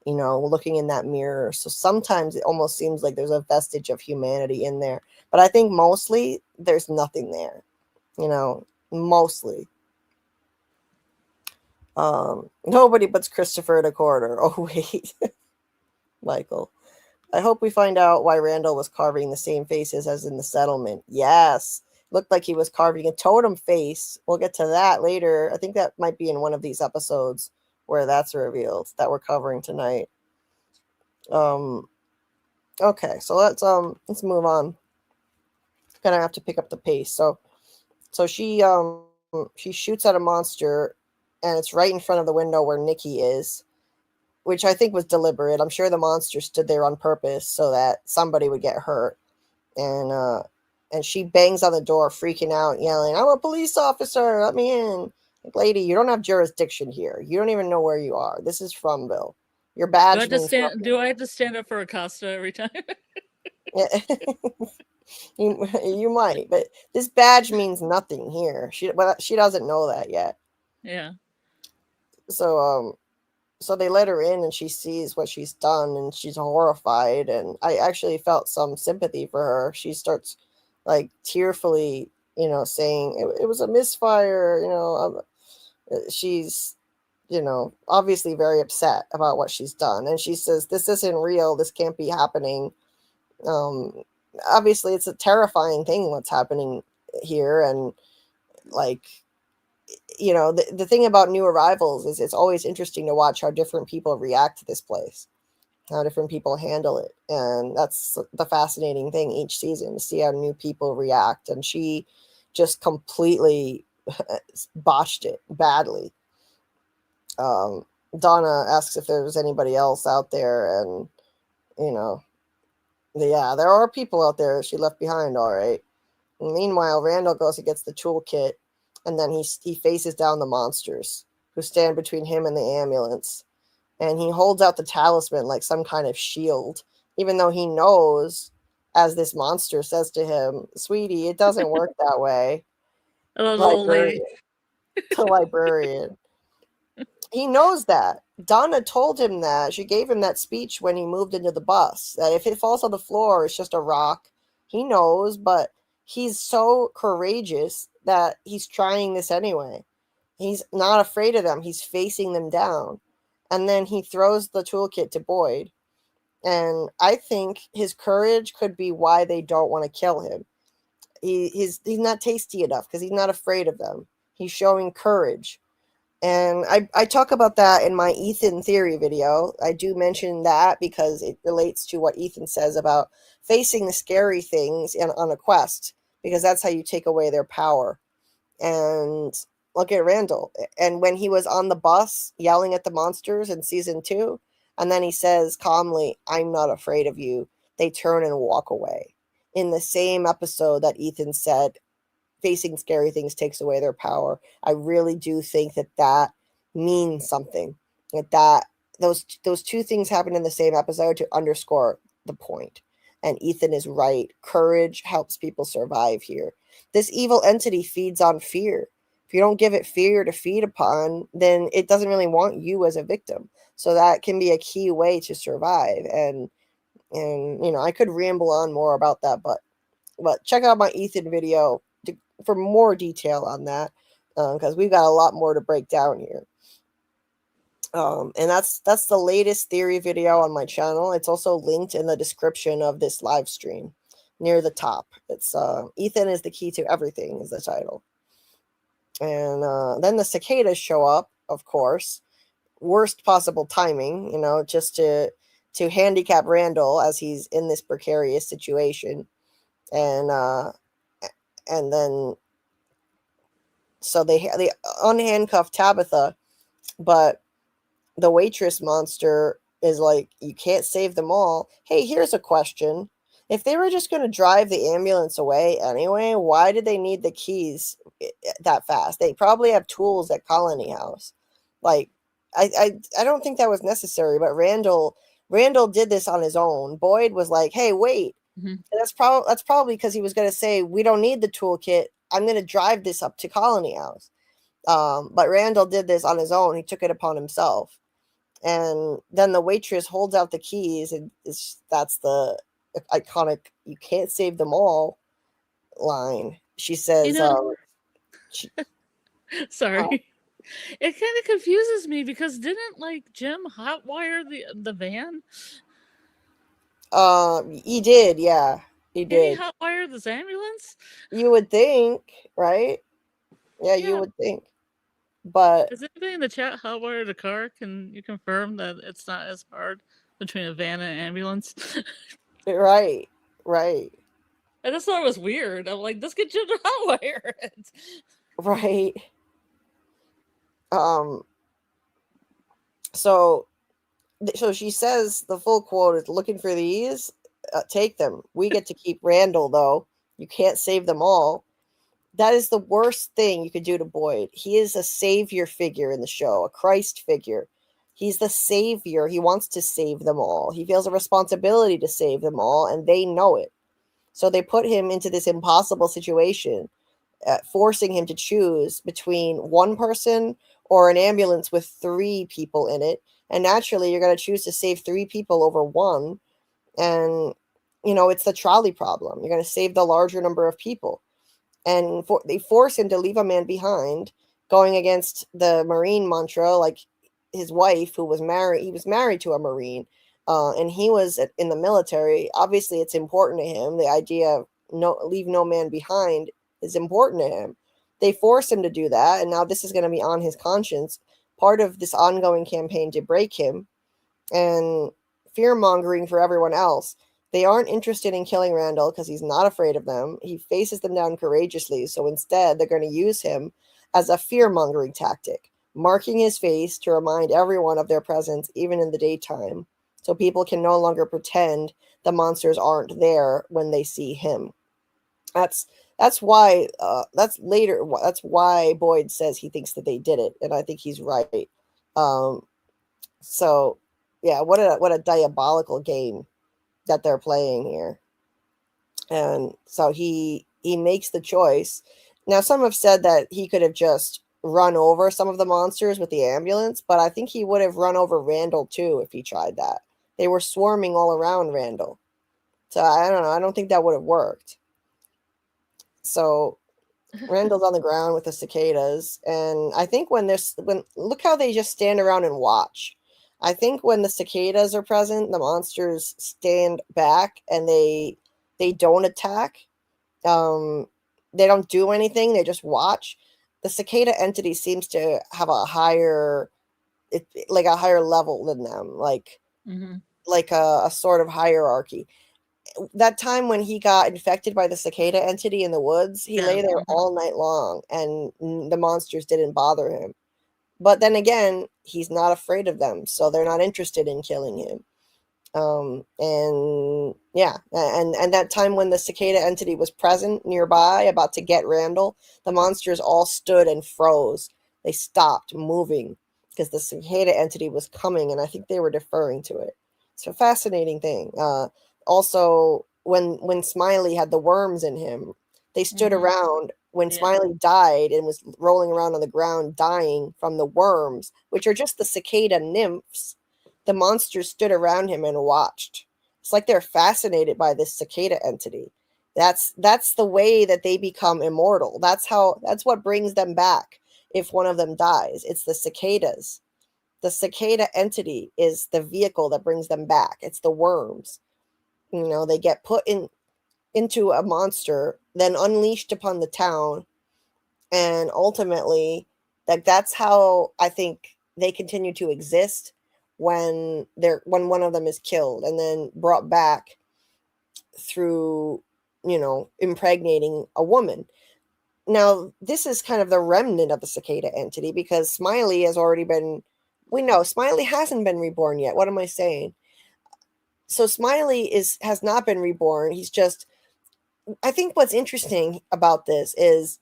looking in that mirror. So sometimes it almost seems like there's a vestige of humanity in there. But I think mostly there's nothing there, mostly. Nobody but Christopher in a corner. Oh, wait. Michael. I hope we find out why Randall was carving the same faces as in the settlement. Yes. Looked like he was carving a totem face. We'll get to that later. I think that might be in one of these episodes where that's revealed that we're covering tonight. Okay, so let's move on. Gonna have to pick up the pace. So she shoots at a monster and it's right in front of the window where Nikki is, which I think was deliberate. I'm sure the monster stood there on purpose so that somebody would get hurt. And she bangs on the door, freaking out, yelling, I'm a police officer, let me in. Like, lady, you don't have jurisdiction here. You don't even know where you are. This is Fromville. Your badge Do I have to stand up for Acosta every time? you might, but this badge means nothing here. She doesn't know that yet. Yeah. So they let her in and she sees what she's done and she's horrified. And I actually felt some sympathy for her. She starts like tearfully, saying it was a misfire. She's, obviously very upset about what she's done. And she says, this isn't real. This can't be happening. Obviously it's a terrifying thing what's happening here. And like, the thing about new arrivals is it's always interesting to watch how different people react to this place, how different people handle it. And that's the fascinating thing each season, to see how new people react. And she just completely botched it badly. Donna asks if there's anybody else out there, and you know, yeah, there are people out there she left behind, all right. And meanwhile, Randall goes and gets the toolkit, and then he faces down the monsters who stand between him and the ambulance. And he holds out the talisman like some kind of shield, even though he knows, as this monster says to him, "Sweetie, it doesn't work that way." I love the old Librarian, lady. the librarian. He knows that. Donna told him that. She gave him that speech when he moved into the bus. That if it falls on the floor, it's just a rock. He knows, but he's so courageous that he's trying this anyway. He's not afraid of them. He's facing them down. And then he throws the toolkit to Boyd. And I think his courage could be why they don't want to kill him. He's not tasty enough because he's not afraid of them. He's showing courage. And I talk about that in my Ethan theory video. I do mention that because it relates to what Ethan says about facing the scary things on a quest, because that's how you take away their power. And look at Randall. And when he was on the bus yelling at the monsters in season 2, and then he says calmly, "I'm not afraid of you," they turn and walk away. In the same episode that Ethan said, facing scary things takes away their power. I really do think that means something. That those two things happen in the same episode to underscore the point. And Ethan is right. Courage helps people survive here. This evil entity feeds on fear. If you don't give it fear to feed upon, then it doesn't really want you as a victim. So that can be a key way to survive. And I could ramble on more about that, but check out my Ethan video for more detail on that, because we've got a lot more to break down here. And that's the latest theory video on my channel. It's also linked in the description of this live stream near the top. It's Ethan is the key to everything is the title. And then the cicadas show up, of course. Worst possible timing, just to handicap Randall as he's in this precarious situation. And then so they unhandcuff Tabitha, but the waitress monster is like, "You can't save them all." Hey, here's a question. If they were just going to drive the ambulance away anyway, why did they need the keys that fast? They probably have tools at Colony House. Like, I don't think that was necessary, but Randall did this on his own. Boyd was like, "Hey, wait." Mm-hmm. That's probably because he was going to say, "We don't need the toolkit. I'm going to drive this up to Colony House." But Randall did this on his own. He took it upon himself. And then the waitress holds out the keys, and that's the iconic "You can't save them all" line. She says, Sorry. It kind of confuses me because didn't Jim hotwire the van? He did, yeah. He did. Did he hotwire this ambulance? You would think, right? Yeah, you would think. But is anybody in the chat hotwired a car? Can you confirm that it's not as hard between a van and an ambulance? Right. I just thought it was weird. I'm like, let's get Jim to hotwire it. Right. So she says the full quote is, "Looking for these? Take them. We get to keep Randall, though. You can't save them all." That is the worst thing you could do to Boyd. He is a savior figure in the show, a Christ figure. He's the savior. He wants to save them all. He feels a responsibility to save them all, and they know it. So they put him into this impossible situation, forcing him to choose between one person or an ambulance with 3 people in it. And naturally, you're going to choose to save 3 people over one. And, it's the trolley problem. You're going to save the larger number of people. And they force him to leave a man behind, going against the Marine mantra, like his wife, who was married. He was married to a Marine, and he was in the military. Obviously, it's important to him. The idea of leave no man behind is important to him. They force him to do that, and now this is going to be on his conscience, part of this ongoing campaign to break him, and fear-mongering for everyone else. They aren't interested in killing Randall because he's not afraid of them. He faces them down courageously, so instead they're going to use him as a fear-mongering tactic. marking his face to remind everyone of their presence, even in the daytime, so people can no longer pretend the monsters aren't there when they see him. That's why that's why Boyd says he thinks that they did it, and I think he's right. Um, so yeah, what a diabolical game that they're playing here. And so he makes the choice. Now some have said that he could have just run over some of the monsters with the ambulance, but I think he would have run over Randall too if he tried that. They were swarming all around Randall. So I don't know. I don't think that would have worked. So Randall's on the ground with the cicadas, and I think when look how they just stand around and watch. I think when the cicadas are present, the monsters stand back and they don't attack. They don't do anything. They just watch. The cicada entity seems to have a higher, like a higher level than them, like a sort of hierarchy. That time when he got infected by the cicada entity in the woods, he lay there all night long, and the monsters didn't bother him. But then again, he's not afraid of them, so they're not interested in killing him. And yeah, and that time when the cicada entity was present nearby, about to get Randall, the monsters all stood and froze. They stopped moving because the cicada entity was coming, and I think they were deferring to it. It's a fascinating thing. Also, when Smiley had the worms in him, they stood around when Smiley died and was rolling around on the ground dying from the worms, which are just the cicada nymphs. The monsters stood around him and watched. It's like they're fascinated by this cicada entity. That's the way that they become immortal. That's what brings them back if one of them dies. It's the cicadas. The cicada entity is the vehicle that brings them back. It's the worms. They get put into a monster, then unleashed upon the town, and ultimately that's how I think they continue to exist when one of them is killed and then brought back through impregnating a woman. Now this is kind of the remnant of the cicada entity, because Smiley has already been, we know Smiley hasn't been reborn yet. What am I saying? So Smiley has not been reborn. He's just, I think what's interesting about this is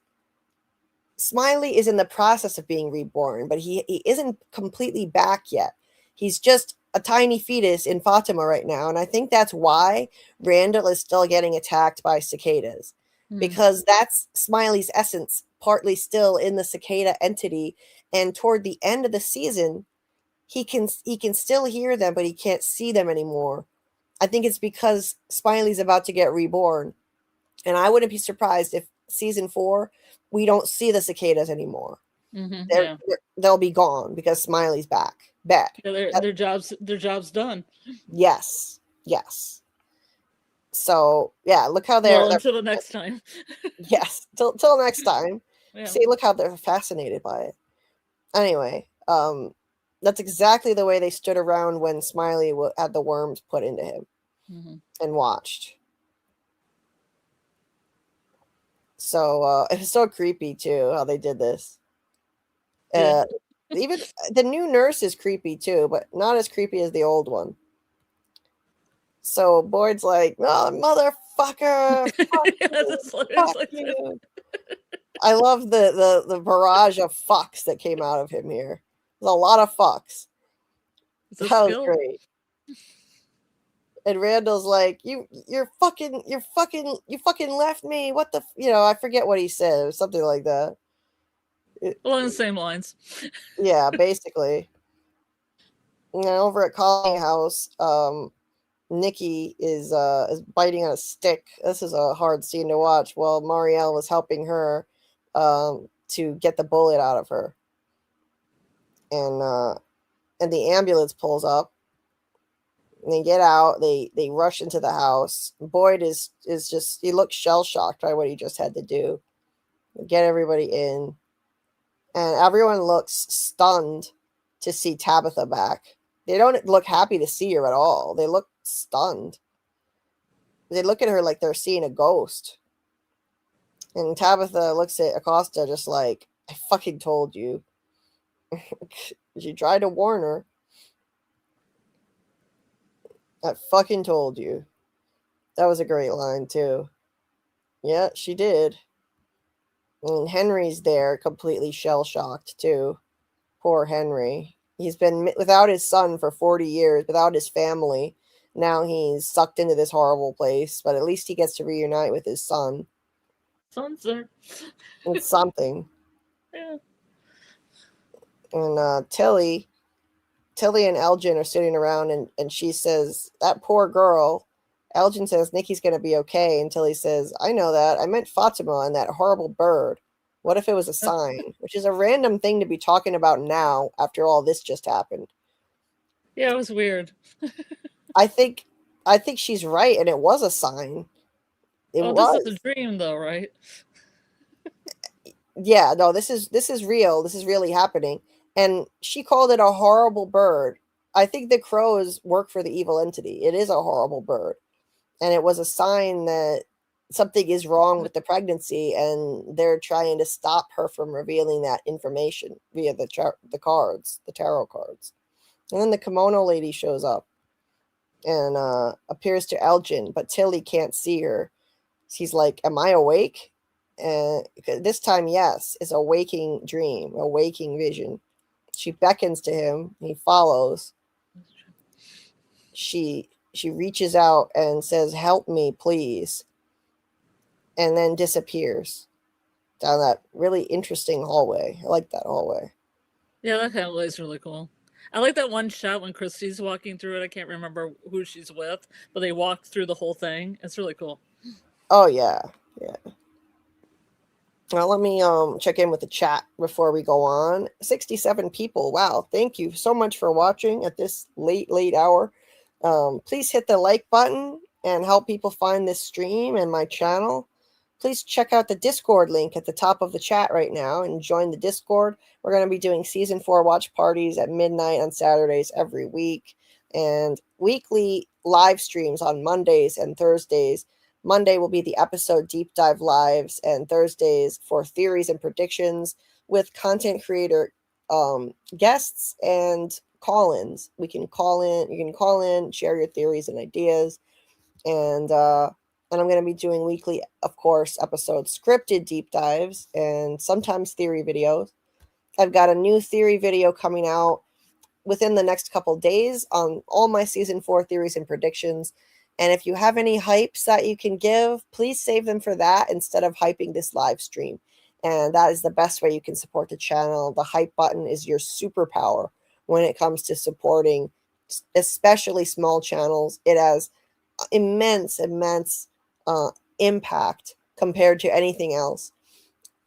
Smiley is in the process of being reborn, but he isn't completely back yet. He's just a tiny fetus in Fatima right now. And I think that's why Randall is still getting attacked by cicadas, because that's Smiley's essence, partly still in the cicada entity. And toward the end of the season, he can still hear them, but he can't see them anymore. I think it's because Smiley's about to get reborn. And I wouldn't be surprised if season 4, we don't see the cicadas anymore. They'll be gone because Smiley's back. Yeah, their job's done. Yes. So yeah, look how they're until the next time. Yes, till next time. Yeah. See, look how they're fascinated by it. Anyway, that's exactly the way they stood around when Smiley had the worms put into him and watched. So it was so creepy too how they did this. Even the new nurse is creepy too, but not as creepy as the old one. So Boyd's like, "Oh, motherfucker! Fuck you." I love the barrage of fucks that came out of him here. There's a lot of fucks. That was great. And Randall's like, you fucking left me. What the, I forget what he said. It was something like that. Along the same lines. Yeah, basically. Over at Colony House, Nikki is biting on a stick. This is a hard scene to watch. While Marielle was helping her to get the bullet out of her. And the ambulance pulls up. And they get out. They rush into the house. Boyd is just, he looks shell-shocked by what he just had to do. Get everybody in. And everyone looks stunned to see Tabitha back. They don't look happy to see her at all. They look stunned. They look at her like they're seeing a ghost. And Tabitha looks at Acosta just like, I fucking told you. She tried to warn her. I fucking told you. That was a great line, too. Yeah, she did. And Henry's there, completely shell-shocked, too. Poor Henry. He's been without his son for 40 years, without his family. Now he's sucked into this horrible place, but at least he gets to reunite with his son. Son's there. It's something. Yeah. And Tilly and Elgin are sitting around, and she says, that poor girl. Elgin says Nikki's going to be okay, and Tilly says, I know that. I meant Fatima and that horrible bird. What if it was a sign? Which is a random thing to be talking about now after all this just happened. Yeah, it was weird. I think she's right, and it was a sign. It was. This is a dream, though, right? Yeah, no, this is real. This is really happening. And she called it a horrible bird. I think the crows work for the evil entity. It is a horrible bird. And it was a sign that something is wrong with the pregnancy, and they're trying to stop her from revealing that information via the cards, the tarot cards. And then the kimono lady shows up and appears to Elgin, but Tilly can't see her. She's like, am I awake? And this time, yes, it's a waking dream, a waking vision. She beckons to him. He follows. She reaches out and says, help me, please. And then disappears down that really interesting hallway. I like that hallway. Yeah, that hallway is really cool. I like that one shot when Christy's walking through it. I can't remember who she's with, but they walk through the whole thing. It's really cool. Oh, yeah. Yeah. Well, let me check in with the chat before we go on. 67 people. Wow. Thank you so much for watching at this late hour. Please hit the like button and help people find this stream and my channel. Please check out the Discord link at the top of the chat right now and join the Discord. We're going to be doing season 4 watch parties at midnight on Saturdays every week, and weekly live streams on Mondays and Thursdays. Monday will be the episode deep dive lives, and Thursdays for theories and predictions with content creator guests and call-ins. You can call in, share your theories and ideas. And I'm going to be doing weekly, of course, episodes, scripted deep dives, and sometimes theory videos. I've got a new theory video coming out within the next couple days on all my season 4 theories and predictions. And if you have any hypes that you can give, please save them for that instead of hyping this live stream. And that is the best way you can support the channel. The hype button is your superpower when it comes to supporting, especially small channels. It has immense impact compared to anything else.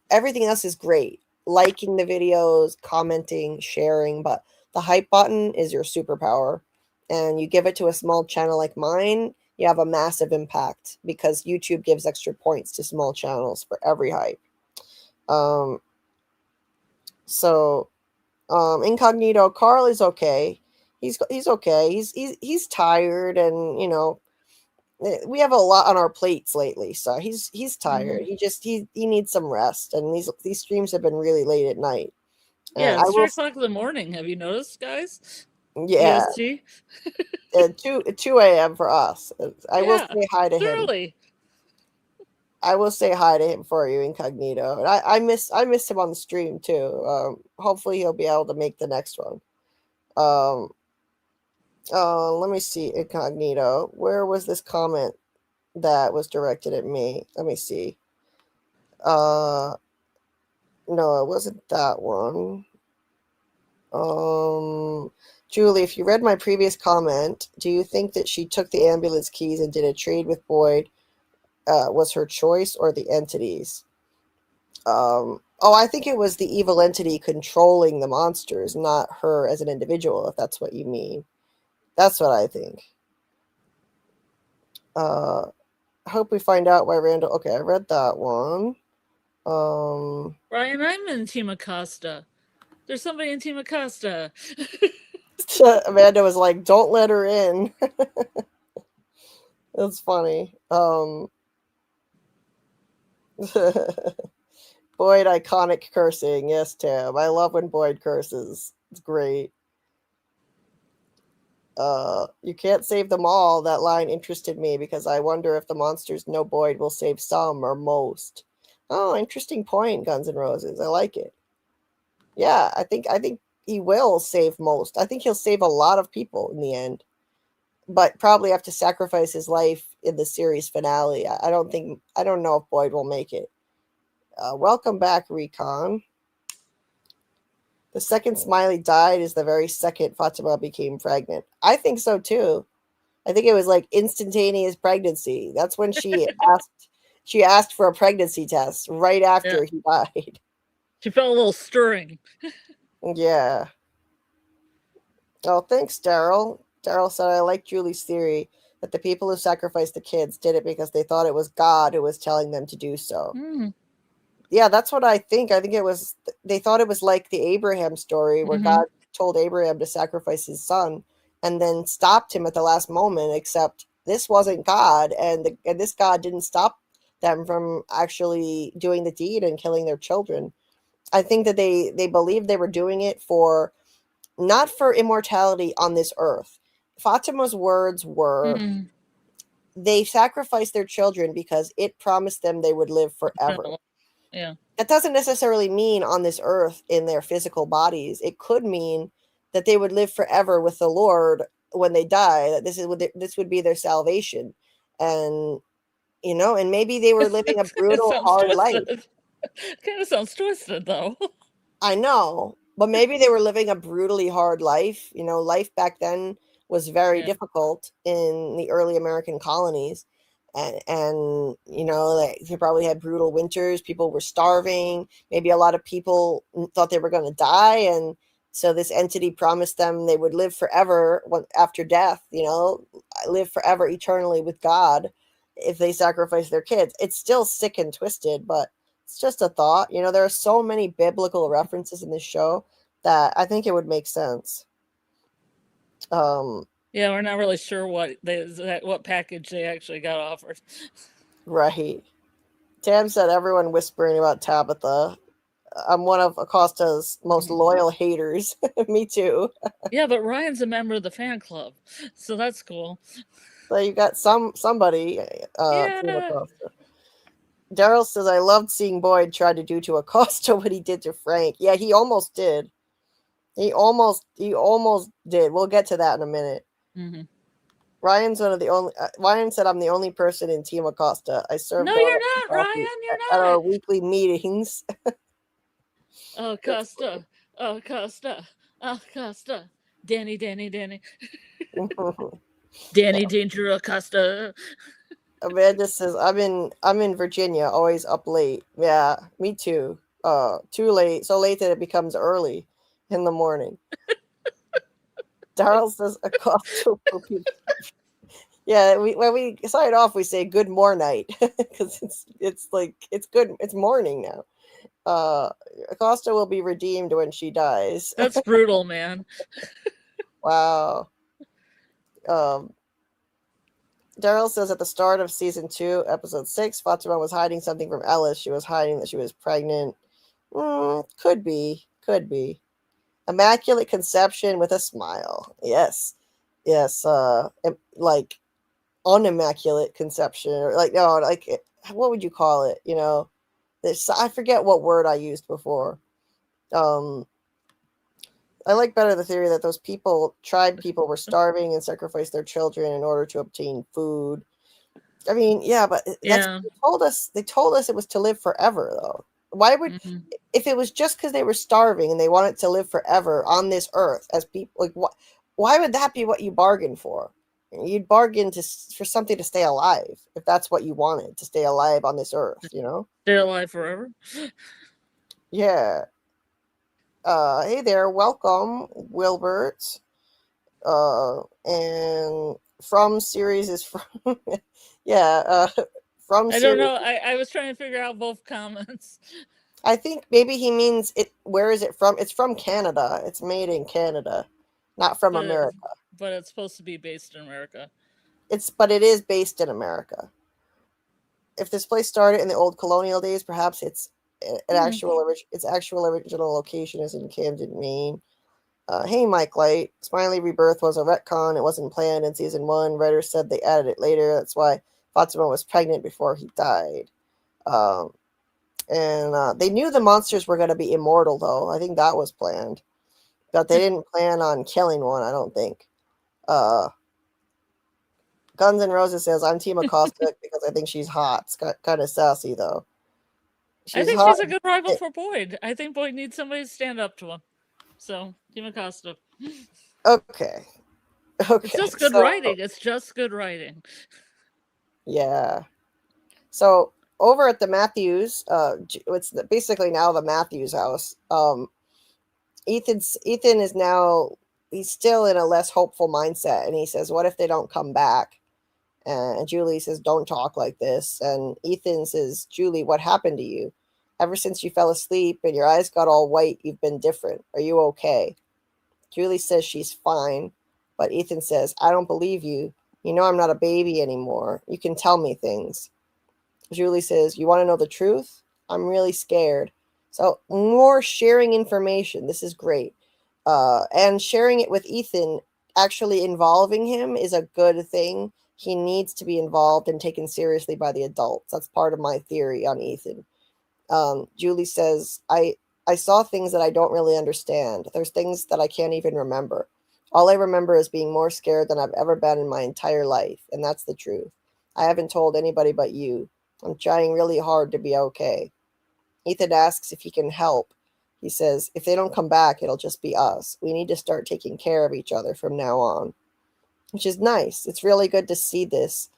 Everything else is great. Liking the videos, commenting, sharing, but the hype button is your superpower. And you give it to a small channel like mine, you have a massive impact because YouTube gives extra points to small channels for every hype. Incognito Carl is okay. He's okay. He's tired, and we have a lot on our plates lately, so he's tired. He needs some rest, and these streams have been really late at night. Yeah, it's 3 o'clock in the morning. Have you noticed, guys? Yeah. EST? 2 a.m. for us. I will say hi to him. Early. I will say hi to him for you, Incognito. And I miss him on the stream too. Hopefully he'll be able to make the next one. Let me see, Incognito. Where was this comment that was directed at me? Let me see. No, it wasn't that one. Julie, if you read my previous comment, do you think that she took the ambulance keys and did a trade with Boyd? Was her choice or the entities? I think it was the evil entity controlling the monsters, not her as an individual, if that's what you mean. That's what I think. I hope we find out why Randall... Okay, I read that one. Ryan, I'm in Team Acosta. There's somebody in Team Acosta. Amanda was like, don't let her in. That's funny. Boyd iconic cursing. Yes, Tim. I love when Boyd curses. It's great. You can't save them all. That line interested me because I wonder if the monsters know Boyd will save some or most. Oh, interesting point, Guns N' Roses. I like it. Yeah, I think he will save most. I think he'll save a lot of people in the end, but probably have to sacrifice his life in the series finale. I don't know if Boyd will make it. Welcome back, Recon. The second Smiley died is the very second Fatima became pregnant. I think so too. I think it was like instantaneous pregnancy. That's when she asked for a pregnancy test right after he died. She felt a little stirring. Yeah. Oh, thanks, Daryl. Daryl said, I like Julie's theory that the people who sacrificed the kids did it because they thought it was God who was telling them to do so. Yeah, that's what I think. I think they thought it was like the Abraham story where God told Abraham to sacrifice his son and then stopped him at the last moment, except this wasn't God, and this God didn't stop them from actually doing the deed and killing their children. I think that they believed they were doing it for not for immortality on this earth. Fatima's words were they sacrificed their children because it promised them they would live forever. Yeah. That doesn't necessarily mean on this earth in their physical bodies. It could mean that they would live forever with the Lord when they die, that this would be their salvation. And and maybe they were living a brutal, hard life. Kind of sounds twisted, though. I know, but maybe they were living a brutally hard life. Life back then was very difficult in the early American colonies. And they probably had brutal winters. People were starving. Maybe a lot of people thought they were going to die. And so this entity promised them they would live forever after death, live forever eternally with God if they sacrifice their kids. It's still sick and twisted, but it's just a thought. There are so many biblical references in this show that I think it would make sense. Yeah, we're not really sure what package they actually got offered. Right. Tam said everyone whispering about Tabitha. I'm one of Acosta's most loyal haters. Me too. Yeah, but Ryan's a member of the fan club, so that's cool. So you got somebody. Acosta. Daryl says, I loved seeing Boyd try to do to Acosta what he did to Frank. Yeah, he almost did. He almost did. We'll get to that in a minute. Ryan's one of the only. Ryan said, I'm the only person in Team Acosta. I served. No, you're not, Ryan. You're not. At our weekly meetings. Acosta. Danny. Danny Danger Acosta. Amanda says, I'm in Virginia, always up late. Yeah, me too. Too late, so late that it becomes early in the morning. Darryl says, Acosta. Yeah, when we sign off, we say good morning because it's good. It's morning now. Acosta will be redeemed when she dies. That's brutal, man. Wow. Daryl says at the start of season 2, episode 6, Fatima was hiding something from Ellis. She was hiding that she was pregnant. Could be. Immaculate conception with a smile. Yes. Like unimmaculate conception, or what would you call it? I forget what word I used before. I like better the theory that those tribe people were starving and sacrificed their children in order to obtain food. I mean, yeah, but they told us it was to live forever, though. Why would, if it was just because they were starving and they wanted to live forever on this earth as people, why would that be what you bargained for? You'd bargain for something to stay alive if that's what you wanted, to stay alive on this earth, Stay alive forever? Yeah. Hey there, welcome, Wilbert. And from series is from from I don't know. I was trying to figure out both comments. I think maybe he means it. Where is it from? It's from Canada. It's made in Canada, not from America. But it's supposed to be based in America. But it is based in America. If this place started in the old colonial days, perhaps it's its actual original location is in Camden, Maine. Hey, Mike Light. Smiley Rebirth was a retcon. It wasn't planned in season 1. Writers said they added it later. That's why Fatima was pregnant before he died. And they knew the monsters were going to be immortal, though. I think that was planned. But they didn't plan on killing one, I don't think. Guns N' Roses says, I'm Team Acosta because I think she's hot. It's kind of sassy, though. I think she's a good rival for Boyd. I think Boyd needs somebody to stand up to him. So, Team Acosta. Okay. It's just good writing. It's just good writing. Yeah. So, over at the Matthews, it's basically now the Matthews house. Ethan is now, he's still in a less hopeful mindset, and he says, what if they don't come back? And Julie says, don't talk like this. And Ethan says, Julie, what happened to you? Ever since you fell asleep and your eyes got all white, you've been different. Are you okay? Julie says she's fine, but Ethan says, I don't believe you. You know I'm not a baby anymore. You can tell me things. Julie says, you want to know the truth? I'm really scared. So more sharing information. This is great. And sharing it with Ethan, actually involving him is a good thing. He needs to be involved and taken seriously by the adults. That's part of my theory on Ethan. Julie says, I saw things that I don't really understand. There's things that I can't even remember. All I remember is being more scared than I've ever been in my entire life. And that's the truth. I haven't told anybody but you. I'm trying really hard to be okay. Ethan asks if he can help. He says, if they don't come back, it'll just be us. We need to start taking care of each other from now on, which is nice. It's really good to see this.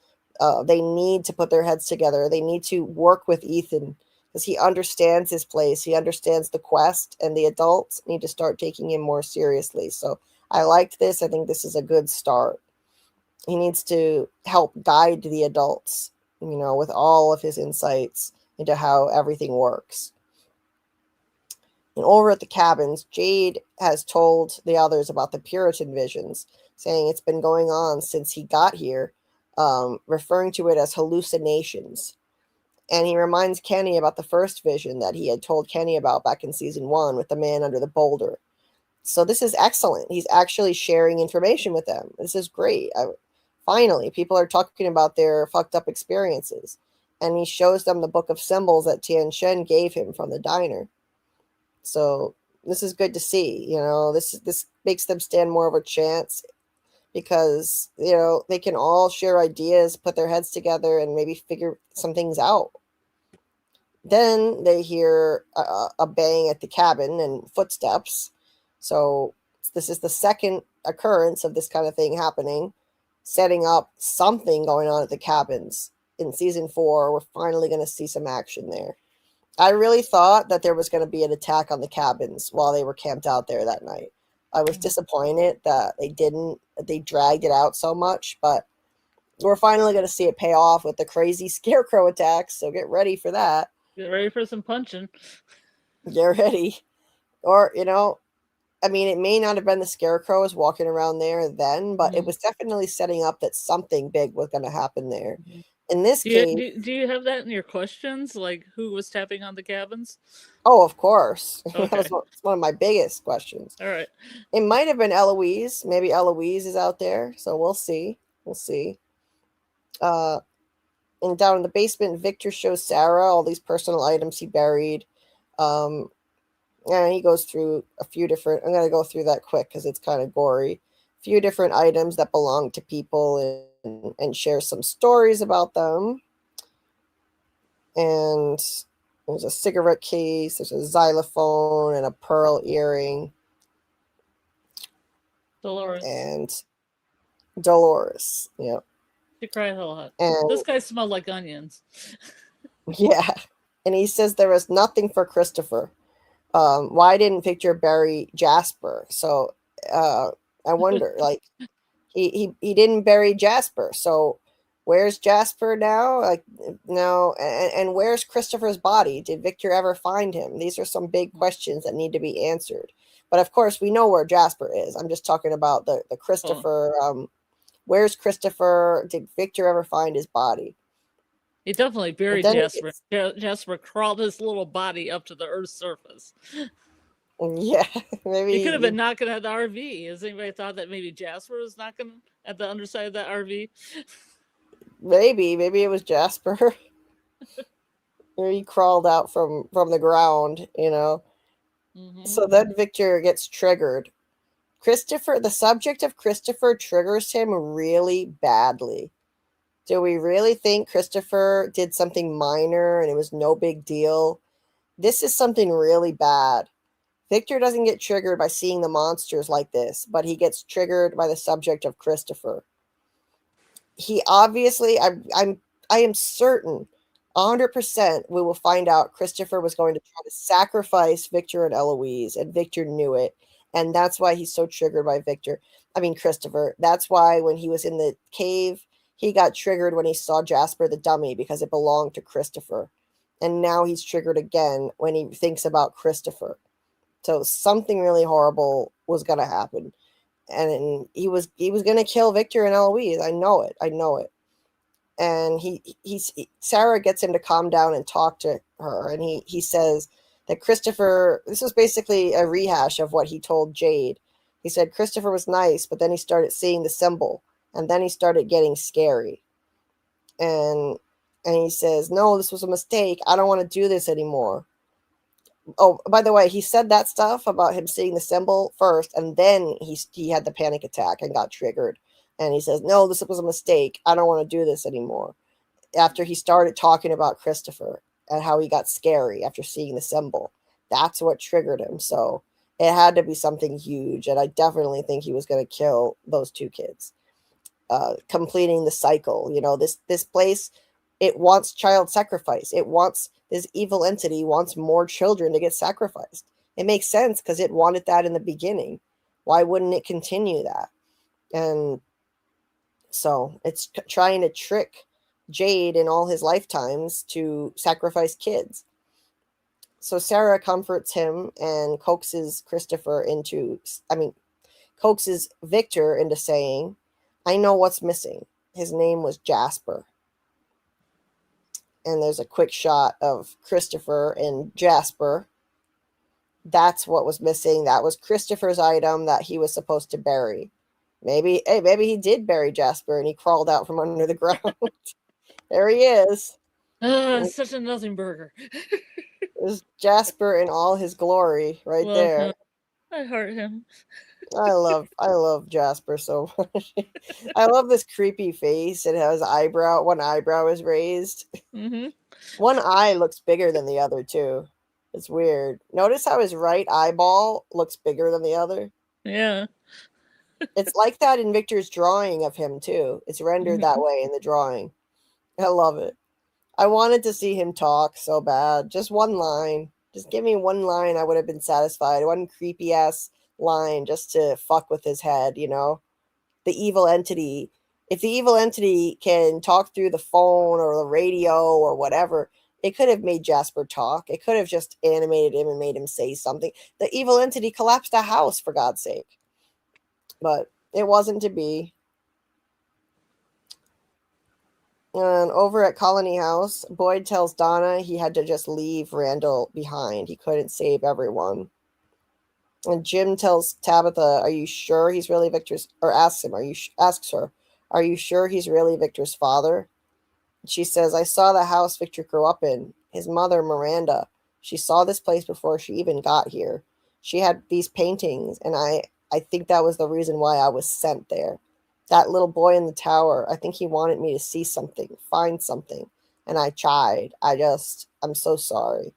They need to put their heads together. They need to work with Ethan because he understands his place. He understands the quest, and the adults need to start taking him more seriously. So I liked this. I think this is a good start. He needs to help guide the adults, with all of his insights into how everything works. And over at the cabins, Jade has told the others about the Puritan visions, saying it's been going on since he got here, referring to it as hallucinations. And he reminds Kenny about the first vision that he had told Kenny about back in season 1 with the man under the boulder. So this is excellent. He's actually sharing information with them. This is great. Finally, people are talking about their fucked up experiences. And he shows them the book of symbols that Tian Shen gave him from the diner. So this is good to see. This makes them stand more of a chance because, they can all share ideas, put their heads together, and maybe figure some things out. Then they hear a bang at the cabin and footsteps. So this is the second occurrence of this kind of thing happening, setting up something going on at the cabins. In season 4, we're finally going to see some action there. I really thought that there was going to be an attack on the cabins while they were camped out there that night. I was disappointed that they dragged it out so much, but we're finally going to see it pay off with the crazy scarecrow attacks, so get ready for that. Get ready for some punching. Get ready. Or, it may not have been the scarecrows walking around there then, but it was definitely setting up that something big was going to happen there. In this case... Do you have that in your questions? Like, who was tapping on the cabins? Oh, of course. Okay. That was one of my biggest questions. All right. It might have been Eloise. Maybe Eloise is out there, so we'll see. And down in the basement, Victor shows Sarah all these personal items he buried. And he goes through a few different... I'm going to go through that quick because it's kind of gory. A few different items that belong to people and share some stories about them. And there's a cigarette case, there's a xylophone, and a pearl earring. Dolores. Yep. She cried a lot. And this guy smelled like onions. Yeah. And he says there was nothing for Christopher. Why didn't Victor bury Jasper? So I wonder, like, he didn't bury Jasper. So where's Jasper now? Like, no. And where's Christopher's body? Did Victor ever find him? These are some big questions that need to be answered. But of course, we know where Jasper is. I'm just talking about the Christopher. Where's Christopher? Did Victor ever find his body? He definitely But buried then he Jasper. Jasper crawled his little body up to the Earth's surface. yeah, He could maybe have been knocking at the RV. Has anybody thought that maybe Jasper was knocking at the underside of that RV? maybe it was Jasper. Or he crawled out from the ground, you know. Mm-hmm. So then Victor gets triggered. Christopher, the subject of Christopher triggers him really badly. Do we really think Christopher did something minor and it was no big deal? This is something really bad. Victor doesn't get triggered by seeing the monsters like this, but he gets triggered by the subject of Christopher. He obviously, I am certain, 100%, we will find out Christopher was going to try to sacrifice Victor and Eloise, and Victor knew it, and that's why he's so triggered by Christopher. That's why when he was in the cave, he got triggered when he saw Jasper the dummy because it belonged to Christopher, and now he's triggered again when he thinks about Christopher. So something really horrible was going to happen, and he was going to kill Victor and Eloise. I know it. And Sarah gets him to calm down and talk to her, and he says that Christopher, this was basically a rehash of what he told Jade. He said Christopher was nice, but then he started seeing the symbol, and then he started getting scary. And he says, no, this was a mistake. I don't want to do this anymore. Oh, by the way, he said that stuff about him seeing the symbol first, and then he had the panic attack and got triggered. And he says, no, this was a mistake. I don't want to do this anymore. After he started talking about Christopher and how he got scary after seeing the symbol. That's what triggered him. So it had to be something huge. And I definitely think he was going to kill those two kids. Completing the cycle. You know, this place, it wants child sacrifice. This evil entity wants more children to get sacrificed. It makes sense because it wanted that in the beginning. Why wouldn't it continue that? And so it's trying to trick Jade in all his lifetimes to sacrifice kids. So Sarah comforts him and coaxes Victor into saying, I know what's missing. His name was Jasper. And there's a quick shot of Christopher and Jasper. That's what was missing. That was Christopher's item that he was supposed to bury. Maybe he did bury Jasper and he crawled out from under the ground. There he is. Such a nothing burger. There's Jasper in all his glory right Love there. him. I heart him. I love Jasper so much. I love this creepy face. It has one eyebrow is raised. Mm-hmm. One eye looks bigger than the other too. It's weird. Notice how his right eyeball looks bigger than the other? Yeah. It's like that in Victor's drawing of him too. It's rendered that way in the drawing. I love it. I wanted to see him talk so bad. Just one line. Just give me one line. I would have been satisfied. One creepy ass line just to fuck with his head, you know? The evil entity. If the evil entity can talk through the phone or the radio or whatever, it could have made Jasper talk. It could have just animated him and made him say something. The evil entity collapsed a house, for God's sake. But it wasn't to be. And over at Colony House, Boyd tells Donna he had to just leave Randall behind. He couldn't save everyone. And Jim tells Tabitha, "Are you sure he's really Victor's?" Or asks her, "Are you sure he's really Victor's father?" She says, "I saw the house Victor grew up in. His mother, Miranda, she saw this place before she even got here. She had these paintings, and I think that was the reason why I was sent there. That little boy in the tower, I think he wanted me to see something, find something. And I tried. I'm so sorry."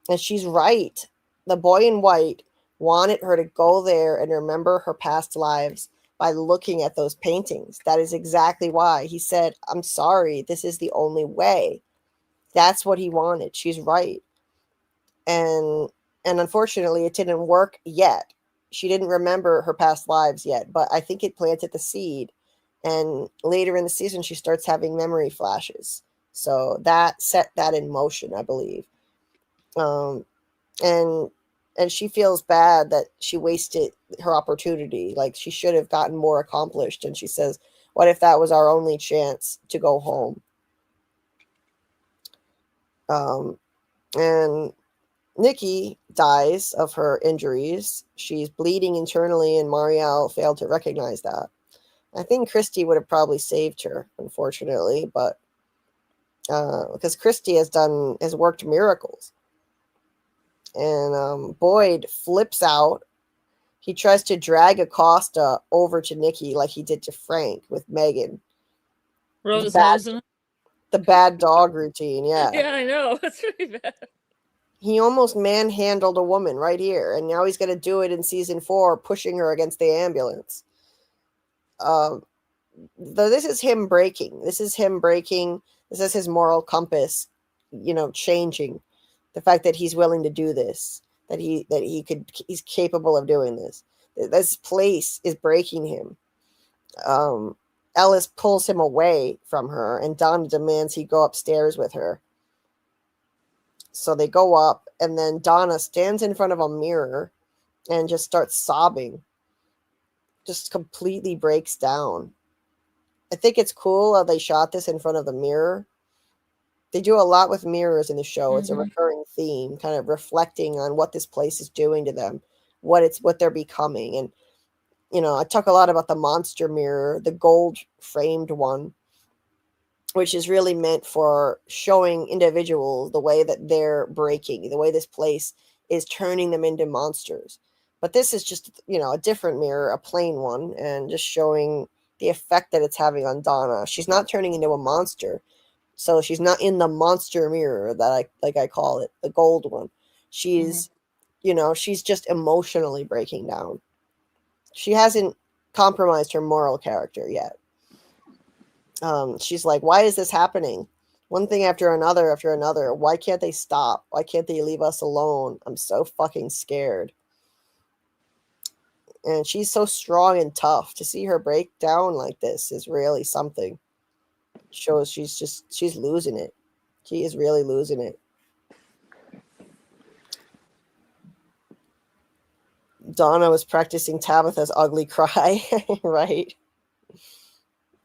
And she's right. The boy in white wanted her to go there and remember her past lives by looking at those paintings. That is exactly why. He said, "I'm sorry. This is the only way." That's what he wanted. She's right. And unfortunately, it didn't work yet. She didn't remember her past lives yet, but I think it planted the seed. And later in the season, she starts having memory flashes. So that set that in motion, I believe. And she feels bad that she wasted her opportunity. Like, she should have gotten more accomplished. And she says, what if that was our only chance to go home? And Nikki dies of her injuries. She's bleeding internally, and Marielle failed to recognize that. I think Christy would have probably saved her, unfortunately, but because Christy has worked miracles. And Boyd flips out. He tries to drag Acosta over to Nikki like he did to Frank with Megan. Rose nosing it. The bad dog routine, yeah. Yeah, I know. It's pretty bad. He almost manhandled a woman right here, and now he's going to do it in season 4, pushing her against the ambulance. This is him breaking. This is his moral compass, changing. The fact that he's willing to do this, he's capable of doing this. This place is breaking him. Ellis pulls him away from her, and Donna demands he go upstairs with her. So they go up, and then Donna stands in front of a mirror and just starts sobbing. Just completely breaks down. I think it's cool how they shot this in front of the mirror. They do a lot with mirrors in the show. It's a recurring theme, kind of reflecting on what this place is doing to them, what they're becoming. And, I talk a lot about the monster mirror, the gold framed one, which is really meant for showing individuals the way that they're breaking, the way this place is turning them into monsters. But this is just, a different mirror, a plain one, and just showing the effect that it's having on Donna. She's not turning into a monster. So she's not in the monster mirror that I call it, the gold one. She's, she's just emotionally breaking down. She hasn't compromised her moral character yet. She's like, why is this happening? One thing after another. Why can't they stop? Why can't they leave us alone? I'm so fucking scared. And she's so strong and tough. To see her break down like this is really something. Shows she's losing it. She is really losing it. Donna was practicing Tabitha's ugly cry, right?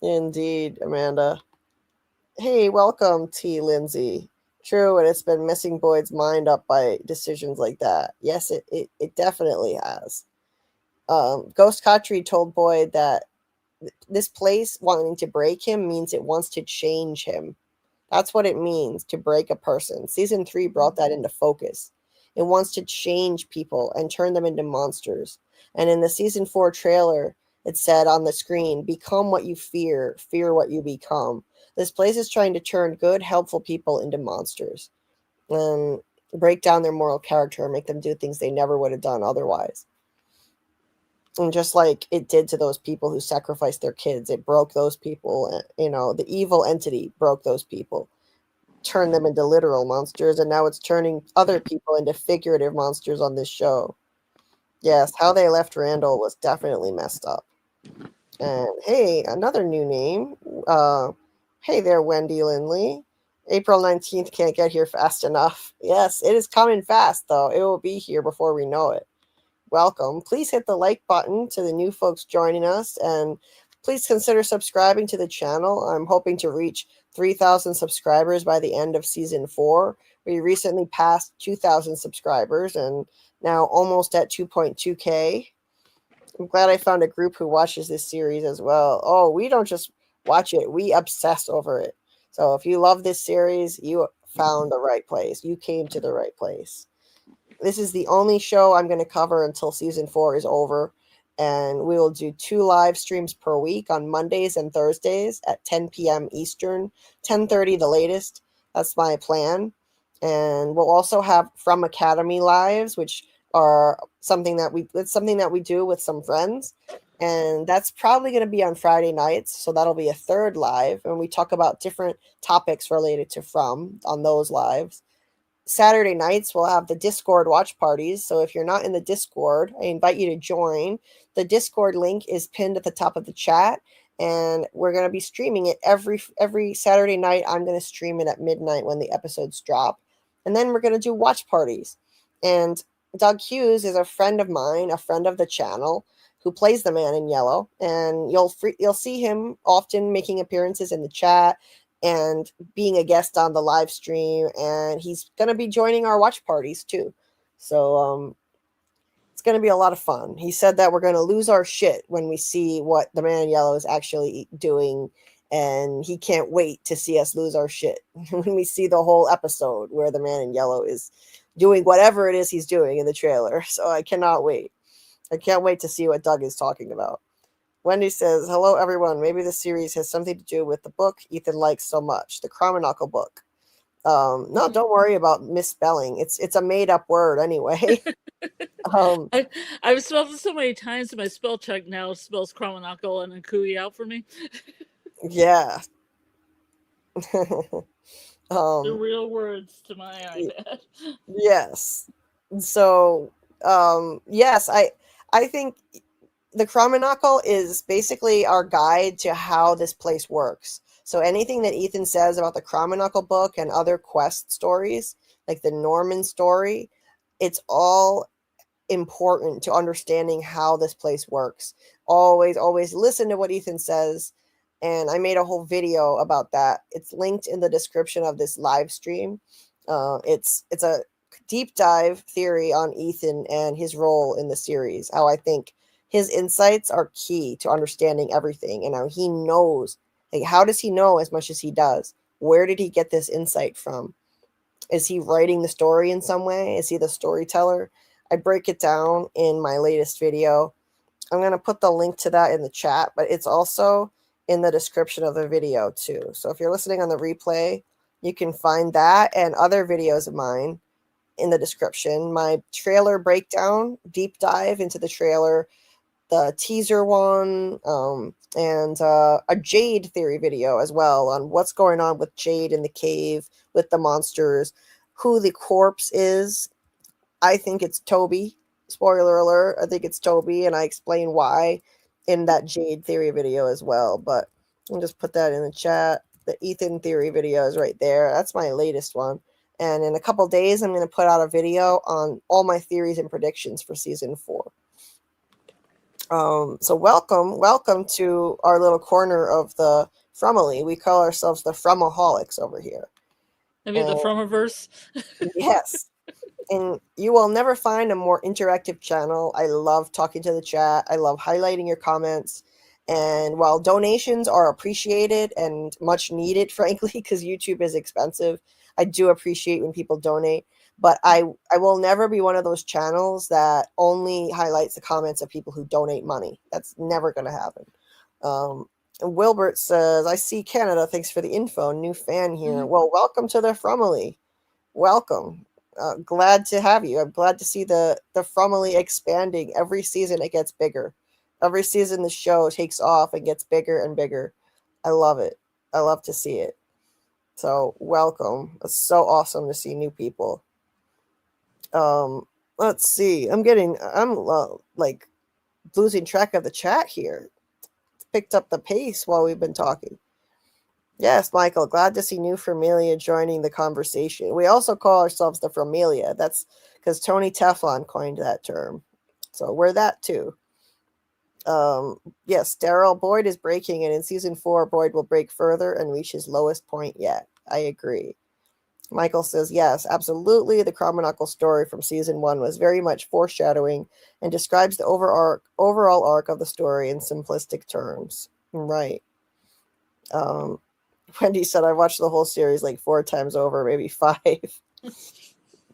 Indeed, Amanda. Hey, welcome, T. Lindsay. True, and it's been messing Boyd's mind up by decisions like that. Yes, it definitely has. Ghost Khatri told Boyd that this place wanting to break him means it wants to change him. That's what it means to break a person. Season 3 brought that into focus. It wants to change people and turn them into monsters. And in the season 4 trailer, it said on the screen, become what you fear what you become. This place is trying to turn good, helpful people into monsters and break down their moral character and make them do things they never would have done otherwise. And just like it did to those people who sacrificed their kids, it broke those people. The evil entity broke those people, turned them into literal monsters, and now it's turning other people into figurative monsters on this show. Yes, how they left Randall was definitely messed up. And hey, another new name. Hey there, Wendy Lindley. April 19th can't get here fast enough. Yes, it is coming fast, though. It will be here before we know it. Welcome. Please hit the like button to the new folks joining us, and please consider subscribing to the channel. I'm hoping to reach 3,000 subscribers by the end of season 4. We recently passed 2,000 subscribers and now almost at 2.2K. I'm glad I found a group who watches this series as well. Oh, we don't just watch it, we obsess over it. So if you love this series, you found the right place. You came to the right place. This is the only show I'm going to cover until season 4 is over. And we will do 2 live streams per week on Mondays and Thursdays at 10 p.m. Eastern, 10:30 the latest. That's my plan. And we'll also have From Academy lives, which are something that we do with some friends. And that's probably going to be on Friday nights. So that'll be a 3rd live. And we talk about different topics related to From on those lives. Saturday nights, we'll have the Discord watch parties. So if you're not in the Discord, I invite you to join. The Discord link is pinned at the top of the chat, and we're going to be streaming it every Saturday night. I'm going to stream it at midnight when the episodes drop. And then we're going to do watch parties. And Doug Hughes is a friend of mine, a friend of the channel, who plays the Man in Yellow. And you'll see him often making appearances in the chat and being a guest on the live stream, and he's going to be joining our watch parties too. So it's going to be a lot of fun. He said that we're going to lose our shit when we see what the Man in Yellow is actually doing, and he can't wait to see us lose our shit when we see the whole episode where the Man in Yellow is doing whatever it is he's doing in the trailer. So I cannot wait. I can't wait to see what Doug is talking about. Wendy says, hello, everyone. Maybe the series has something to do with the book Ethan likes so much, the Chromonocle book. No, don't worry about misspelling. It's a made-up word anyway. I've spelled it so many times that my spell check now spells Chromonocle and Kui out for me. Yeah. The real words to my iPad. Yes. So, yes, I think the Chromonocle is basically our guide to how this place works. So anything that Ethan says about the Chromonocle book and other quest stories, like the Norman story, it's all important to understanding how this place works. Always listen to what Ethan says. And I made a whole video about that. It's linked in the description of this live stream. It's a deep dive theory on Ethan and his role in the series. How I think his insights are key to understanding everything, and how he knows. Like, how does he know as much as he does? Where did he get this insight from? Is he writing the story in some way? Is he the storyteller? I break it down in my latest video. I'm going to put the link to that in the chat, but it's also in the description of the video too. So if you're listening on the replay, you can find that and other videos of mine in the description. My trailer breakdown, deep dive into the trailer, the teaser one, and a Jade theory video as well on what's going on with Jade in the cave, with the monsters, who the corpse is. I think it's Toby. Spoiler alert, I think it's Toby, and I explain why in that Jade theory video as well. But I'll just put that in the chat. The Ethan theory video is right there. That's my latest one. And in a couple days, I'm going to put out a video on all my theories and predictions for season 4. So welcome to our little corner of the Frumily. We call ourselves the Frumaholics over here. Maybe the Frumiverse. Yes. And you will never find a more interactive channel. I love talking to the chat. I love highlighting your comments. And while donations are appreciated and much needed, frankly, because YouTube is expensive, I do appreciate when people donate. But I will never be one of those channels that only highlights the comments of people who donate money. That's never going to happen. And Wilbert says, I see Canada. Thanks for the info. New fan here. Mm-hmm. Well, welcome to the Frumily. Welcome. Glad to have you. I'm glad to see the Frumily expanding. Every season it gets bigger. Every season the show takes off and gets bigger and bigger. I love it. I love to see it. So welcome. It's so awesome to see new people. Let's see. I'm like losing track of the chat here. It's picked up the pace while we've been talking. Yes, Michael, glad to see new Familia joining the conversation. We also call ourselves the Familia. That's because Tony Teflon coined that term. So we're that too. Yes, Daryl, Boyd is breaking, and in season 4, Boyd will break further and reach his lowest point yet. I agree. Michael says, yes, absolutely. The Chromonocle story from season 1 was very much foreshadowing and describes the overall arc of the story in simplistic terms. Right. Wendy said, I watched the whole series like 4 times over, maybe 5.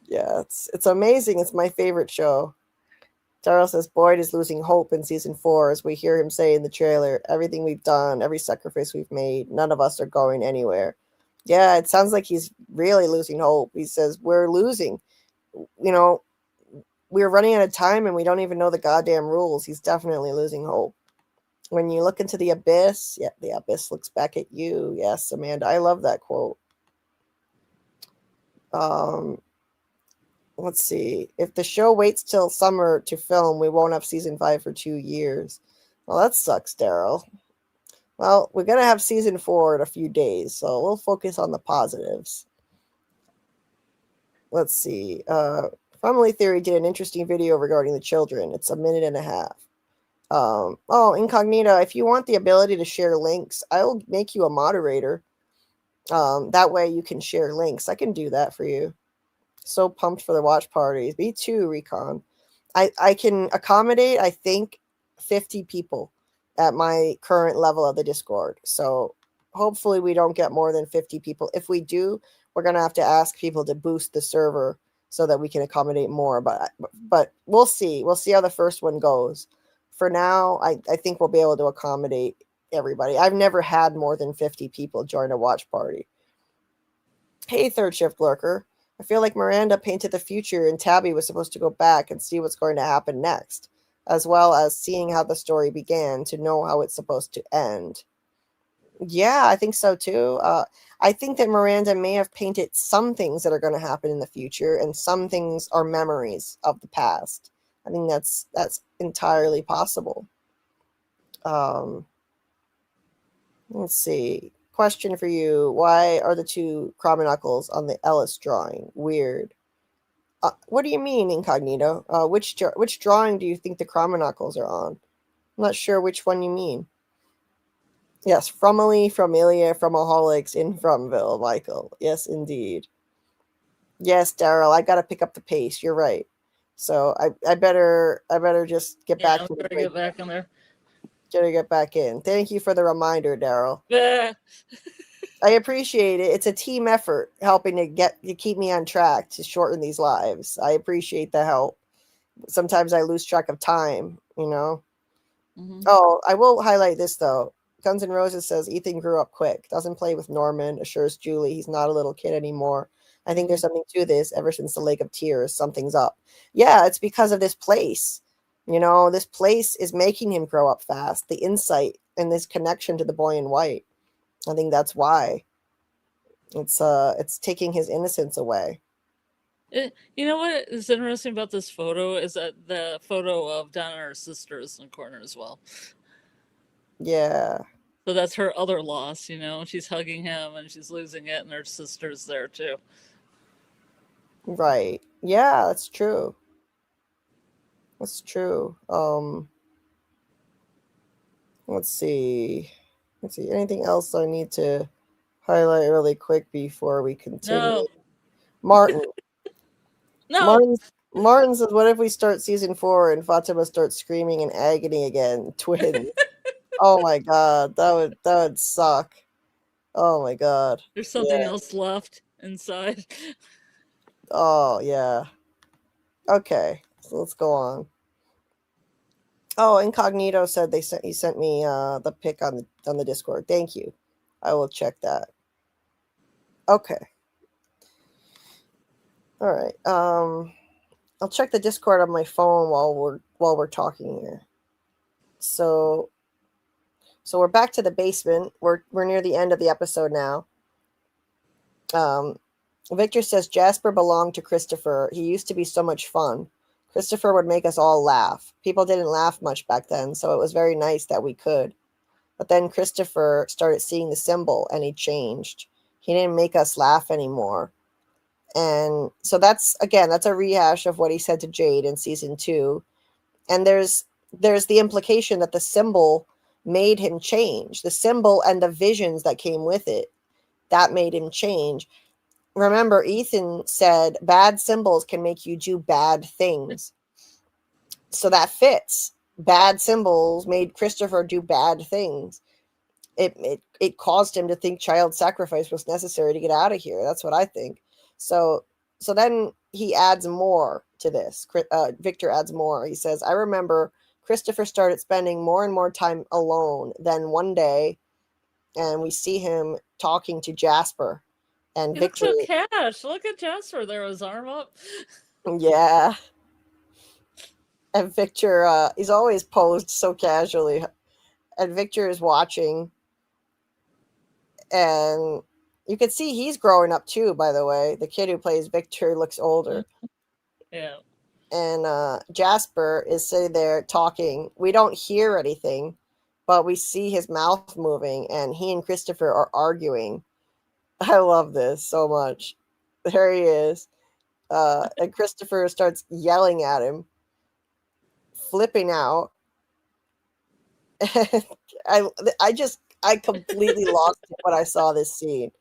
Yeah, it's amazing. It's my favorite show. Daryl says, Boyd is losing hope in season 4, as we hear him say in the trailer, everything we've done, every sacrifice we've made, none of us are going anywhere. Yeah, it sounds like he's really losing hope. He says, we're losing. You know, we're running out of time and we don't even know the goddamn rules. He's definitely losing hope. When you look into the abyss, yeah, the abyss looks back at you. Yes, Amanda, I love that quote. Let's see. If the show waits till summer to film, we won't have season 5 for 2 years. Well, that sucks, Daryl. Well, we're going to have season 4 in a few days, so we'll focus on the positives. Let's see. Family Theory did an interesting video regarding the children. It's 1.5 minutes. Incognito, if you want the ability to share links, I'll make you a moderator. That way you can share links. I can do that for you. So pumped for the watch parties. Me too, Recon. I can accommodate, I think, 50 people at my current level of the Discord. So hopefully we don't get more than 50 people. If we do, we're going to have to ask people to boost the server so that we can accommodate more. But we'll see. We'll see how the first one goes. For now, I think we'll be able to accommodate everybody. I've never had more than 50 people join a watch party. Hey, third shift lurker. I feel like Miranda painted the future and Tabby was supposed to go back and see what's going to happen next, as well as seeing how the story began to know how it's supposed to end. Yeah, I think so too. I think that Miranda may have painted some things that are going to happen in the future, and some things are memories of the past. I think that's entirely possible. Let's see. Question for you. Why are the two Knuckles on the Ellis drawing? Weird. What do you mean, Incognito? Which drawing do you think the Knuckles are on? I'm not sure which one you mean. Yes, Fromily, Fromilia, Fromaholics in Fromville, Michael. Yes, indeed. Yes, Daryl, I gotta pick up the pace. You're right. So I better just get back to the break. Get back in there. Gotta get back in. Thank you for the reminder, Daryl. Yeah. I appreciate it. It's a team effort helping to keep me on track to shorten these lives. I appreciate the help. Sometimes I lose track of time, you know. Mm-hmm. Oh, I will highlight this though. Guns N' Roses says Ethan grew up quick, doesn't play with Norman, assures Julie he's not a little kid anymore. I think there's something to this. Ever since the Lake of Tears, something's up. Yeah, it's because of this place. You know, this place is making him grow up fast. The insight and this connection to the boy in white. I think that's why. It's taking his innocence away. You know what is interesting about this photo is that the photo of Donna, her sister, is in the corner as well. Yeah. So that's her other loss, you know. She's hugging him and she's losing it, and her sister's there too. Right. Yeah, that's true. That's true. Let's see. Anything else I need to highlight really quick before we continue? No. Martin. No. Martin says, what if we start season 4 and Fatima starts screaming in agony again? Twins. Oh my god. That would suck. Oh my god. There's something else left inside. Oh yeah. Okay. So let's go on. Oh, Incognito said he sent me the pic on the Discord. Thank you. I will check that. Okay. All right. I'll check the Discord on my phone while we're talking here. So we're back to the basement. We're near the end of the episode now. Victor says Jasper belonged to Christopher. He used to be so much fun. Christopher would make us all laugh. People didn't laugh much back then, so it was very nice that we could. But then Christopher started seeing the symbol and he changed. He didn't make us laugh anymore. And so that's a rehash of what he said to Jade in season 2. And there's the implication that the symbol made him change. The symbol and the visions that came with it, that made him change. Remember, Ethan said bad symbols can make you do bad things. So that fits. Bad symbols made Christopher do bad things. It caused him to think child sacrifice was necessary to get out of here. That's what I think. So then he adds more to this. Victor adds more. He says, I remember Christopher started spending more and more time alone. Then one day, and we see him talking to Jasper. And He Victor, looks so cash. Look at Jasper there, his arm up. yeah. And Victor, he's always posed so casually. And Victor is watching. And you can see he's growing up too, by the way. The kid who plays Victor looks older. Yeah. And Jasper is sitting there talking. We don't hear anything, but we see his mouth moving. And he and Christopher are arguing. I love this so much. There he is. And Christopher starts yelling at him, flipping out. I completely lost it when I saw this scene.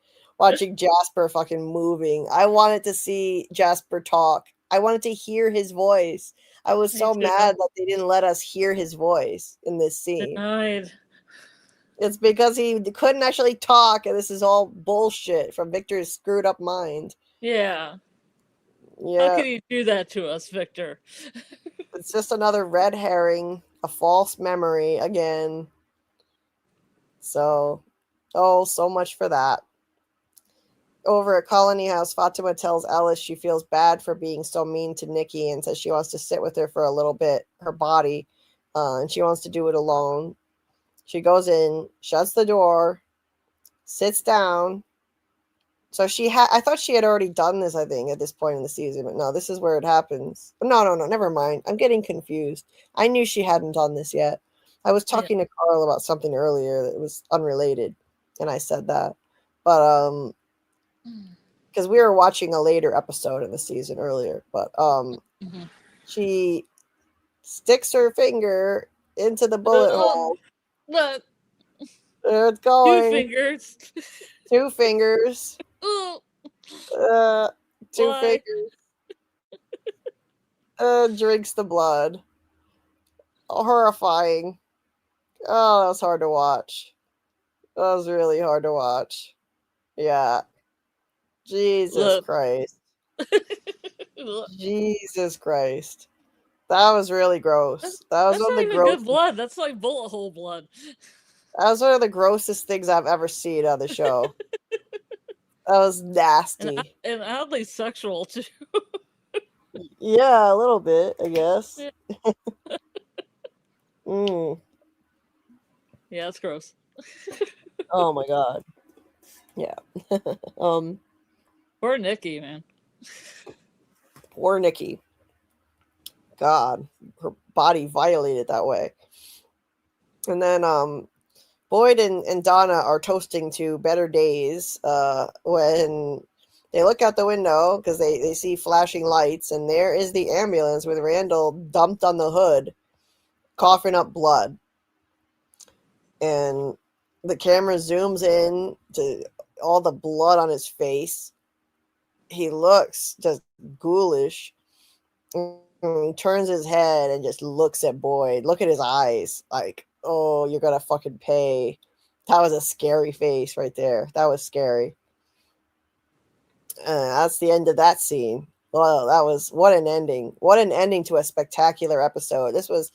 watching Jasper fucking moving. I wanted to see Jasper talk. I wanted to hear his voice. I was Me so too. mad that they didn't let us hear his voice in this scene. Denied. It's because he couldn't actually talk, and this is all bullshit from Victor's screwed up mind. Yeah. How Yeah, can you do that to us, Victor? it's just another red herring, a false memory again. So, so much for that. Over at Colony House, Fatima tells Alice she feels bad for being so mean to Nikki and says she wants to sit with her for a little bit, her body, and she wants to do it alone. She goes in, shuts the door, sits down. So I thought she had already done this, I think, at this point in the season, but no, this is where it happens. No, never mind. I'm getting confused. I knew she hadn't done this yet. I was talking to Carl about something earlier that was unrelated, and I said that. But, because we were watching a later episode of the season earlier, but, she sticks her finger into the bullet hole. But There it's going. 2 fingers. 2 fingers. Ooh. 2 Why? fingers. Drinks the blood. Horrifying. Oh, that was hard to watch. That was really hard to watch. Yeah. Jesus Look. Christ. Jesus Christ. That was really gross. That was That's one of not the even gross. good blood. That's like bullet hole blood. That was one of the grossest things I've ever seen on the show. That was nasty. And oddly sexual too. Yeah, a little bit, I guess. Yeah. Yeah, it's gross. Oh my god. Yeah. Poor Nikki, man. Poor Nikki. God, her body violated that way. And then Boyd and Donna are toasting to better days when they look out the window because they see flashing lights, and there is the ambulance with Randall dumped on the hood, coughing up blood. And the camera zooms in to all the blood on his face. He looks just ghoulish. He turns his head and just looks at Boyd. Look at his eyes. Like, oh, you're going to fucking pay. That was a scary face right there. That was scary. That's the end of that scene. Well, that was what an ending. What an ending to a spectacular episode. This was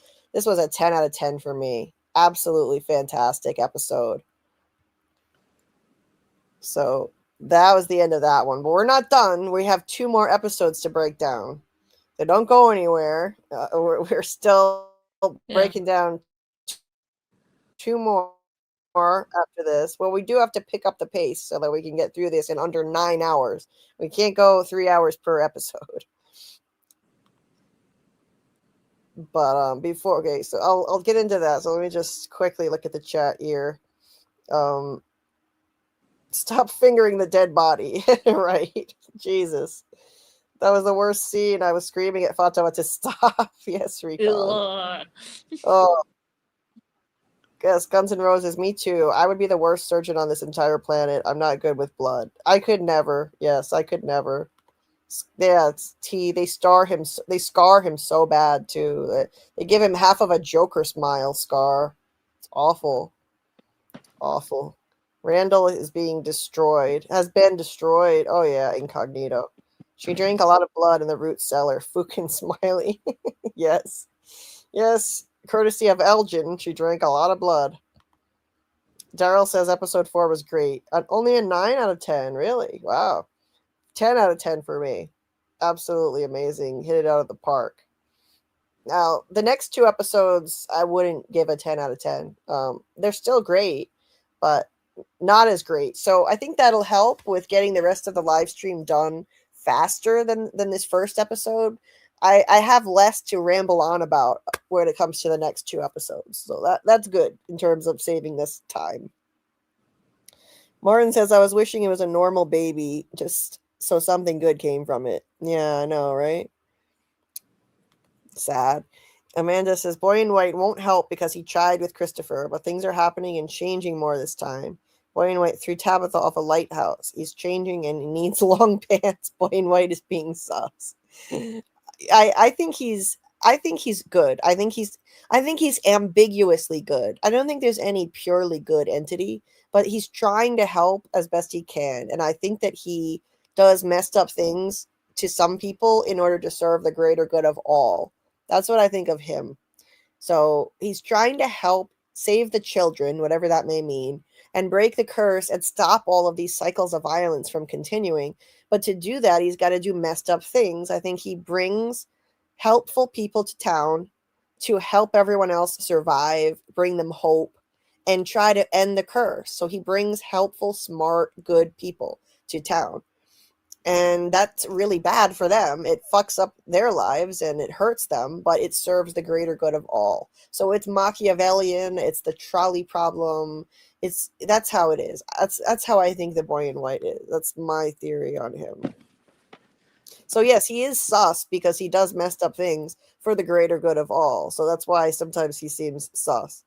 a 10 out of 10 for me. Absolutely fantastic episode. So that was the end of that one. But we're not done. We have 2 more episodes to break down. They don't go anywhere. We're still breaking down 2 more after this. Well, we do have to pick up the pace so that we can get through this in under 9 hours. We can't go 3 hours per episode. But okay, so I'll get into that. So let me just quickly look at the chat here. Stop fingering the dead body. Right. Jesus. That was the worst scene. I was screaming at Fatima to stop. Yes, Recon. Oh. Yes, Guns N' Roses. Me too. I would be the worst surgeon on this entire planet. I'm not good with blood. I could never. Yes, I could never. Yeah, it's T. They scar him so bad too. They give him half of a Joker smile scar. It's awful. Awful. Randall is being destroyed. Has been destroyed. Oh yeah, incognito. She drank a lot of blood in the root cellar. Fucking Smiley. Yes. Yes. Courtesy of Elgin, she drank a lot of blood. Daryl says episode 4 was great. Only a 9 out of 10. Really? Wow. 10 out of 10 for me. Absolutely amazing. Hit it out of the park. Now, the next 2 episodes, I wouldn't give a 10 out of 10. They're still great, but not as great. So I think that'll help with getting the rest of the live stream done faster than this first episode. I have less to ramble on about when it comes to the next 2 episodes. So that's good in terms of saving this time. Martin says, I was wishing it was a normal baby, just so something good came from it. Yeah, I know, right? Sad. Amanda says, Boy in White won't help because he tried with Christopher, but things are happening and changing more this time. Boy in White threw Tabitha off a lighthouse. He's changing and he needs long pants. Boy in White is being sus. I think he's good. I think he's ambiguously good. I don't think there's any purely good entity, but he's trying to help as best he can. And I think that he does messed up things to some people in order to serve the greater good of all. That's what I think of him. So he's trying to help save the children, whatever that may mean, and break the curse and stop all of these cycles of violence from continuing. But to do that, he's got to do messed up things. I think he brings helpful people to town to help everyone else survive, bring them hope, and try to end the curse. So he brings helpful, smart, good people to town. And that's really bad for them. It fucks up their lives and it hurts them, but it serves the greater good of all. So it's Machiavellian, it's the trolley problem. That's how it is. That's how I think the Boy in White is. That's my theory on him. So yes, he is sus because he does messed up things for the greater good of all. So that's why sometimes he seems sus.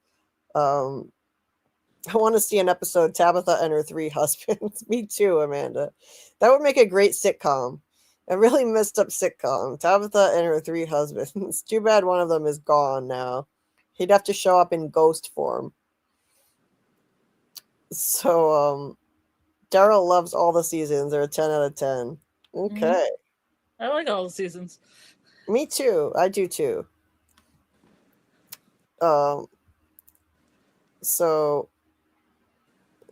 I want to see an episode Tabitha and her 3 husbands. Me too, Amanda. That would make a great sitcom. A really messed up sitcom. Tabitha and her 3 husbands. Too bad one of them is gone now. He'd have to show up in ghost form. So, Daryl loves all the seasons. They're a 10 out of 10. Okay. I like all the seasons. Me too. I do too. So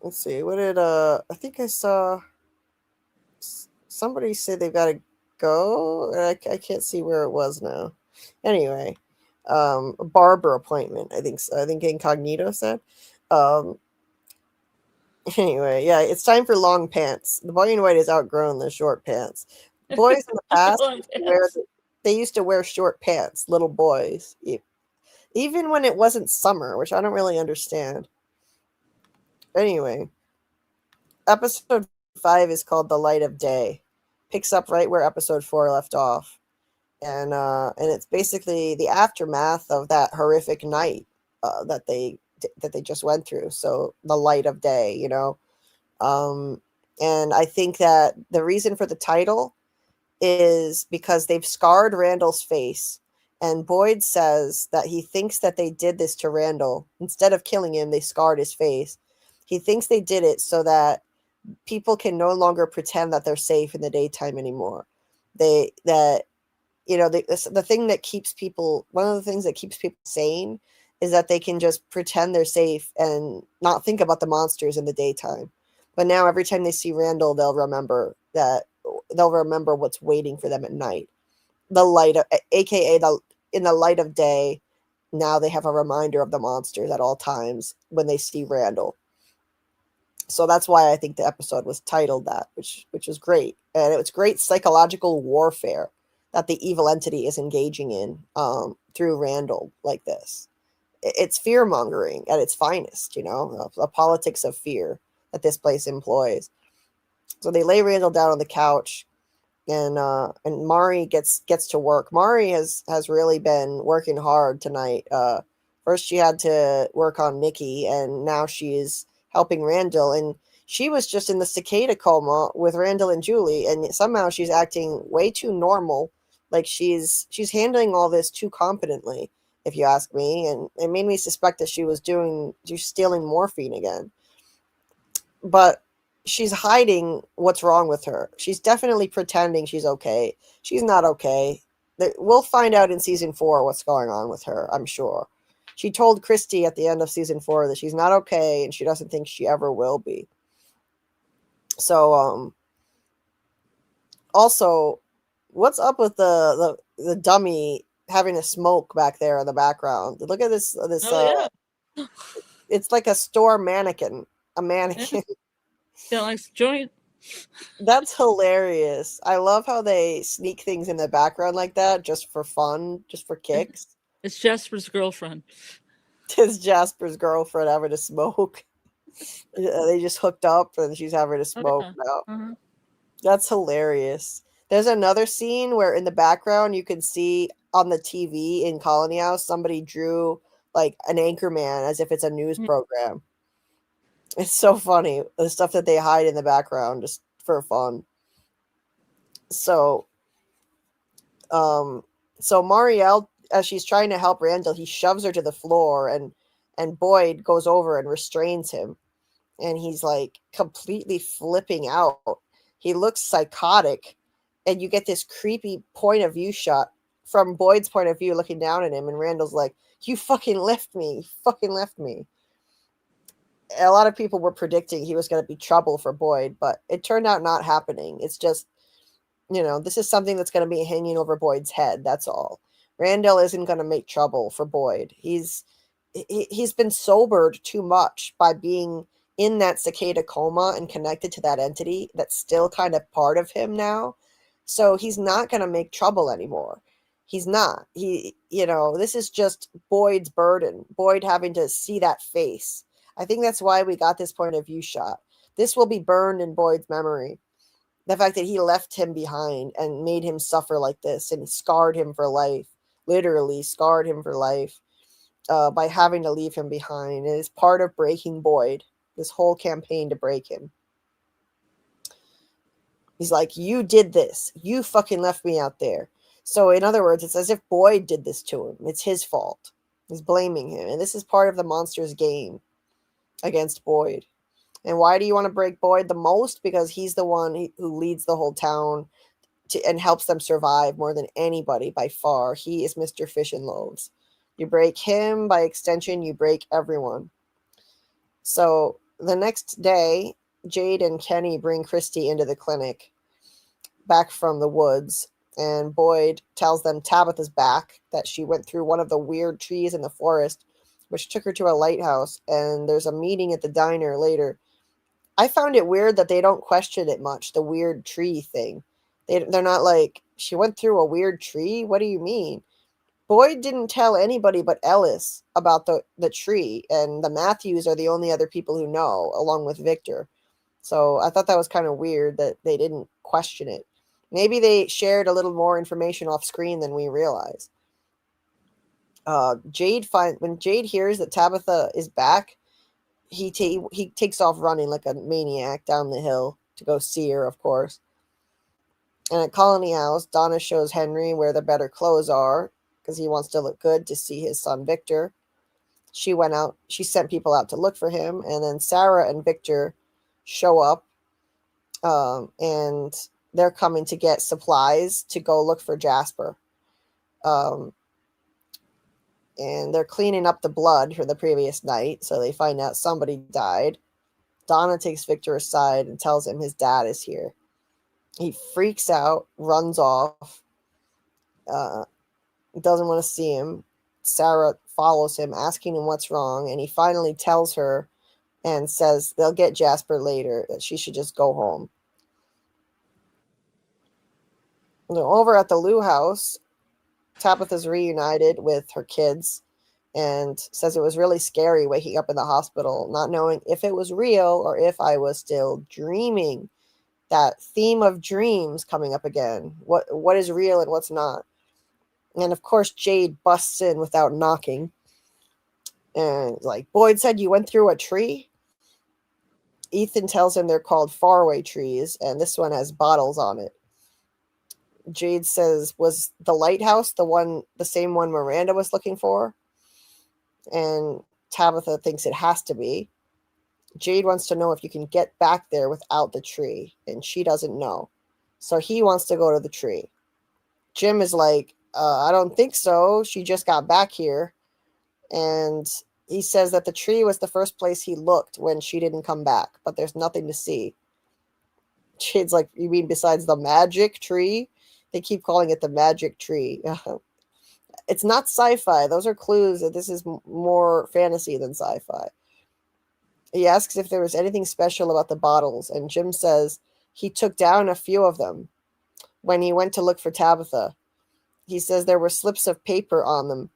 let's see. What did I think I saw somebody say they've got to go. I can't see where it was now. Anyway, a barber appointment. I think Incognito said. Anyway, yeah, it's time for long pants. The Boy in White has outgrown the short pants. Boys in the past they used to wear short pants, little boys, even when it wasn't summer, which I don't really understand. Anyway, episode 5 is called The Light of Day. Picks up right where episode 4 left off. And it's basically the aftermath of that horrific night that they just went through. So the light of day, you know. And I think that the reason for the title is because they've scarred Randall's face. And Boyd says that he thinks that they did this to Randall. Instead of killing him, they scarred his face. He thinks they did it so that people can no longer pretend that they're safe in the daytime anymore. The thing that keeps people, one of the things that keeps people sane is that they can just pretend they're safe and not think about the monsters in the daytime. But now every time they see Randall, they'll remember what's waiting for them at night. The light of, aka in the light of day, now they have a reminder of the monsters at all times when they see Randall. So that's why I think the episode was titled that, which is great. And it was great psychological warfare that the evil entity is engaging in through Randall like this. It's fear mongering at its finest, you know, the politics of fear that this place employs. So they lay Randall down on the couch, and Mari gets to work. Mari has really been working hard tonight. First she had to work on Nikki, and now she's helping Randall. And she was just in the cicada coma with Randall and Julie, and somehow she's acting way too normal. Like she's handling all this too competently, if you ask me. And it made me suspect that she's stealing morphine again. But she's hiding what's wrong with her. She's definitely pretending she's okay. She's not okay. We'll find out in season 4 what's going on with her, I'm sure. She told Christy at the end of season 4 that she's not okay and she doesn't think she ever will be. So, also, what's up with the dummy having a smoke back there in the background? Look at this. Yeah. It's like a store mannequin. A mannequin. Yeah, like joint. That's hilarious. I love how they sneak things in the background like that just for fun, just for kicks. It's Jasper's girlfriend. It's Jasper's girlfriend having a smoke. They just hooked up and she's having a smoke now. Uh-huh. That's hilarious. There's another scene where in the background you can see on the TV in Colony House somebody drew like an anchor man as if it's a news program. It's so funny, the stuff that they hide in the background just for fun. So, so Marielle, as she's trying to help Randall, he shoves her to the floor, and Boyd goes over and restrains him, and he's like completely flipping out. He looks psychotic, and you get this creepy point of view shot from Boyd's point of view looking down at him, and Randall's like, "You fucking left me. You fucking left me." A lot of people were predicting he was going to be trouble for Boyd, but it turned out not happening. It's just, this is something that's going to be hanging over Boyd's head. That's all. Randall isn't going to make trouble for Boyd. He's been sobered too much by being in that cicada coma and connected to that entity that's still kind of part of him now. So he's not going to make trouble anymore. He's not. This is just Boyd's burden. Boyd having to see that face. I think that's why we got this point of view shot. This will be burned in Boyd's memory. The fact that he left him behind and made him suffer like this and scarred him for life, literally scarred him for life by having to leave him behind. It is part of breaking Boyd, this whole campaign to break him. He's like, you did this. You fucking left me out there. So in other words, it's as if Boyd did this to him. It's his fault. He's blaming him. And this is part of the monster's game against Boyd. And why do you want to break Boyd the most? Because he's the one who leads the whole town and helps them survive more than anybody by far. He is Mr. Fish and Loaves. You break him, by extension, you break everyone. So the next day, Jade and Kenny bring Christy into the clinic back from the woods. And Boyd tells them Tabitha's back, that she went through one of the weird trees in the forest, which took her to a lighthouse. And there's a meeting at the diner later. I found it weird that they don't question it much, the weird tree thing. They're not like, she went through a weird tree? What do you mean? Boyd didn't tell anybody but Ellis about the tree, and the Matthews are the only other people who know, along with Victor. So I thought that was kind of weird that they didn't question it. Maybe they shared a little more information off screen than we realize. When Jade hears that Tabitha is back, he takes off running like a maniac down the hill to go see her, of course. And at Colony House, Donna shows Henry where the better clothes are because he wants to look good to see his son Victor. She sent people out to look for him, and then Sarah and Victor show up, and they're coming to get supplies to go look for Jasper. And they're cleaning up the blood from the previous night, so they find out somebody died. Donna takes Victor aside and tells him his dad is here. He freaks out, runs off, doesn't want to see him. Sarah follows him, asking him what's wrong, and he finally tells her and says they'll get Jasper later, that she should just go home. Over at the Lou house, Tabitha's reunited with her kids and says it was really scary waking up in the hospital, not knowing if it was real or if I was still dreaming. That theme of dreams coming up again. What is real and what's not. And of course, Jade busts in without knocking. And like, Boyd said you went through a tree? Ethan tells him they're called faraway trees, and this one has bottles on it. Jade says, was the lighthouse the same one Miranda was looking for? And Tabitha thinks it has to be. Jade wants to know if you can get back there without the tree, and she doesn't know. So he wants to go to the tree. Jim is like, I don't think so. She just got back here. And he says that the tree was the first place he looked when she didn't come back, but there's nothing to see. Jade's like, you mean besides the magic tree? They keep calling it the magic tree. It's not sci-fi. Those are clues that this is more fantasy than sci-fi. He asks if there was anything special about the bottles, and Jim says he took down a few of them when he went to look for Tabitha. He says there were slips of paper on them,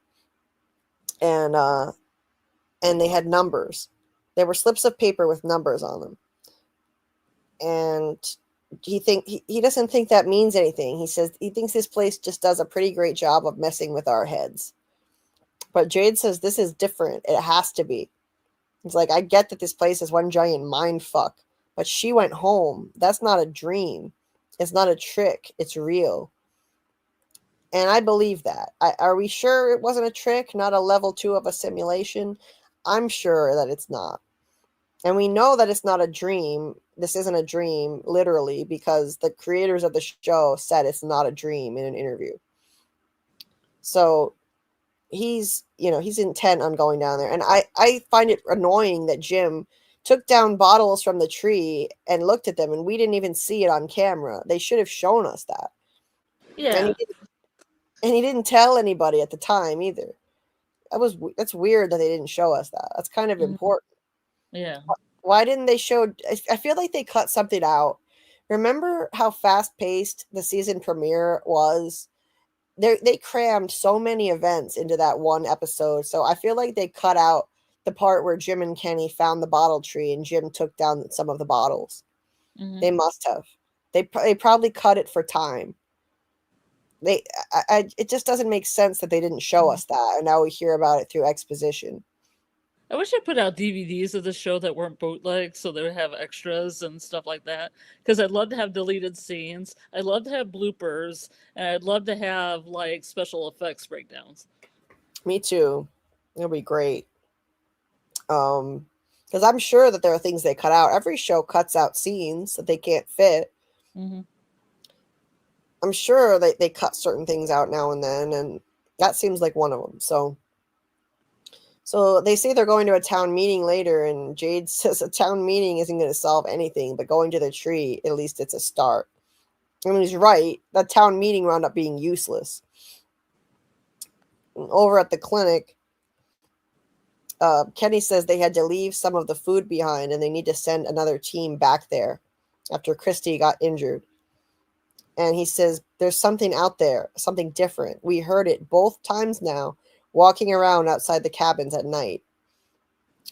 and they had numbers. There were slips of paper with numbers on them. And he doesn't think that means anything. He says he thinks this place just does a pretty great job of messing with our heads. But Jade says this is different. It has to be. It's like, I get that this place is one giant mind fuck, but she went home. That's not a dream. It's not a trick. It's real. And I believe that. Are we sure it wasn't a trick, not a level 2 of a simulation? I'm sure that it's not. And we know that it's not a dream. This isn't a dream, literally, because the creators of the show said it's not a dream in an interview. So he's intent on going down there. And I find it annoying that Jim took down bottles from the tree and looked at them, and we didn't even see it on camera. They should have shown us that. Yeah. And he didn't tell anybody at the time either. That's weird that they didn't show us that. That's kind of important. Yeah. Why didn't they show? I feel like they cut something out. Remember how fast paced the season premiere was? They crammed so many events into that one episode. So I feel like they cut out the part where Jim and Kenny found the bottle tree and Jim took down some of the bottles. They must have. They probably cut it for time. It just doesn't make sense that they didn't show us that, and now we hear about it through exposition. I wish I put out DVDs of the show that weren't bootlegs, so they would have extras and stuff like that. Because I'd love to have deleted scenes. I'd love to have bloopers, and I'd love to have like special effects breakdowns. Me too. It'll be great. Because I'm sure that there are things they cut out. Every show cuts out scenes that they can't fit. I'm sure they cut certain things out now and then, and that seems like one of them. So they say they're going to a town meeting later, and Jade says a town meeting isn't going to solve anything, but going to the tree, at least it's a start. I mean, he's right. That town meeting wound up being useless. And over at the clinic, Kenny says they had to leave some of the food behind, and they need to send another team back there after Christy got injured. And he says, there's something out there, something different. We heard it both times now, walking around outside the cabins at night.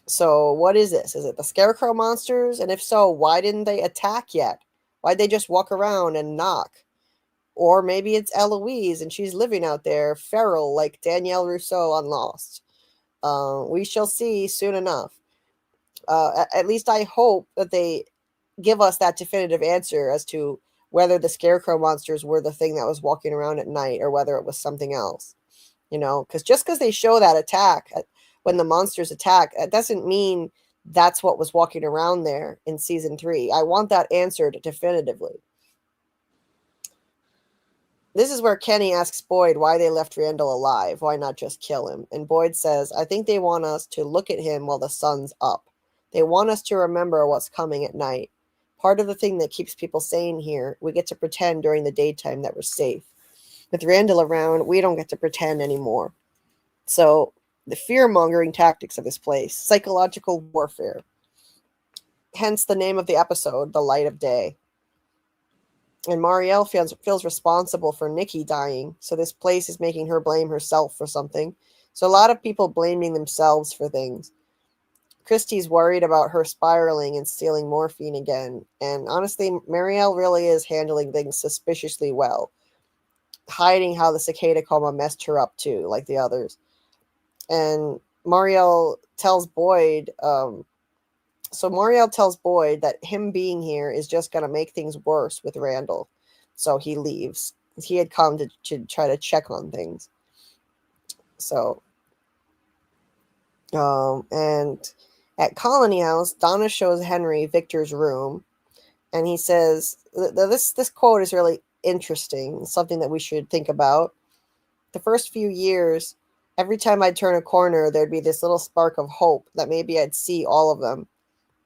So what is this? Is it the scarecrow monsters? And if so, why didn't they attack yet? Why'd they just walk around and knock? Or maybe it's Eloise and she's living out there, feral like Danielle Rousseau on Lost. We shall see soon enough. At least I hope that they give us that definitive answer as to whether the scarecrow monsters were the thing that was walking around at night or whether it was something else. Because just because they show that attack when the monsters attack, that doesn't mean that's what was walking around there in season 3. I want that answered definitively. This is where Kenny asks Boyd why they left Randall alive. Why not just kill him? And Boyd says, I think they want us to look at him while the sun's up. They want us to remember what's coming at night. Part of the thing that keeps people sane here, we get to pretend during the daytime that we're safe. With Randall around, we don't get to pretend anymore. So the fear-mongering tactics of this place, psychological warfare. Hence the name of the episode, The Light of Day. And Marielle feels responsible for Nikki dying, so this place is making her blame herself for something. So a lot of people blaming themselves for things. Christy's worried about her spiraling and stealing morphine again. And honestly, Marielle really is handling things suspiciously well, hiding how the cicada coma messed her up too, like the others. And Marielle tells Boyd, that him being here is just going to make things worse with Randall. So he leaves. He had come to try to check on things. So, and at Colony House, Donna shows Henry Victor's room, and he says, this quote is really interesting, something that we should think about. The first few years, every time I'd turn a corner, there'd be this little spark of hope that maybe I'd see all of them.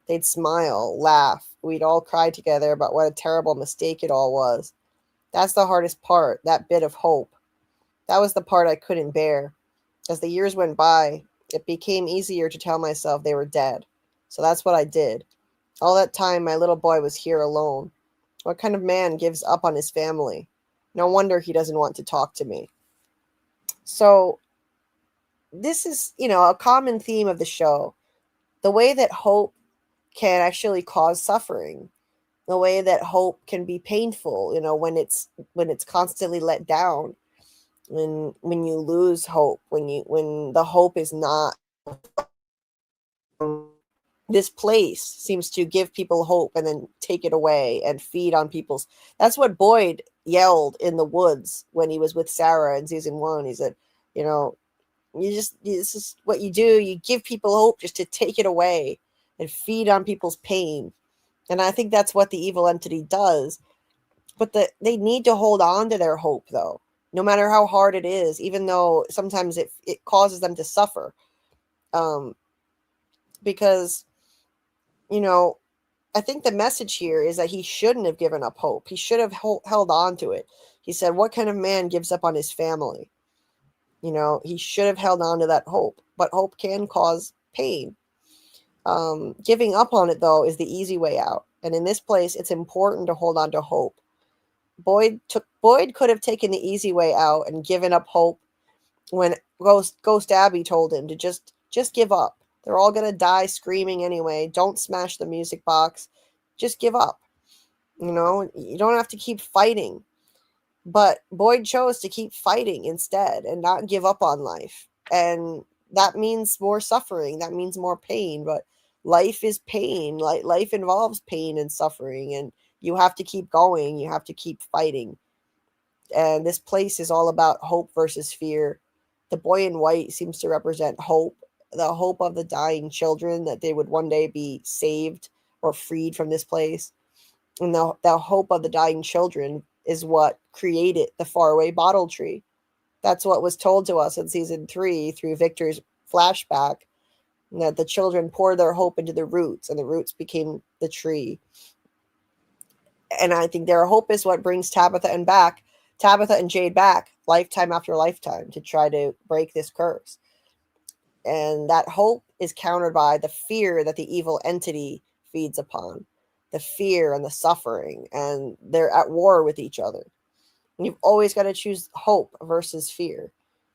They'd smile, laugh. We'd all cry together about what a terrible mistake it all was. That's the hardest part, that bit of hope. That was the part I couldn't bear. As the years went by, it became easier to tell myself they were dead. So that's what I did. All that time, my little boy was here alone. What kind of man gives up on his family? No wonder he doesn't want to talk to me. So this is, a common theme of the show. The way that hope can actually cause suffering. The way that hope can be painful, when it's constantly let down. When you lose hope, when the hope is not this place seems to give people hope and then take it away and feed on people's. That's what Boyd yelled in the woods when he was with Sarah in season 1. He said, you know, this is what you do. You give people hope just to take it away and feed on people's pain. And I think that's what the evil entity does. But they need to hold on to their hope, though, no matter how hard it is, even though sometimes it causes them to suffer. Because, you know, I think the message here is that he shouldn't have given up hope. He should have held on to it. He said, what kind of man gives up on his family? You know, he should have held on to that hope. But hope can cause pain. Giving up on it, though, is the easy way out. And in this place, it's important to hold on to hope. Boyd could have taken the easy way out and given up hope when Ghost Abby told him to just give up. They're all going to die screaming anyway. Don't smash the music box. Just give up. You know, you don't have to keep fighting. But Boyd chose to keep fighting instead and not give up on life. And that means more suffering. That means more pain. But life is pain. Life involves pain and suffering. And you have to keep going. You have to keep fighting. And this place is all about hope versus fear. The boy in white seems to represent hope, the hope of the dying children that they would one day be saved or freed from this place. And the hope of the dying children is what created the faraway bottle tree. That's what was told to us in season 3 through Victor's flashback, that the children poured their hope into the roots, and the roots became the tree. And I think their hope is what brings Tabitha and Jade back lifetime after lifetime to try to break this curse. And that hope is countered by the fear that the evil entity feeds upon, the fear and the suffering, and they're at war with each other. And you've always got to choose hope versus fear,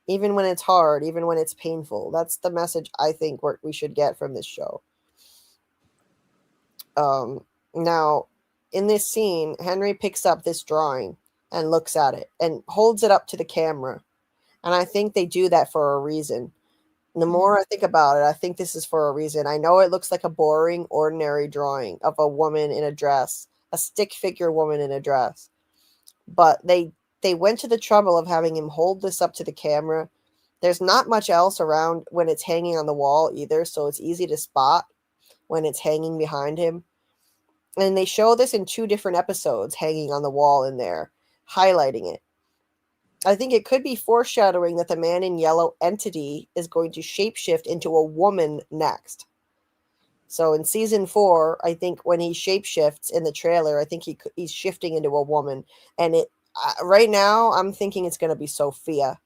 even when it's hard, even when it's painful. That's the message I think we should get from this show. Now, in this scene, Henry picks up this drawing and looks at it and holds it up to the camera. And I think they do that for a reason. And the more I think about it, I think this is for a reason. I know it looks like a boring, ordinary drawing of a woman in a dress, a stick figure woman in a dress. But they went to the trouble of having him hold this up to the camera. There's not much else around when it's hanging on the wall either, so it's easy to spot when it's hanging behind him. And they show this in 2 different episodes hanging on the wall in there, highlighting it. I think it could be foreshadowing that the man in yellow entity is going to shapeshift into a woman next. So in season 4, I think when he shapeshifts in the trailer, I think he's shifting into a woman. And right now, I'm thinking it's going to be Sophia.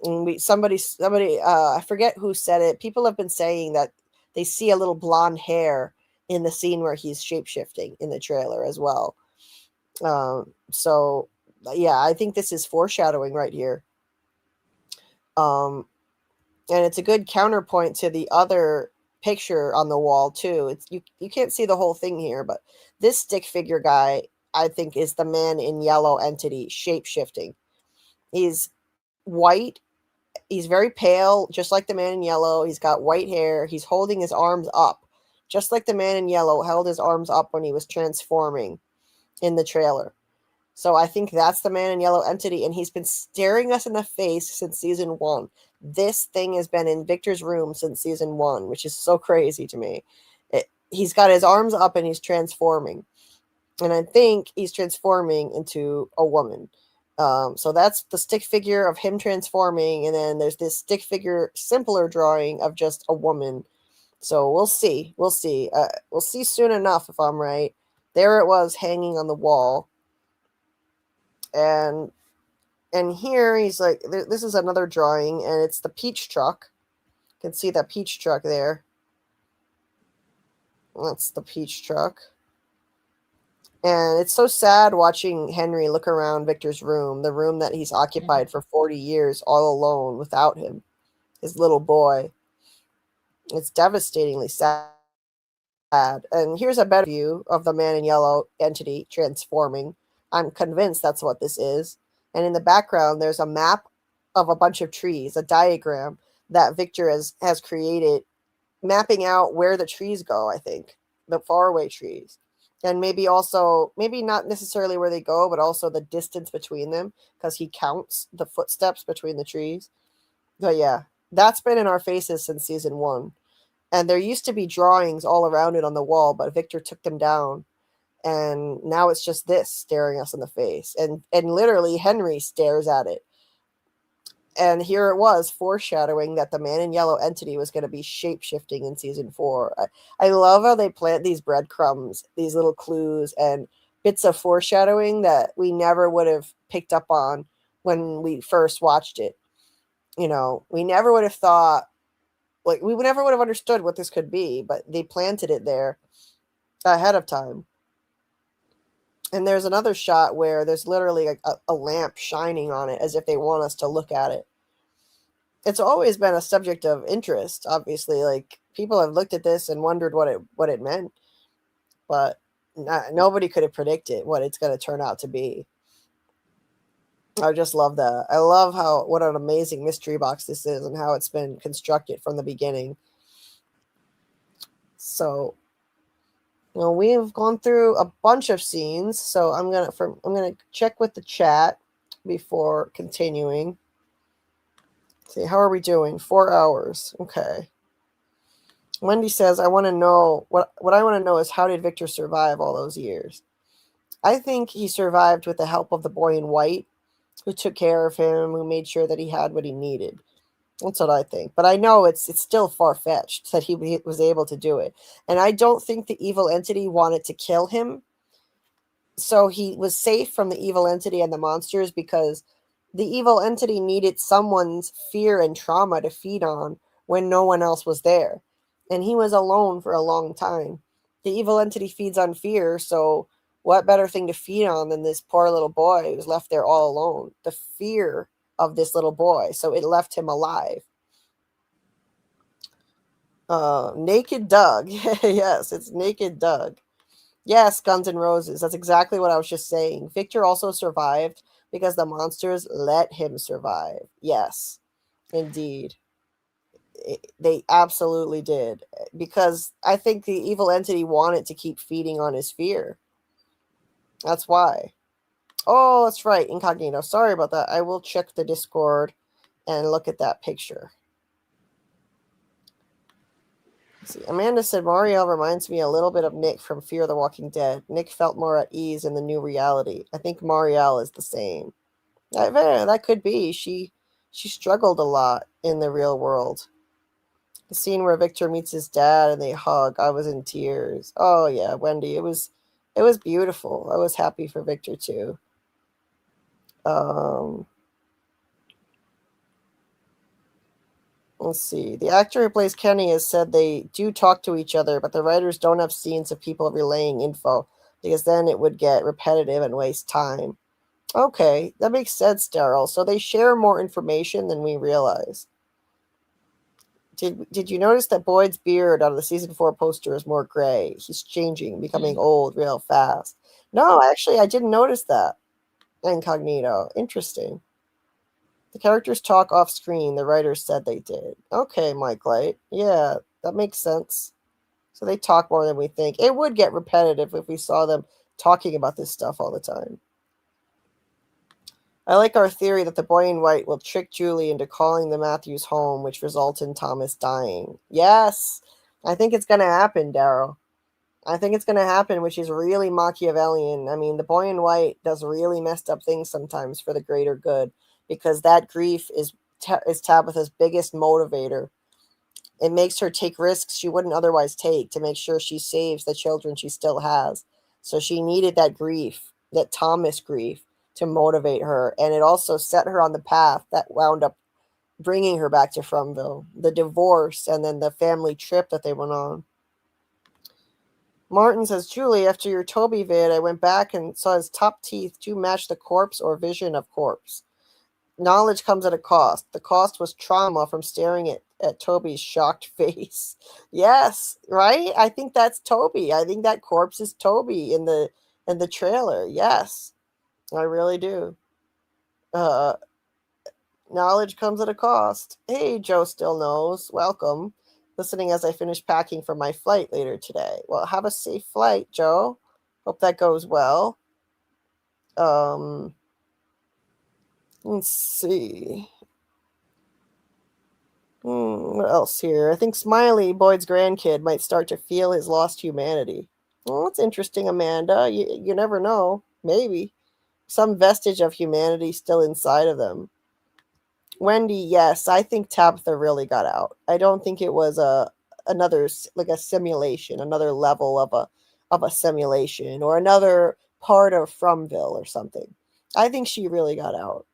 And somebody, I forget who said it. People have been saying that they see a little blonde hair in the scene where he's shapeshifting in the trailer as well. So yeah, I think this is foreshadowing right here. And it's a good counterpoint to the other picture on the wall too. It's you can't see the whole thing here, but this stick figure guy, I think, is the man in yellow entity shapeshifting. He's white. He's very pale, just like the man in yellow. He's got white hair. He's holding his arms up, just like the man in yellow held his arms up when he was transforming in the trailer. So I think that's the man in yellow entity, and he's been staring us in the face since season 1. This thing has been in Victor's room since season 1, which is so crazy to me. He's got his arms up and he's transforming. And I think he's transforming into a woman. So that's the stick figure of him transforming, and then there's this stick figure simpler drawing of just a woman. So we'll see. We'll see soon enough if I'm right. There it was hanging on the wall. And here he's like, this is another drawing, and it's the peach truck. You can see that peach truck there. That's the peach truck. And it's so sad watching Henry look around Victor's room, the room that he's occupied for 40 years all alone without him, his little boy. It's devastatingly sad. And here's a better view of the man in yellow entity transforming. I'm convinced that's what this is. And in the background, there's a map of a bunch of trees, a diagram that Victor has created mapping out where the trees go, I think. The faraway trees. And maybe also, maybe not necessarily where they go, but also the distance between them, because he counts the footsteps between the trees. But yeah, that's been in our faces since season 1. And there used to be drawings all around it on the wall, but Victor took them down. And now it's just this staring us in the face. And literally Henry stares at it. And here it was, foreshadowing that the man in yellow entity was going to be shape-shifting in season 4. I love how they plant these breadcrumbs, these little clues and bits of foreshadowing that we never would have picked up on when we first watched it. You know, we never would have thought, like, we never would have understood what this could be, but they planted it there ahead of time. And there's another shot where there's literally a lamp shining on it as if they want us to look at it. It's always been a subject of interest, obviously. Like, people have looked at this and wondered what it meant, but nobody could have predicted what it's going to turn out to be. I just love that. I love what an amazing mystery box this is and how it's been constructed from the beginning. So, you know, we have gone through a bunch of scenes, so I'm gonna check with the chat before continuing. See, how are we doing? 4 hours. Okay. Wendy says, I want to know what I want to know is, how did Victor survive all those years? I think he survived with the help of the boy in white, who took care of him, who made sure that he had what he needed. That's what I think. But I know it's still far-fetched that he was able to do it. And I don't think the evil entity wanted to kill him. So he was safe from the evil entity and the monsters because the evil entity needed someone's fear and trauma to feed on when no one else was there. And he was alone for a long time. The evil entity feeds on fear, so what better thing to feed on than this poor little boy who's left there all alone? The fear of this little boy, so it left him alive. Naked Doug. Yes, it's Naked Doug. Yes, Guns N' Roses. That's exactly what I was just saying. Victor also survived because the monsters let him survive. Yes, indeed. They absolutely did. Because I think the evil entity wanted to keep feeding on his fear. That's why. Oh, that's right. Incognito. Sorry about that. I will check the Discord and look at that picture. Let's see. Amanda said, Marielle reminds me a little bit of Nick from Fear the Walking Dead. Nick felt more at ease in the new reality. I think Marielle is the same. That could be. She struggled a lot in the real world. The scene where Victor meets his dad and they hug, I was in tears. Oh yeah, Wendy, it was beautiful. I was happy for Victor too. Let's see. The actor who plays Kenny has said they do talk to each other, but the writers don't have scenes of people relaying info because then it would get repetitive and waste time. Okay, that makes sense, Daryl. So they share more information than we realize. Did you notice that Boyd's beard on the season 4 poster is more gray? He's changing, becoming old real fast. No, actually, I didn't notice that. Incognito. Interesting. The characters talk off screen. The writers said they did. Okay, Mike Light. Yeah, that makes sense. So they talk more than we think. It would get repetitive if we saw them talking about this stuff all the time. I like our theory that the boy in white will trick Julie into calling the Matthews home, which results in Thomas dying. Yes, I think it's going to happen, Daryl. I think it's going to happen, which is really Machiavellian. I mean, the boy in white does really messed up things sometimes for the greater good, because that grief is Tabitha's biggest motivator. It makes her take risks she wouldn't otherwise take to make sure she saves the children she still has. So she needed that grief, that Thomas grief, to motivate her. And it also set her on the path that wound up bringing her back to Fromville. The divorce and then the family trip that they went on. Martin says, Julie, after your Toby vid, I went back and saw his top teeth do match the corpse or vision of corpse. Knowledge comes at a cost. The cost was trauma from staring at Toby's shocked face. Yes, right? I think that's Toby. I think that corpse is Toby in the trailer. Yes, I really do. Knowledge comes at a cost. Hey, Joe Still Knows. Welcome. listening as I finish packing for my flight later today. Well, have a safe flight, Joe. Hope that goes well. Let's see. What else here? I think Smiley, Boyd's grandkid, might start to feel his lost humanity. Well, that's interesting, Amanda. You never know. Maybe. Some vestige of humanity still inside of them. Wendy, yes, I think Tabitha really got out. I don't think it was another like a simulation, another level of a simulation, or another part of Fromville or something. I think she really got out.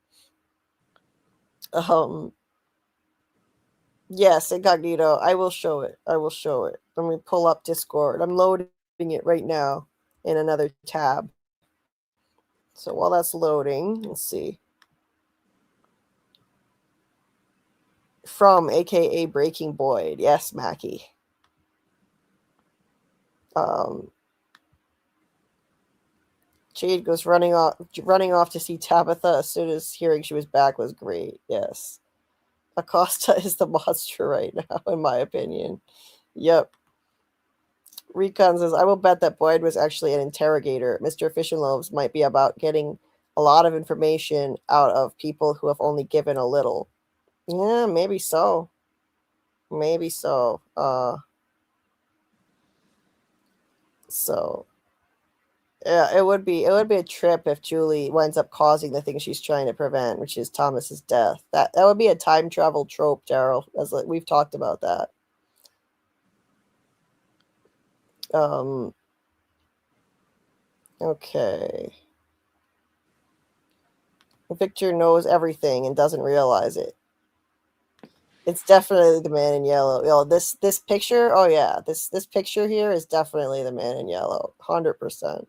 Yes, incognito. I will show it. Let me pull up Discord. I'm loading it right now in another tab. So while that's loading, let's see. From aka Breaking Boyd. Yes, Mackie. Jade goes running off to see Tabitha as soon as hearing she was back was great. Yes. Acosta is the monster right now, in my opinion. Yep. Recon says, I will bet that Boyd was actually an interrogator. Mr. Fish and Loaves might be about getting a lot of information out of people who have only given a little. Yeah, maybe so. Maybe so. So yeah, it would be a trip if Julie winds up causing the thing she's trying to prevent, which is Thomas's death. That would be a time travel trope, Daryl. As we've talked about that. Okay. Victor knows everything and doesn't realize it. It's definitely the man in yellow. Oh, this picture. Oh yeah, this picture here is definitely the man in yellow. 100%.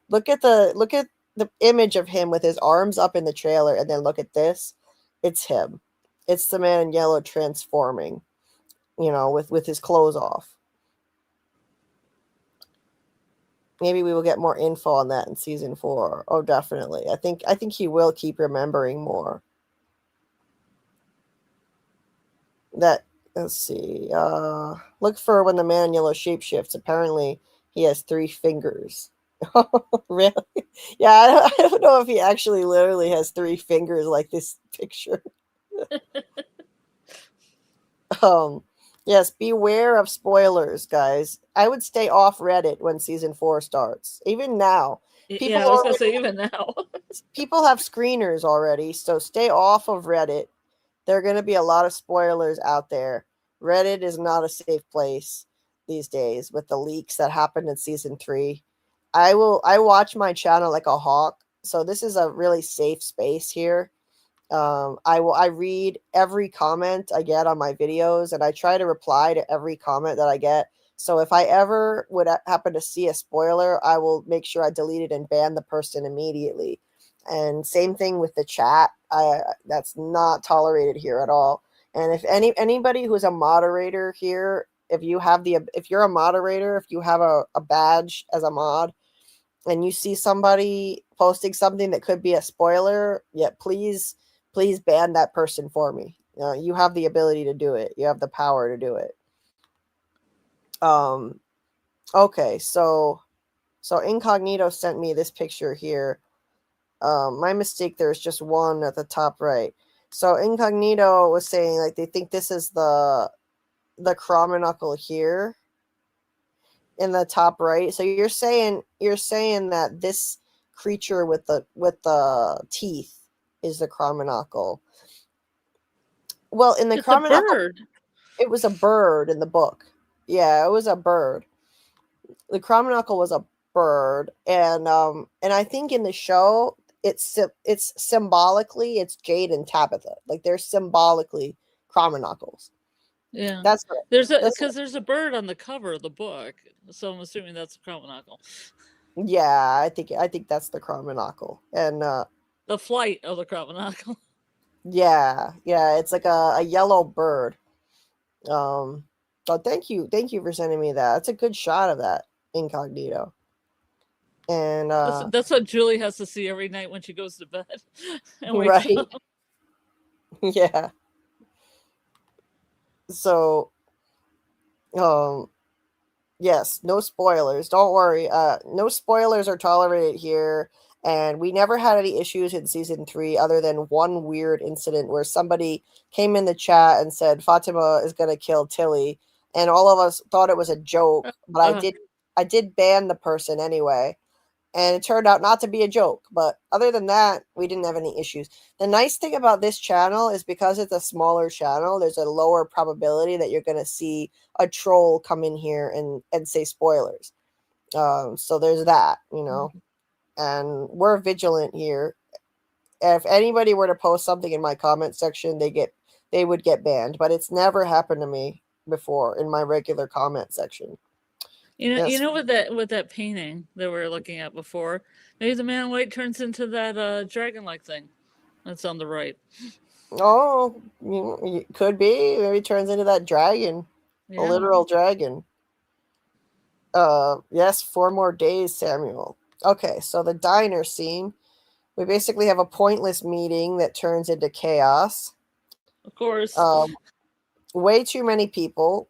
Look at the image of him with his arms up in the trailer, and then look at this. It's him. It's the man in yellow transforming. With his clothes off. Maybe we will get more info on that in season 4. Oh, definitely. I think he will keep remembering more. Let's see. Look for when the man in yellow shapeshifts. Apparently, he has 3 fingers. Really? Yeah, I don't know if he actually literally has 3 fingers like this picture. Yes, beware of spoilers, guys. I would stay off Reddit when season 4 starts. Even now. Yeah, I was going to say even now. People have screeners already, so stay off of Reddit. There are going to be a lot of spoilers out there. Reddit is not a safe place these days with the leaks that happened in season 3. I watch my channel like a hawk, so this is a really safe space here. I read every comment I get on my videos, and I try to reply to every comment that I get. So if I ever would happen to see a spoiler, I will make sure I delete it and ban the person immediately. And same thing with the chat. That's not tolerated here at all. And if anybody who's a moderator here, if you're a moderator, if you have a badge as a mod, and you see somebody posting something that could be a spoiler, please ban that person for me. You have the ability to do it. You have the power to do it. Okay, so Incognito sent me this picture here. My mistake, there's just one at the top right. So Incognito was saying like they think this is the Chromonuckle here in the top right. So you're saying that this creature with the teeth is the Chromonuckle. Well, in the Chromonuckle, it was a bird in the book. Yeah, it was a bird. The Chromonuckle was a bird, and I think in the show it's symbolically it's Jade and Tabitha. Like they're symbolically Chromonuckles. Yeah, That's there's a bird on the cover of the book, so I'm assuming that's a Chromonuckle. Yeah, I think that's the Chromonuckle, and the flight of the Chromonuckle. Yeah, it's like a yellow bird. So thank you for sending me that. That's a good shot of that Incognito. And that's what Julie has to see every night when she goes to bed and wakes right. up. Yeah. So Yes, no spoilers. Don't worry. No spoilers are tolerated here. And we never had any issues in season 3 other than one weird incident where somebody came in the chat and said Fatima is gonna kill Tilly, and all of us thought it was a joke, but I did ban the person anyway. And it turned out not to be a joke. But other than that, we didn't have any issues. The nice thing about this channel is because it's a smaller channel, there's a lower probability that you're going to see a troll come in here and say spoilers. So there's that, you know. And we're vigilant here. If anybody were to post something in my comment section, they would get banned. But it's never happened to me before in my regular comment section. You know, with that painting that we were looking at before, maybe the man in white turns into that dragon-like thing that's on the right. Oh, it could be. Maybe it turns into that dragon, a literal dragon. Yes, 4 more days, Samuel. Okay, so the diner scene. We basically have a pointless meeting that turns into chaos. Of course. Way too many people.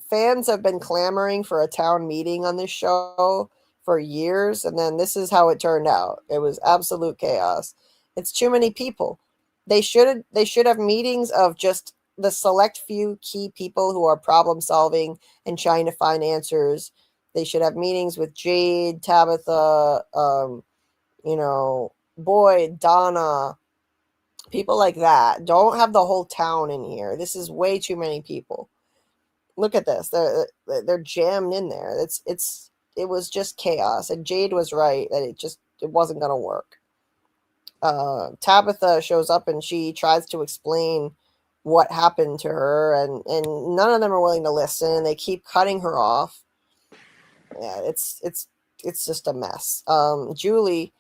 Fans have been clamoring for a town meeting on this show for years, and then this is how it turned out. It was absolute chaos. It's too many people. They should have meetings of just the select few key people who are problem solving and trying to find answers. They should have meetings with Jade, Tabitha, Boyd, Donna, people like that. Don't have the whole town in here. This is way too many people. Look at this. They're jammed in there. It was just chaos. And Jade was right that it wasn't gonna work. Tabitha shows up and she tries to explain what happened to her, and none of them are willing to listen. They keep cutting her off. Yeah, it's just a mess. Julie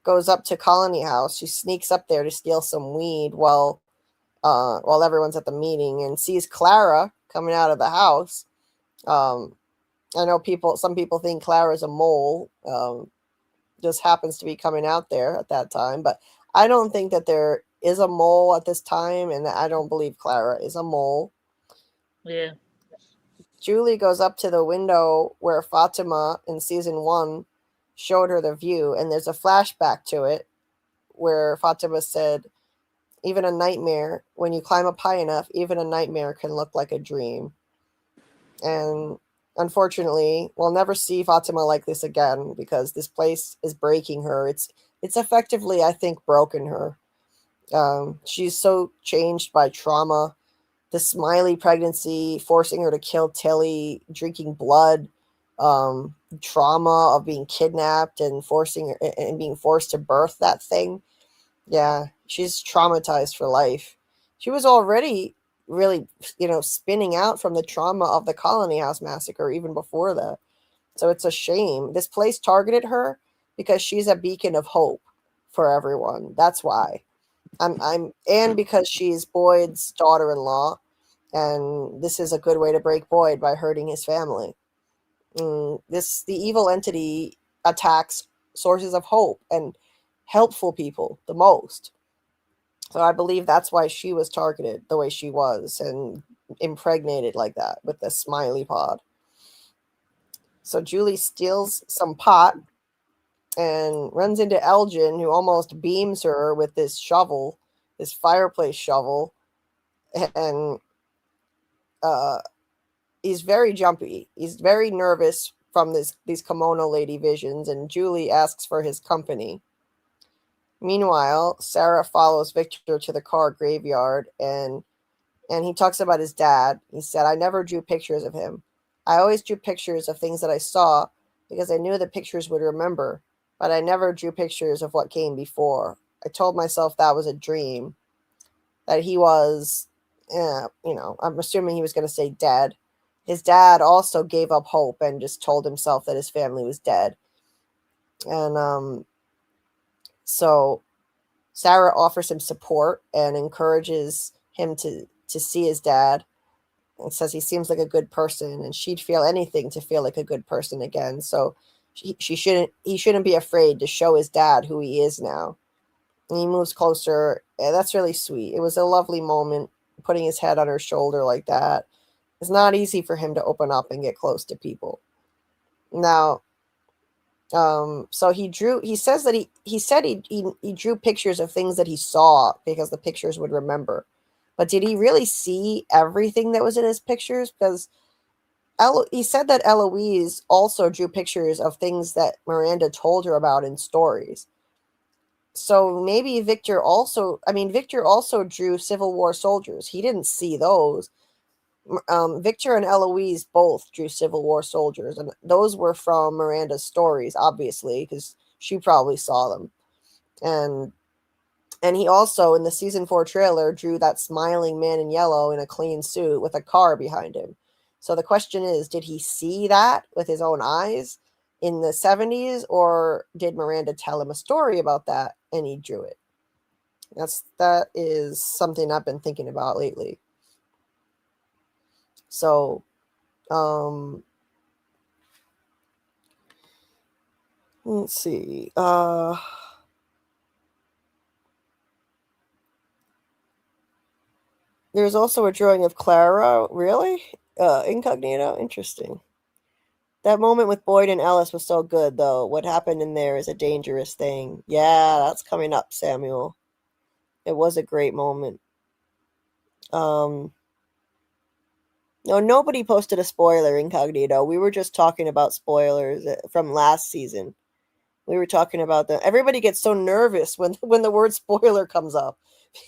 goes up to Colony House. She sneaks up there to steal some weed while everyone's at the meeting, and sees Clara coming out of the house. I know some people think Clara's a mole. Just happens to be coming out there at that time, but I don't think that there is a mole at this time, and I don't believe Clara is a mole. Yeah. Julie goes up to the window where Fatima in season 1 showed her the view, and there's a flashback to it where Fatima said, even a nightmare, when you climb up high enough, even a nightmare can look like a dream. And unfortunately, we'll never see Fatima like this again because this place is breaking her. It's effectively, I think, broken her. She's so changed by trauma. The Smiley pregnancy, forcing her to kill Tilly, drinking blood, trauma of being kidnapped and being forced to birth that thing. Yeah, she's traumatized for life. She was already really, spinning out from the trauma of the Colony House massacre even before that. So it's a shame. This place targeted her because she's a beacon of hope for everyone. That's why. And because she's Boyd's daughter-in-law, and this is a good way to break Boyd by hurting his family. The evil entity attacks sources of hope and helpful people the most. So I believe that's why she was targeted the way she was and impregnated like that with the Smiley pod. So Julie steals some pot and runs into Elgin, who almost beams her with this shovel, this fireplace shovel. And he's very jumpy. He's very nervous from these kimono lady visions, and Julie asks for his company. Meanwhile, Sarah follows Victor to the car graveyard, and he talks about his dad. He said, I never drew pictures of him. I always drew pictures of things that I saw because I knew the pictures would remember, but I never drew pictures of what came before. I told myself that was a dream, that he was, I'm assuming he was going to say dead. His dad also gave up hope and just told himself that his family was dead. And so Sarah offers him support and encourages him to see his dad, and says he seems like a good person and she'd feel anything to feel like a good person again. So he shouldn't be afraid to show his dad who he is now. And he moves closer. And that's really sweet. It was a lovely moment, putting his head on her shoulder like that. It's not easy for him to open up and get close to people. Now, so he says that he drew pictures of things that he saw because the pictures would remember. But did he really see everything that was in his pictures? Because he said that Eloise also drew pictures of things that Miranda told her about in stories. So maybe Victor also drew Civil War soldiers. He didn't see those. Victor and Eloise both drew Civil War soldiers, and those were from Miranda's stories, obviously, because she probably saw them. And he also, in the season 4 trailer, drew that smiling man in yellow in a clean suit with a car behind him. So the question is, did he see that with his own eyes in the 70s, or did Miranda tell him a story about that and he drew it? That is something I've been thinking about lately. So, let's see. There's also a drawing of Clara. Really? Incognito? Interesting. That moment with Boyd and Ellis was so good, though. What happened in there is a dangerous thing. Yeah, that's coming up, Samuel. It was a great moment. No, nobody posted a spoiler, Incognito. We were just talking about spoilers from last season. We were talking about them. Everybody gets so nervous when the word spoiler comes up.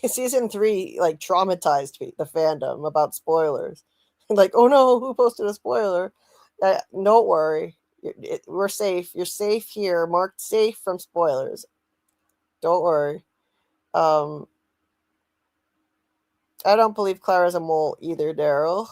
Season 3 like traumatized the fandom about spoilers. Like, oh no, who posted a spoiler? Don't worry, we're safe. You're safe here, marked safe from spoilers. Don't worry. I don't believe Clara's a mole either, Daryl.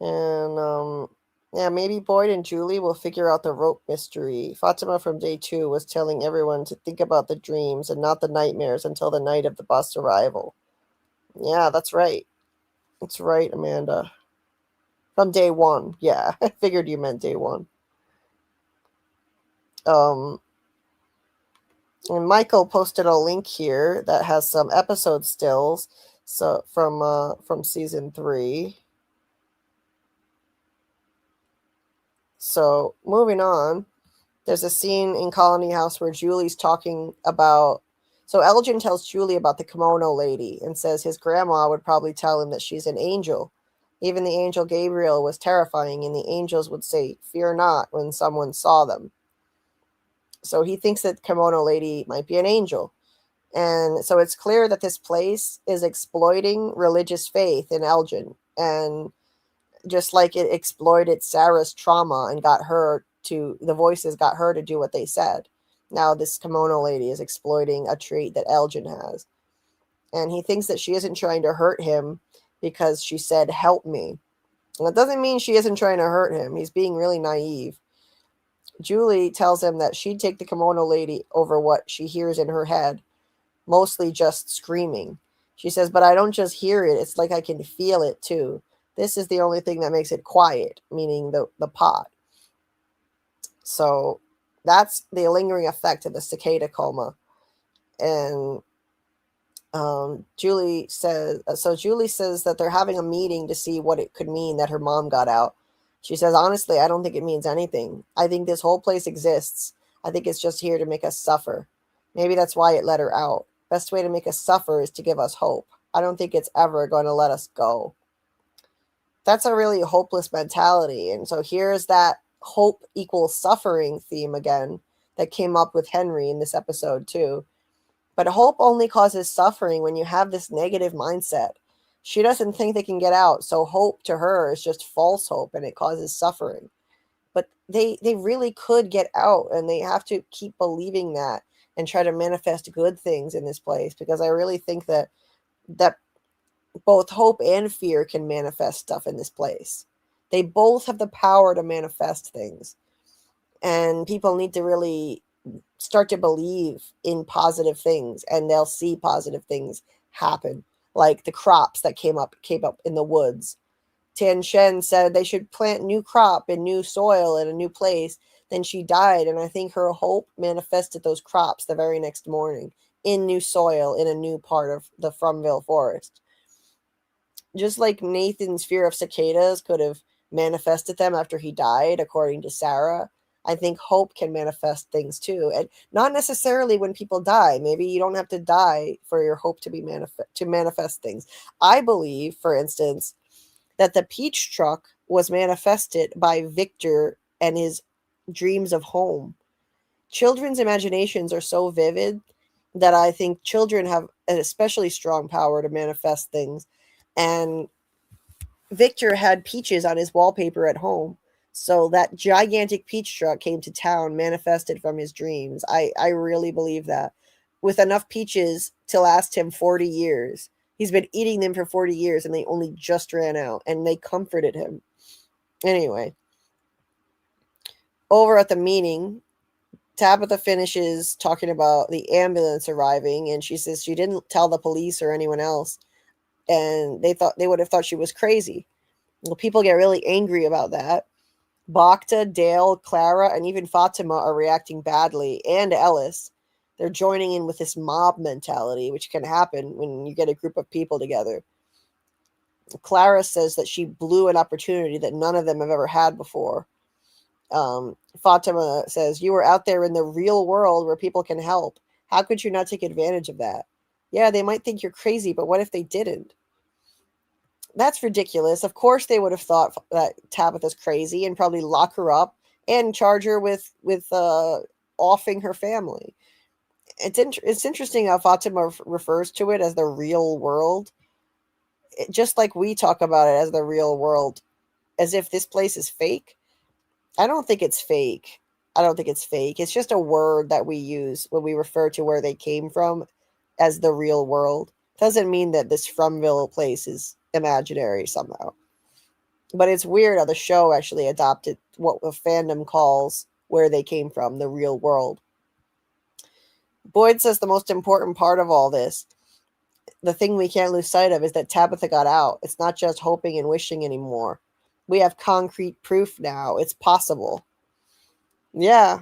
And yeah, maybe Boyd and Julie will figure out the rope mystery. Fatima from day 2 was telling everyone to think about the dreams and not the nightmares until the night of the bus arrival. Yeah, that's right. That's right, Amanda. From day 1. Yeah, I figured you meant day 1. And Michael posted a link here that has some episode stills from season 3. So, moving on. There's a scene in Colony House where Julie's talking about... So Elgin tells Julie about the kimono lady and says his grandma would probably tell him that she's an angel. Even the angel Gabriel was terrifying, and the angels would say, "Fear not," when someone saw them. So he thinks that kimono lady might be an angel. And so it's clear that this place is exploiting religious faith in Elgin. And just like it exploited Sarah's trauma and the voices got her to do what they said. Now this kimono lady is exploiting a trait that Elgin has. And he thinks that she isn't trying to hurt him because she said, "Help me." And that doesn't mean she isn't trying to hurt him. He's being really naive. Julie tells him that she'd take the kimono lady over what she hears in her head, mostly just screaming. She says, "But I don't just hear it. It's like I can feel it too. This is the only thing that makes it quiet," meaning the pot. So that's the lingering effect of the cicada coma. And Julie says that they're having a meeting to see what it could mean that her mom got out. She says, "Honestly, I don't think it means anything. I think this whole place exists. I think it's just here to make us suffer. Maybe that's why it let her out. Best way to make us suffer is to give us hope. I don't think it's ever going to let us go." That's a really hopeless mentality. And so here's that hope equals suffering theme again that came up with Henry in this episode too. But hope only causes suffering when you have this negative mindset. She doesn't think they can get out, so hope to her is just false hope, and it causes suffering. But they really could get out, and they have to keep believing that and try to manifest good things in this place, because I really think that both hope and fear can manifest stuff in this place. They both have the power to manifest things. And people need to really start to believe in positive things, and they'll see positive things happen, like the crops that came up in the woods. Tian Shen said they should plant new crop in new soil in a new place. Then she died, and I think her hope manifested those crops the very next morning in new soil in a new part of the Fromville forest. just like Nathan's fear of cicadas could have manifested them after he died, according to Sarah, I think hope can manifest things too. And not necessarily when people die. Maybe you don't have to die for your hope to be manifest things. I believe, for instance, that the peach truck was manifested by Victor and his dreams of home. Children's imaginations are so vivid that I think children have an especially strong power to manifest things. And Victor had peaches on his wallpaper at home. So that gigantic peach truck came to town, manifested from his dreams. I really believe that. With enough peaches to last him 40 years. He's been eating them for 40 years and they only just ran out and they comforted him. Anyway, over at the meeting, Tabitha finishes talking about the ambulance arriving and she says she didn't tell the police or anyone else. And they would have thought she was crazy. Well, people get really angry about that. Bacta, Dale, Clara, and even Fatima are reacting badly, and Ellis. They're joining in with this mob mentality, which can happen when you get a group of people together. Clara says that she blew an opportunity that none of them have ever had before. Fatima says, you were out there in the real world where people can help. How could you not take advantage of that? Yeah, they might think you're crazy, but what if they didn't? That's ridiculous. Of course, they would have thought that Tabitha's crazy and probably lock her up and charge her with offing her family. It's interesting how Fatima refers to it as the real world, just like we talk about it as the real world, as if this place is fake. I don't think it's fake. It's just a word that we use when we refer to where they came from as the real world. Doesn't mean that this Fromville place is imaginary somehow. But it's weird how the show actually adopted what the fandom calls where they came from, the real world. Boyd says the most important part of all this, the thing we can't lose sight of, is that Tabitha got out. It's not just hoping and wishing anymore. We have concrete proof now. It's possible. Yeah,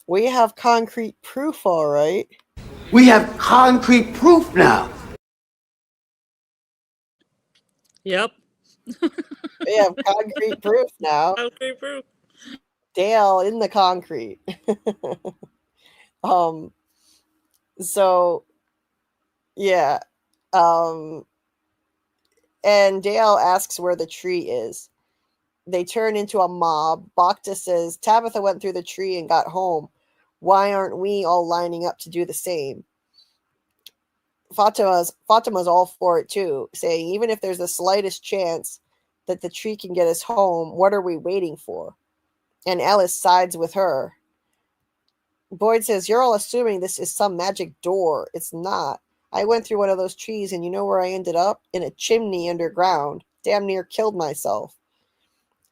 we have concrete proof, all right. We have concrete proof now. Yep. We have concrete proof now. Concrete proof. Dale in the concrete. So yeah. And Dale asks where the tree is. They turn into a mob. Bacta says, Tabitha went through the tree and got home. Why aren't we all lining up to do the same? Fatima's all for it too, saying even if there's the slightest chance that the tree can get us home, what are we waiting for? And Ellis sides with her. Boyd says, you're all assuming this is some magic door. It's not. I went through one of those trees and you know where I ended up? In a chimney underground. Damn near killed myself.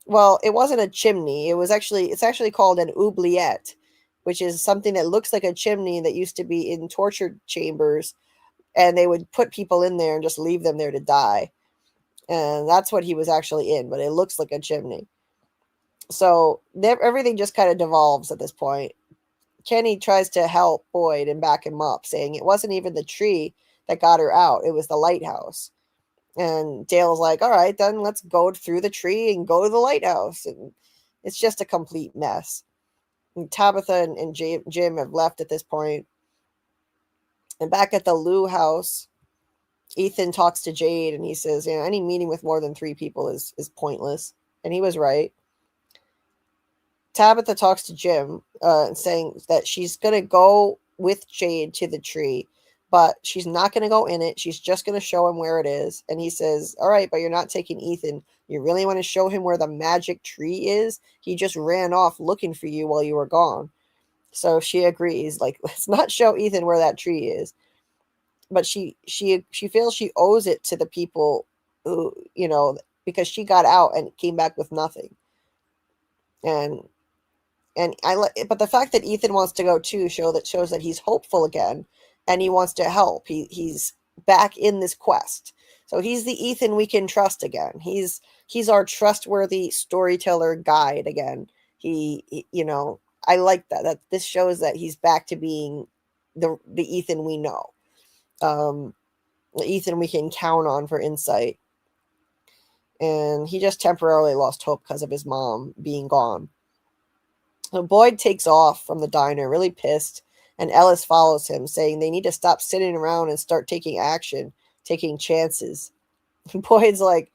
Well, it wasn't a chimney. It's actually called an oubliette, which is something that looks like a chimney that used to be in torture chambers, and they would put people in there and just leave them there to die. And that's what he was actually in, but it looks like a chimney. So everything just kind of devolves at this point. Kenny tries to help Boyd and back him up, saying it wasn't even the tree that got her out. It was the lighthouse. And Dale's like, all right, then let's go through the tree and go to the lighthouse. And it's just a complete mess. And Tabitha and Jim have left at this point. And back at the Lou house, Ethan talks to Jade and he says, any meeting with more than 3 people is pointless. And he was right. Tabitha talks to Jim, saying that she's going to go with Jade to the tree, but she's not going to go in it. She's just going to show him where it is. And he says, all right, but you're not taking Ethan. You really want to show him where the magic tree is? He just ran off looking for you while you were gone. So she agrees, like, let's not show Ethan where that tree is. But she feels she owes it to the people who, because she got out and came back with nothing. But the fact that Ethan wants to go too shows that he's hopeful again, and he wants to help. He's back in this quest, so he's the Ethan we can trust again. He's our trustworthy storyteller guide again. I like that this shows that he's back to being the Ethan we know, the Ethan we can count on for insight. and he just temporarily lost hope because of his mom being gone. So Boyd takes off from the diner, really pissed, and Ellis follows him, saying they need to stop sitting around and start taking action, taking chances. Boyd's like,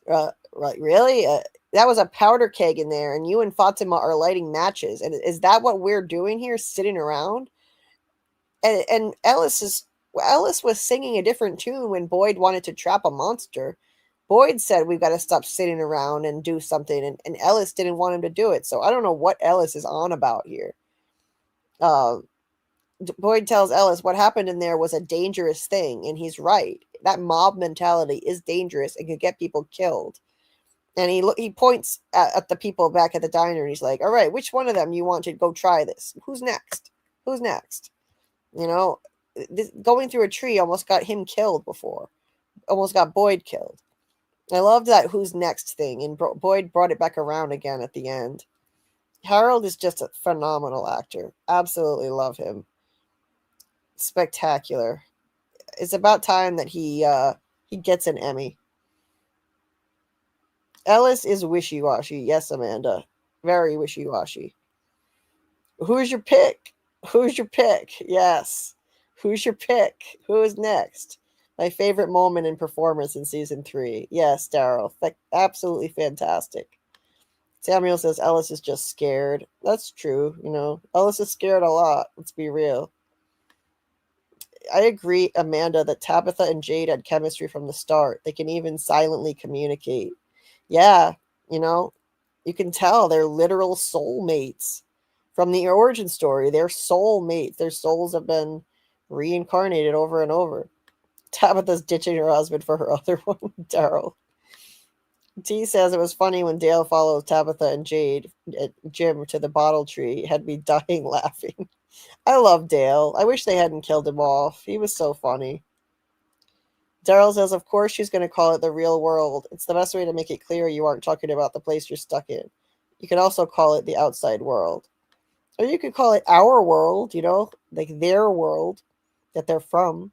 really? That was a powder keg in there, and you and Fatima are lighting matches. And is that what we're doing here, sitting around? And Ellis was singing a different tune when Boyd wanted to trap a monster. Boyd said we've got to stop sitting around and do something, and Ellis didn't want him to do it. So I don't know what Ellis is on about here. Boyd tells Ellis what happened in there was a dangerous thing, and he's right. That mob mentality is dangerous and could get people killed. And he points at the people back at the diner, and he's like, all right, which one of them you want to go try this? Who's next? Who's next? You know, going through a tree almost got him killed before. Almost got Boyd killed. I love that who's next thing, and Boyd brought it back around again at the end. Harold is just a phenomenal actor. Absolutely love him. Spectacular. It's about time that he gets an Emmy. Ellis is wishy-washy. Yes, Amanda. Very wishy-washy. Who's your pick? Who's your pick? Yes. Who's your pick? Who is next? My favorite moment in performance in season 3. Yes, Daryl. Absolutely fantastic. Samuel says Ellis is just scared. That's true. You know, Ellis is scared a lot. Let's be real. I agree, Amanda, that Tabitha and Jade had chemistry from the start. They can even silently communicate. Yeah, you know, you can tell they're literal soulmates. From the origin story, they're soulmates. Their souls have been reincarnated over and over. Tabitha's ditching her husband for her other one, Daryl. T says it was funny when Dale followed Tabitha and Jade at Jim to the bottle tree. It had me dying laughing. I love Dale. I wish they hadn't killed him off. He was so funny. Daryl says, of course she's going to call it the real world. It's the best way to make it clear you aren't talking about the place you're stuck in. You can also call it the outside world. Or you could call it our world, you know, like their world that they're from.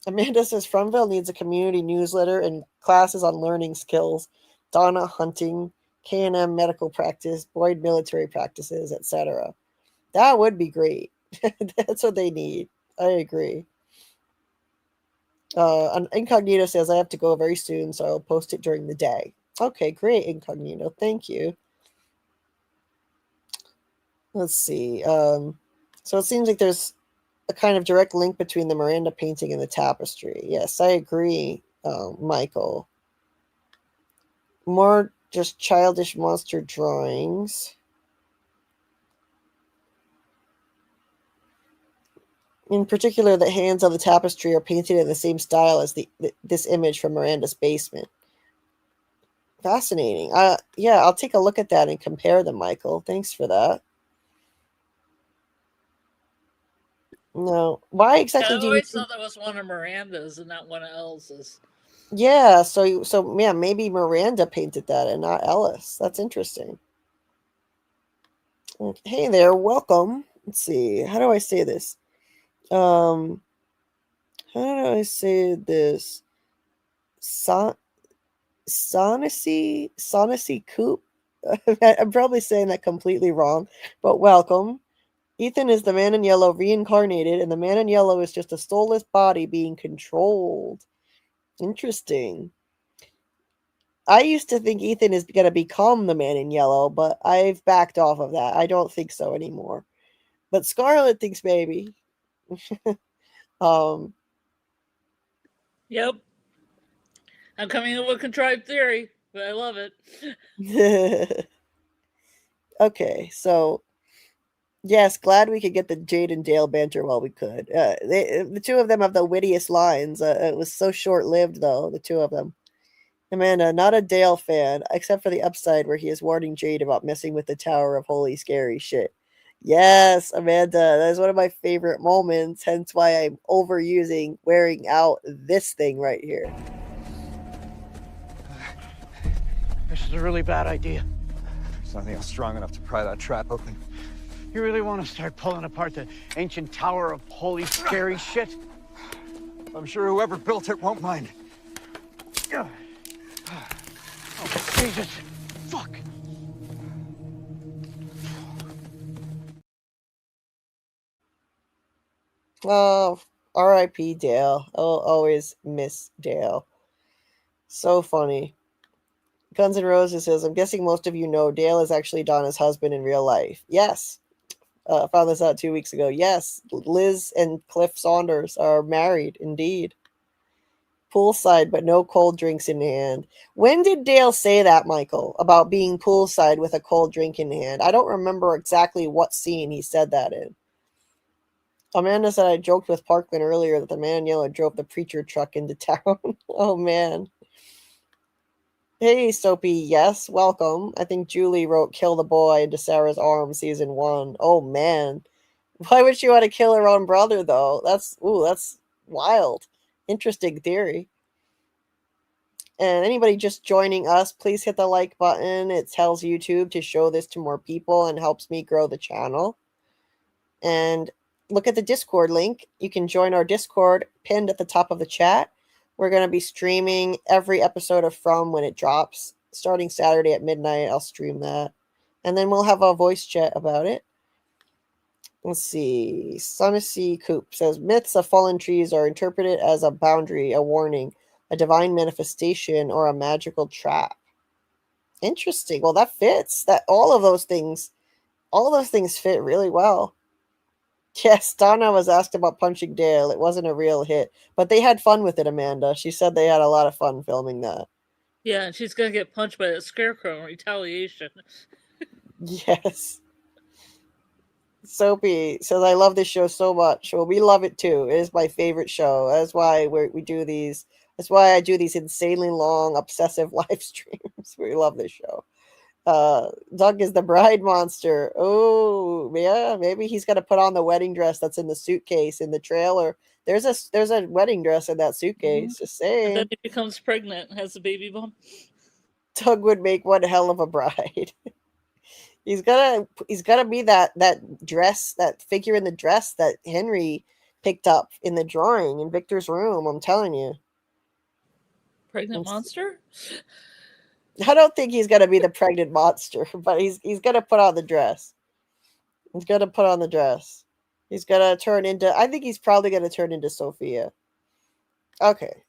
Amanda says Fromville needs a community newsletter and classes on learning skills, Donna hunting, K&M medical practice, Boyd military practices, etc. That would be great. That's what they need. I agree. Incognito says I have to go very soon, so I'll post it during the day. Okay, great, Incognito. Thank you. Let's see. So it seems like there's a kind of direct link between the Miranda painting and the tapestry. Yes, I agree, Michael. More just childish monster drawings. In particular, the hands on the tapestry are painted in the same style as this image from Miranda's basement. Fascinating. Yeah, I'll take a look at that and compare them, Michael. Thanks for that. No. Why exactly I do you always think... thought that was one of Miranda's and not one of Ellis's. Yeah, so yeah, maybe Miranda painted that and not Ellis. That's interesting. Hey there, welcome. Let's see. How do I say this? How do I say this? Sonacy Coop. I'm probably saying that completely wrong, but welcome. Ethan is the man in yellow reincarnated, and the man in yellow is just a soulless body being controlled. Interesting. I used to think Ethan is going to become the man in yellow, but I've backed off of that. I don't think so anymore. But Scarlet thinks maybe. Yep. I'm coming up with a contrived theory, but I love it. Okay, so yes, glad we could get the Jade and Dale banter while we could. The two of them have the wittiest lines. It was so short-lived, though, the two of them. Amanda, not a Dale fan, except for the upside where he is warning Jade about messing with the Tower of Holy Scary Shit. Yes, Amanda, that is one of my favorite moments, hence why I'm overusing wearing out this thing right here. This is a really bad idea. There's nothing else strong enough to pry that trap open. You really want to start pulling apart the ancient Tower of Holy Scary Shit? I'm sure whoever built it won't mind. Jesus. Fuck. Oh, R.I.P. Dale. I'll always miss Dale. So funny. Guns N' Roses says, I'm guessing most of you know Dale is actually Donna's husband in real life. Yes. Found this out 2 weeks ago. Yes. Liz and Cliff Saunders are married, indeed. Poolside, but no cold drinks in hand. When did Dale say that, Michael, about being poolside with a cold drink in hand? I don't remember exactly what scene he said that in. Amanda said I joked with Parkman earlier that the man in yellow drove the preacher truck into town. Oh, man. Hey, Soapy, yes, welcome. I think Julie wrote Kill the Boy into Sarah's arms, season 1. Oh, man. Why would she want to kill her own brother, though? That's wild. Interesting theory. And anybody just joining us, please hit the like button. It tells YouTube to show this to more people and helps me grow the channel. And look at the Discord link. You can join our Discord pinned at the top of the chat. We're going to be streaming every episode of From when it drops. Starting Saturday at midnight, I'll stream that. And then we'll have a voice chat about it. Let's see. Sunacy Coop says, myths of fallen trees are interpreted as a boundary, a warning, a divine manifestation, or a magical trap. Interesting. Well, that fits. All of those things fit really well. Yes, Donna was asked about punching Dale. It wasn't a real hit, but they had fun with it, Amanda. She said they had a lot of fun filming that. Yeah, and she's gonna get punched by a scarecrow in retaliation. Yes. Soapy says, I love this show so much. Well, we love it too. It is my favorite show. That's why we do these. That's why I do these insanely long, obsessive live streams. We love this show. Doug is the bride monster. Oh, yeah, maybe he's gonna put on the wedding dress that's in the suitcase in the trailer. There's a wedding dress in that suitcase. Mm-hmm. Just saying. And then he becomes pregnant and has a baby bump. Doug would make one hell of a bride. He's gonna be that dress, that figure in the dress that Henry picked up in the drawing in Victor's room. I'm telling you. Pregnant monster? I don't think he's gonna be the pregnant monster, but he's gonna put on the dress. He's gonna put on the dress. He's gonna turn into. I think he's probably gonna turn into Sophia. Okay,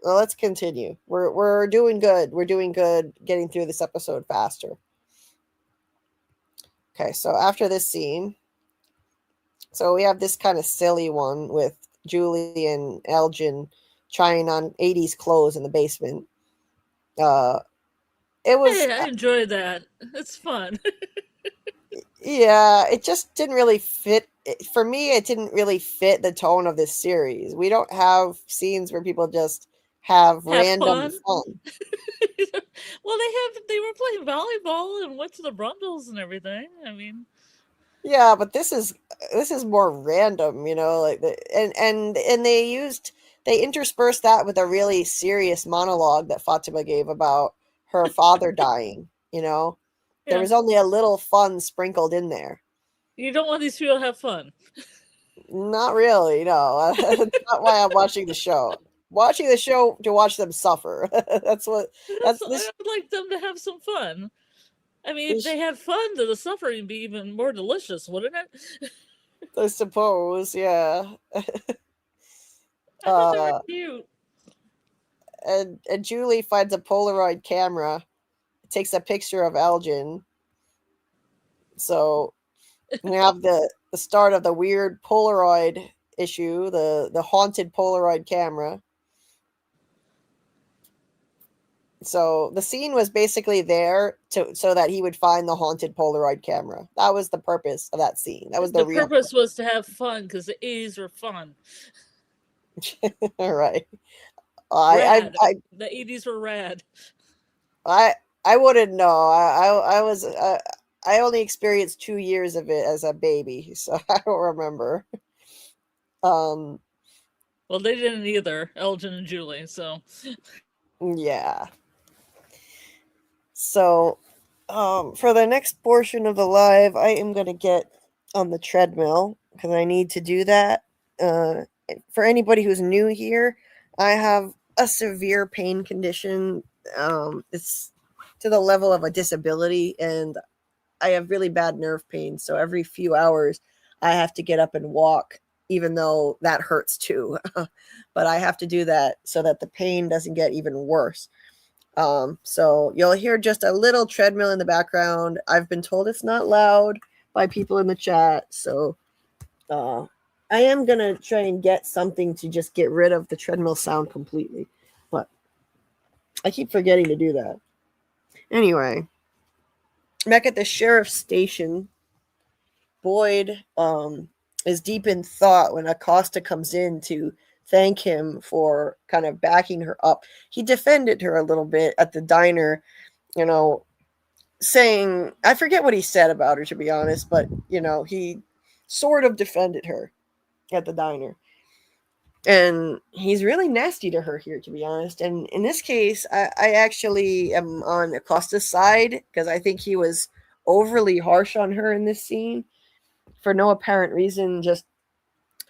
well, let's continue. We're doing good. We're doing good. Getting through this episode faster. Okay, so after this scene, so we have this kind of silly one with Julie and Elgin trying on 80s clothes in the basement. It was. Hey, I enjoyed that. It's fun. Yeah, it just didn't really fit. For me, it didn't really fit the tone of this series. We don't have scenes where people just have random fun. Well, they were playing volleyball and went to the Brundles and everything. I mean, yeah, but this is more random, you know, like and they interspersed that with a really serious monologue that Fatima gave about her father dying, you know. yeah. There was only a little fun sprinkled in there. You don't want these people to have fun. Not really, no. That's not why I'm watching the show. Watching the show to watch them suffer. That's what. That's this. I would like them to have some fun. I mean, if they had fun, then the suffering would be even more delicious, wouldn't it? I suppose, yeah. I thought they were cute. And Julie finds a Polaroid camera, takes a picture of Elgin. So we have the start of the weird Polaroid issue, the haunted Polaroid camera. So the scene was basically there so that he would find the haunted Polaroid camera. That was the purpose of that scene. That was the real purpose was to have fun because the 80s were fun. All right. The 80s were rad. I wouldn't know. I only experienced 2 years of it as a baby, so I don't remember. Well, they didn't either, Elgin and Julie. So yeah. So, for the next portion of the live, I am going to get on the treadmill because I need to do that. For anybody who's new here, I have a severe pain condition. It's to the level of a disability, and I have really bad nerve pain. So every few hours I have to get up and walk, even though that hurts too. But I have to do that so that the pain doesn't get even worse. So you'll hear just a little treadmill in the background. I've been told it's not loud by people in the chat. So I am going to try and get something to just get rid of the treadmill sound completely. But I keep forgetting to do that. Anyway, back at the sheriff's station, Boyd is deep in thought when Acosta comes in to thank him for kind of backing her up. He defended her a little bit at the diner, you know, saying, I forget what he said about her, to be honest, but, you know, he sort of defended her at the diner. And he's really nasty to her here, to be honest. And in this case, I actually am on Acosta's side because I think he was overly harsh on her in this scene for no apparent reason, just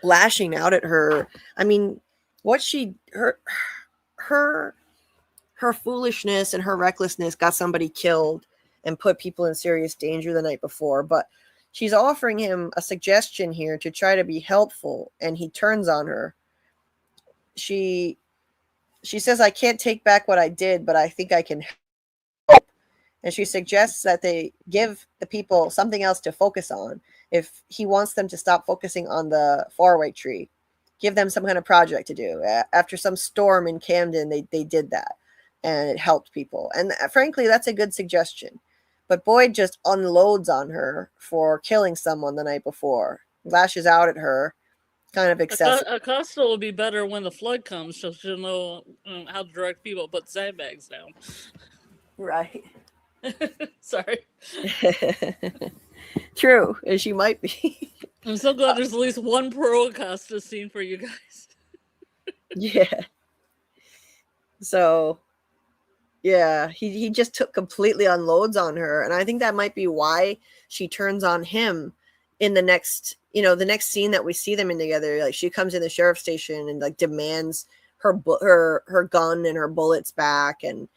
lashing out at her. I mean, what her foolishness and her recklessness got somebody killed and put people in serious danger the night before. But she's offering him a suggestion here to try to be helpful, and he turns on her. She says, I can't take back what I did, but I think I can help. And she suggests that they give the people something else to focus on. If he wants them to stop focusing on the faraway tree, give them some kind of project to do. After some storm in Camden, they did that, and it helped people. And frankly, that's a good suggestion. But Boyd just unloads on her for killing someone the night before, lashes out at her, kind of excessive. Acosta will be better when the flood comes, so she'll know how to direct people put sandbags down. Right. Sorry. True, and she might be. I'm so glad there's at least one pro Acosta scene for you guys. Yeah. So, yeah, he just completely unloads on her, and I think that might be why she turns on him in the next scene that we see them in together. Like, she comes in the sheriff's station and like demands her gun and her bullets back, and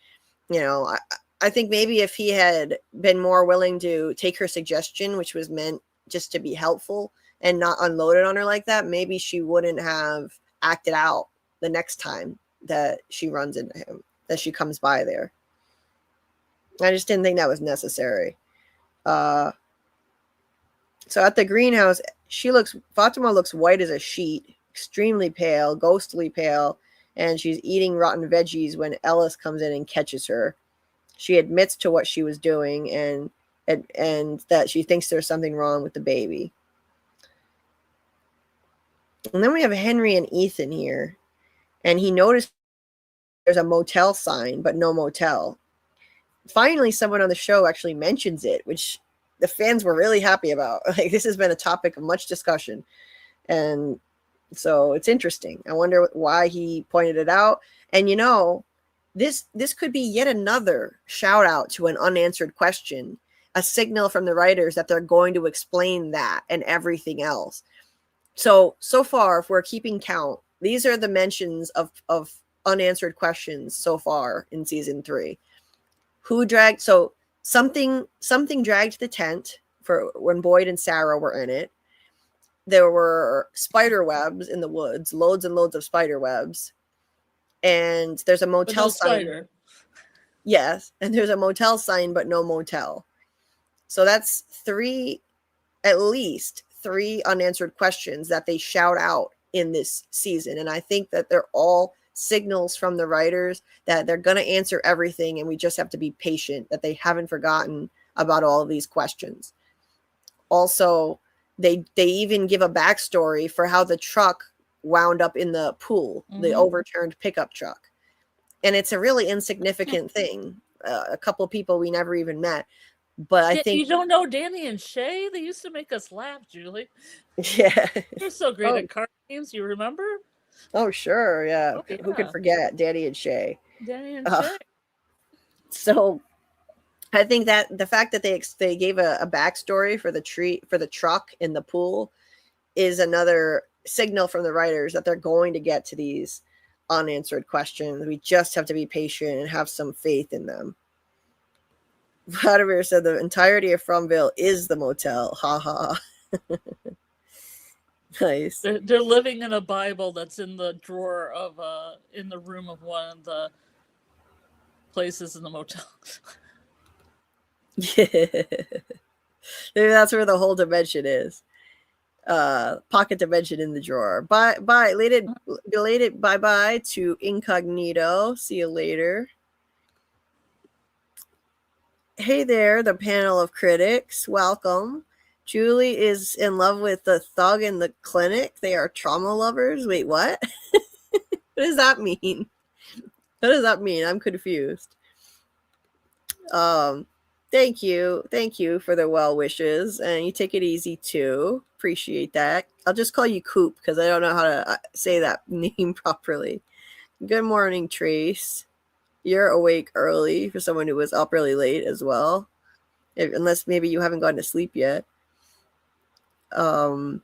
I think maybe if he had been more willing to take her suggestion, which was meant just to be helpful and not unload it on her like that, maybe she wouldn't have acted out the next time that she runs into him, that she comes by there. I just didn't think that was necessary. So at the greenhouse, Fatima looks white as a sheet, extremely pale, ghostly pale, and she's eating rotten veggies when Ellis comes in and catches her. She admits to what she was doing and that she thinks there's something wrong with the baby. And then we have Henry and Ethan here, and he noticed there's a motel sign, but no motel. Finally, someone on the show actually mentions it, which the fans were really happy about. Like, this has been a topic of much discussion, and so it's interesting. I wonder why he pointed it out. And this could be yet another shout out to an unanswered question, a signal from the writers that they're going to explain that and everything else. So far, if we're keeping count, these are the mentions of unanswered questions so far in season 3. Something dragged the tent for when Boyd and Sarah were in it. There were spider webs in the woods, loads and loads of spider webs. And there's a motel sign. Spider. Yes, and there's a motel sign, but no motel. So that's at least three unanswered questions that they shout out in this season. And I think that they're all signals from the writers that they're going to answer everything, and we just have to be patient, that they haven't forgotten about all of these questions. Also, they even give a backstory for how the truck wound up in the pool, the overturned pickup truck. And it's a really insignificant thing. A couple of people we never even met. But I think you don't know Danny and Shay? They used to make us laugh, Julie. Yeah. They're so great at card games, you remember? Oh, sure, yeah. Oh, yeah. Who could forget Danny and Shay? Danny and Shay. So I think that the fact that they gave a backstory for the truck in the pool is another signal from the writers that they're going to get to these unanswered questions. We just have to be patient and have some faith in them. Vladimir said the entirety of Fromville is the motel. Ha ha. Nice. They're living in a Bible that's in the drawer of in the room of one of the places in the motel. Yeah. Maybe that's where the whole dimension is. Pocket dimension in the drawer. Bye. Belated bye to Incognito. See you later. Hey there, the panel of critics. Welcome. Julie is in love with the thug in the clinic. They are trauma lovers. Wait, what? What does that mean? What does that mean? I'm confused. Thank you for the well wishes, and you take it easy too. Appreciate that. I'll just call you Coop because I don't know how to say that name properly. Good morning, Trace. You're awake early for someone who was up really late as well, unless maybe you haven't gone to sleep yet. Tam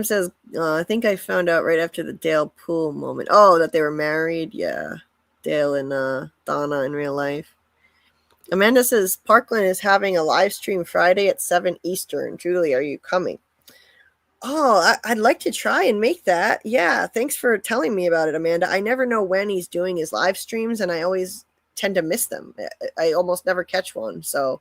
says, I think I found out right after the Dale Pool moment. Oh, that they were married. Yeah, Dale and Donna in real life. Amanda says Parkland is having a live stream Friday at 7 Eastern. Julie, are you coming? Oh, I'd like to try and make that. Yeah, thanks for telling me about it, Amanda. I never know when he's doing his live streams, and I always tend to miss them. I almost never catch one. So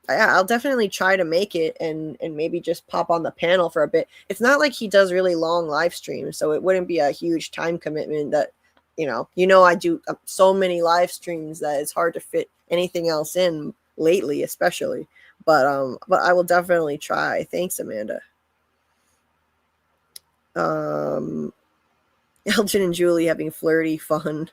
I'll definitely try to make it and maybe just pop on the panel for a bit. It's not like he does really long live streams, so it wouldn't be a huge time commitment that, I do so many live streams that it's hard to fit anything else in lately, especially. But I will definitely try. Thanks, Amanda. Elgin and Julie having flirty fun.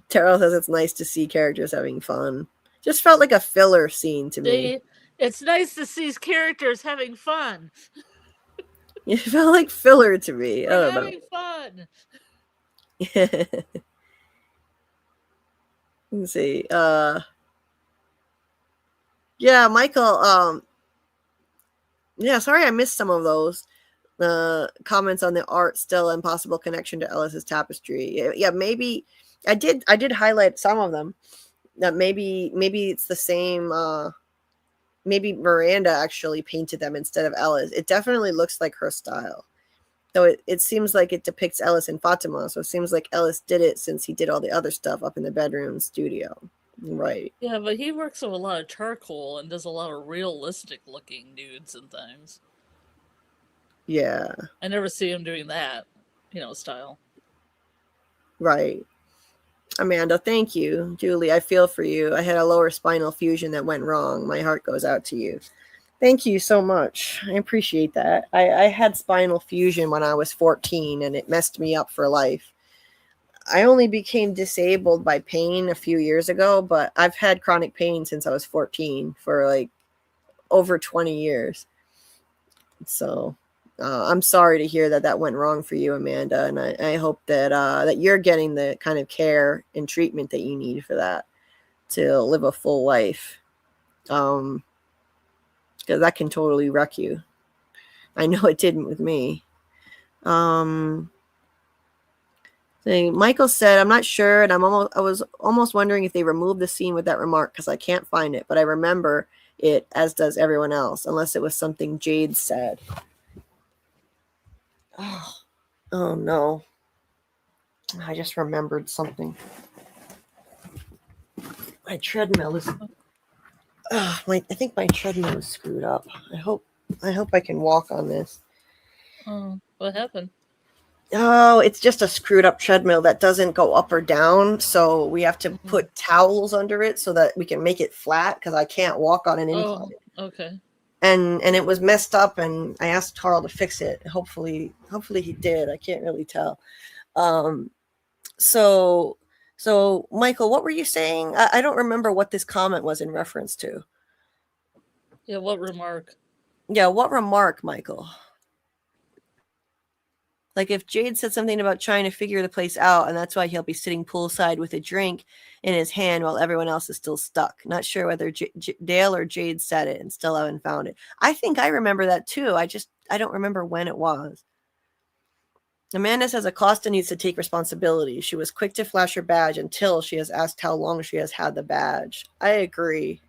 Terrell says it's nice to see characters having fun. Just felt like a filler scene to me. It's nice to see characters having fun. It felt like filler to me. We're having fun. Let's see. Yeah, Michael. Yeah, sorry I missed some of those. Comments on the art still and possible connection to Ellis's tapestry. Yeah, maybe I did highlight some of them. That maybe it's the same. Maybe Miranda actually painted them instead of Ellis. It definitely looks like her style. So it seems like it depicts Ellis and Fatima. So it seems like Ellis did it since he did all the other stuff up in the bedroom studio. Right. Yeah, but he works with a lot of charcoal and does a lot of realistic looking nudes and things. Yeah. I never see him doing that, style. Right. Amanda, thank you. Julie, I feel for you. I had a lower spinal fusion that went wrong. My heart goes out to you. Thank you so much. I appreciate that. I had spinal fusion when I was 14, and it messed me up for life. I only became disabled by pain a few years ago, but I've had chronic pain since I was 14 for like over 20 years. So I'm sorry to hear that went wrong for you, Amanda, and I hope that you're getting the kind of care and treatment that you need for that to live a full life. Because that can totally wreck you. I know it didn't with me. Michael said, I'm not sure, and I was almost wondering if they removed the scene with that remark because I can't find it, but I remember it, as does everyone else, unless it was something Jade said. Oh no. I just remembered something. My treadmill is I think my treadmill is screwed up. I hope I can walk on this. Oh, what happened? Oh, it's just a screwed up treadmill that doesn't go up or down. So we have to put towels under it so that we can make it flat because I can't walk on an incline. Oh, okay. And it was messed up, and I asked Carl to fix it. Hopefully he did. I can't really tell. So Michael, what were you saying? I don't remember what this comment was in reference to. Yeah, what remark? Yeah, what remark, Michael? Like if Jade said something about trying to figure the place out, and that's why he'll be sitting poolside with a drink in his hand while everyone else is still stuck. Not sure whether Dale or Jade said it and still haven't found it. I think I remember that too. I don't remember when it was. Amanda says Acosta needs to take responsibility. She was quick to flash her badge until she has asked how long she has had the badge. I agree.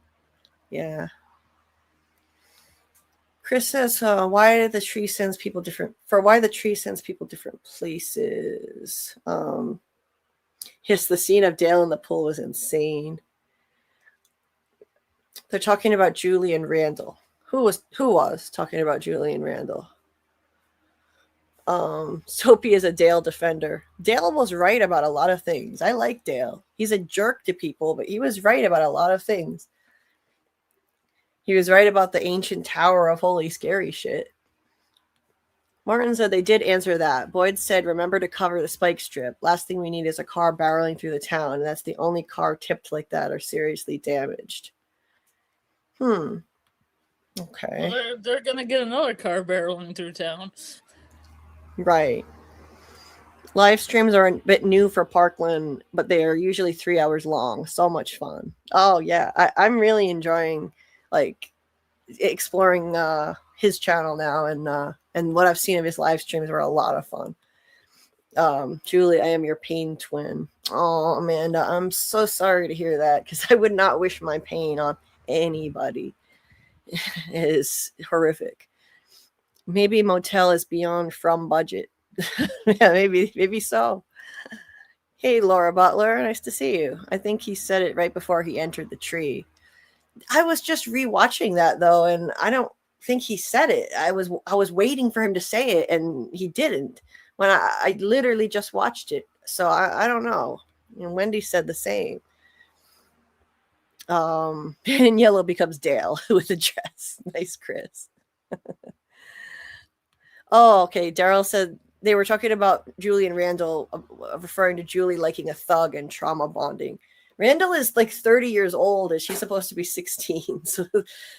Yeah. Chris says, why the tree sends people different places. Yes, the scene of Dale in the pool was insane. They're talking about Julie and Randall. Who was talking about Julie and Randall? Soapy is a Dale defender. Dale was right about a lot of things. I like Dale. He's a jerk to people, but he was right about a lot of things. He was right about the ancient tower of holy scary shit. Martin said they did answer that. Boyd said, remember to cover the spike strip. Last thing we need is a car barreling through the town, and that's the only car tipped like that or seriously damaged. Okay. Well, they're going to get another car barreling through town. Right. Live streams are a bit new for Parkland, but they are usually 3 hours long. So much fun. Oh, yeah. I'm really enjoying, like, exploring his channel now, and what I've seen of his live streams were a lot of fun. Julie, I am your pain twin. Oh, Amanda, I'm so sorry to hear that, because I would not wish my pain on anybody. It is horrific. Maybe motel is beyond from budget. Yeah, maybe so. Hey, Laura Butler, nice to see you. I think he said it right before he entered the tree. I was just rewatching that though, and I don't think he said it. I was waiting for him to say it, and he didn't. When I literally just watched it, so I don't know. And Wendy said the same. And yellow becomes Dale with a dress. Nice, Chris. Oh, okay. Daryl said they were talking about Julie and Randall, referring to Julie liking a thug and trauma bonding. Randall is like 30 years old, and she's supposed to be 16, so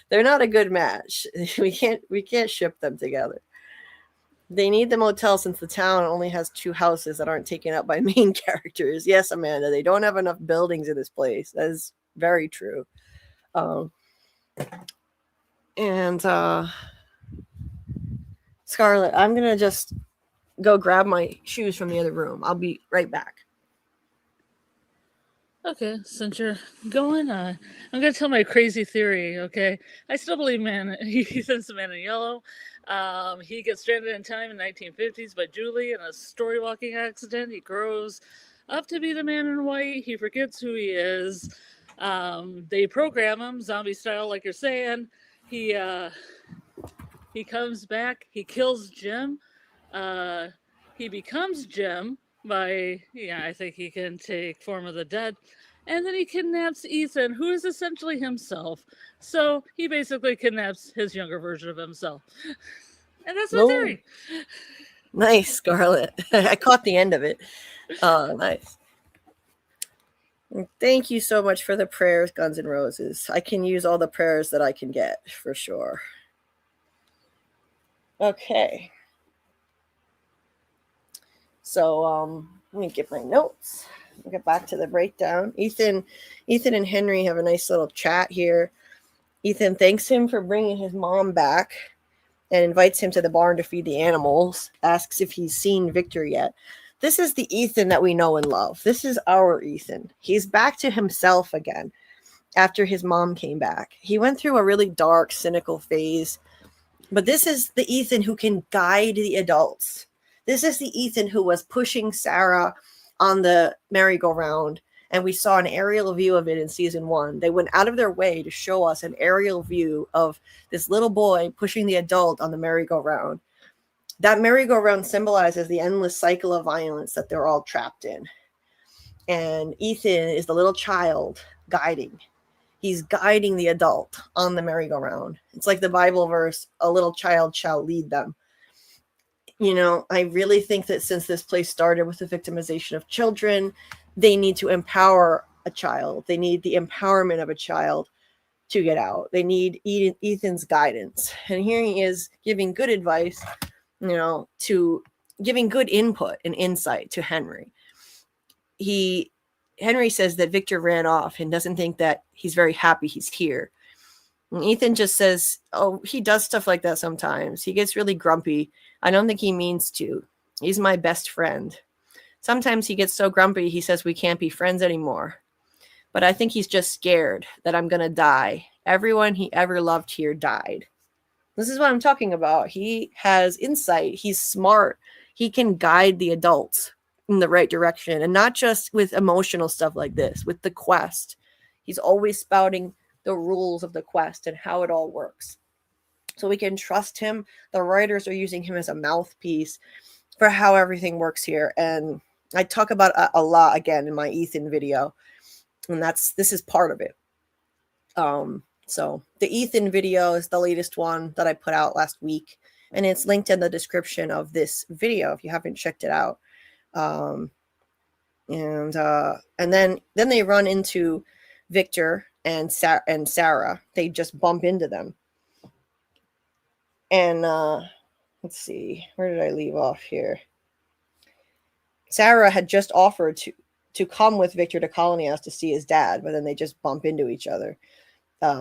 they're not a good match. We can't ship them together. They need the motel since the town only has 2 houses that aren't taken up by main characters. Yes, Amanda, they don't have enough buildings in this place. That is very true. Scarlet, I'm gonna just go grab my shoes from the other room. I'll be right back. Okay, since you're going, I'm going to tell my crazy theory, okay? I still believe Ethan's the man in yellow. He gets stranded in time in the 1950s by Julie in a story walking accident. He grows up to be the man in white. He forgets who he is. They program him, zombie style, like you're saying. He comes back. He kills Jim. He becomes Jim. I think he can take form of the dead. And then he kidnaps Ethan, who is essentially himself. So he basically kidnaps his younger version of himself. And that's my theory. Nice, Scarlet. I caught the end of it. Nice. Thank you so much for the prayers, Guns N' Roses. I can use all the prayers that I can get, for sure. Okay. So let me get my notes. I'll get back to the breakdown. Ethan and Henry have a nice little chat here. Ethan thanks him for bringing his mom back and invites him to the barn to feed the animals, asks if he's seen Victor yet. This is the Ethan that we know and love. This is our Ethan. He's back to himself again after his mom came back. He went through a really dark, cynical phase, but this is the Ethan who can guide the adults. This is the Ethan who was pushing Sarah on the merry-go-round, and we saw an aerial view of it in season 1. They went out of their way to show us an aerial view of this little boy pushing the adult on the merry-go-round. That merry-go-round symbolizes the endless cycle of violence that they're all trapped in. And Ethan is the little child guiding. He's guiding the adult on the merry-go-round. It's like the Bible verse, a little child shall lead them. You know, I really think that since this place started with the victimization of children, they need to empower a child. They need the empowerment of a child to get out. They need Ethan's guidance. And here he is giving good advice, to giving good input and insight to Henry. Henry says that Victor ran off and doesn't think that he's very happy he's here. And Ethan just says, oh, he does stuff like that sometimes. He gets really grumpy. I don't think he means to. He's my best friend. Sometimes he gets so grumpy, he says we can't be friends anymore. But I think he's just scared that I'm going to die. Everyone he ever loved here died. This is what I'm talking about. He has insight. He's smart. He can guide the adults in the right direction. And not just with emotional stuff like this, with the quest. He's always spouting the rules of the quest and how it all works. So we can trust him. The writers are using him as a mouthpiece for how everything works here. And I talk about a lot again in my Ethan video. And this is part of it. So the Ethan video is the latest one that I put out last week, and it's linked in the description of this video if you haven't checked it out. And then they run into Victor and Sarah. They just bump into them. And let's see, where did I leave off here? Sarah had just offered to come with Victor to Colony House to see his dad, but then they just bump into each other.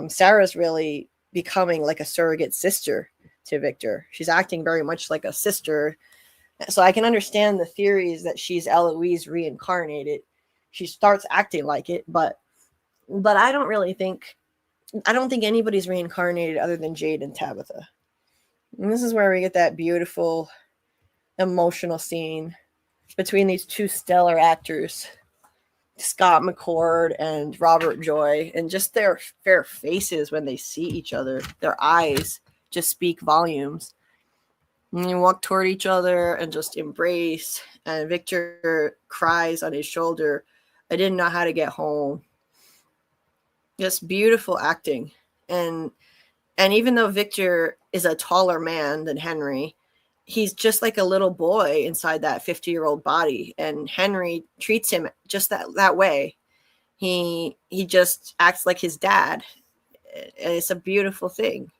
Sarah's really becoming like a surrogate sister to Victor. She's acting very much like a sister. So I can understand the theories that she's Eloise reincarnated. She starts acting like it, but I don't think anybody's reincarnated other than Jade and Tabitha. And this is where we get that beautiful emotional scene between these two stellar actors, Scott McCord and Robert Joy, and just their faces when they see each other. Their eyes just speak volumes. And they walk toward each other and just embrace. And Victor cries on his shoulder, "I didn't know how to get home." Just beautiful acting. And even though Victor is a taller man than Henry, he's just like a little boy inside that 50-year-old body. And Henry treats him just that way. He just acts like his dad. And it's a beautiful thing.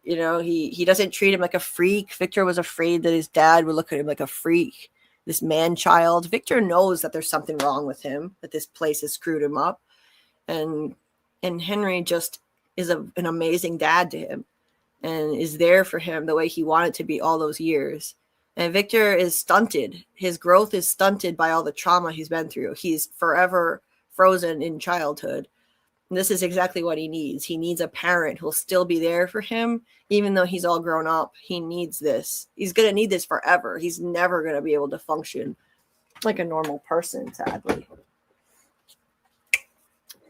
You know, he doesn't treat him like a freak. Victor was afraid that his dad would look at him like a freak, this man child. Victor knows that there's something wrong with him, that this place has screwed him up. And Henry just is an amazing dad to him and is there for him the way he wanted to be all those years. And Victor is stunted. His growth is stunted by all the trauma he's been through. He's forever frozen in childhood. And this is exactly what he needs. He needs a parent who'll still be there for him, even though he's all grown up. He needs this. He's going to need this forever. He's never going to be able to function like a normal person, sadly.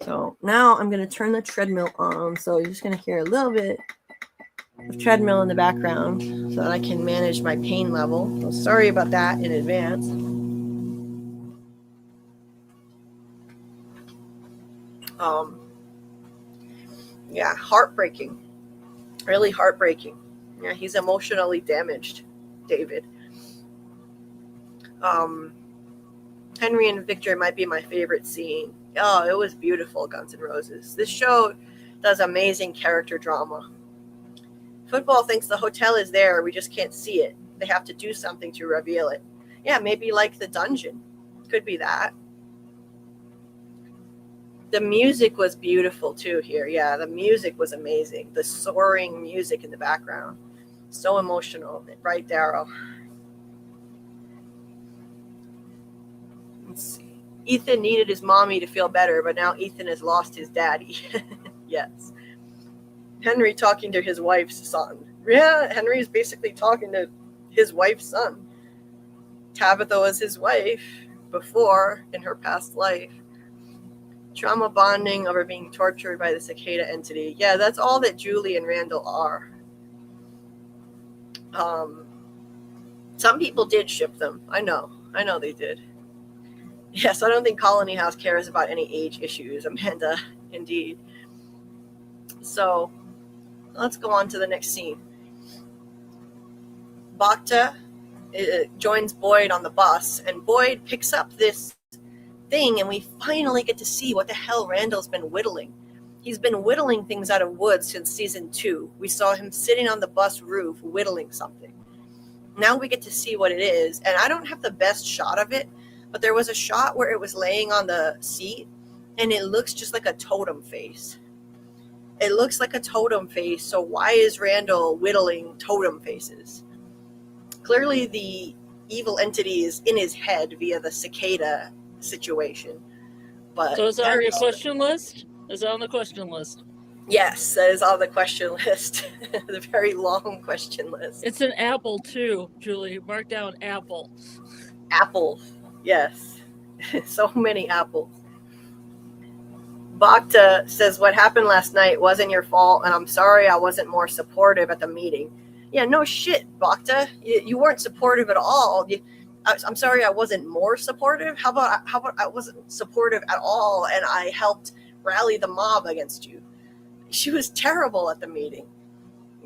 So now I'm going to turn the treadmill on. So you're just going to hear a little bit of treadmill in the background so that I can manage my pain level. So sorry about that in advance. Yeah, heartbreaking. Really heartbreaking. Yeah, he's emotionally damaged, David. Henry and Victor might be my favorite scene. Oh, it was beautiful, Guns N' Roses. This show does amazing character drama. Football thinks the hotel is there. We just can't see it. They have to do something to reveal it. Yeah, maybe like the dungeon. Could be that. The music was beautiful too here. Yeah, the music was amazing. The soaring music in the background. So emotional. Right, Daryl? Let's see. Ethan needed his mommy to feel better, but now Ethan has lost his daddy. Yes. Henry talking to his wife's son. Yeah, Henry's basically talking to his wife's son. Tabitha was his wife before in her past life. Trauma bonding over being tortured by the cicada entity. Yeah, that's all that Julie and Randall are. Some people did ship them. I know they did. Yes, I don't think Colony House cares about any age issues, Amanda. Indeed. So, let's go on to the next scene. Bacta joins Boyd on the bus, and Boyd picks up this thing, and we finally get to see what the hell Randall's been whittling. He's been whittling things out of wood since season 2. We saw him sitting on the bus roof whittling something. Now we get to see what it is, and I don't have the best shot of it, but there was a shot where it was laying on the seat, and it looks just like a totem face. It looks like a totem face, so why is Randall whittling totem faces? Clearly the evil entities in his head via the cicada situation. But So is that on your question list? Is that on the question list? yes, that is on the question list. The very long question list. It's an apple too, Julie. Mark down apple. Apple, yes. So many apples. Bhakta says, what happened last night wasn't your fault, and I'm sorry I wasn't more supportive at the meeting. Yeah, no shit, Bhakta. You weren't supportive at all. I'm sorry I wasn't more supportive. How about I wasn't supportive at all, and I helped rally the mob against you? She was terrible at the meeting.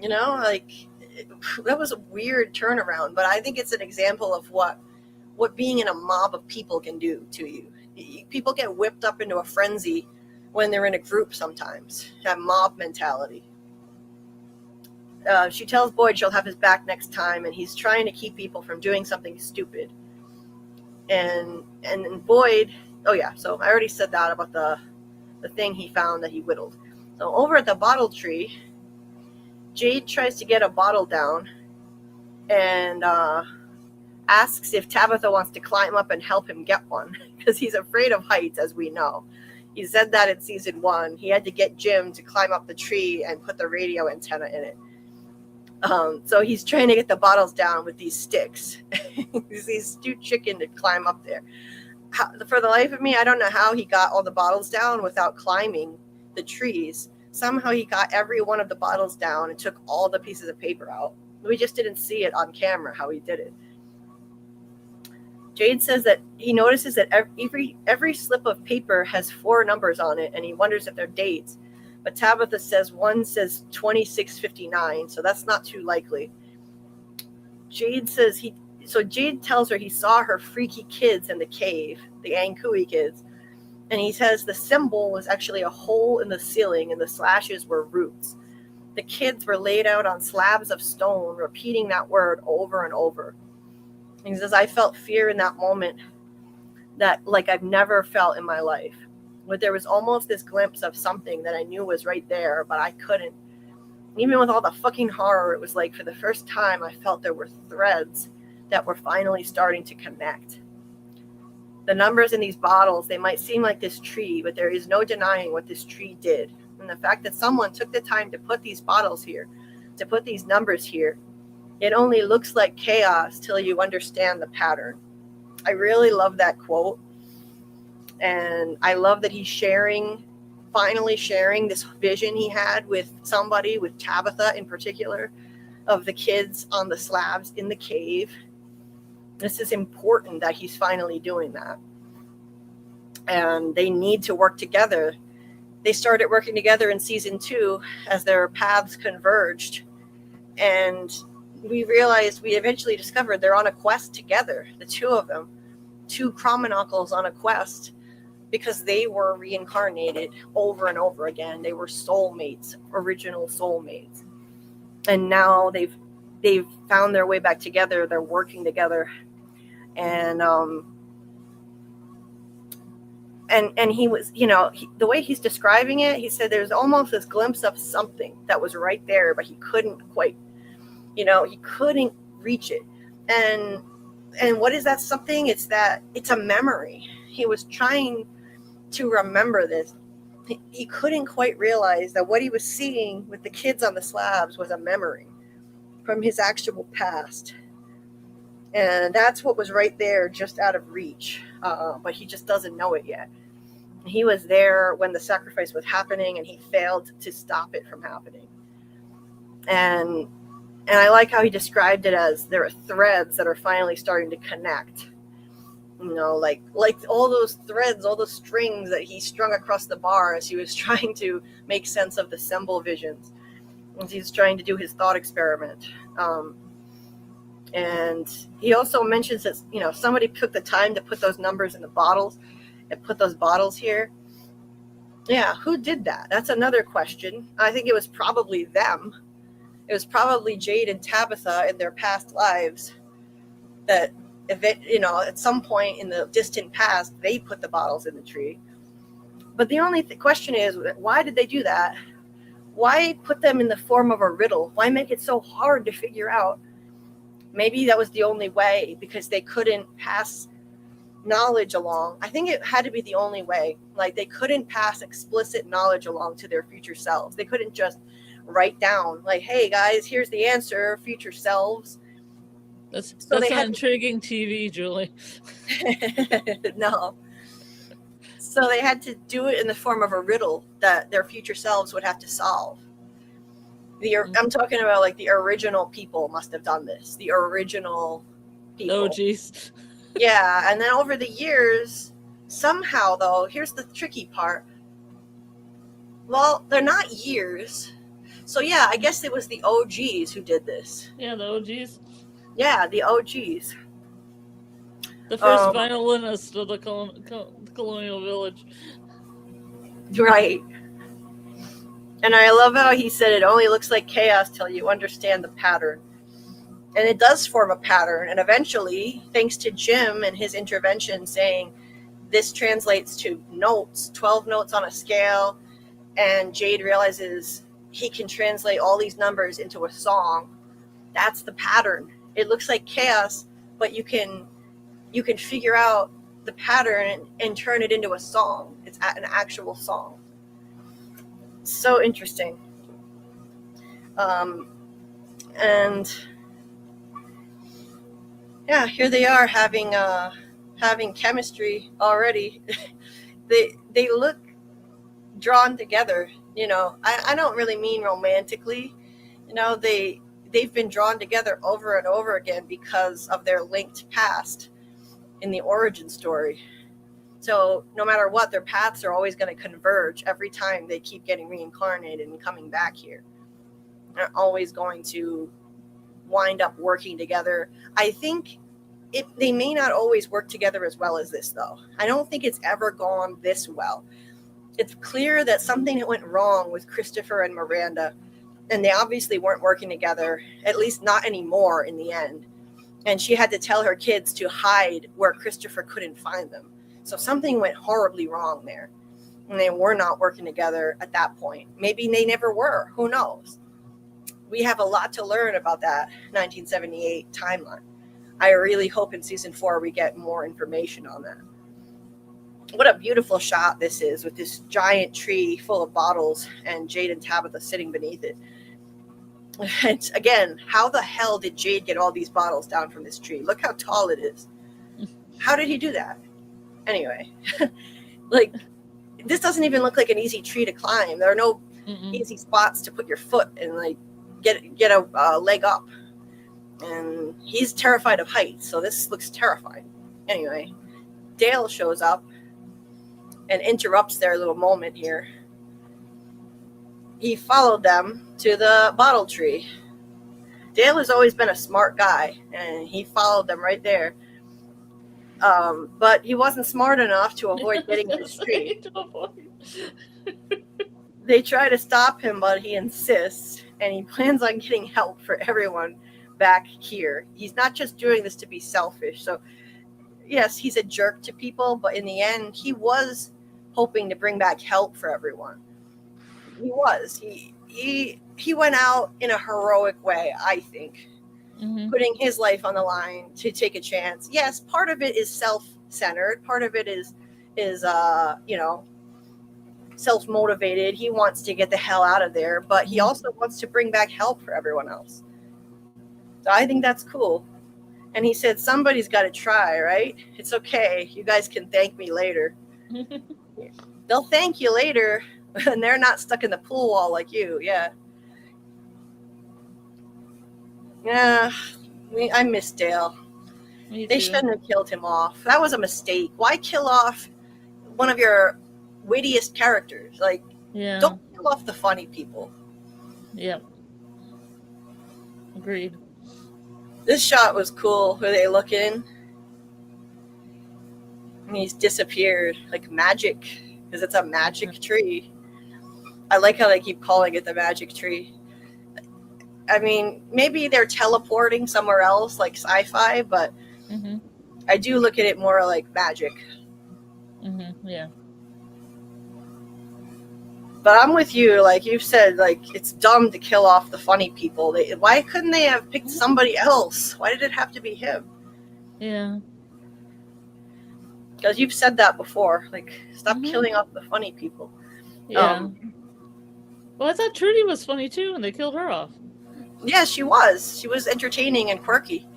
You know, like, that was a weird turnaround, but I think it's an example of what being in a mob of people can do to you. People get whipped up into a frenzy when they're in a group sometimes. That mob mentality. She tells Boyd she'll have his back next time, and he's trying to keep people from doing something stupid. And Boyd, oh yeah, so I already said that about the thing he found that he whittled. So over at the bottle tree, Jade tries to get a bottle down and asks if Tabitha wants to climb up and help him get one, because he's afraid of heights, as we know. He said that in season 1. He had to get Jim to climb up the tree and put the radio antenna in it. So he's trying to get the bottles down with these sticks. These two chicken to climb up there. For the life of me, I don't know how he got all the bottles down without climbing the trees. Somehow he got every one of the bottles down and took all the pieces of paper out. We just didn't see it on camera how he did it. Jade says that he notices that every slip of paper has 4 numbers on it, and he wonders if they're dates. But Tabitha says one says 2659, so that's not too likely. Jade tells her he saw her freaky kids in the cave, the Ankui kids, and he says the symbol was actually a hole in the ceiling and the slashes were roots. The kids were laid out on slabs of stone, repeating that word over and over. He says, I felt fear in that moment that like I've never felt in my life. But there was almost this glimpse of something that I knew was right there, but I couldn't. Even with all the fucking horror, it was like for the first time I felt there were threads that were finally starting to connect. The numbers in these bottles, they might seem like this tree, but there is no denying what this tree did. And the fact that someone took the time to put these bottles here, to put these numbers here, it only looks like chaos till you understand the pattern. I really love that quote. And I love that he's finally sharing this vision he had with somebody, with Tabitha in particular, of the kids on the slabs in the cave. This is important that he's finally doing that. And they need to work together. They started working together in season 2 as their paths converged. And we eventually discovered they're on a quest together, the two of them, 2 Cromonockles on a quest, because they were reincarnated over and over again. They were soulmates, original soulmates. And now they've found their way back together. They're working together. And he was, the way he's describing it, he said there's almost this glimpse of something that was right there, but he couldn't quite, he couldn't reach it. And what is that something? It's a memory. He was trying to remember this. He couldn't quite realize that what he was seeing with the kids on the slabs was a memory from his actual past. And that's what was right there, just out of reach. But he just doesn't know it yet. He was there when the sacrifice was happening, and he failed to stop it from happening. And I like how he described it as there are threads that are finally starting to connect. Like all those threads, all those strings that he strung across the bar as he was trying to make sense of the symbol visions, as he was trying to do his thought experiment. And he also mentions that, somebody took the time to put those numbers in the bottles and put those bottles here. Yeah, who did that? That's another question. I think it was probably them. It was probably Jade and Tabitha in their past lives that, at some point in the distant past, they put the bottles in the tree. But the only question is, why did they do that? Why put them in the form of a riddle? Why make it so hard to figure out? Maybe that was the only way because they couldn't pass knowledge along. I think it had to be the only way. Like they couldn't pass explicit knowledge along to their future selves. They couldn't just write down like, hey guys, here's the answer, future selves. That's So that's they an had intriguing TV, Julie. no. So they had to do it in the form of a riddle that their future selves would have to solve. I'm talking about like the original people must have done this. The original people. Oh, geez. Yeah, and then over the years, somehow though, here's the tricky part. Well, they're not years. So yeah, I guess it was the OGs who did this. Yeah, the OGs. Yeah, the OGs. The first violinist of the colonial village. Right. And I love how he said it only looks like chaos till you understand the pattern. And it does form a pattern. And eventually, thanks to Jim and his intervention saying this translates to notes, 12 notes on a scale, and Jade realizes he can translate all these numbers into a song. That's the pattern. It looks like chaos, but you can figure out the pattern and turn it into a song. It's an actual song. So interesting. And yeah, here they are having chemistry already. they look drawn together. You know, I don't really mean romantically. You know, they've been drawn together over and over again because of their linked past in the origin story. So no matter what, their paths are always going to converge every time they keep getting reincarnated and coming back here. They're always going to wind up working together. I think they may not always work together as well as this, though. I don't think it's ever gone this well. It's clear that something went wrong with Christopher and Miranda, and they obviously weren't working together, at least not anymore in the end. And she had to tell her kids to hide where Christopher couldn't find them. So something went horribly wrong there. And they were not working together at that point. Maybe they never were. Who knows? We have a lot to learn about that 1978 timeline. I really hope in season 4 we get more information on that. What a beautiful shot this is with this giant tree full of bottles and Jade and Tabitha sitting beneath it. And again, how the hell did Jade get all these bottles down from this tree? Look how tall it is. How did he do that? Anyway, like, this doesn't even look like an easy tree to climb. There are no easy spots to put your foot and like get a leg up. And he's terrified of heights, so this looks terrifying. Anyway, Dale shows up and interrupts their little moment here. He followed them to the bottle tree. Dale has always been a smart guy, and he followed them right there. But he wasn't smart enough to avoid getting in the street. They try to stop him, but he insists, and he plans on getting help for everyone back here. He's not just doing this to be selfish. So, yes, he's a jerk to people, but in the end, he was hoping to bring back help for everyone. He was. He went out in a heroic way, I think. Putting his life on the line to take a chance. Yes, part of it is self-centered. Part of it is self-motivated. He wants to get the hell out of there, but he also wants to bring back help for everyone else. So I think that's cool. And he said, somebody's got to try, right? It's okay. You guys can thank me later. They'll thank you later, and they're not stuck in the pool wall like you. Yeah. Yeah, I miss Dale. They shouldn't have killed him off. That was a mistake. Why kill off one of your wittiest characters? Like, don't kill off the funny people. Yep. Agreed. This shot was cool. Who they looking? And he's disappeared like magic, because it's a magic tree. I like how they keep calling it the magic tree. I mean, maybe they're teleporting somewhere else, like sci-fi, but I do look at it more like magic. Yeah. But I'm with you. Like you've said, like it's dumb to kill off the funny people. Why couldn't they have picked somebody else? Why did it have to be him? Yeah. Because you've said that before. Like, stop killing off the funny people. Yeah. Well, I thought Trudy was funny too, and they killed her off. Yeah, she was. She was entertaining and quirky.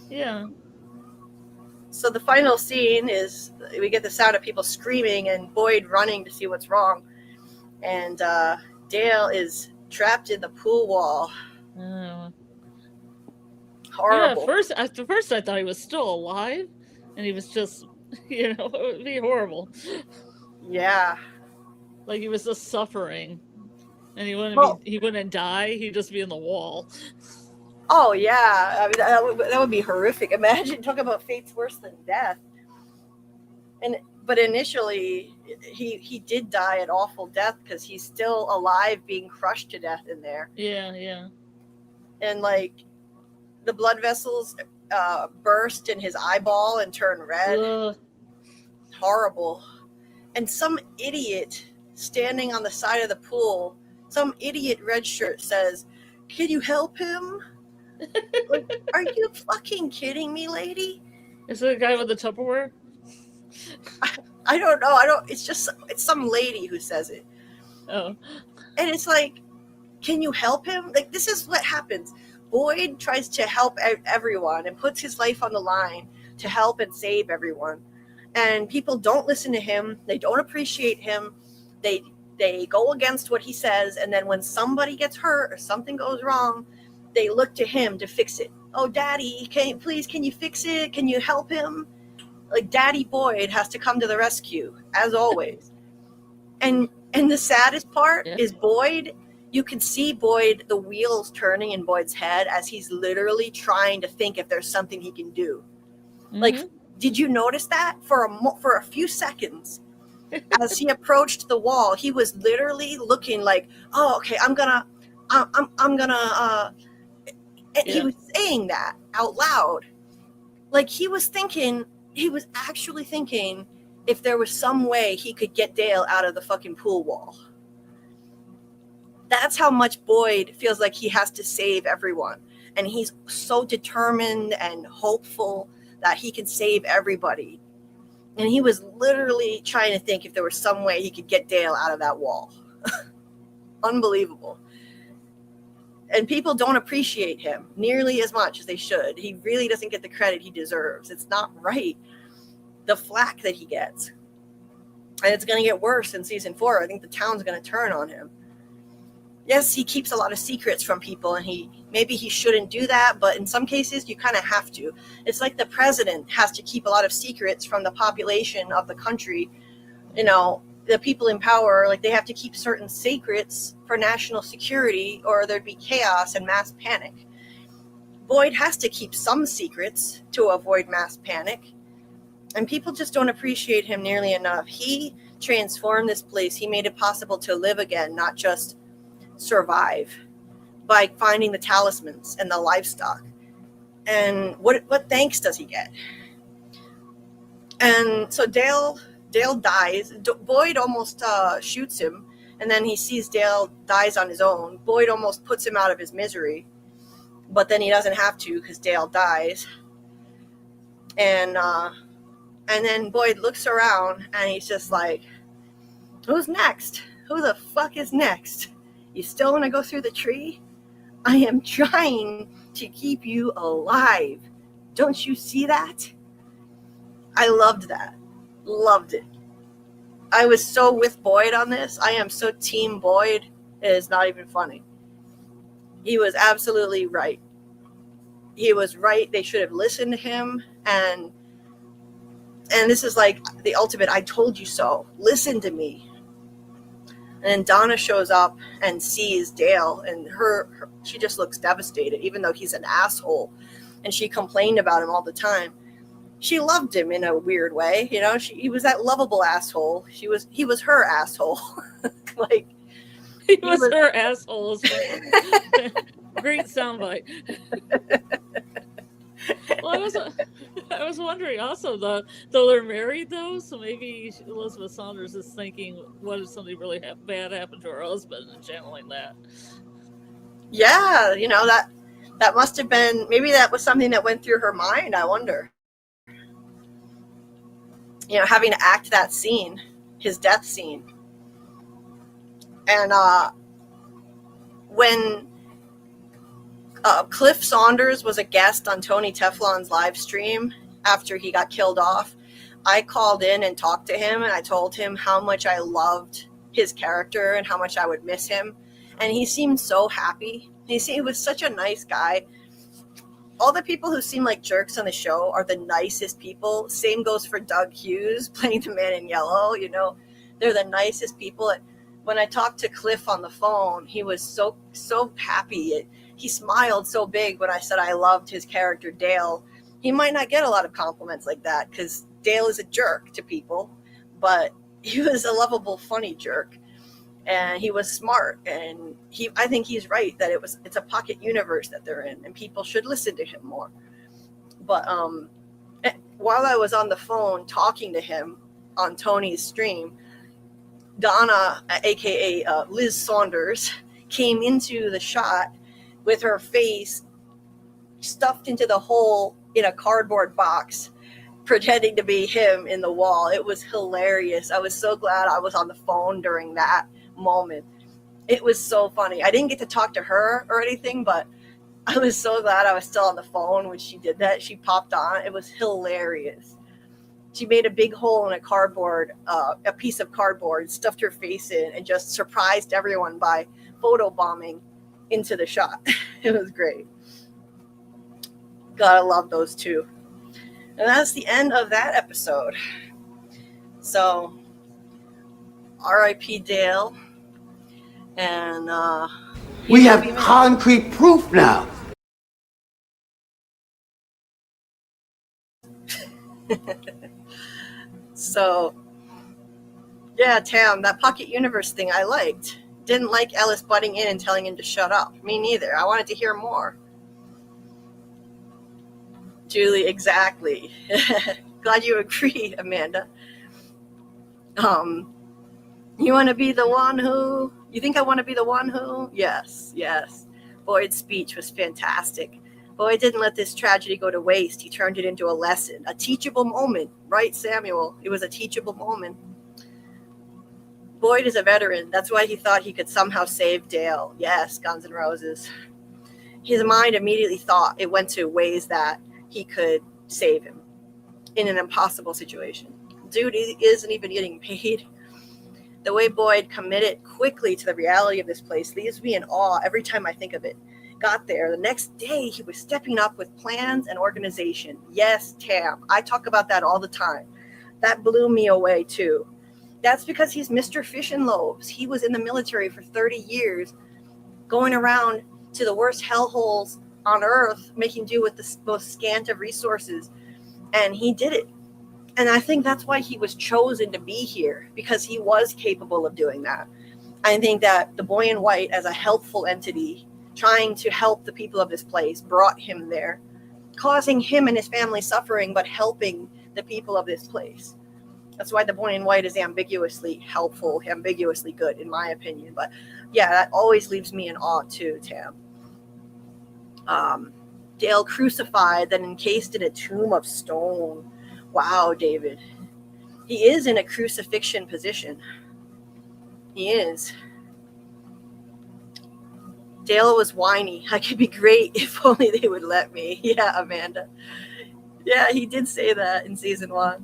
Yeah. So the final scene is we get the sound of people screaming and Boyd running to see what's wrong. And Dale is trapped in the pool wall. Oh. Horrible. Yeah, at first I thought he was still alive, and he was just, it would be horrible. Yeah. Like he was just suffering, and he wouldn't die. He'd just be in the wall. Oh yeah, I mean that would be horrific. Imagine talking about fates worse than death. But initially, he did die an awful death because he's still alive, being crushed to death in there. Yeah, yeah. And like the blood vessels burst in his eyeball and turn red. Ugh. Horrible. And some idiot standing on the side of the pool, some idiot red shirt says, "Can you help him?" Like, are you fucking kidding me, lady? Is it a guy with the Tupperware? I don't know. It's some lady who says it. Oh. And it's like, can you help him? Like, this is what happens. Boyd tries to help everyone and puts his life on the line to help and save everyone. And people don't listen to him. They don't appreciate him. They go against what he says. And then when somebody gets hurt or something goes wrong, they look to him to fix it. Oh, Daddy, can you fix it? Can you help him? Like, Daddy Boyd has to come to the rescue, as always. And the saddest part is Boyd. You can see Boyd, the wheels turning in Boyd's head as he's literally trying to think if there's something he can do. Mm-hmm. Like, did you notice that for a few seconds? As he approached the wall, he was literally looking like, "Oh, okay, I'm gonna." He was saying that out loud, like he was actually thinking if there was some way he could get Dale out of the fucking pool wall. That's how much Boyd feels like he has to save everyone, and he's so determined and hopeful that he can save everybody. And he was literally trying to think if there was some way he could get Dale out of that wall. Unbelievable. And people don't appreciate him nearly as much as they should. He really doesn't get the credit he deserves. It's not right, the flack that he gets. And it's going to get worse in season 4. I think the town's going to turn on him. Yes, he keeps a lot of secrets from people, and maybe he shouldn't do that, but in some cases you kind of have to. It's like the president has to keep a lot of secrets from the population of the country. The people in power, like, they have to keep certain secrets for national security, or there'd be chaos and mass panic. Boyd has to keep some secrets to avoid mass panic, and people just don't appreciate him nearly enough. He transformed this place. He made it possible to live again, not just survive, by finding the talismans and the livestock. And what thanks does he get? And so Dale dies. Boyd almost shoots him, and then he sees Dale dies on his own. Boyd almost puts him out of his misery, but then he doesn't have to because Dale dies. And then Boyd looks around and he's just like, "Who's next? Who the fuck is next? You still want to go through the tree? I am trying to keep you alive. Don't you see that?" I loved that. Loved it. I was so with Boyd on this. I am so team Boyd. It is not even funny. He was absolutely right. He was right. They should have listened to him. And this is like the ultimate, I told you so. Listen to me. And then Donna shows up and sees Dale, and she just looks devastated, even though he's an asshole. And she complained about him all the time. She loved him in a weird way, he was that lovable asshole. He was her asshole. Like, he was her asshole. Great soundbite. Well, I was wondering also, though they're married, though, so maybe Elizabeth Saunders is thinking, what if something really bad happened to her husband, and channeling that. Yeah, that must have been, maybe that was something that went through her mind, I wonder. Having to act that scene, his death scene. And when Cliff Saunders was a guest on Tony Teflon's live stream after he got killed off, I called in and talked to him, and I told him how much I loved his character and how much I would miss him. And he seemed so happy. He was such a nice guy. All the people who seem like jerks on the show are the nicest people. Same goes for Doug Hughes playing the man in yellow. They're the nicest people. When I talked to Cliff on the phone, he was so happy. He smiled so big when I said I loved his character, Dale. He might not get a lot of compliments like that because Dale is a jerk to people, but he was a lovable, funny jerk. And he was smart, and I think he's right that it's a pocket universe that they're in, and people should listen to him more. But while I was on the phone talking to him on Tony's stream, Donna, aka Liz Saunders, came into the shot with her face stuffed into the hole in a cardboard box, pretending to be him in the wall. It was hilarious. I was so glad I was on the phone during that moment. It was so funny. I didn't get to talk to her or anything, but I was so glad I was still on the phone when she did that. She popped on. It was hilarious. She made a big hole in a piece of cardboard, stuffed her face in, and just surprised everyone by photobombing into the shot. It was great. Gotta love those two. And that's the end of that episode. So, R.I.P. Dale. And We have concrete proof now. So, yeah, Tam, that pocket universe thing I liked. Didn't like Ellis butting in and telling him to shut up. Me neither. I wanted to hear more. Julie, exactly. Glad you agree, Amanda. You want to be the one who? You think I want to be the one who? Yes. Boyd's speech was fantastic. Boyd didn't let this tragedy go to waste. He turned it into a lesson, a teachable moment. Right, Samuel? It was a teachable moment. Boyd is a veteran. That's why he thought he could somehow save Dale. Yes, Guns N' Roses. His mind immediately thought it went to ways that he could save him in an impossible situation. Dude isn't even getting paid. The way Boyd committed quickly to the reality of this place leaves me in awe every time I think of it. Got there. The next day, he was stepping up with plans and organization. Yes, Tam. I talk about that all the time. That blew me away, too. That's because he's Mr. Fish and Loaves. He was in the military for 30 years, going around to the worst hellholes on Earth, making do with the most scant of resources. And he did it. And I think that's why he was chosen to be here, because he was capable of doing that. I think that the Boy in White, as a helpful entity, trying to help the people of this place, brought him there, causing him and his family suffering, but helping the people of this place. That's why the Boy in White is ambiguously helpful, ambiguously good, in my opinion. But yeah, that always leaves me in awe too, Tam. Dale crucified, then encased in a tomb of stone. Wow, David. He is in a crucifixion position. He is. Dale was whiny. I could be great if only they would let me. Yeah, Amanda. Yeah, he did say that in season 1.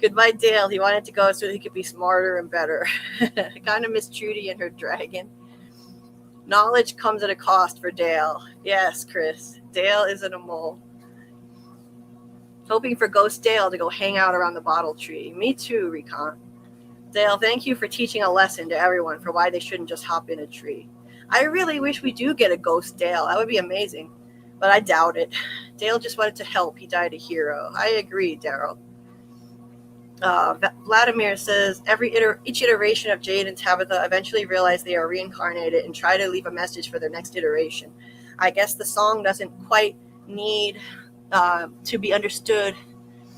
Goodbye, Dale. He wanted to go so he could be smarter and better. I kind of miss Trudy and her dragon. Knowledge comes at a cost for Dale. Yes, Chris. Dale isn't a mole. Hoping for Ghost Dale to go hang out around the bottle tree. Me too, Recon. Dale, thank you for teaching a lesson to everyone for why they shouldn't just hop in a tree. I really wish we do get a Ghost Dale. That would be amazing. But I doubt it. Dale just wanted to help. He died a hero. I agree, Daryl. Vladimir says, each iteration of Jade and Tabitha eventually realize they are reincarnated and try to leave a message for their next iteration. I guess the song doesn't quite need to be understood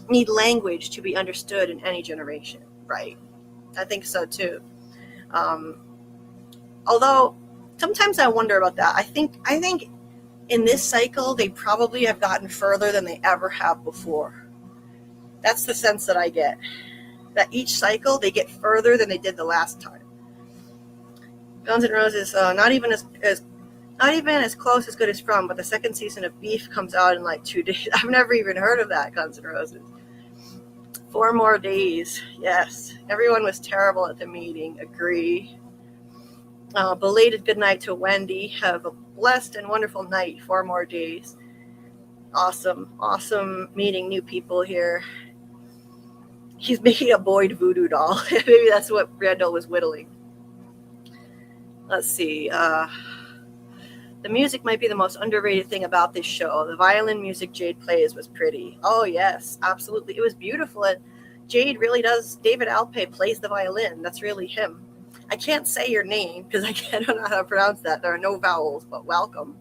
need language to be understood in any generation, right? I think so too. Although sometimes I wonder about that. I think in this cycle they probably have gotten further than they ever have before. That's the sense that I get. That each cycle they get further than they did the last time. Guns N' Roses, not even as close as good as From, but the second season of Beef comes out in like 2 days. I've never even heard of that, Guns N' Roses. 4 more days. Yes. Everyone was terrible at the meeting. Agree. Belated good night to Wendy. Have a blessed and wonderful night. 4 more days. Awesome. Awesome meeting new people here. He's making a Boyd voodoo doll. Maybe that's what Randall was whittling. Let's see. The music might be the most underrated thing about this show. The violin music Jade plays was pretty. Oh, yes, absolutely. It was beautiful. And Jade really does. David Alpay plays the violin. That's really him. I can't say your name because I don't know how to pronounce that. There are no vowels, but welcome.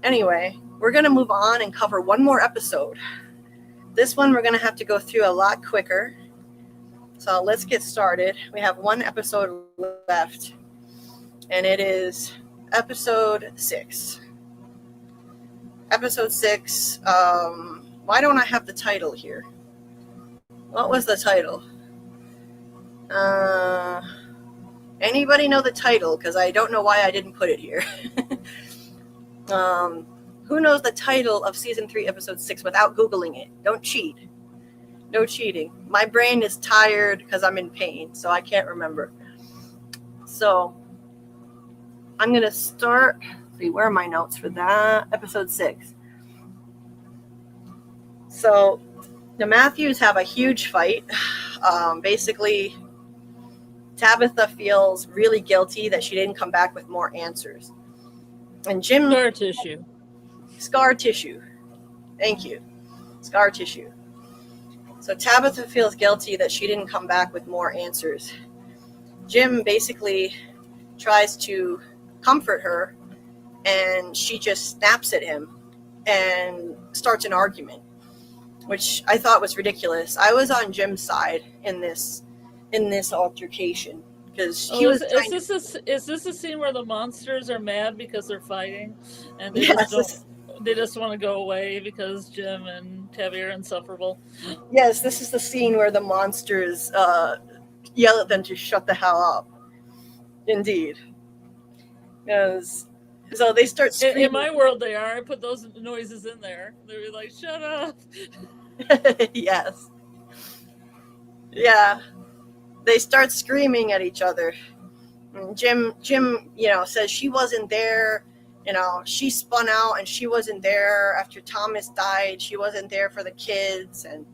Anyway, we're going to move on and cover one more episode. This one we're going to have to go through a lot quicker. So let's get started. We have one episode left, and it is episode 6. Episode 6. Why don't I have the title here? What was the title? Anybody know the title? Because I don't know why I didn't put it here. Who knows the title of season 3, episode 6 without Googling it? Don't cheat. No cheating. My brain is tired because I'm in pain, so I can't remember. So I'm going to start. See, where are my notes for that? Episode 6. So the Matthews have a huge fight. Basically, Tabitha feels really guilty that she didn't come back with more answers. And Jim... Scar tissue. Scar tissue. Thank you. Scar tissue. So Tabitha feels guilty that she didn't come back with more answers. Jim basically tries to comfort her, and she just snaps at him and starts an argument, which I thought was ridiculous. I was on Jim's side in this altercation because he was. Is this a scene where the monsters are mad because they're fighting, and they just want to go away because Jim and Tabby are insufferable? Yes, this is the scene where the monsters yell at them to shut the hell up. Indeed. Because so they start screaming. In my world, they are. I put those noises in there. They're like, "Shut up." Yes. Yeah. They start screaming at each other. And Jim, says she wasn't there. She spun out and she wasn't there after Thomas died. She wasn't there for the kids, and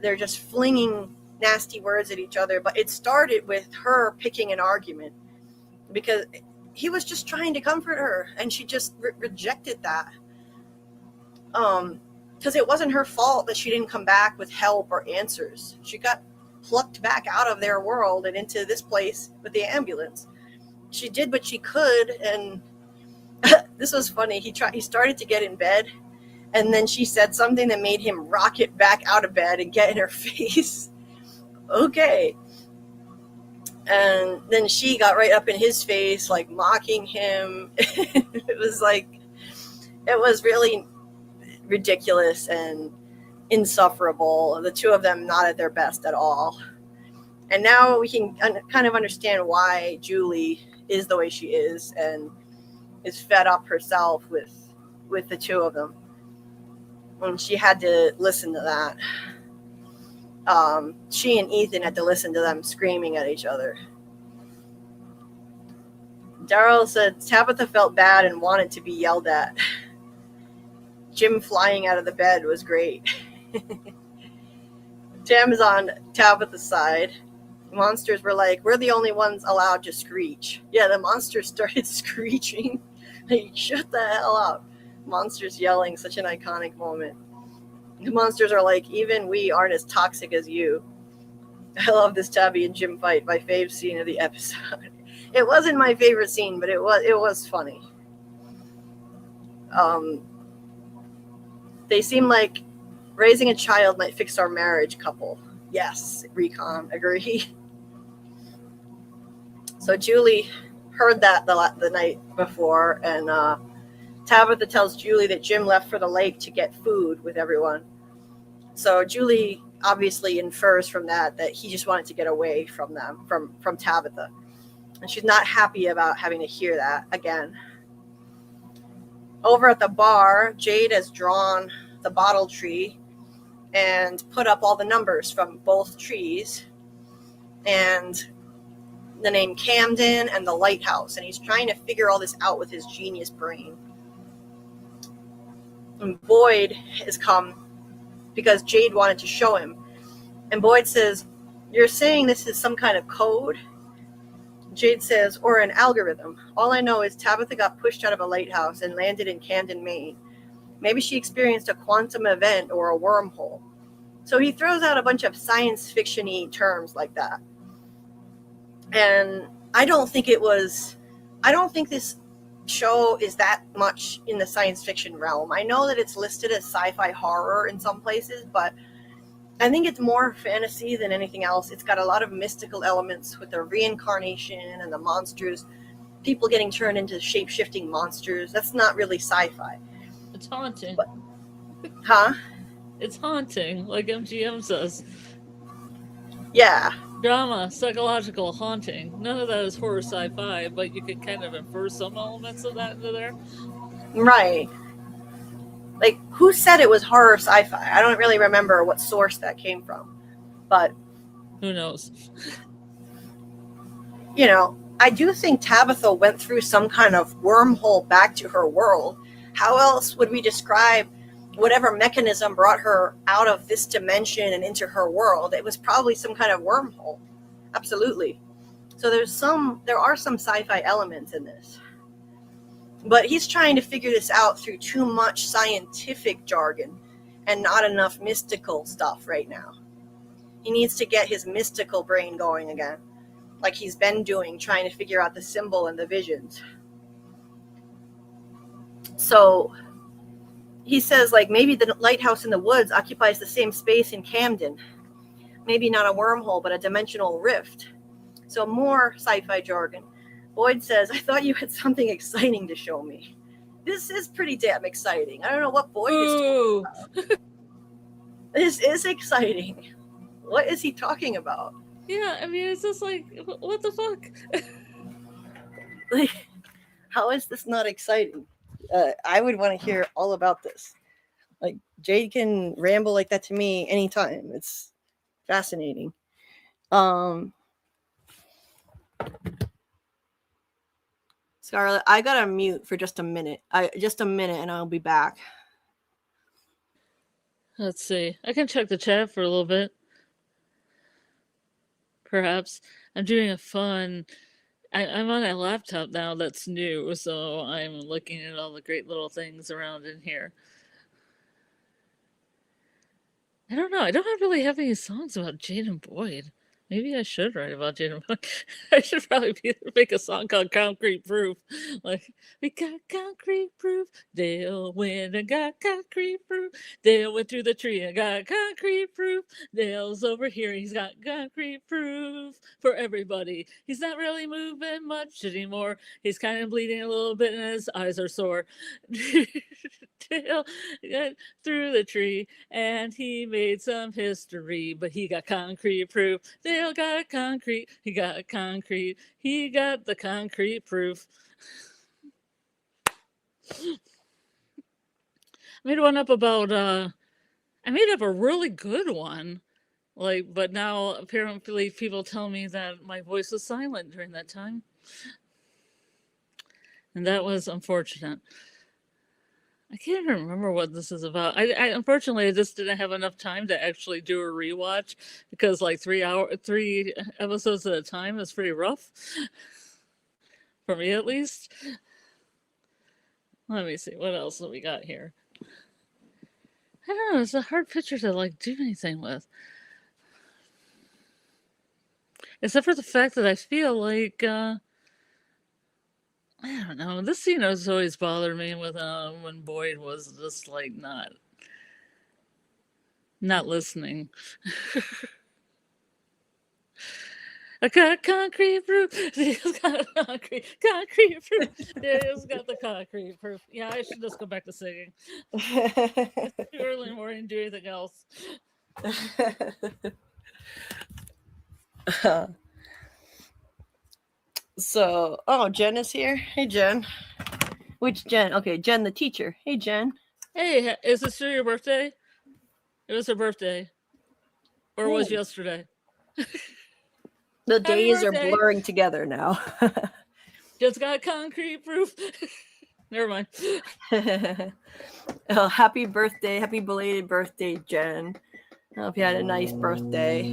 they're just flinging nasty words at each other. But it started with her picking an argument because he was just trying to comfort her, and she just rejected that. Because it wasn't her fault that she didn't come back with help or answers. She got plucked back out of their world and into this place with the ambulance. She did what she could, and this was funny. He started to get in bed, and then she said something that made him rocket back out of bed and get in her face. Okay. And then she got right up in his face, like mocking him. It was really ridiculous and insufferable. The two of them not at their best at all. And now we can kind of understand why Julie is the way she is and is fed up herself with the two of them. And she had to listen to that. She and Ethan had to listen to them screaming at each other. Daryl said Tabitha felt bad and wanted to be yelled at. Jim flying out of the bed was great. Jim's on Tabitha's side. The monsters were like, we're the only ones allowed to screech. Yeah, the monsters started screeching. Like, shut the hell up. Monsters yelling, such an iconic moment. The monsters are like, even we aren't as toxic as you. I love this Tabby and Jim fight. My fave scene of the episode. It wasn't my favorite scene, but it was funny. They seem like Raising a child might fix our marriage, couple. Yes, Recon, agree. So Julie heard that the night before, and Tabitha tells Julie that Jim left for the lake to get food with everyone. So Julie obviously infers from that he just wanted to get away from them, from Tabitha. And she's not happy about having to hear that again. Over at the bar, Jade has drawn the bottle tree and put up all the numbers from both trees and the name Camden and the lighthouse. And he's trying to figure all this out with his genius brain. And Boyd has come because Jade wanted to show him. And Boyd says, "You're saying this is some kind of code?" Jade says, "Or an algorithm. All I know is Tabitha got pushed out of a lighthouse and landed in Camden, Maine. Maybe she experienced a quantum event or a wormhole." So he throws out a bunch of science fiction-y terms like that. And I don't think this show is that much in the science fiction realm. I know that it's listed as sci-fi horror in some places, but I think it's more fantasy than anything else. It's got a lot of mystical elements with the reincarnation and the monsters, people getting turned into shape-shifting monsters. That's not really sci-fi. It's haunting. But, huh? It's haunting, like MGM says. Yeah. Drama, psychological, haunting. None of that is horror sci-fi, but you can kind of infer some elements of that into there. Right. Like, who said it was horror sci-fi? I don't really remember what source that came from. But who knows? You know, I do think Tabitha went through some kind of wormhole back to her world. How else would we describe whatever mechanism brought her out of this dimension and into her world? It was probably some kind of wormhole. Absolutely. So there are some sci-fi elements in this. But he's trying to figure this out through too much scientific jargon and not enough mystical stuff right now. He needs to get his mystical brain going again, like he's been doing, trying to figure out the symbol and the visions. So he says, like, maybe the lighthouse in the woods occupies the same space in Camden. Maybe not a wormhole, but a dimensional rift. So more sci-fi jargon. Boyd says, "I thought you had something exciting to show me." This is pretty damn exciting. I don't know what Boyd is talking about. This is exciting. What is he talking about? Yeah, I mean, it's just like, what the fuck? Like, how is this not exciting? I would want to hear all about this. Like, Jade can ramble like that to me anytime. It's fascinating. Scarlet, I gotta mute for just a minute. And I'll be back. Let's see. I can check the chat for a little bit. Perhaps. I'm doing a fun... I'm on a laptop now that's new, so I'm looking at all the great little things around in here. I don't know. I don't really have any songs about Jade and Boyd. Maybe I should write about Jade and Boyd. I should probably make a song called Concrete Proof. Like, we got concrete proof. Dale went and got concrete proof. Dale went through the tree and got concrete proof. Dale's over here. He's got concrete proof for everybody. He's not really moving much anymore. He's kind of bleeding a little bit and his eyes are sore. Dale got through the tree and he made some history, but he got concrete proof. Dale got concrete. He got concrete. He got the concrete proof. I made one up about, I made up a really good one. Like, but now apparently people tell me that my voice was silent during that time. And that was unfortunate. I can't even remember what this is about. I unfortunately I just didn't have enough time to actually do a rewatch because like 3 episodes at a time is pretty rough for me at least. Let me see what else have we got here. I don't know. It's a hard picture to like do anything with, except for the fact that I feel like. I don't know. This scene has always bothered me with when Boyd was just like not. Not listening. I got concrete proof. He's got concrete proof. Yeah, he's got the concrete proof. Yeah, I should just go back to singing. It's too early in the morning to do anything else. So, Jen is here. Hey, Jen. Which Jen? Okay, Jen, the teacher. Hey, Jen. Hey, is this your birthday? It was her birthday. Or was yesterday? The days are birthday. blurring together now. Just got concrete proof. Never mind. Happy birthday. Happy belated birthday, Jen. I hope you had a nice birthday.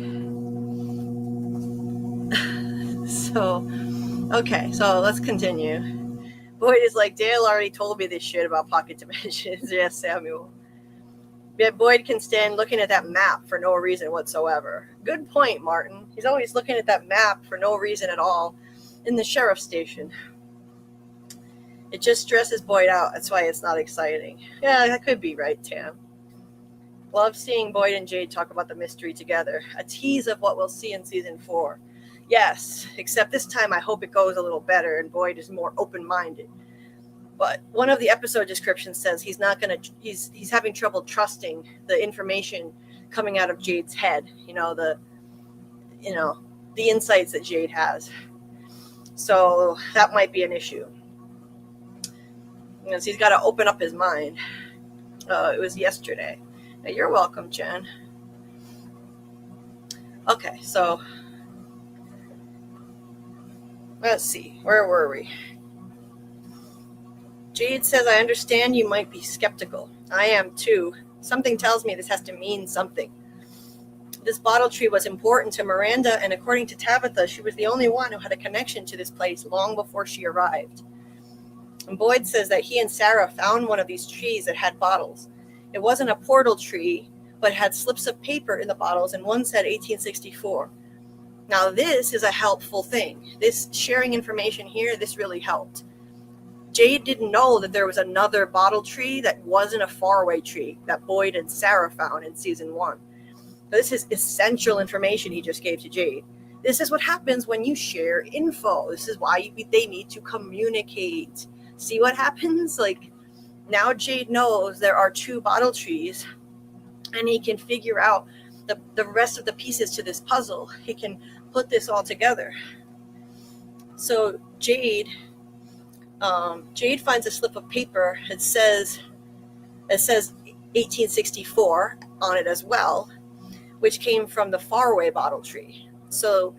So let's continue. Boyd is like, Dale already told me this shit about pocket dimensions. Yes, Samuel. Yet Boyd can stand looking at that map for no reason whatsoever. Good point, Martin. He's always looking at that map for no reason at all in the sheriff's station. It just stresses Boyd out. That's why it's not exciting. Yeah, that could be right, Tam. Love seeing Boyd and Jade talk about the mystery together. A tease of what we'll see in season 4. Yes, except this time I hope it goes a little better and Boyd is more open-minded. But one of the episode descriptions says he's having trouble trusting the information coming out of Jade's head. The insights that Jade has. So that might be an issue. Because he's got to open up his mind. It was yesterday. You're welcome, Jen. Okay, so let's see. Where were we? Jade says, I understand you might be skeptical. I am too. Something tells me this has to mean something. This bottle tree was important to Miranda, and according to Tabitha, she was the only one who had a connection to this place long before she arrived. And Boyd says that he and Sarah found one of these trees that had bottles. It wasn't a portal tree, but had slips of paper in the bottles, and one said 1864. Now, this is a helpful thing. This sharing information here, this really helped. Jade didn't know that there was another bottle tree that wasn't a faraway tree that Boyd and Sarah found in season 1. This is essential information he just gave to Jade. This is what happens when you share info. This is why they need to communicate. See what happens? Like, now Jade knows there are 2 bottle trees, and he can figure out the rest of the pieces to this puzzle. He can put this all together. So Jade finds a slip of paper. It says 1864 on it as well, which came from the faraway bottle tree. So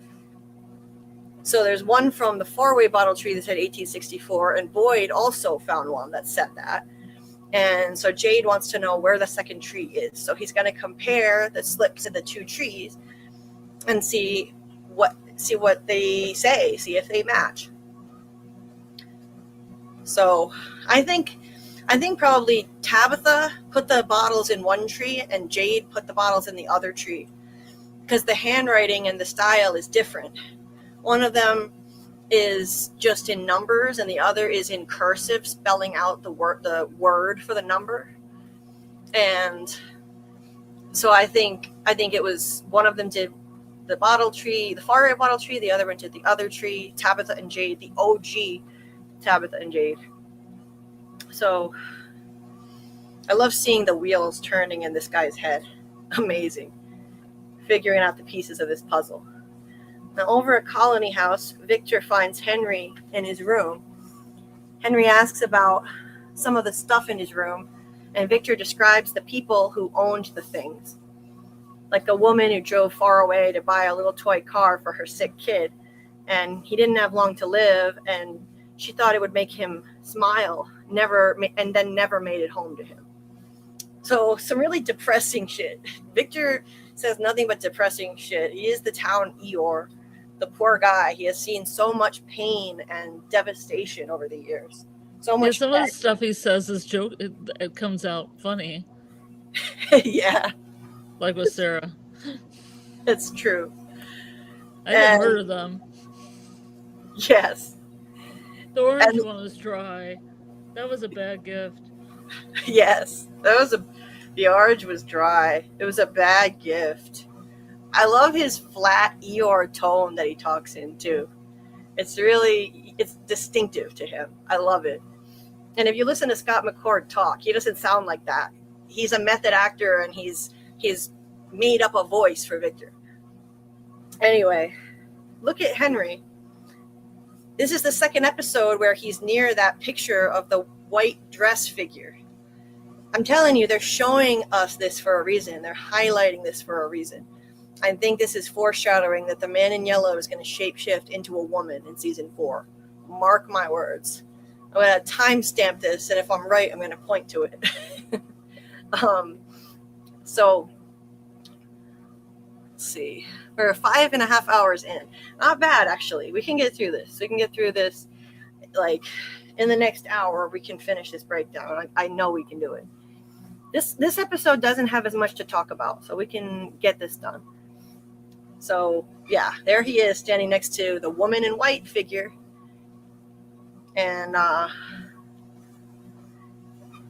there's one from the faraway bottle tree that said 1864, and Boyd also found one that said that. And so Jade wants to know where the second tree is. So he's going to compare the slips of the 2 trees and see what they say, see if they match. So I think probably Tabitha put the bottles in one tree and Jade put the bottles in the other tree, because the handwriting and the style is different. One of them is just in numbers and the other is in cursive, spelling out the word for the number. And so I think it was one of them did the bottle tree, the faraway bottle tree, the other one did the other tree, Tabitha and Jade, the OG Tabitha and Jade. So I love seeing the wheels turning in this guy's head. Amazing. Figuring out the pieces of this puzzle. Now, over at Colony House, Victor finds Henry in his room. Henry asks about some of the stuff in his room, and Victor describes the people who owned the things. Like a woman who drove far away to buy a little toy car for her sick kid, and he didn't have long to live, and she thought it would make him smile, and then never made it home to him. So some really depressing shit. Victor says nothing but depressing shit. He is the town Eeyore, the poor guy. He has seen so much pain and devastation over the years. So much. Yeah, some of the stuff he says is joke. It comes out funny. Yeah, like with Sarah. It's true. I didn't murder them. Yes. The orange one was dry. That was a bad gift. Yes, that was The orange was dry. It was a bad gift. I love his flat Eeyore tone that he talks in too. It's distinctive to him. I love it. And if you listen to Scott McCord talk, he doesn't sound like that. He's a method actor, and he's made up a voice for Victor. Anyway, look at Henry. This is the second episode where he's near that picture of the white dress figure. I'm telling you, they're showing us this for a reason. They're highlighting this for a reason. I think this is foreshadowing that the man in yellow is going to shapeshift into a woman in season 4. Mark my words. I'm going to timestamp this, and if I'm right, I'm going to point to it. So, let's see. We're 5.5 hours in. Not bad, actually. We can get through this. We can get through this, like, in the next hour. We can finish this breakdown. I know we can do it. This episode doesn't have as much to talk about, so we can get this done. So, yeah, there he is standing next to the woman in white figure. And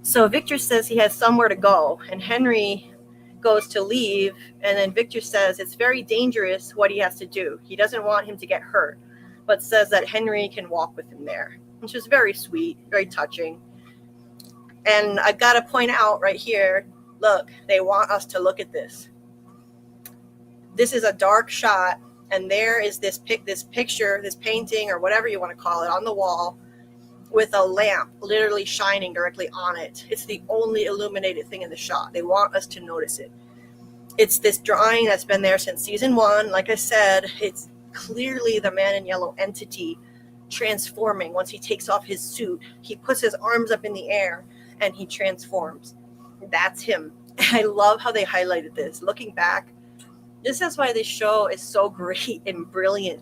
so Victor says he has somewhere to go, and Henry goes to leave, and then Victor says it's very dangerous what he has to do. He doesn't want him to get hurt, but says that Henry can walk with him there, which is very sweet, very touching. And I got to point out right here, look, they want us to look at this. This is a dark shot, and there is this picture, this painting, or whatever you want to call it, on the wall with a lamp literally shining directly on it. It's the only illuminated thing in the shot. They want us to notice it. It's this drawing that's been there since season 1. Like I said, it's clearly the man in yellow entity transforming. Once he takes off his suit, he puts his arms up in the air and he transforms. That's him. I love how they highlighted this. Looking back, this is why this show is so great and brilliant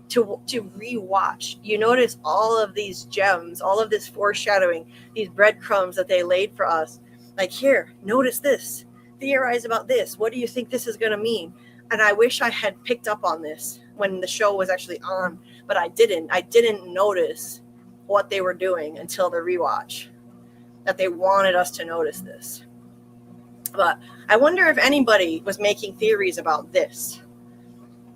to rewatch. You notice all of these gems, all of this foreshadowing, these breadcrumbs that they laid for us. Like, here, notice this. Theorize about this. What do you think this is going to mean? And I wish I had picked up on this when the show was actually on, but I didn't. I didn't notice what they were doing until the rewatch, that they wanted us to notice this. But I wonder if anybody was making theories about this.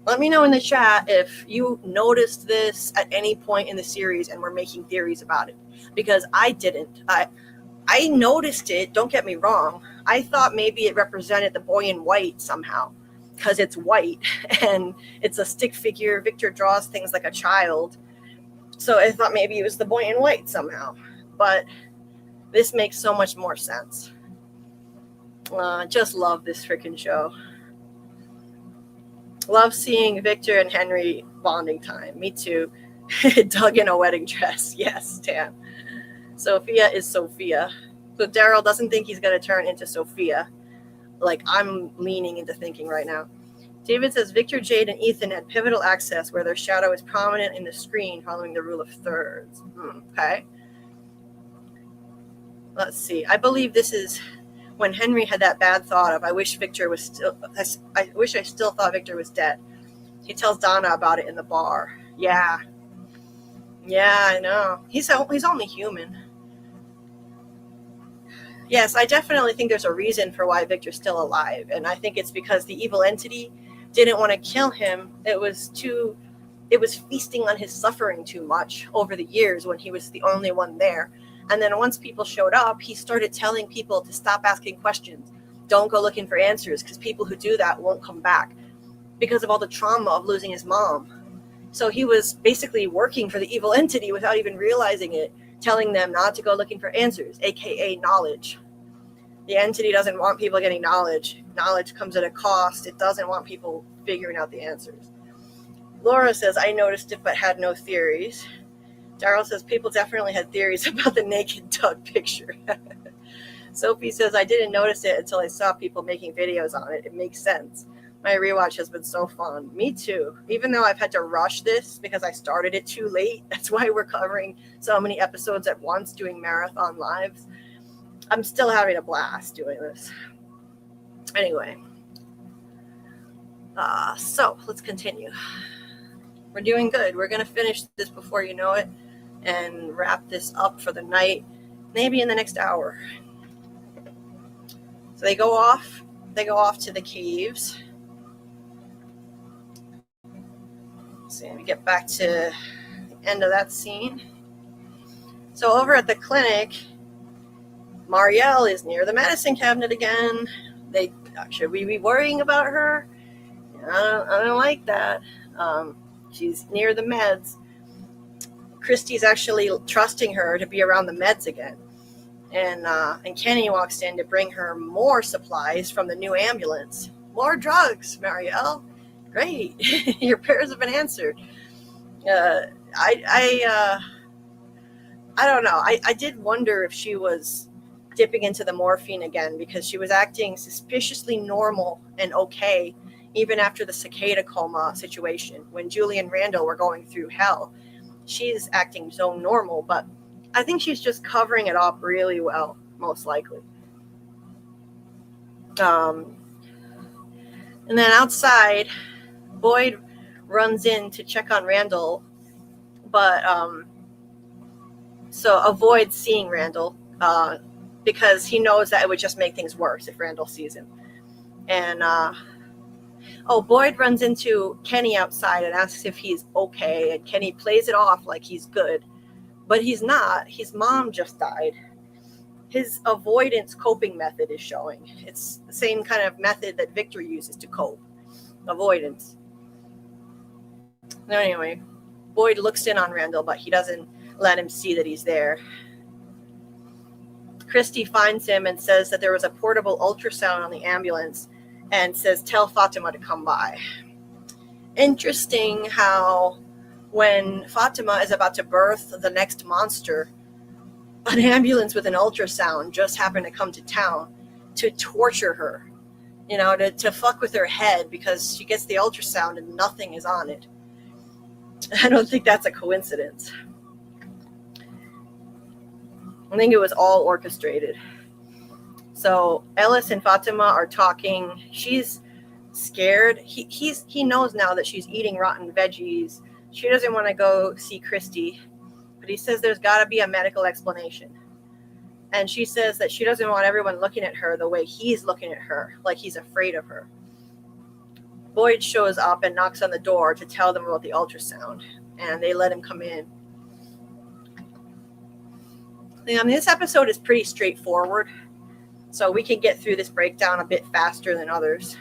Let me know in the chat if you noticed this at any point in the series and were making theories about it, because I didn't. I noticed it, don't get me wrong. I thought maybe it represented the boy in white somehow, because it's white and it's a stick figure. Victor draws things like a child. So I thought maybe it was the boy in white somehow. But this makes so much more sense. Just love this freaking show. Love seeing Victor and Henry bonding time. Me too. Doug in a wedding dress. Yes, Tan. Sophia is Sophia. So Daryl doesn't think he's going to turn into Sophia. Like I'm leaning into thinking right now. David says Victor, Jade, and Ethan had pivotal access where their shadow is prominent in the screen following the rule of thirds. Okay. Let's see. I believe this is when Henry had that bad thought of, I wish I still thought Victor was dead. He tells Donna about it in the bar. Yeah, I know. He's only human. Yes, I definitely think there's a reason for why Victor's still alive. And I think it's because the evil entity didn't want to kill him. It was feasting on his suffering too much over the years when he was the only one there. And then once people showed up, he started telling people to stop asking questions. Don't go looking for answers, because people who do that won't come back because of all the trauma of losing his mom. So he was basically working for the evil entity without even realizing it, telling them not to go looking for answers, aka knowledge. The entity doesn't want people getting knowledge. Knowledge comes at a cost. It doesn't want people figuring out the answers. Laura says, I noticed it but had no theories. Daryl says, people definitely had theories about the naked Doug picture. Sophie says, I didn't notice it until I saw people making videos on it. It makes sense. My rewatch has been so fun. Me too. Even though I've had to rush this because I started it too late. That's why we're covering so many episodes at once, doing marathon lives. I'm still having a blast doing this. Anyway. So let's continue. We're doing good. We're going to finish this before you know it and wrap this up for the night, maybe in the next hour. So they go off to the caves. So we get back to the end of that scene. So over at the clinic, Marielle is near the medicine cabinet again. Should we be worrying about her? I don't like that. She's near the meds. Christy's actually trusting her to be around the meds again. And Kenny walks in to bring her more supplies from the new ambulance. More drugs, Marielle. Great. Your prayers have been answered. I don't know. I did wonder if she was dipping into the morphine again, because she was acting suspiciously normal and okay even after the cicada coma situation when Julie and Randall were going through hell. She's acting so normal, but I think she's just covering it up really well, most likely. And then outside, Boyd runs in to check on Randall, but so avoids seeing Randall because he knows that it would just make things worse if Randall sees him. And Boyd runs into Kenny outside and asks if he's okay, and Kenny plays it off like he's good, but he's not. His mom just died. His avoidance coping method is showing. It's the same kind of method that Victor uses to cope. Avoidance. Anyway, Boyd looks in on Randall, but he doesn't let him see that he's there. Christy finds him and says that there was a portable ultrasound on the ambulance and says, tell Fatima to come by. Interesting how when Fatima is about to birth the next monster, an ambulance with an ultrasound just happened to come to town to torture her, to fuck with her head because she gets the ultrasound and nothing is on it. I don't think that's a coincidence. I think it was all orchestrated. So Ellis and Fatima are talking. She's scared. He knows now that she's eating rotten veggies. She doesn't want to go see Christy, but he says there's got to be a medical explanation. And she says that she doesn't want everyone looking at her the way he's looking at her, like he's afraid of her. Boyd shows up and knocks on the door to tell them about the ultrasound, and they let him come in. This episode is pretty straightforward, so we can get through this breakdown a bit faster than others.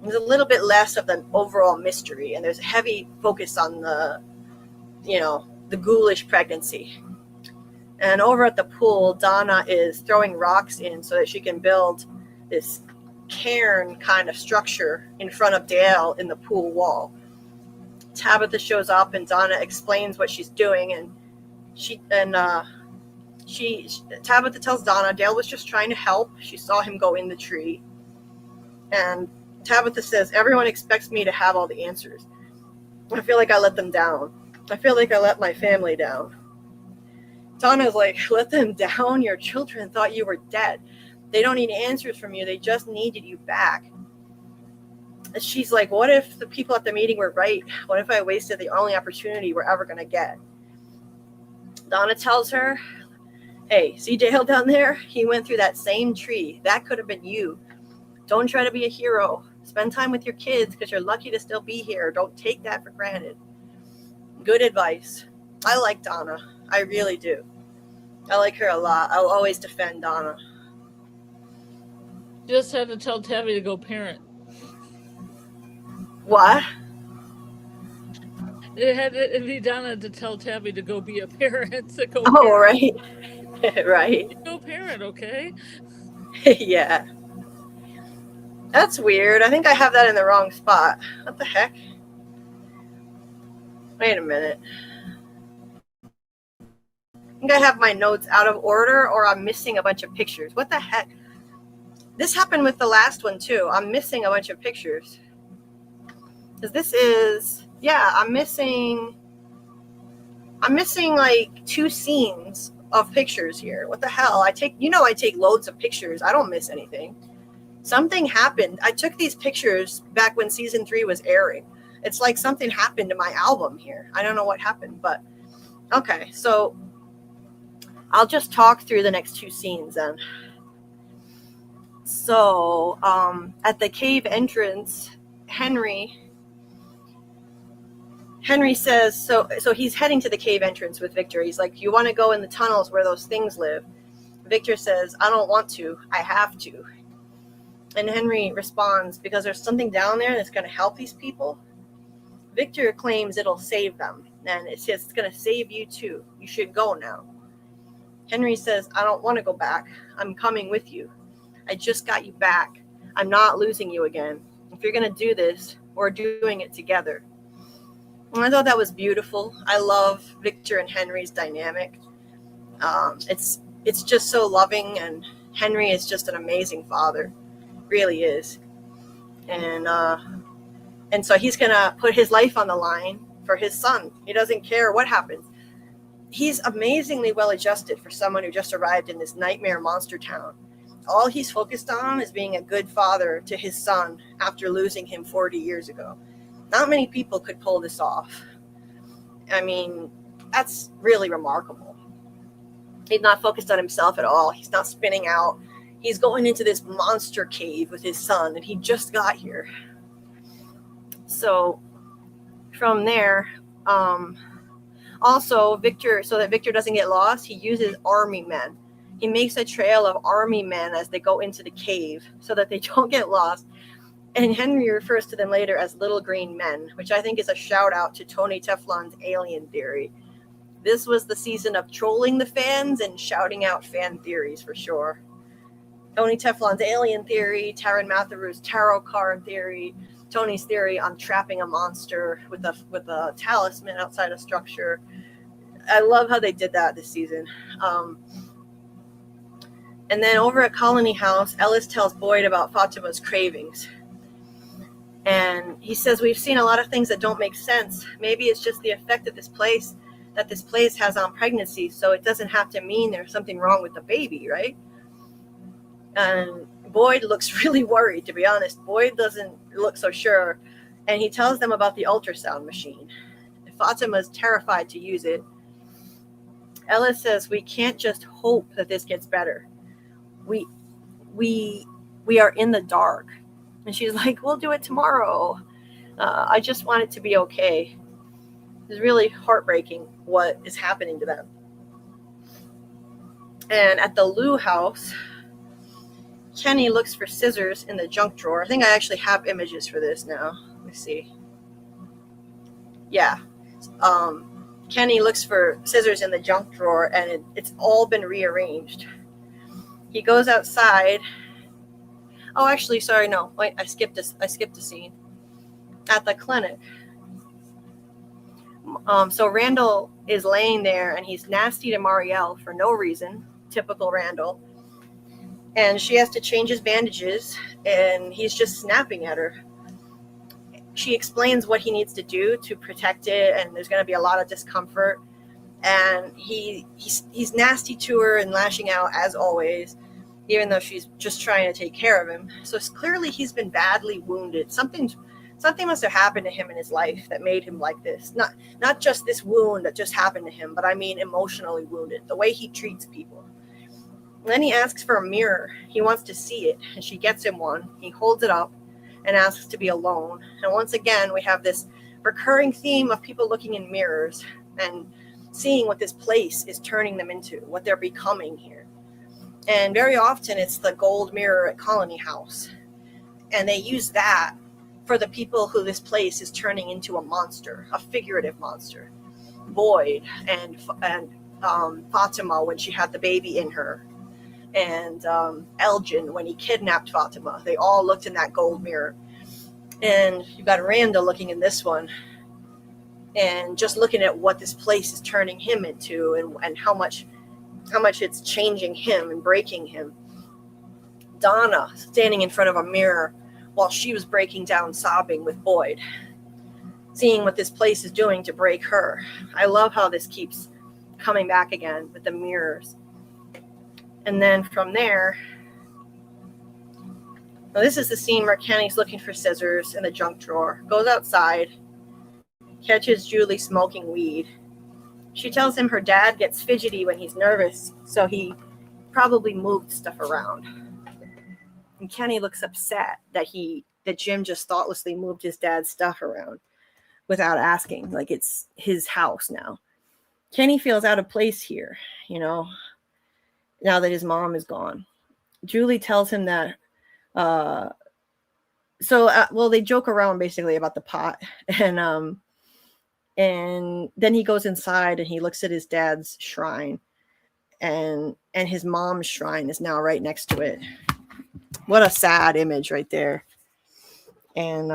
There's a little bit less of the overall mystery, and there's a heavy focus on the ghoulish pregnancy. And over at the pool, Donna is throwing rocks in so that she can build this cairn kind of structure in front of Dale in the pool wall. Tabitha shows up and Donna explains what she's doing, and Tabitha tells Donna Dale was just trying to help. She saw him go in the tree. And Tabitha says, everyone expects me to have all the answers. I feel like I let them down. I feel like I let my family down. Donna's like, let them down? Your children thought you were dead. They don't need answers from you. They just needed you back. And she's like, what if the people at the meeting were right? What if I wasted the only opportunity we're ever going to get? Donna tells her, hey, see Dale down there? He went through that same tree. That could have been you. Don't try to be a hero. Spend time with your kids because you're lucky to still be here. Don't take that for granted. Good advice. I like Donna. I really do. I like her a lot. I'll always defend Donna. Just had to tell Tabby to go parent. What? It had to be Donna to tell Tabby to go be a parent. To go parent. Right. Right. Go parent, okay? Yeah. That's weird. I think I have that in the wrong spot. What the heck? Wait a minute. I think I have my notes out of order, or I'm missing a bunch of pictures. What the heck? This happened with the last one too. I'm missing a bunch of pictures. Because this is, I'm missing like 2 scenes of pictures here. What the hell? I take loads of pictures. I don't miss anything. Something happened. I took these pictures back when season 3 was airing. It's like something happened to my album here. I don't know what happened, but okay. So I'll just talk through the next 2 scenes then. So at the cave entrance, Henry says, so he's heading to the cave entrance with Victor. He's like, you want to go in the tunnels where those things live? Victor says, I don't want to. I have to. And Henry responds, because there's something down there that's going to help these people. Victor claims it'll save them. And it says it's going to save you too. You should go now. Henry says, I don't want to go back. I'm coming with you. I just got you back. I'm not losing you again. If you're going to do this, we're doing it together. And I thought that was beautiful. I love Victor and Henry's dynamic. It's just so loving, and Henry is just an amazing father. Really is. And so he's going to put his life on the line for his son. He doesn't care what happens. He's amazingly well adjusted for someone who just arrived in this nightmare monster town. All he's focused on is being a good father to his son after losing him 40 years ago. Not many people could pull this off. I mean, that's really remarkable. He's not focused on himself at all. He's not spinning out. He's going into this monster cave with his son, and he just got here. So from there, also Victor, so that Victor doesn't get lost, he uses army men. He makes a trail of army men as they go into the cave so that they don't get lost. And Henry refers to them later as little green men, which I think is a shout out to Tony Teflon's alien theory. This was the season of trolling the fans and shouting out fan theories for sure. Tony Teflon's alien theory, Taran Matharu's tarot card theory, Tony's theory on trapping a monster with a talisman outside a structure. I love how they did that this season. And then over at Colony House, Ellis tells Boyd about Fatima's cravings. And he says, we've seen a lot of things that don't make sense. Maybe it's just the effect of this place has on pregnancy, so it doesn't have to mean there's something wrong with the baby, right? And Boyd looks really worried, to be honest. Boyd doesn't look so sure. And he tells them about the ultrasound machine. Fatima's terrified to use it. Ellis says, we can't just hope that this gets better. We are in the dark. And she's like, we'll do it tomorrow. I just want it to be okay. It's really heartbreaking what is happening to them. And at the Lou house, Kenny looks for scissors in the junk drawer. I think I actually have images for this now. Let me see. Yeah. Kenny looks for scissors in the junk drawer, and it's all been rearranged. He goes outside. Oh, actually, sorry, no. Wait, I skipped a scene. At the clinic. So Randall is laying there, and he's nasty to Marielle for no reason. Typical Randall. And she has to change his bandages, and he's just snapping at her. She explains what he needs to do to protect it, and there's going to be a lot of discomfort. And he's nasty to her and lashing out as always, even though she's just trying to take care of him. So clearly he's been badly wounded. Something must have happened to him in his life that made him like this. Not just this wound that just happened to him, but I mean emotionally wounded. The way he treats people. And then he asks for a mirror. He wants to see it, and she gets him one. He holds it up and asks to be alone. And once again, we have this recurring theme of people looking in mirrors and seeing what this place is turning them into, what they're becoming here. And very often it's the gold mirror at Colony House. And they use that for the people who this place is turning into a monster, a figurative monster. Boyd and Fatima when she had the baby in her. And Elgin when he kidnapped Fatima. They all looked in that gold mirror. And you've got Randall looking in this one. And just looking at what this place is turning him into and how much it's changing him and breaking him. Donna standing in front of a mirror while she was breaking down sobbing with Boyd. Seeing what this place is doing to break her. I love how this keeps coming back again with the mirrors. And then from there, well, this is the scene where Kenny's looking for scissors in the junk drawer, goes outside, catches Julie smoking weed. She tells him her dad gets fidgety when he's nervous, so he probably moved stuff around. And Kenny looks upset that Jim just thoughtlessly moved his dad's stuff around without asking. Like, it's his house now. Kenny feels out of place here, now that his mom is gone. Julie tells him that, they joke around basically about the pot, and then he goes inside and he looks at his dad's shrine, and his mom's shrine is now right next to it. What a sad image right there. And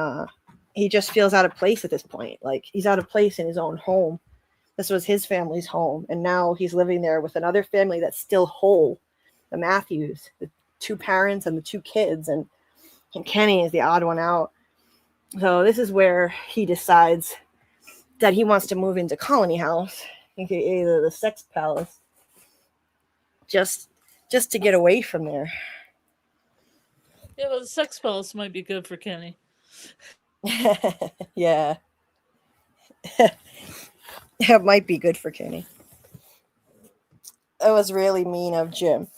he just feels out of place at this point. Like, he's out of place in his own home. This was his family's home, and now he's living there with another family that's still whole, the Matthews, the 2 parents and the 2 kids, and Kenny is the odd one out. So this is where he decides that he wants to move into Colony House, aka the Sex Palace, just to get away from there. Yeah, well, the Sex Palace might be good for Kenny. Yeah. It might be good for Kenny. That was really mean of Jim.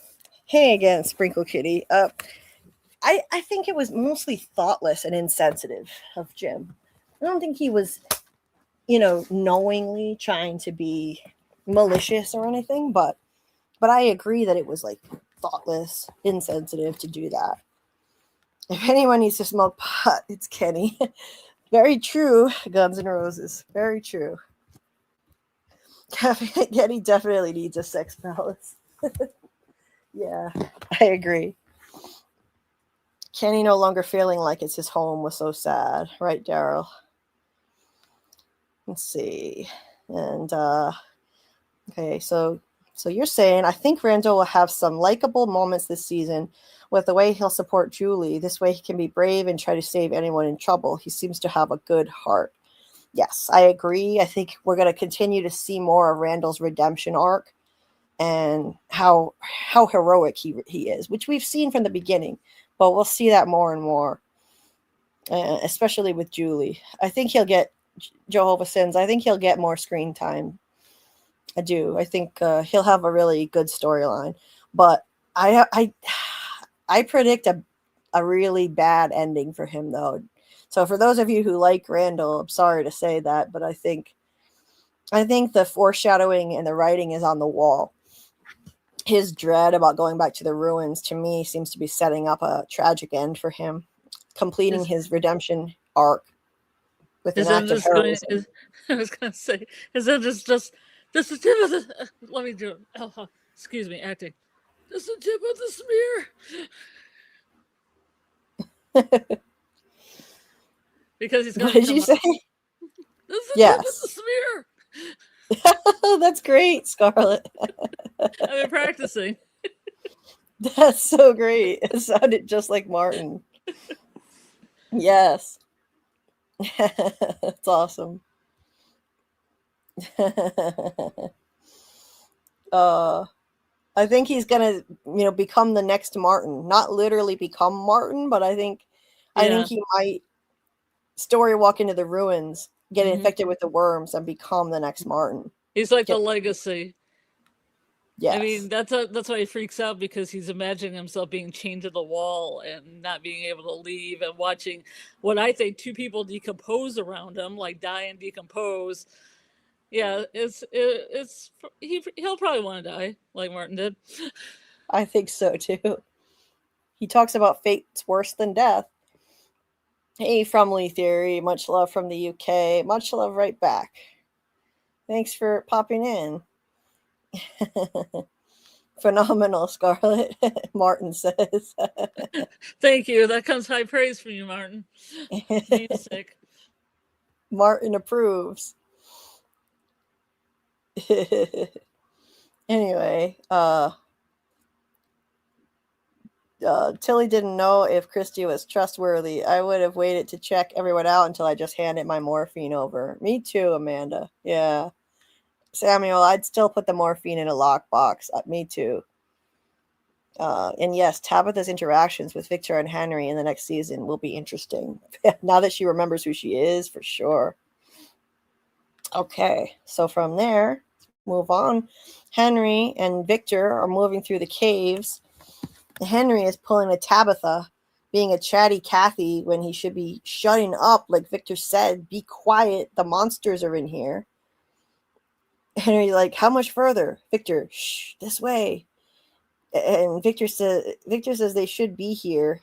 Hey again, Sprinkle Kitty. I think it was mostly thoughtless and insensitive of Jim. I don't think he was, knowingly trying to be malicious or anything, but I agree that it was like thoughtless, insensitive to do that. If anyone needs to smoke pot, it's Kenny. Very true, Guns N' Roses. Very true. Kenny definitely needs a sex palace. Yeah, I agree. Kenny no longer feeling like it's his home was so sad. Right, Daryl? Let's see. And, okay, so you're saying, I think Randall will have some likable moments this season with the way he'll support Julie. This way he can be brave and try to save anyone in trouble. He seems to have a good heart. Yes, I agree. I think we're going to continue to see more of Randall's redemption arc and how heroic he is, which we've seen from the beginning, but we'll see that more and more, especially with Julie. I think he'll get Jehovah Sins. I think he'll get more screen time. I do. I think he'll have a really good storyline, but I predict a really bad ending for him, though. So for those of you who like Randall, I'm sorry to say that, but I think the foreshadowing and the writing is on the wall. His dread about going back to the ruins, to me, seems to be setting up a tragic end for him, completing his redemption arc with an act of heroism. I was going to say, is that just the tip of the... let me do it. Oh, excuse me, acting. Just the tip of the smear. Because he's going to... What did you say? This is the tip of the smear. That's great, Scarlet. I've been practicing. That's so great. It sounded just like Martin. Yes. That's awesome. I think he's gonna, become the next Martin. Not literally become Martin, but I think he might story walk into the ruins, get infected with the worms, and become the next Martin. He's like the legacy. Yes. I mean, that's why he freaks out, because he's imagining himself being chained to the wall and not being able to leave, and watching what I think 2 people decompose around him, like die and decompose. Yeah, he'll probably want to die like Martin did. I think so too. He talks about fate's worse than death. Hey, from Lee Theory, much love from the UK. Much love right back. Thanks for popping in. Phenomenal, Scarlet, Martin says. Thank you. That comes high praise from you, Martin. Music. Martin approves. Anyway, Tilly didn't know if Christy was trustworthy. I would have waited to check everyone out until I just handed my morphine over. Me too, Amanda. Yeah. Samuel, I'd still put the morphine in a lockbox. Me too. And yes, Tabitha's interactions with Victor and Henry in the next season will be interesting. Now that she remembers who she is, for sure. Okay, so from there, move on. Henry and Victor are moving through the caves. Henry is pulling a Tabitha, being a chatty Cathy when he should be shutting up, like Victor said. Be quiet. The monsters are in here. Henry's like, how much further? Victor, shh, this way. And Victor says they should be here.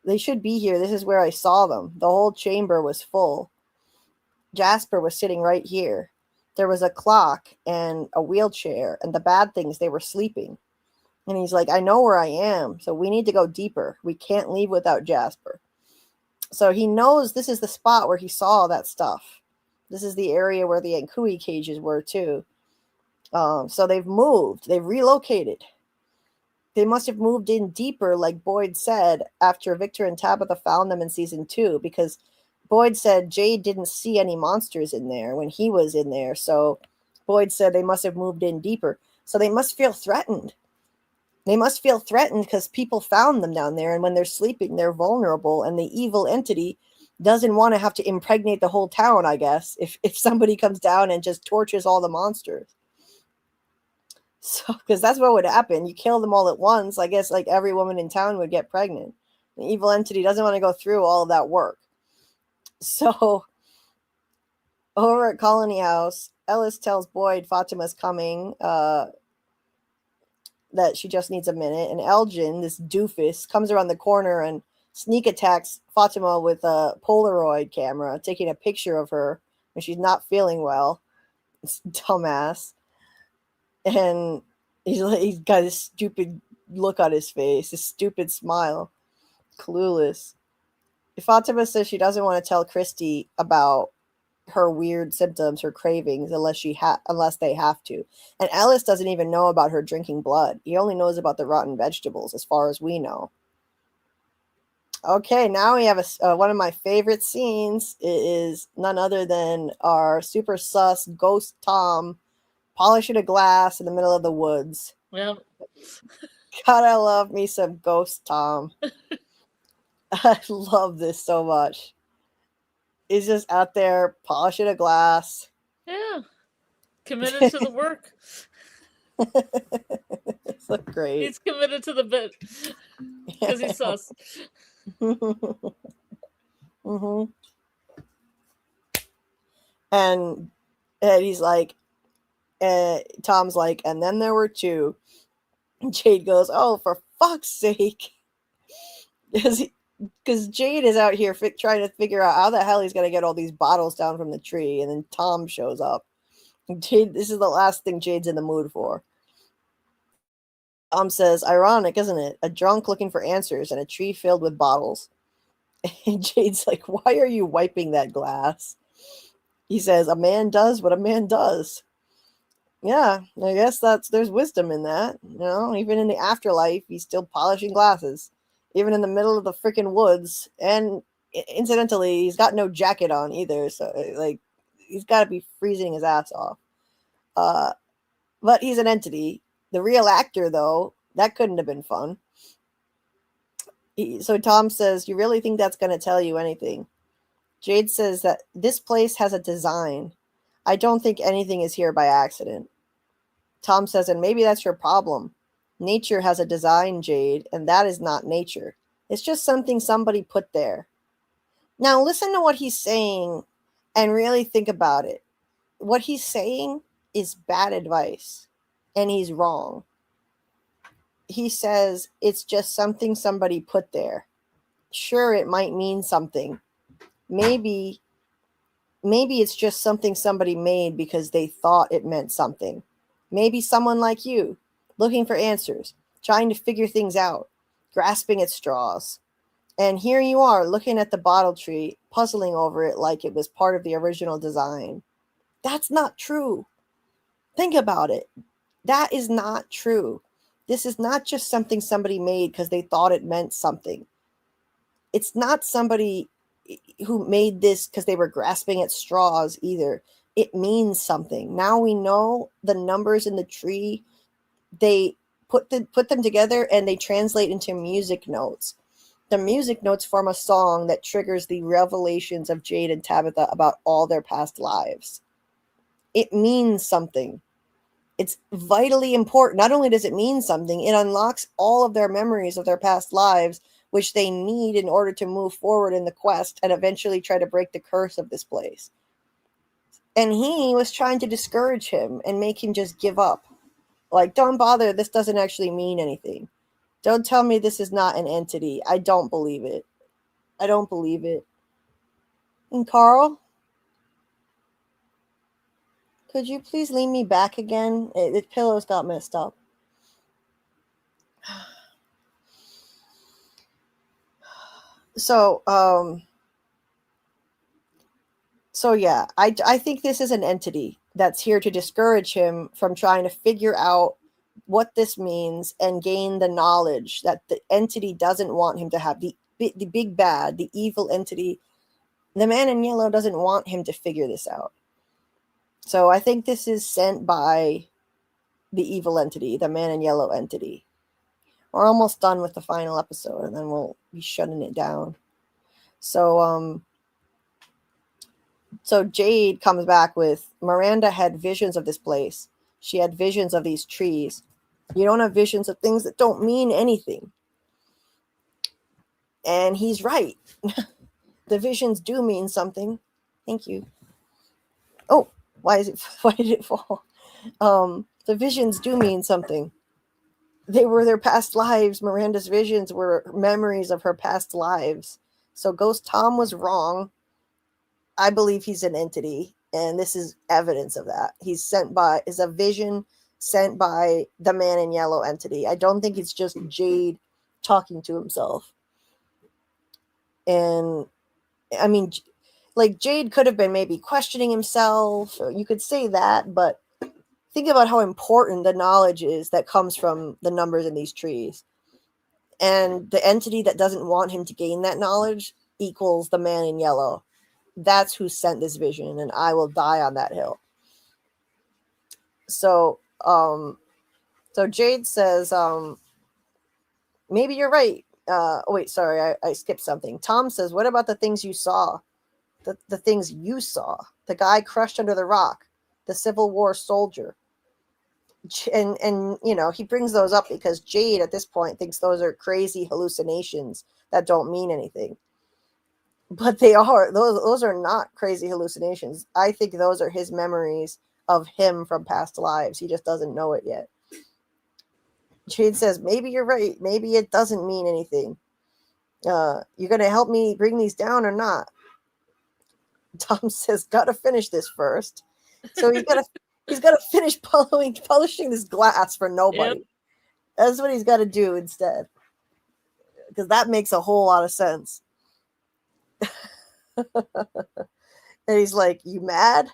They should be here. This is where I saw them. The whole chamber was full. Jasper was sitting right here. There was a clock and a wheelchair, and the bad things, they were sleeping. And he's like, I know where I am, so we need to go deeper. We can't leave without Jasper. So he knows this is the spot where he saw that stuff. This is the area where the Ankui cages were, too. So they've moved. They've relocated. They must have moved in deeper, like Boyd said, after Victor and Tabitha found them in season 2, because Boyd said Jade didn't see any monsters in there when he was in there. So Boyd said they must have moved in deeper. So they must feel threatened. They must feel threatened because people found them down there. And when they're sleeping, they're vulnerable. And the evil entity doesn't want to have to impregnate the whole town, I guess, if somebody comes down and just torches all the monsters. So, because that's what would happen. You kill them all at once. I guess like every woman in town would get pregnant. The evil entity doesn't want to go through all of that work. So, over at Colony House, Ellis tells Boyd Fatima's coming, that she just needs a minute. And Elgin, this doofus, comes around the corner and sneak attacks Fatima with a Polaroid camera, taking a picture of her when she's not feeling well. It's dumbass. And he's got this stupid look on his face, this stupid smile, clueless. Fatima says she doesn't want to tell Christy about her weird symptoms, her cravings, unless they have to. And Ellis doesn't even know about her drinking blood. He only knows about the rotten vegetables, as far as we know. Okay, now we have one of my favorite scenes. It is none other than our super sus ghost Tom polishing a glass in the middle of the woods. Well, God, I love me some ghost Tom. I love this so much. He's just out there polishing a glass. yeah. Committed to the work. It's so great. He's committed to the bit. Because he's sus. Mm-hmm. And he's like, Tom's like, and then there were two. And Jade goes, oh, for fuck's sake. Because Jade is out here trying to figure out how the hell he's going to get all these bottles down from the tree. And then Tom shows up. And Jade, this is the last thing Jade's in the mood for. Tom says, ironic, isn't it? A drunk looking for answers and a tree filled with bottles. And Jade's like, why are you wiping that glass? He says, a man does what a man does. Yeah, I guess there's wisdom in that. You know, even in the afterlife, he's still polishing glasses. Even in the middle of the freaking woods. And incidentally, he's got no jacket on either. So, like, he's got to be freezing his ass off. But he's an entity. The real actor, though, that couldn't have been fun. So Tom says, you really think that's going to tell you anything? Jade says that this place has a design. I don't think anything is here by accident. Tom says, and maybe that's your problem. Nature has a design, Jade, and that is not nature. It's just something somebody put there. Now listen to what he's saying and really think about it. What he's saying is bad advice, and he's wrong. He says it's just something somebody put there. Sure, it might mean something. Maybe it's just something somebody made because they thought it meant something. Maybe someone like you, looking for answers, trying to figure things out, grasping at straws. And here you are, looking at the bottle tree, puzzling over it like it was part of the original design. That's not true. Think about it. That is not true. This is not just something somebody made because they thought it meant something. It's not somebody who made this because they were grasping at straws either. It means something. Now we know the numbers in the tree. They put them together and they translate into music notes. The music notes form a song that triggers the revelations of Jade and Tabitha about all their past lives. It means something. It's vitally important. Not only does it mean something, it unlocks all of their memories of their past lives, which they need in order to move forward in the quest and eventually try to break the curse of this place. And he was trying to discourage him and make him just give up. Like, don't bother. This doesn't actually mean anything. Don't tell me this is not an entity. I don't believe it. I don't believe it. And Carl, could you please lean me back again? The pillows got messed up. So yeah, I think this is an entity that's here to discourage him from trying to figure out what this means and gain the knowledge that the entity doesn't want him to have. The big bad, the evil entity, the man in yellow doesn't want him to figure this out. So I think this is sent by the evil entity, the man in yellow entity. We're almost done with the final episode, and then we'll be shutting it down. So Jade comes back with, Miranda had visions of this place. She had visions of these trees. You don't have visions of things that don't mean anything. And he's right. The visions do mean something. Thank you. Oh, why did it fall? The visions do mean something. They were their past lives. Miranda's visions were memories of her past lives. So Ghost Tom was wrong. I believe he's an entity, and this is evidence of that. Is a vision sent by the man in yellow entity. I don't think it's just Jade talking to himself. And I mean, like, Jade could have been maybe questioning himself, or you could say that, but think about how important the knowledge is that comes from the numbers in these trees. And the entity that doesn't want him to gain that knowledge equals the man in yellow. That's who sent this vision, and I will die on that hill. So Jade says, maybe you're right. Wait, sorry, I skipped something. Tom says, what about the things you saw? The things you saw. The guy crushed under the rock. The Civil War soldier. And he brings those up because Jade at this point thinks those are crazy hallucinations that don't mean anything. But they are. Those are not crazy hallucinations. I think those are his memories of him from past lives. He just doesn't know it yet. Jade says, maybe you're right. Maybe it doesn't mean anything. You're going to help me bring these down or not? Tom says, gotta finish this first. So he's got to finish polishing this glass for nobody. Yep. That's what he's got to do instead. Because that makes a whole lot of sense. And he's like, you mad?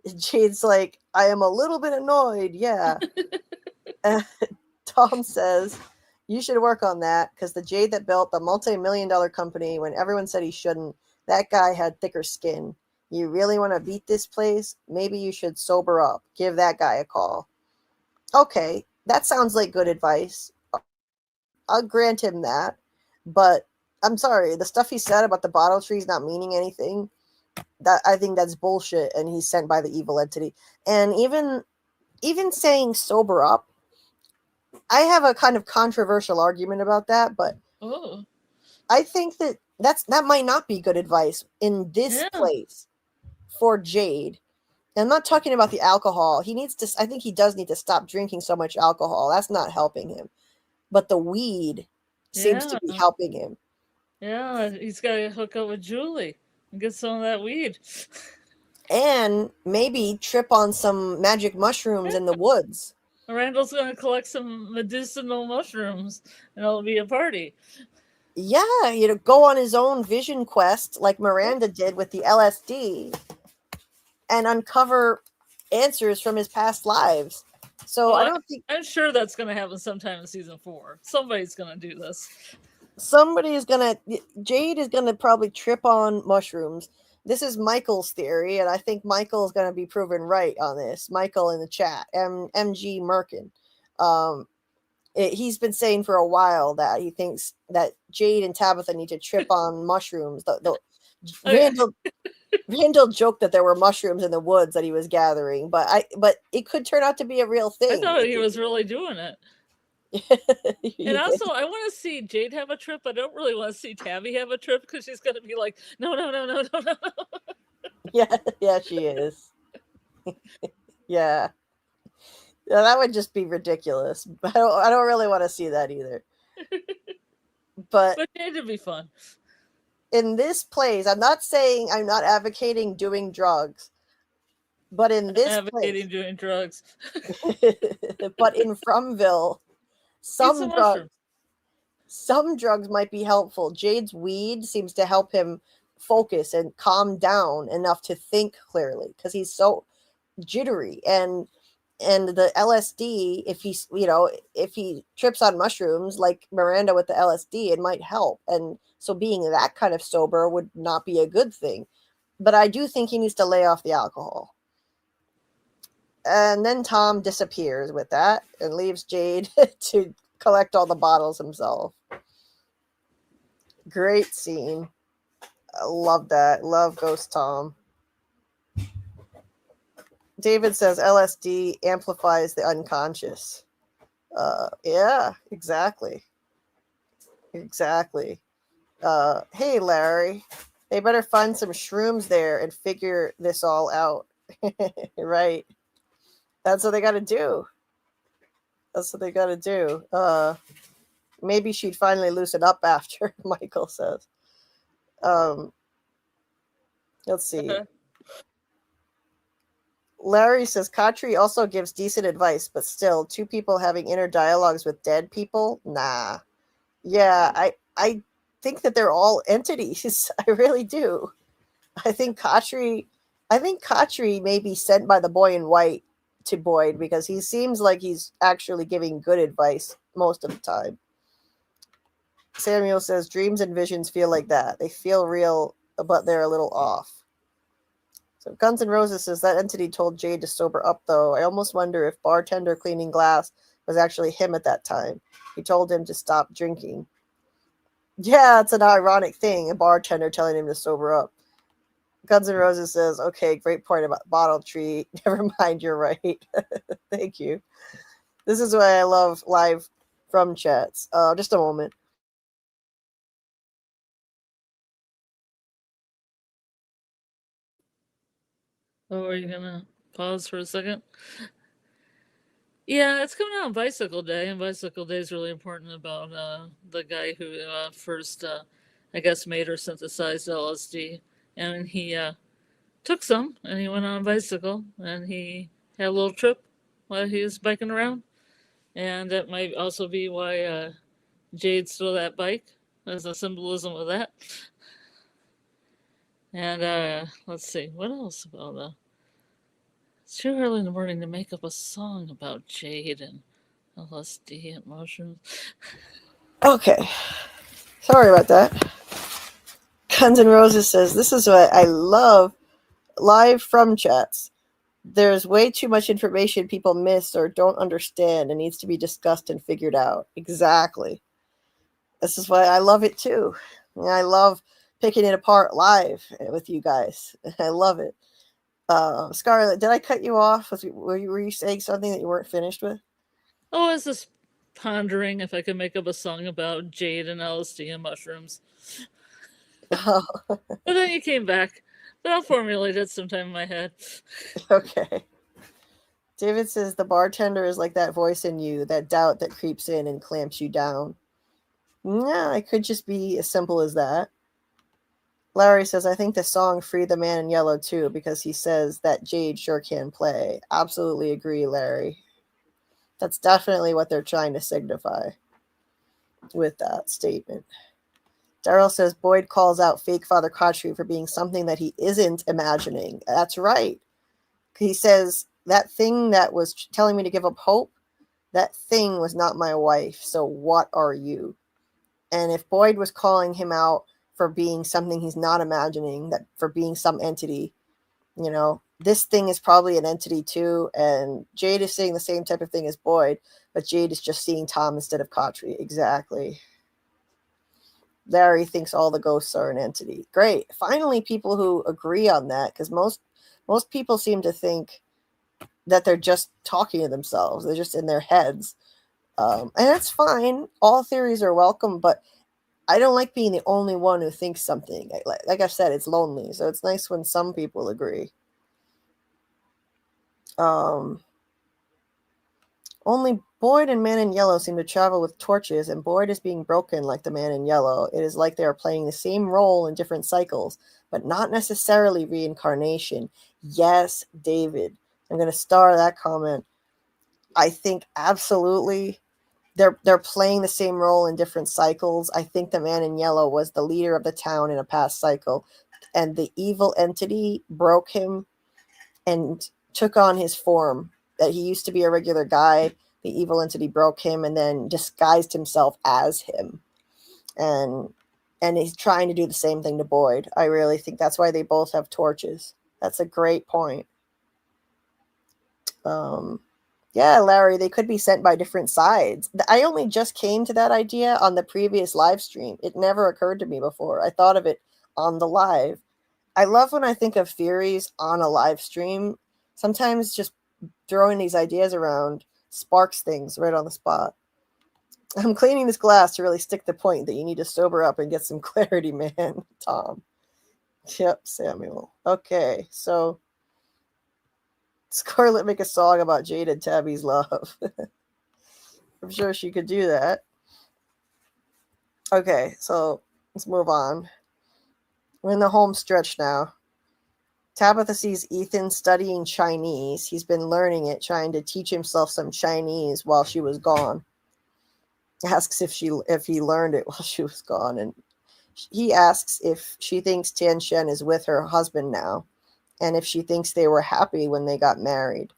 And Jade's like, I am a little bit annoyed. Yeah. And Tom says, you should work on that, because the Jade that built the multi-million-dollar company when everyone said he shouldn't, that guy had thicker skin. You really want to beat this place? Maybe you should sober up. Give that guy a call. Okay, that sounds like good advice. I'll grant him that. But I'm sorry, the stuff he said about the bottle trees not meaning anything, that I think that's bullshit, and he's sent by the evil entity. And even saying sober up, I have a kind of controversial argument about that, but I think that might not be good advice in this place for Jade. And I'm not talking about the alcohol. I think he does need to stop drinking so much alcohol. That's not helping him. But the weed seems to be helping him. Yeah, he's got to hook up with Julie and get some of that weed. And maybe trip on some magic mushrooms in the woods. Randall's going to collect some medicinal mushrooms, and it'll be a party. Yeah, go on his own vision quest like Miranda did with the LSD and uncover answers from his past lives. So I'm sure that's going to happen sometime in season 4. Somebody's going to do this. Jade is going to probably trip on mushrooms. This is Michael's theory, and I think Michael's going to be proven right on this. Michael in the chat, MG Merkin. He's been saying for a while that he thinks that Jade and Tabitha need to trip on mushrooms. Randall joked that there were mushrooms in the woods that he was gathering, but it could turn out to be a real I thing. thought he was really doing it. You And think? also, I want to see Jade have a trip. I don't really want to see Tabby have a trip because she's going to be like, no, no, no, no, no, no. Yeah, she is. Yeah. Yeah, that would just be ridiculous. I don't really want to see that either. But But it'd be fun. in this place, I'm not saying I'm not advocating doing drugs, but in this Advocating doing drugs. place, but in Fromville, Eat some mushrooms. some drugs might be helpful. Jade's weed seems to help him focus and calm down enough to think clearly because he's so jittery. And the LSD, if he trips on mushrooms like Miranda with the LSD, it might help. And so being that kind of sober would not be a good thing. But I do think he needs to lay off the alcohol. And then Tom disappears with that and leaves Jade to collect all the bottles himself. Great scene. I love that. Love Ghost Tom. David says LSD amplifies the unconscious. Yeah, exactly. Exactly. Hey, Larry, they better find some shrooms there and figure this all out. Right. That's what they got to do. That's what they got to do. Maybe she'd finally loosen up after, Michael says. Let's see. Larry says Katri also gives decent advice, but still, two people having inner dialogues with dead people? Nah. Yeah, I think that they're all entities. I really do. I think Katri may be sent by the boy in white to Boyd because he seems like he's actually giving good advice most of the time. Samuel says dreams and visions feel like that. They feel real, but they're a little off. So Guns N' Roses says that entity told Jade to sober up, though. I almost wonder if bartender cleaning glass was actually him at that time. He told him to stop drinking. Yeah, it's an ironic thing, a bartender telling him to sober up. Guns N' Roses says, okay, great point about bottle tree. Never mind, you're right. Thank you. This is why I love live from chats. Just a moment. Oh, are you going to pause for a second? Yeah, it's coming out on Bicycle Day, and Bicycle Day is really important about the guy who first, I guess, made or synthesized LSD. And he took some, and he went on a bicycle, and he had a little trip while he was biking around. And that might also be why Jade stole that bike, as a symbolism of that. And let's see, what else about it's too early in the morning to make up a song about Jade and LSD and mushrooms. Okay. Sorry about that. Guns N' Roses says, this is what I love live from chats. There's way too much information people miss or don't understand and needs to be discussed and figured out. Exactly. This is why I love it too. I love picking it apart live with you guys. I love it. Scarlet, did I cut you off? Were you saying something that you weren't finished with? Oh, I was just pondering if I could make up a song about Jade and LSD and mushrooms. Oh. But then you came back. But I'll formulate it sometime in my head. Okay. David says the bartender is like that voice in you, that doubt that creeps in and clamps you down. Yeah, it could just be as simple as that. Larry says, I think the song Free the Man in Yellow too, because he says that Jade sure can play. Absolutely agree, Larry. That's definitely what they're trying to signify with that statement. Daryl says Boyd calls out fake Father Kotri for being something that he isn't imagining. That's right. He says that thing that was telling me to give up hope, that thing was not my wife. So what are you? And if Boyd was calling him out for being something he's not imagining, that for being some entity, this thing is probably an entity too. And Jade is saying the same type of thing as Boyd, but Jade is just seeing Tom instead of Kotri. Exactly. Larry thinks all the ghosts are an entity. Great. Finally, people who agree on that, because most people seem to think that they're just talking to themselves. They're just in their heads. And that's fine. All theories are welcome, but I don't like being the only one who thinks something. Like I said, it's lonely. So it's nice when some people agree. Only Boyd and Man in Yellow seem to travel with torches, and Boyd is being broken like the Man in Yellow. It is like they are playing the same role in different cycles, but not necessarily reincarnation. Yes, David. I'm going to star that comment. I think absolutely they're playing the same role in different cycles. I think the Man in Yellow was the leader of the town in a past cycle, and the evil entity broke him and took on his form. That he used to be a regular guy. The evil entity broke him and then disguised himself as him. And he's trying to do the same thing to Boyd. I really think that's why they both have torches. That's a great point. Yeah, Larry, they could be sent by different sides. I only just came to that idea on the previous live stream. It never occurred to me before. I thought of it on the live. I love when I think of theories on a live stream. Sometimes just throwing these ideas around sparks things right on the spot. I'm cleaning this glass to really stick the point that you need to sober up and get some clarity, man. Tom. Yep, Samuel. Okay, so Scarlet make a song about Jade and Tabby's love. I'm sure she could do that. Okay, so let's move on. We're in the home stretch now. Tabitha sees Ethan studying Chinese. He's been learning it, trying to teach himself some Chinese while she was gone. Asks if he learned it while she was gone, and he asks if she thinks Tian Shen is with her husband now, and if she thinks they were happy when they got married.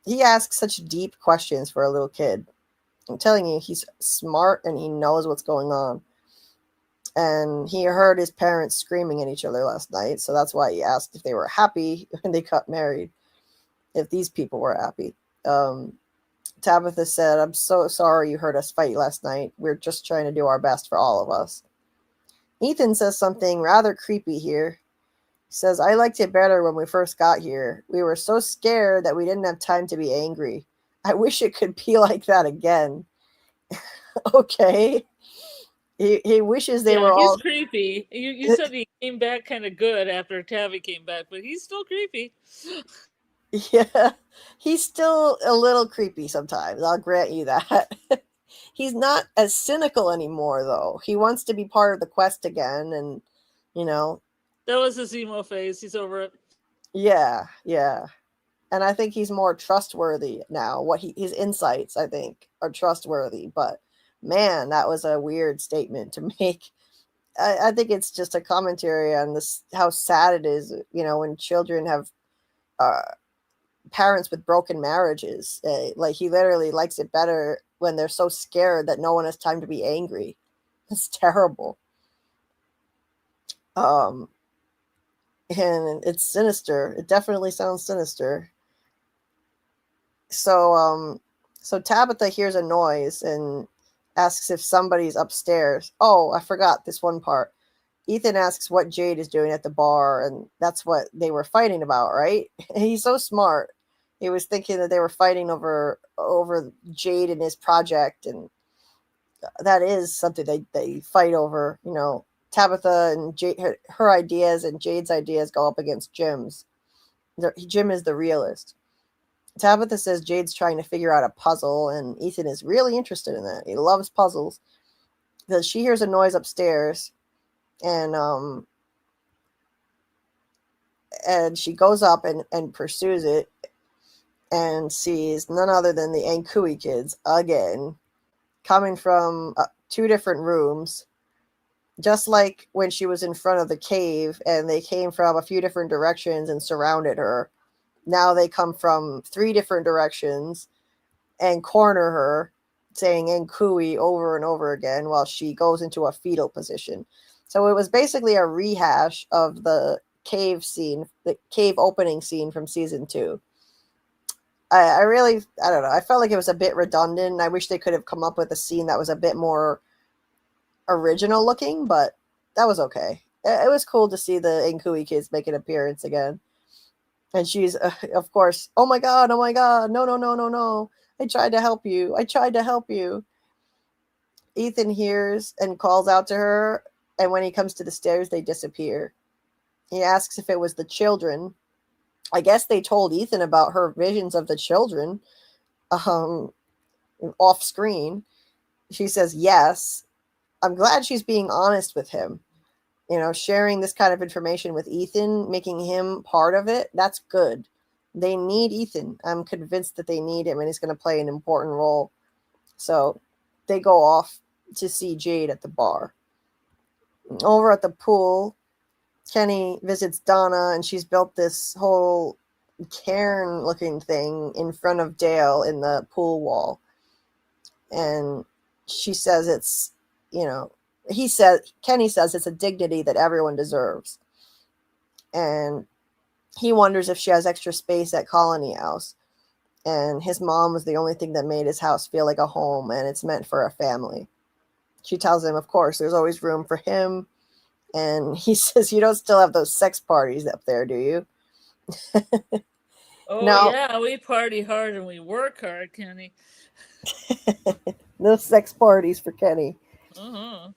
He asks such deep questions for a little kid. I'm telling you, he's smart and he knows what's going on. And he heard his parents screaming at each other last night, so that's why he asked if they were happy when they got married, if these people were happy. Tabitha said, "I'm so sorry you heard us fight last night. We're just trying to do our best for all of us." Ethan says something rather creepy here. He says, "I liked it better when we first got here. We were so scared that we didn't have time to be angry. I wish it could be like that again." Okay. He wishes they were all... He's creepy. You said he came back kind of good after Tabby came back, but he's still creepy. Yeah, he's still a little creepy sometimes. I'll grant you that. He's not as cynical anymore, though. He wants to be part of the quest again, and, you know. That was his emo phase. He's over it. Yeah. And I think he's more trustworthy now. His insights, I think, are trustworthy. But, man, that was a weird statement to make. I think it's just a commentary on this, how sad it is, when children have parents with broken marriages. Like, he literally likes it better when they're so scared that no one has time to be angry. It's terrible. And it's sinister. It definitely sounds sinister. So Tabitha hears a noise and asks if somebody's upstairs. Oh, I forgot this one part. Ethan asks what Jade is doing at the bar, and that's what they were fighting about, right? He's so smart. He was thinking that they were fighting over Jade and his project, and that is something they fight over. Tabitha and Jade, her ideas and Jade's ideas go up against Jim's. Jim is the realist. Tabitha says Jade's trying to figure out a puzzle, and Ethan is really interested in that. He loves puzzles. Because she hears a noise upstairs, and she goes up and pursues it, and sees none other than the Ankui kids again, coming from 2 different rooms, just like when she was in front of the cave, and they came from a few different directions and surrounded her. Now they come from 3 different directions and corner her, saying Nkui over and over again while she goes into a fetal position. So it was basically a rehash of the cave scene, the cave opening scene from season 2. I don't know. I felt like it was a bit redundant. I wish they could have come up with a scene that was a bit more original looking, but that was okay. It was cool to see the Inkui kids make an appearance again. And she's, of course, oh my god, no. I tried to help you. Ethan hears and calls out to her, and when he comes to the stairs, they disappear. He asks if it was the children. I guess they told Ethan about her visions of the children off screen. She says yes. I'm glad she's being honest with him. Sharing this kind of information with Ethan, making him part of it, that's good. They need Ethan. I'm convinced that they need him, and he's going to play an important role. So they go off to see Jade at the bar. Over at the pool, Kenny visits Donna, and she's built this whole cairn-looking thing in front of Dale in the pool wall. And she says it's, Kenny says it's a dignity that everyone deserves. And he wonders if she has extra space at Colony House. And his mom was the only thing that made his house feel like a home, and it's meant for a family. She tells him, of course, there's always room for him. And he says, you don't still have those sex parties up there, do you? Oh, No. yeah, we party hard and we work hard, Kenny. No sex parties for Kenny. Uh-huh.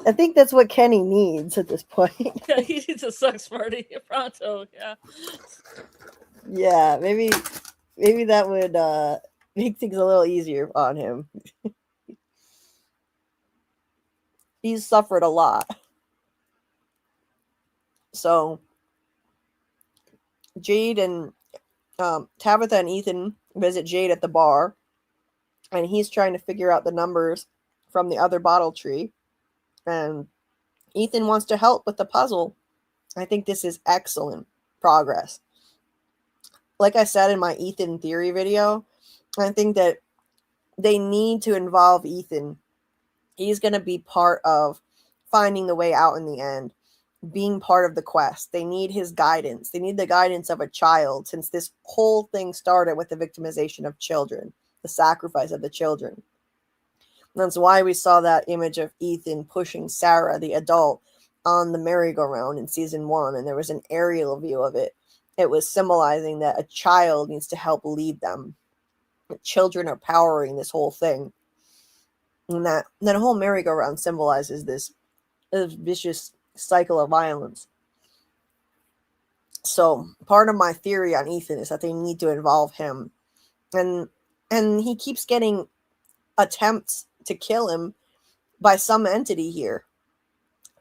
I think that's what Kenny needs at this point. Yeah, he needs a sex party pronto, yeah. Yeah, maybe that would make things a little easier on him. He's suffered a lot. So Jade and Tabitha and Ethan visit Jade at the bar, and he's trying to figure out the numbers from the other bottle tree, and Ethan wants to help with the puzzle. I think this is excellent progress. Like I said in my Ethan theory video, I think that they need to involve Ethan. He's going to be part of finding the way out in the end, being part of the quest. They need his guidance. They need the guidance of a child, since this whole thing started with the victimization of children, the sacrifice of the children. That's why we saw that image of Ethan pushing Sarah, the adult, on the merry-go-round in season 1, and there was an aerial view of it. It was symbolizing that a child needs to help lead them. The children are powering this whole thing. And that whole merry-go-round symbolizes this vicious cycle of violence. So part of my theory on Ethan is that they need to involve him. And he keeps getting attempts to kill him by some entity here.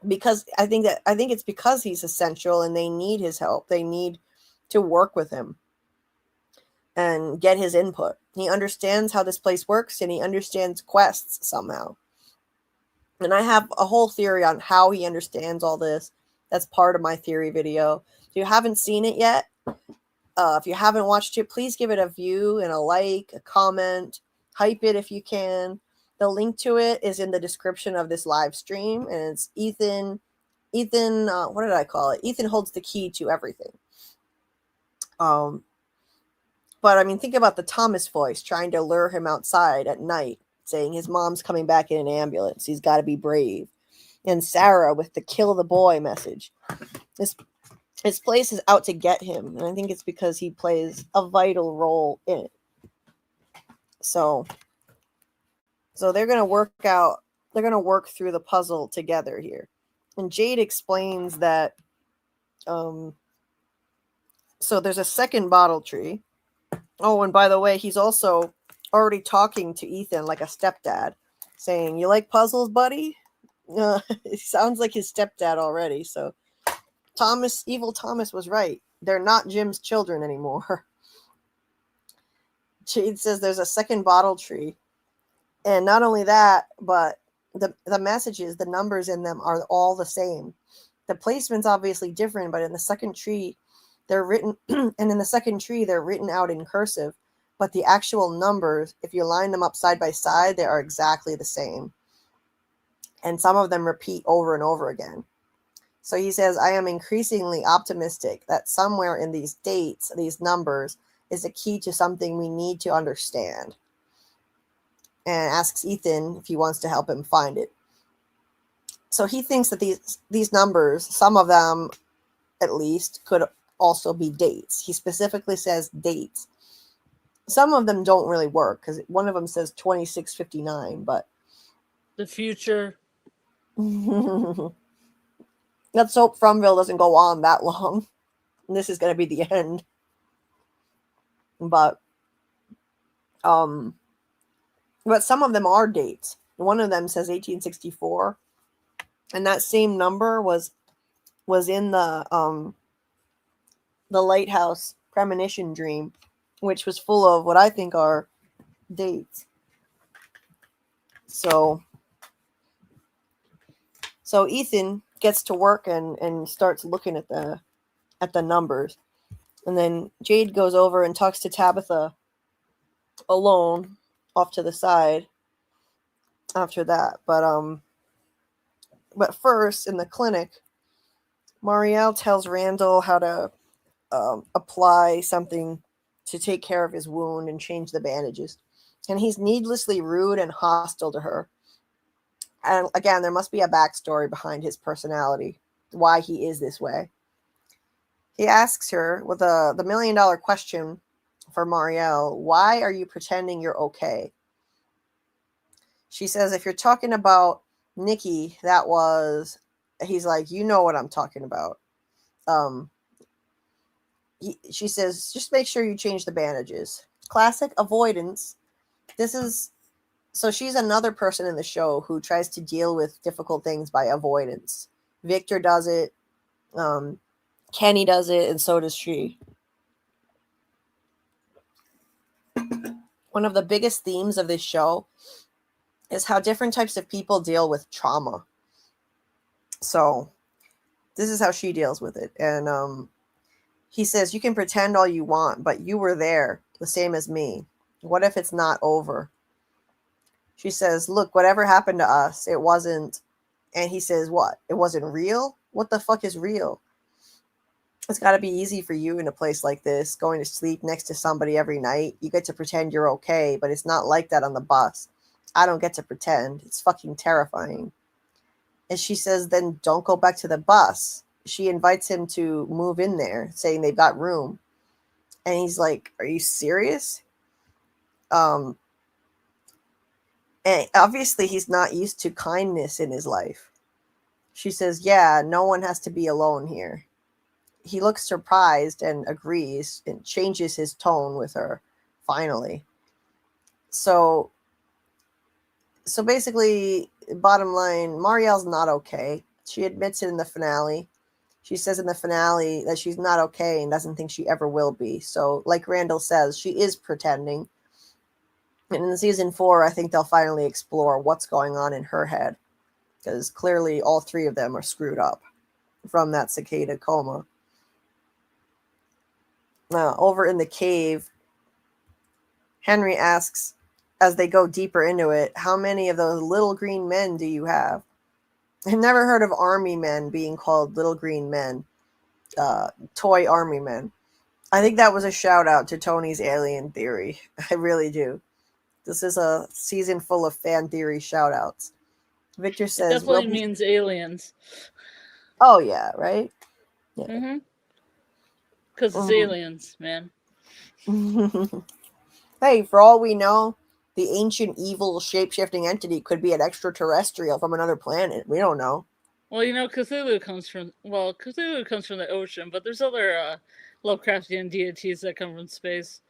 Because I think it's because he's essential and they need his help. They need to work with him and get his input. He understands how this place works, and he understands quests somehow. And I have a whole theory on how he understands all this. That's part of my theory video. If you haven't seen it yet, if you haven't watched it, please give it a view and a like, a comment, hype it if you can. The link to it is in the description of this live stream, and it's Ethan, what did I call it? Ethan holds the key to everything. But I mean, think about the Thomas voice trying to lure him outside at night, saying his mom's coming back in an ambulance. He's got to be brave. And Sarah with the kill the boy message. This place is out to get him, and I think it's because he plays a vital role in it. So they're going to work through the puzzle together here. And Jade explains that so there's a second bottle tree. Oh, and by the way, he's also already talking to Ethan like a stepdad, saying, "You like puzzles, buddy?" It sounds like his stepdad already. So Evil Thomas was right. They're not Jim's children anymore. Jade says there's a second bottle tree. And not only that, but the messages, the numbers in them are all the same. The placement's obviously different, but in the second tree, they're written, and in the second tree, they're written out in cursive. But the actual numbers, if you line them up side by side, they are exactly the same. And some of them repeat over and over again. So he says, I am increasingly optimistic that somewhere in these dates, these numbers, is a key to something we need to understand. And asks Ethan if he wants to help him find it. So he thinks that these numbers, some of them at least, could also be dates. He specifically says dates. Some of them don't really work because one of them says 2659, but The future. let's hope Fromville doesn't go on that long. This is going to be the end. But some of them are dates. One of them says 1864, and that same number was in the lighthouse premonition dream, which was full of what I think are dates. So Ethan gets to work and starts looking at the numbers. And then Jade goes over and talks to Tabitha alone off to the side after that. But first in the clinic, Marielle tells Randall how to apply something to take care of his wound and change the bandages. And he's needlessly rude and hostile to her. And again, there must be a backstory behind his personality, why he is this way. He asks her with the $1 million question for Marielle, why are you pretending you're okay? She says, if you're talking about Nikki, he's like, you know what I'm talking about. She says, just make sure you change the bandages. Classic avoidance. So she's another person in the show who tries to deal with difficult things by avoidance. Victor does it. Kenny does it, and so does she. One of the biggest themes of this show is how different types of people deal with trauma. So this is how she deals with it. And he says, you can pretend all you want, but you were there, the same as me. What if it's not over? She says, look, whatever happened to us, it wasn't. And he says, what? It wasn't real? What the fuck is real? It's got to be easy for you in a place like this, going to sleep next to somebody every night. You get to pretend you're okay, but it's not like that on the bus. I don't get to pretend. It's fucking terrifying. And she says, then don't go back to the bus. She invites him to move in there, saying they've got room. And he's like, are you serious? And obviously he's not used to kindness in his life. She says, yeah, no one has to be alone here. He looks surprised and agrees and changes his tone with her, finally. So basically, bottom line, Marielle's not okay. She admits it in the finale. She says in the finale that she's not okay and doesn't think she ever will be. So like Randall says, she is pretending. And in season 4, I think they'll finally explore what's going on in her head. Because clearly all three of them are screwed up from that cicada coma. Now, over in the cave, Henry asks, as they go deeper into it, how many of those little green men do you have? I've never heard of army men being called little green men. Toy army men. I think that was a shout out to Tony's alien theory. I really do. This is a season full of fan theory shout outs. Victor says, It definitely means aliens. Oh, yeah, right? Yeah. Mm-hmm. Because it's aliens, man. Hey, for all we know, the ancient evil shape-shifting entity could be an extraterrestrial from another planet. We don't know. Well, Cthulhu comes from the ocean, but there's other Lovecraftian deities that come from space.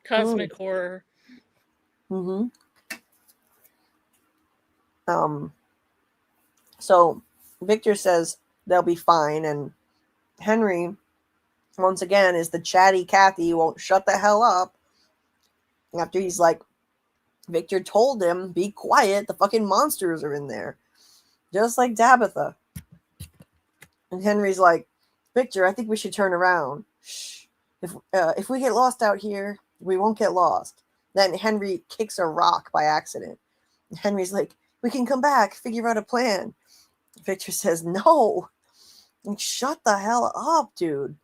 Cosmic horror. Mm-hmm. So Victor says they'll be fine, and Henry, once again, is the chatty Cathy who won't shut the hell up. After he's like, Victor told him, be quiet, the fucking monsters are in there. Just like Tabitha. And Henry's like, Victor, I think we should turn around. Shh. If we get lost out here, we won't get lost. Then Henry kicks a rock by accident. And Henry's like, we can come back, figure out a plan. Victor says, no. And shut the hell up, dude.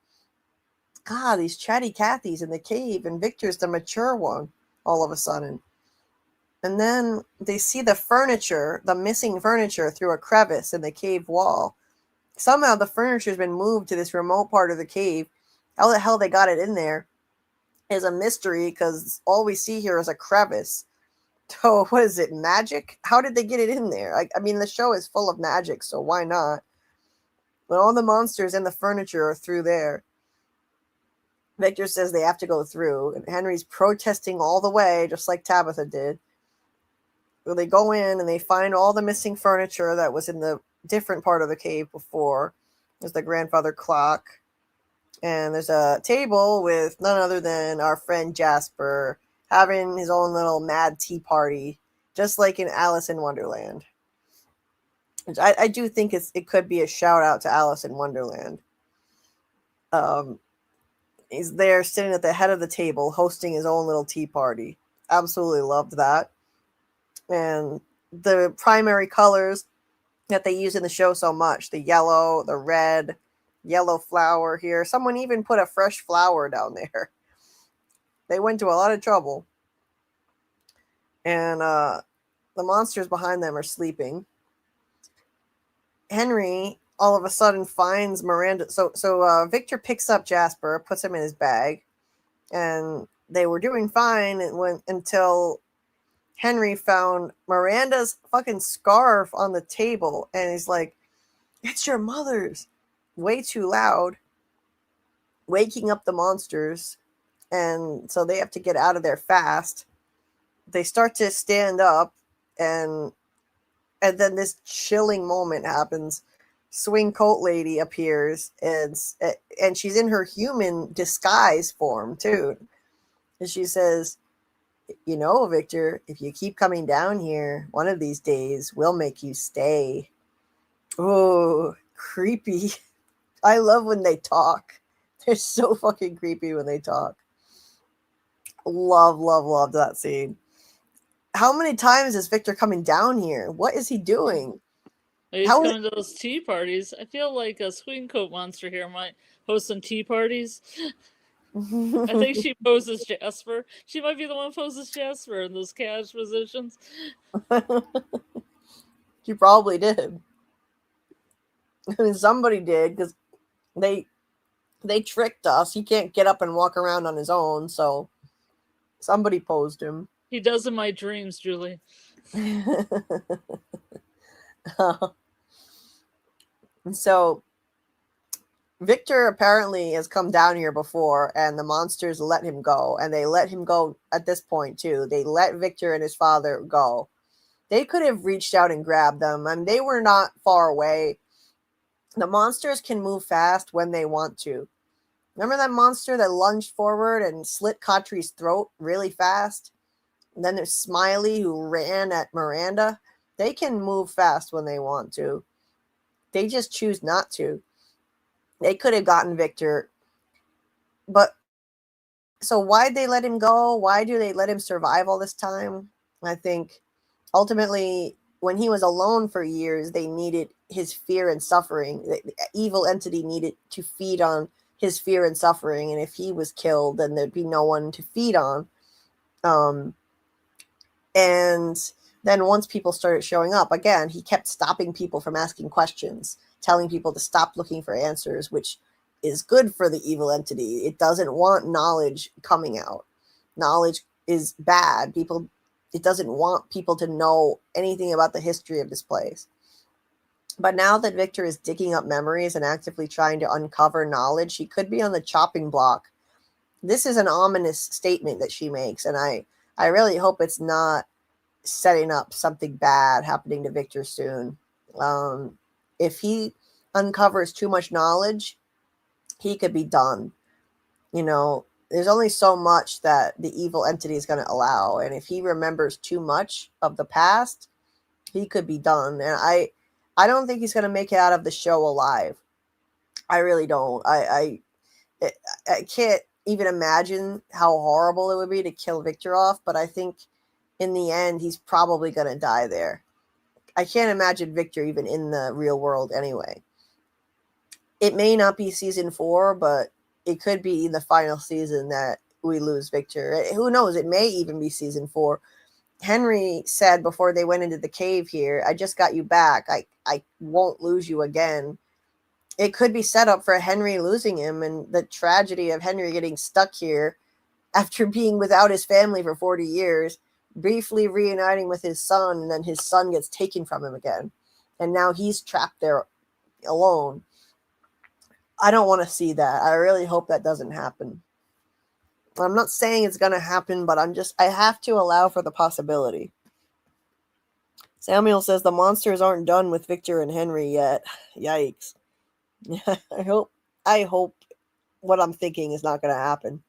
God, these chatty Cathys in the cave, and Victor's the mature one all of a sudden. And then they see the furniture, the missing furniture, through a crevice in the cave wall. Somehow the furniture's been moved to this remote part of the cave. How the hell they got it in there is a mystery, because all we see here is a crevice. So what is it, magic? How did they get it in there? I mean, the show is full of magic, so why not? But all the monsters and the furniture are through there. Victor says they have to go through, and Henry's protesting all the way, just like Tabitha did. Well, they go in and they find all the missing furniture that was in the different part of the cave before. There's the grandfather clock, and there's a table with none other than our friend Jasper having his own little mad tea party, just like in Alice in Wonderland. Which I do think it could be a shout out to Alice in Wonderland. He's there sitting at the head of the table hosting his own little tea party. Absolutely loved that. And the primary colors that they use in the show so much, the yellow, the red, yellow flower here. Someone even put a fresh flower down there. They went to a lot of trouble. And the monsters behind them are sleeping. Henry all of a sudden finds Miranda. So Victor picks up Jasper, puts him in his bag, and they were doing fine until Henry found Miranda's fucking scarf on the table, and he's like, "It's your mother's," way too loud, waking up the monsters, and so they have to get out of there fast. They start to stand up, and then this chilling moment happens. Swing coat lady appears, and she's in her human disguise form too, and she says, "You know, Victor, if you keep coming down here, one of these days we'll make you stay." Oh, creepy. I love when they talk. They're so fucking creepy when they talk. Love, love, love that scene. How many times is Victor coming down here? What is he doing? He's coming to those tea parties. I feel like a swing coat monster here might host some tea parties. I think she poses Jasper. She might be the one who poses Jasper in those cash positions. She probably did. I mean, somebody did, because they tricked us. He can't get up and walk around on his own, so somebody posed him. He does in my dreams, Julie. So Victor apparently has come down here before, and the monsters let him go, and they let him go at this point too. They let Victor and his father go. They could have reached out and grabbed them. I mean, they were not far away. The monsters can move fast when they want to. Remember that monster that lunged forward and slit Cautry's throat really fast? And then there's Smiley, who ran at Miranda. They can move fast when they want to. They just choose not to. They could have gotten Victor. But, so why'd they let him go? Why do they let him survive all this time? I think, ultimately, when he was alone for years, they needed his fear and suffering. The evil entity needed to feed on his fear and suffering. And if he was killed, then there'd be no one to feed on. And then once people started showing up, again, he kept stopping people from asking questions, telling people to stop looking for answers, which is good for the evil entity. It doesn't want knowledge coming out. Knowledge is bad. It doesn't want people to know anything about the history of this place. But now that Victor is digging up memories and actively trying to uncover knowledge, he could be on the chopping block. This is an ominous statement that she makes, and I really hope it's not setting up something bad happening to Victor soon. If he uncovers too much knowledge, he could be done. You know, there's only so much that the evil entity is going to allow. And if he remembers too much of the past, he could be done. And I don't think he's going to make it out of the show alive. I really don't. I can't even imagine how horrible it would be to kill Victor off, but I think in the end, he's probably going to die there. I can't imagine Victor even in the real world anyway. It may not be season 4, but it could be the final season that we lose Victor. Who knows? It may even be season 4. Henry said before they went into the cave here, I just got you back. I won't lose you again. It could be set up for Henry losing him and the tragedy of Henry getting stuck here after being without his family for 40 years, briefly reuniting with his son, and then his son gets taken from him again. And now he's trapped there alone. I don't want to see that. I really hope that doesn't happen. I'm not saying it's going to happen, but I have to allow for the possibility. Samuel says the monsters aren't done with Victor and Henry yet. Yikes. I hope what I'm thinking is not going to happen.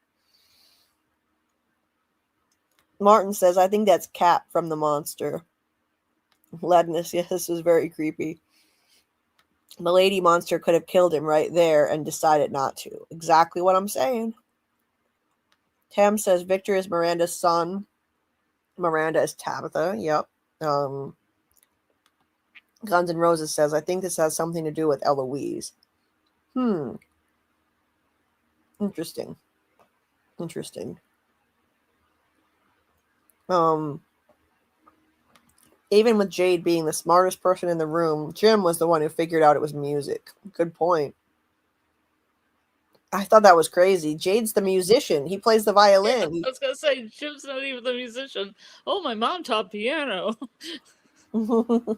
Martin says, I think that's Cap from the monster. Ledness, yes, this is very creepy. The lady monster could have killed him right there and decided not to. Exactly what I'm saying. Tam says Victor is Miranda's son. Miranda is Tabitha. Yep. Guns N' Roses says, I think this has something to do with Eloise. Interesting. Even with Jade being the smartest person in the room, Jim was the one who figured out it was music. Good point. I thought that was crazy. Jade's the musician. He plays the violin. Yeah, I was going to say, Jim's not even the musician. Oh, my mom taught piano. Mm-hmm.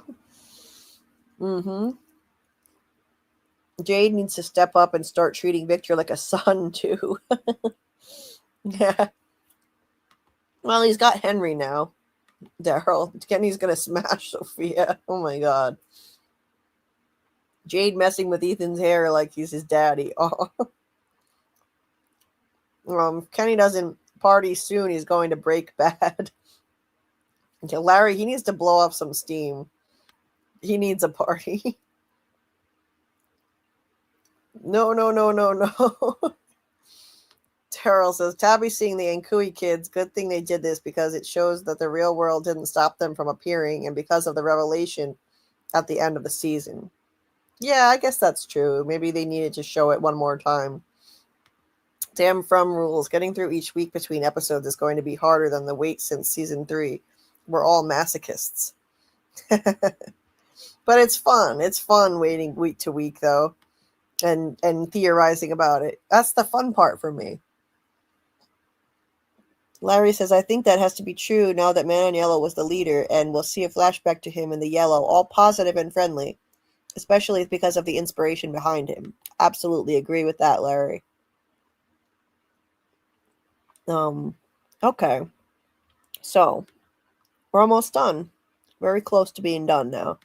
Jade needs to step up and start treating Victor like a son, too. Yeah. Well, he's got Henry now. Daryl. Kenny's going to smash Sophia. Oh, my God. Jade messing with Ethan's hair like he's his daddy. Oh. Kenny doesn't party soon. He's going to break bad. Okay, Larry, he needs to blow off some steam. He needs a party. No. Terrell says, Tabby's seeing the Ankui kids. Good thing they did this because it shows that the real world didn't stop them from appearing and because of the revelation at the end of the season. Yeah, I guess that's true. Maybe they needed to show it one more time. Damn from rules. Getting through each week between episodes is going to be harder than the wait since season 3. We're all masochists. But it's fun. It's fun waiting week to week, though, and theorizing about it. That's the fun part for me. Larry says, I think that has to be true now that Man in Yellow was the leader, and we'll see a flashback to him in the yellow, all positive and friendly, especially because of the inspiration behind him. Absolutely agree with that, Larry. Okay. So, we're almost done. Very close to being done now.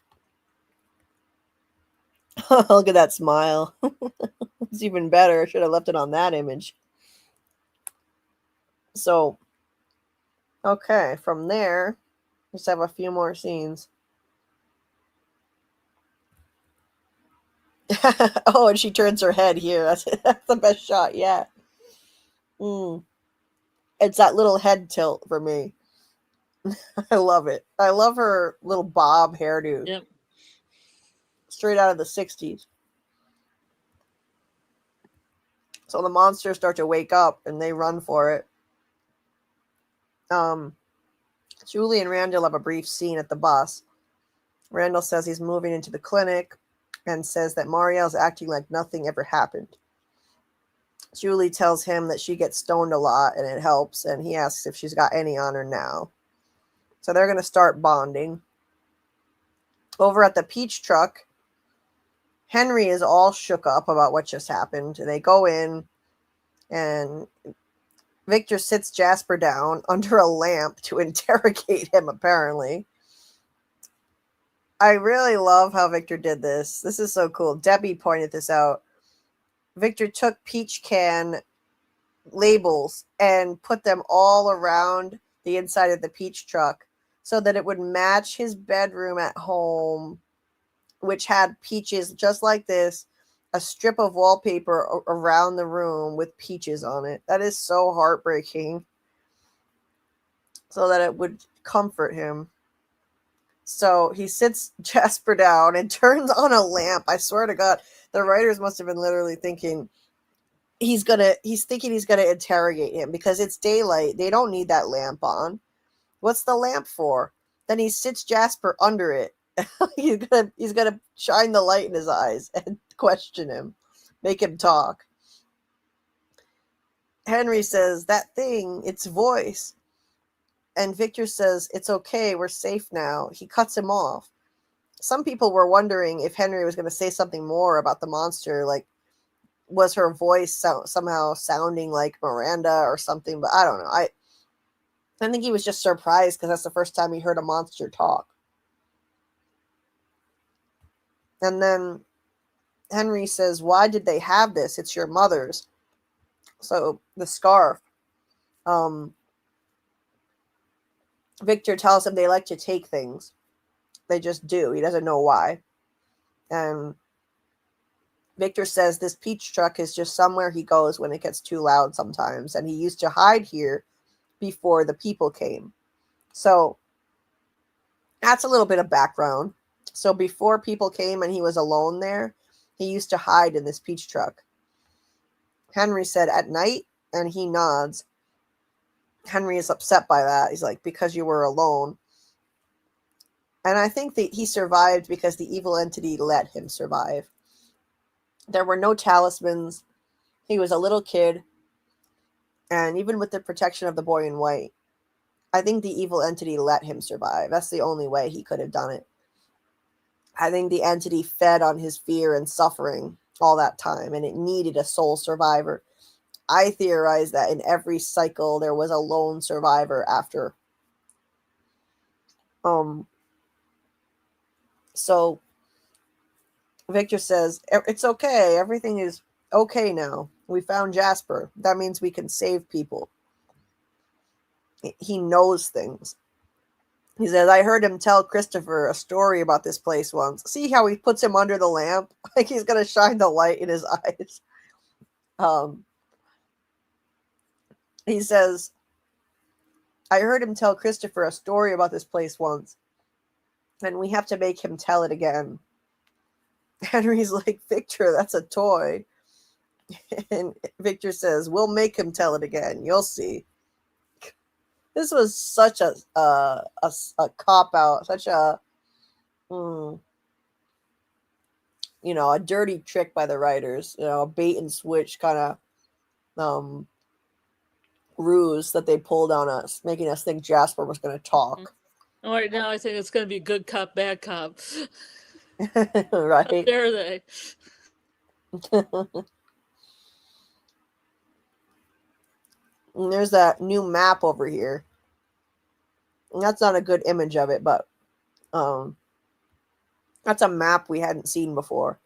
Look at that smile. It's even better. I should have left it on that image. So, okay, from there, just have a few more scenes. Oh, and she turns her head here. That's the best shot, yeah. It's that little head tilt for me. I love it. I love her little bob hairdo. Yep. Straight out of the 60s. So the monsters start to wake up and they run for it. Julie and Randall have a brief scene at the bus. Randall says he's moving into the clinic and says that Marielle's acting like nothing ever happened. Julie tells him that she gets stoned a lot and it helps, and he asks if she's got any on her now. So they're going to start bonding. Over at the Peach truck, Henry is all shook up about what just happened. They go in, and Victor sits Jasper down under a lamp to interrogate him, apparently. I really love how Victor did this. This is so cool. Debbie pointed this out. Victor took peach can labels and put them all around the inside of the peach truck so that it would match his bedroom at home, which had peaches just like this, a strip of wallpaper around the room with peaches on it. That is so heartbreaking. So that it would comfort him. So he sits Jasper down and turns on a lamp. I swear to God, the writers must have been literally thinking he's thinking he's gonna interrogate him because it's daylight. They don't need that lamp on. What's the lamp for? Then he sits Jasper under it. he's gonna shine the light in his eyes and question him, make him talk. Henry says, that thing, its voice. And Victor says, it's okay, we're safe now. He cuts him off. Some people were wondering if Henry was going to say something more about the monster, like, was her voice somehow sounding like Miranda or something, but I don't know. I think he was just surprised because that's the first time he heard a monster talk. And then Henry says, why did they have this? It's your mother's. So the scarf. Victor tells him they like to take things. They just do. He doesn't know why. And Victor says this peach truck is just somewhere he goes when it gets too loud sometimes. And he used to hide here before the people came. So that's a little bit of background. So before people came and he was alone there, he used to hide in this peach truck. Henry said, at night? And he nods. Henry is upset by that. He's like, because you were alone. And I think that he survived because the evil entity let him survive. There were no talismans. He was a little kid. And even with the protection of the boy in white, I think the evil entity let him survive. That's the only way he could have done it. I think the entity fed on his fear and suffering all that time, and it needed a sole survivor. I theorize that in every cycle there was a lone survivor after. So Victor says, it's okay. Everything is okay now. We found Jasper. That means we can save people. He knows things. He says, I heard him tell Christopher a story about this place once. See how he puts him under the lamp? Like he's going to shine the light in his eyes. He says, I heard him tell Christopher a story about this place once. And we have to make him tell it again. Henry's like, Victor, that's a toy. And Victor says, we'll make him tell it again. You'll see. This was such a cop-out, such a, a dirty trick by the writers, a bait and switch kind of ruse that they pulled on us, making us think Jasper was going to talk. All right, now I think it's going to be good cop, bad cop. Right? How dare they? And there's that new map over here. And that's not a good image of it, but that's a map we hadn't seen before.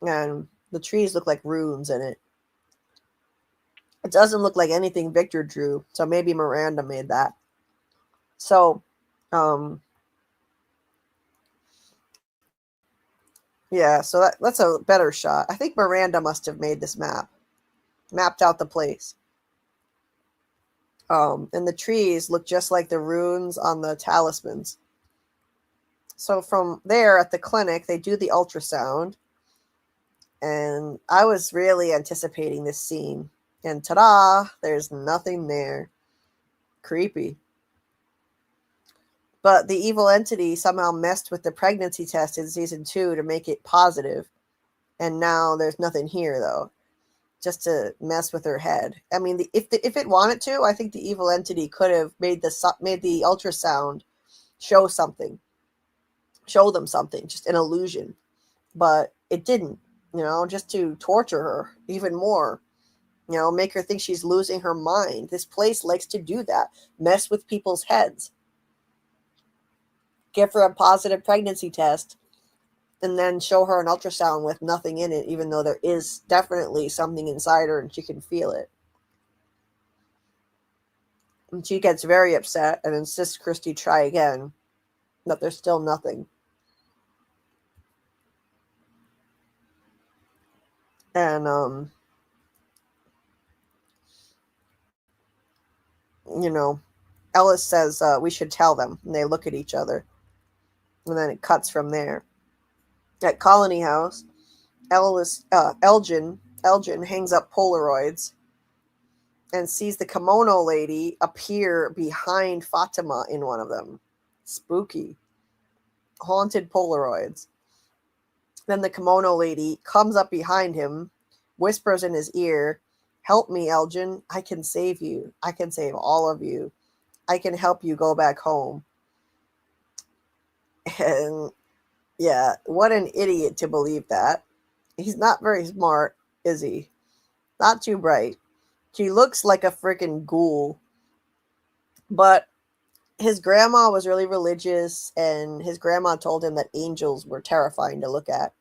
And the trees look like runes in it. It doesn't look like anything Victor drew, so maybe Miranda made that. So, yeah, so that's a better shot. I think Miranda must have made this map, mapped out the place. And the trees look just like the runes on the talismans. So from there at the clinic, they do the ultrasound. And I was really anticipating this scene. And ta-da, there's nothing there. Creepy. But the evil entity somehow messed with the pregnancy test in season 2 to make it positive. And now there's nothing here, though. Just to mess with her head. I mean, if it wanted to, I think the evil entity could have made the ultrasound show them something, just an illusion. But it didn't, just to torture her even more. Make her think she's losing her mind. This place likes to do that. Mess with people's heads. Give her a positive pregnancy test. And then show her an ultrasound with nothing in it, even though there is definitely something inside her and she can feel it. And she gets very upset and insists Christy try again, but there's still nothing. And, Ellis says we should tell them. And they look at each other. And then it cuts from there. At Colony House, Elgin hangs up Polaroids. and sees the kimono lady appear behind Fatima in one of them. Spooky. Haunted Polaroids. Then the kimono lady comes up behind him, whispers in his ear, "Help me, Elgin. I can save you. I can save all of you. I can help you go back home." And yeah, what an idiot to believe that. He's not very smart, is he? Not too bright. She looks like a freaking ghoul. But his grandma was really religious, and his grandma told him that angels were terrifying to look at.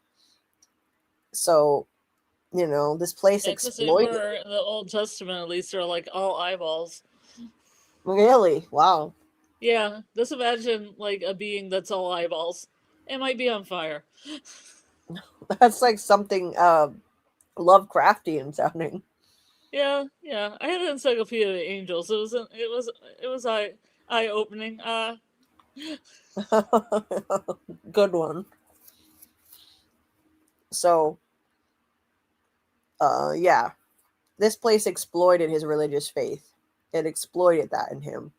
So, this place Because they exploited. were in the Old Testament, at least, they're like all eyeballs. Really? Wow. Yeah, just imagine like a being that's all eyeballs. It might be on fire. That's like something Lovecraftian sounding. Yeah, yeah. I had an encyclopedia of angels. It was eye opening. Good one. So, yeah. This place exploited his religious faith. It exploited that in him.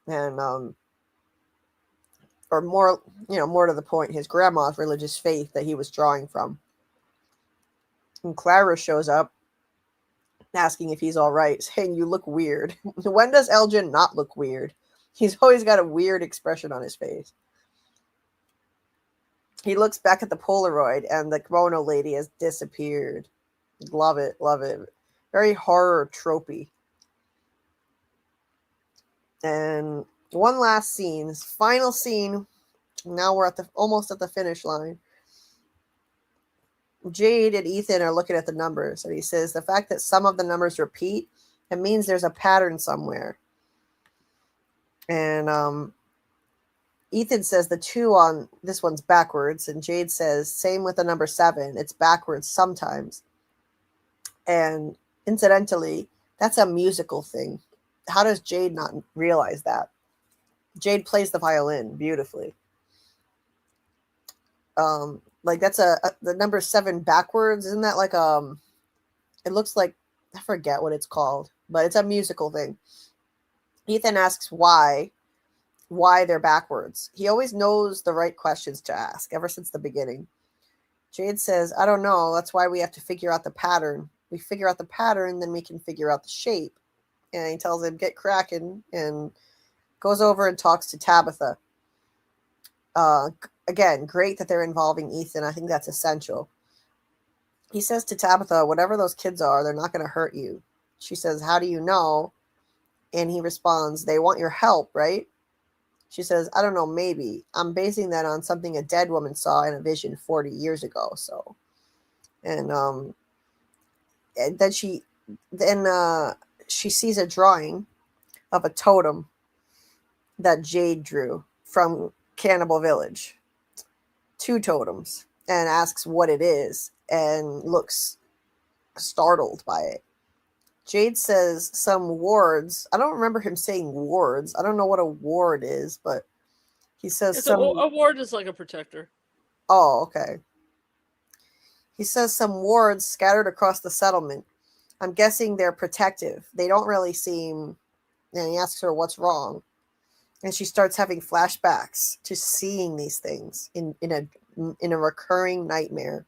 And or more to the point, his grandma's religious faith that he was drawing from. And Clara shows up asking if he's all right, saying, "You look weird." When does Elgin not look weird? He's always got a weird expression on his face. He looks back at the Polaroid, and the kimono lady has disappeared. Love it, love it. Very horror tropey. And one last scene, this final scene. Now we're almost at the finish line. Jade and Ethan are looking at the numbers, and he says the fact that some of the numbers repeat, it means there's a pattern somewhere. And Ethan says the 2 on this one's backwards, and Jade says same with the number 7, it's backwards sometimes. And incidentally, that's a musical thing. How does Jade not realize that? Jade plays the violin beautifully. Like that's the number 7 backwards. Isn't that like it looks like, I forget what it's called, but it's a musical thing. Ethan asks why they're backwards. He always knows the right questions to ask ever since the beginning. Jade says, "I don't know. That's why we have to figure out the pattern. We figure out the pattern, then we can figure out the shape." And he tells him, "Get cracking," and goes over and talks to Tabitha. Again, great that they're involving Ethan. I think that's essential. He says to Tabitha, "Whatever those kids are, they're not going to hurt you." She says, "How do you know?" And he responds, "They want your help, right?" She says, "I don't know, maybe. I'm basing that on something a dead woman saw in a vision 40 years ago." So, and then she sees a drawing of a totem that Jade drew from Cannibal Village. 2 totems, and asks what it is and looks startled by it. Jade says some wards. I don't remember him saying wards. I don't know what a ward is, but he says A ward is like a protector. Oh, okay. He says some wards scattered across the settlement. I'm guessing they're protective. They don't really seem. And he asks her what's wrong, and she starts having flashbacks to seeing these things in a recurring nightmare.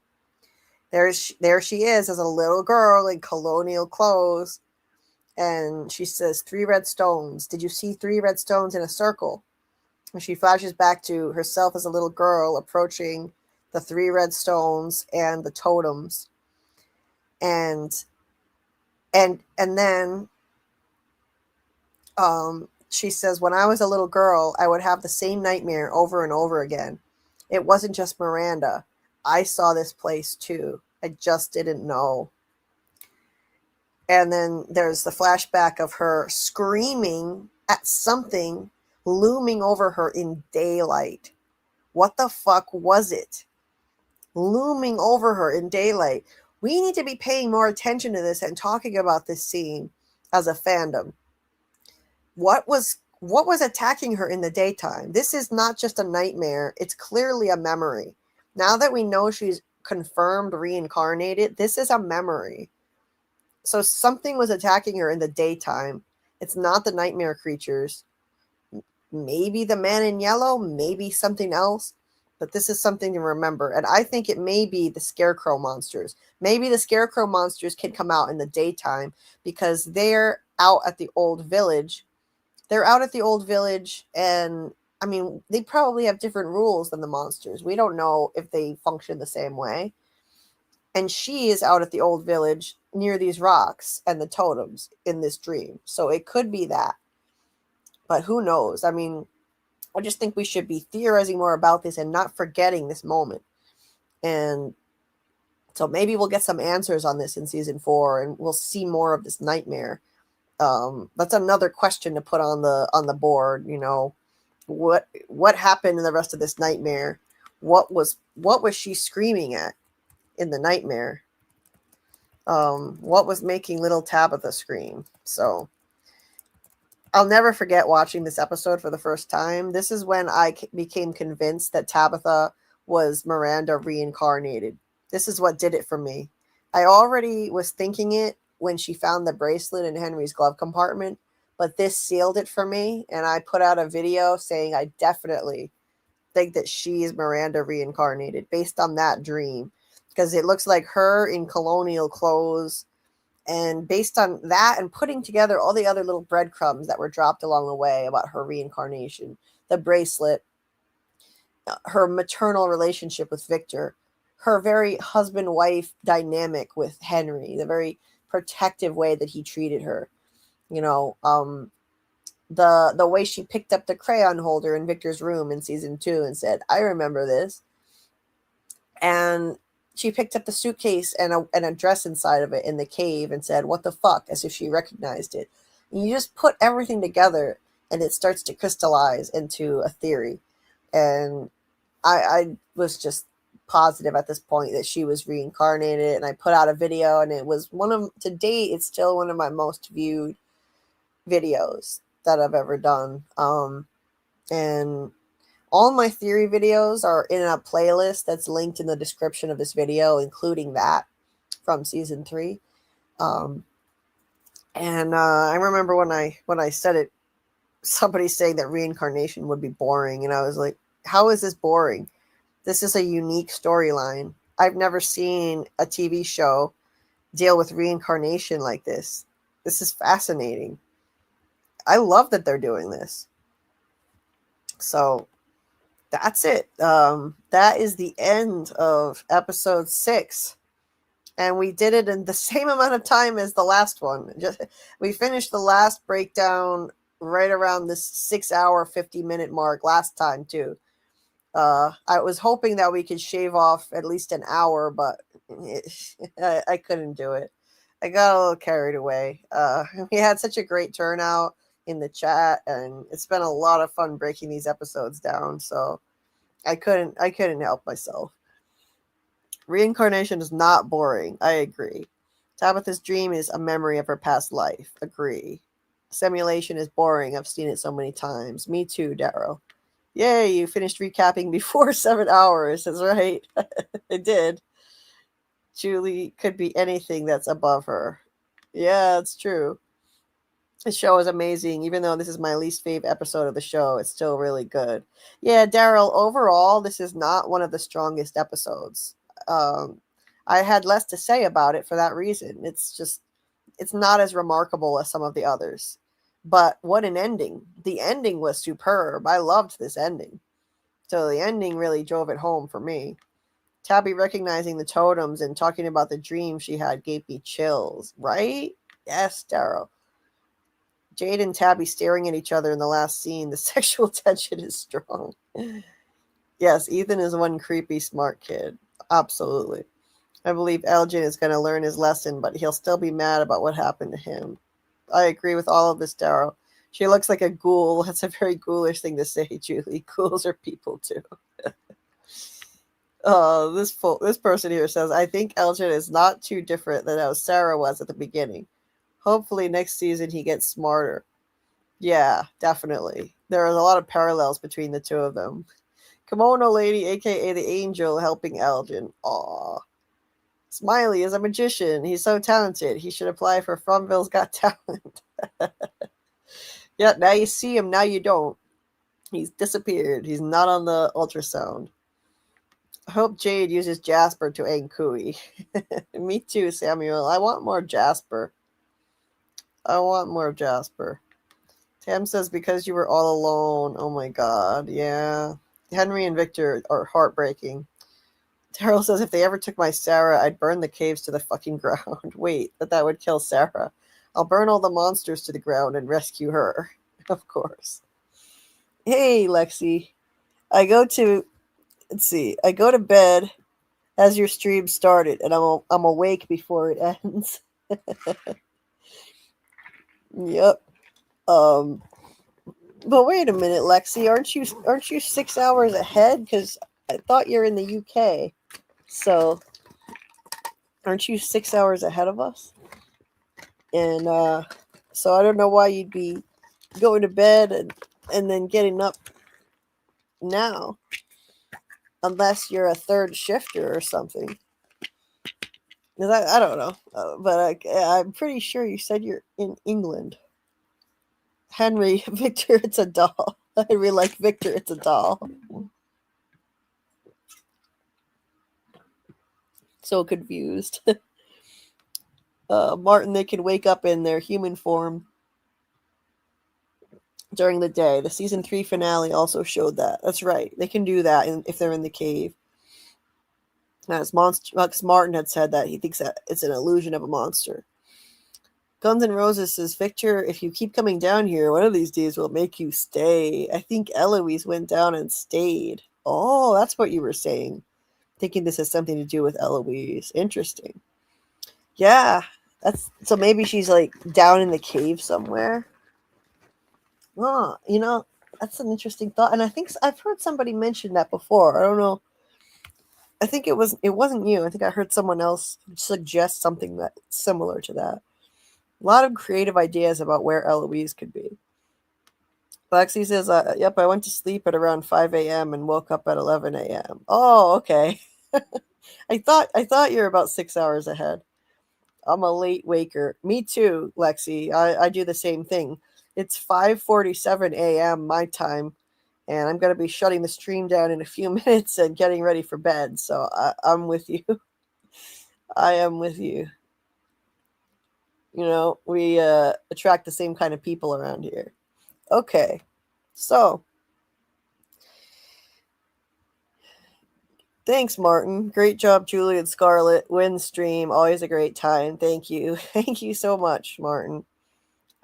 There she is as a little girl in colonial clothes, and she says 3 red stones. Did you see 3 red stones in a circle? And she flashes back to herself as a little girl approaching the 3 red stones and the totems, and then she says, "When I was a little girl, I would have the same nightmare over and over again. It wasn't just Miranda. I saw this place too. I just didn't know." And then there's the flashback of her screaming at something looming over her in daylight. What the fuck was it? Looming over her in daylight. We need to be paying more attention to this and talking about this scene as a fandom. What was attacking her in the daytime? This is not just a nightmare. It's clearly a memory. Now that we know she's confirmed reincarnated, this is a memory. So something was attacking her in the daytime. It's not the nightmare creatures. Maybe the man in yellow, maybe something else. But this is something to remember. And I think it may be the scarecrow monsters. Maybe the scarecrow monsters can come out in the daytime because they're out at the old village. They're out at the old village, and I mean, they probably have different rules than the monsters. We don't know if they function the same way. And she is out at the old village near these rocks and the totems in this dream. So it could be that. But who knows? I mean, I just think we should be theorizing more about this and not forgetting this moment. And so maybe we'll get some answers on this in season 4, and we'll see more of this nightmare. That's another question to put on the board. You know, what happened in the rest of this nightmare? What was she screaming at in the nightmare? What was making little Tabitha scream? So I'll never forget watching this episode for the first time. This is when I became convinced that Tabitha was Miranda reincarnated. This is what did it for me. I already was thinking it when she found the bracelet in Henry's glove compartment, but this sealed it for me, and I put out a video saying I definitely think that she is Miranda reincarnated based on that dream, because it looks like her in colonial clothes, and based on that and putting together all the other little breadcrumbs that were dropped along the way about her reincarnation, the bracelet, her maternal relationship with Victor, her very husband-wife dynamic with Henry, the very protective way that he treated her, you know, the way she picked up the crayon holder in Victor's room in season 2 and said, I remember this. And she picked up the suitcase and a dress inside of it in the cave and said, what the fuck, as if she recognized it. And you just put everything together and it starts to crystallize into a theory. And I was just positive at this point that she was reincarnated, and I put out a video, and it was to date, it's still one of my most viewed videos that I've ever done. And all my theory videos are in a playlist that's linked in the description of this video, including that from season 3. And I remember when I said it, somebody saying that reincarnation would be boring, and I was like, how is this boring? This is a unique storyline. I've never seen a TV show deal with reincarnation like this. This is fascinating. I love that they're doing this. So that's it. That is the end of episode 6. And we did it in the same amount of time as the last one. We finished the last breakdown right around this 6-hour, 50-minute mark last time, too. I was hoping that we could shave off at least an hour, but I couldn't do it. I got a little carried away. We had such a great turnout in the chat, and it's been a lot of fun breaking these episodes down, so I couldn't help myself. Reincarnation is not boring. I agree. Tabitha's dream is a memory of her past life. Agree. Simulation is boring. I've seen it so many times. Me too, Daryl. Yay, you finished recapping before 7 hours. That's right. I did. Julie could be anything that's above her. Yeah, it's true. The show is amazing. Even though this is my least favorite episode of the show, it's still really good. Yeah, Daryl, overall, this is not one of the strongest episodes. I had less to say about it for that reason. It's not as remarkable as some of the others. But what an ending. The ending was superb. I loved this ending. So the ending really drove it home for me. Tabby recognizing the totems and talking about the dream she had gave me chills, right? Yes, Daryl. Jade and Tabby staring at each other in the last scene. The sexual tension is strong. Yes, Ethan is one creepy smart kid. Absolutely. I believe Elgin is going to learn his lesson, but he'll still be mad about what happened to him. I agree with all of this, Daryl. She looks like a ghoul. That's a very ghoulish thing to say, Julie. Ghouls are people, too. This person here says, I think Elgin is not too different than how Sarah was at the beginning. Hopefully next season he gets smarter. Yeah, definitely. There are a lot of parallels between the two of them. Kimono Lady, a.k.a. the Angel, helping Elgin. Aw. Smiley is a magician. He's so talented. He should apply for Fromville's Got Talent. Yeah, now you see him, now you don't. He's disappeared. He's not on the ultrasound. I hope Jade uses Jasper to aid Cooey. Me too, Samuel. I want more Jasper. Tam says, because you were all alone. Oh my god, yeah. Henry and Victor are heartbreaking. Terrell says, if they ever took my Sarah, I'd burn the caves to the fucking ground. Wait, that would kill Sarah. I'll burn all the monsters to the ground and rescue her. Of course. Hey, Lexi. I go to bed as your stream started, and I'm awake before it ends. Yep. But wait a minute, Lexi, aren't you 6 hours ahead? Because I thought you're in the UK. So aren't you 6 hours ahead of us? And so I don't know why you'd be going to bed and then getting up now, unless you're a third shifter or something. I don't know, but I'm pretty sure you said you're in England. Henry, Victor, it's a doll. Henry, like Victor, it's a doll. So confused. Martin, they can wake up in their human form during the day. The season 3 finale also showed that. That's right. They can do that if they're in the cave. As Martin had said that he thinks that it's an illusion of a monster. Guns N' Roses says, Victor, if you keep coming down here, one of these days will make you stay. I think Eloise went down and stayed. Oh, that's what you were saying. Thinking this has something to do with Eloise. Interesting. Yeah, so maybe she's like down in the cave somewhere. Oh, that's an interesting thought. And I think I've heard somebody mention that before. I don't know. I think it wasn't you. I think I heard someone else suggest something that's similar to that. A lot of creative ideas about where Eloise could be. Lexi says, yep, I went to sleep at around 5 a.m. and woke up at 11 a.m. Oh, okay. I thought you were about 6 hours ahead. I'm a late waker. Me too, Lexi. I do the same thing. It's 5:47 a.m. my time, and I'm going to be shutting the stream down in a few minutes and getting ready for bed. So I'm with you. I am with you. We attract the same kind of people around here. Okay, so thanks, Martin. Great job, Julie and Scarlet. Win stream. Always a great time. Thank you. Thank you so much, Martin.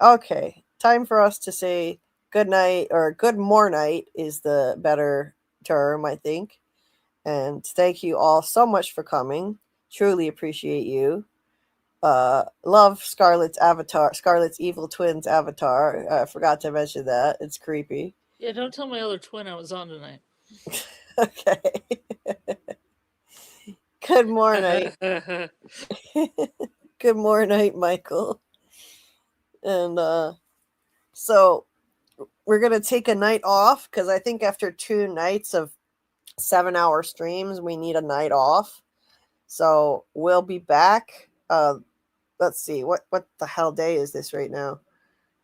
Okay, time for us to say good night, or good more night is the better term, I think. And thank you all so much for coming. Truly appreciate you. Love Scarlet's avatar, Scarlet's evil twin's avatar. I forgot to mention that. It's creepy. Yeah, don't tell my other twin I was on tonight. Okay. Good morning. Good morning, Michael. And so we're gonna take a night off because I think after 2 nights of 7-hour streams, we need a night off. So we'll be back. Let's see, what the hell day is this right now?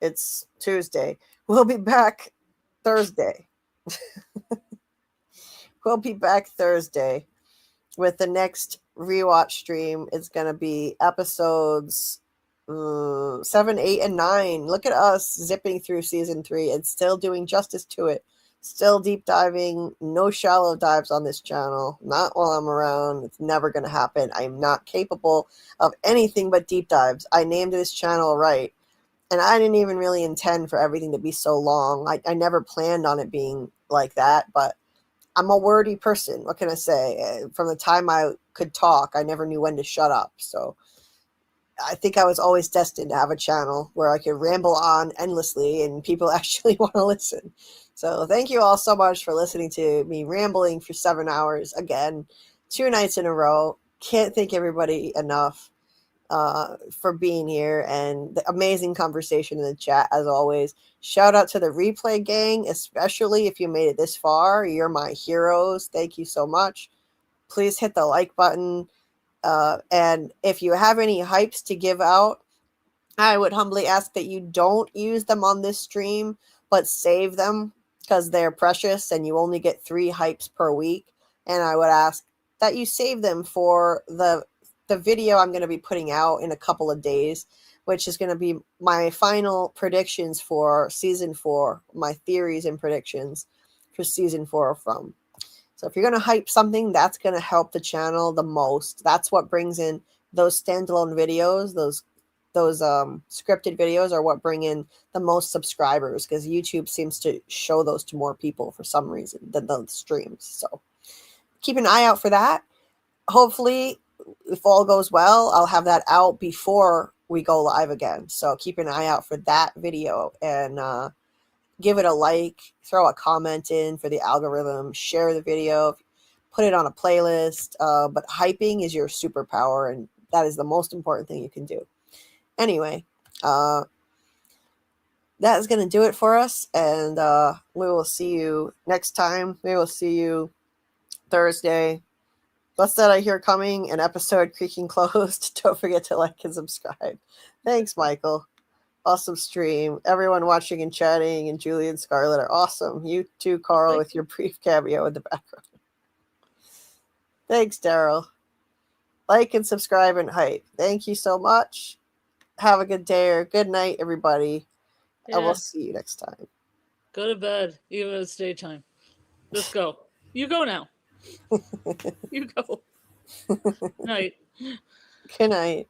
It's Tuesday. We'll be back Thursday. We'll be back Thursday with the next rewatch stream. It's going to be episodes 7, 8, and 9. Look at us zipping through season 3 and still doing justice to it. Still deep diving. No shallow dives on this channel. Not while I'm around. It's never going to happen. I'm not capable of anything but deep dives. I named this channel right. And I didn't even really intend for everything to be so long. I never planned on it being like that. But I'm a wordy person. What can I say? From the time I could talk, I never knew when to shut up. So I think I was always destined to have a channel where I could ramble on endlessly and people actually want to listen. So thank you all so much for listening to me rambling for 7 hours. Again, 2 nights in a row. Can't thank everybody enough for being here, and the amazing conversation in the chat as always. Shout out to the replay gang, especially if you made it this far. You're my heroes. Thank you so much. Please hit the like button. And if you have any hypes to give out, I would humbly ask that you don't use them on this stream, but save them because they're precious and you only get 3 hypes per week. And I would ask that you save them for the video I'm going to be putting out in a couple of days, which is going to be my final predictions for season 4, my theories and predictions for season 4 from. So if you're going to hype something, that's going to help the channel the most. That's what brings in those standalone videos, those scripted videos are what bring in the most subscribers, because YouTube seems to show those to more people for some reason than the streams. So keep an eye out for that. Hopefully, if all goes well, I'll have that out before we go live again. So keep an eye out for that video and give it a like, throw a comment in for the algorithm, share the video, put it on a playlist. But hyping is your superpower, and that is the most important thing you can do. Anyway, that is going to do it for us, and we will see you next time. We will see you Thursday. What's that I hear coming? An episode creaking closed. Don't forget to like and subscribe. Thanks, Michael. Awesome stream. Everyone watching and chatting, and Julie and Scarlet are awesome. You too, Carl, with your brief cameo in the background. Thanks, Daryl. Like and subscribe and hype. Thank you so much. Have a good day or good night, everybody. Yeah. I will see you next time. Go to bed, even if it's daytime. Let's go. You go now. You go. Night. Good night.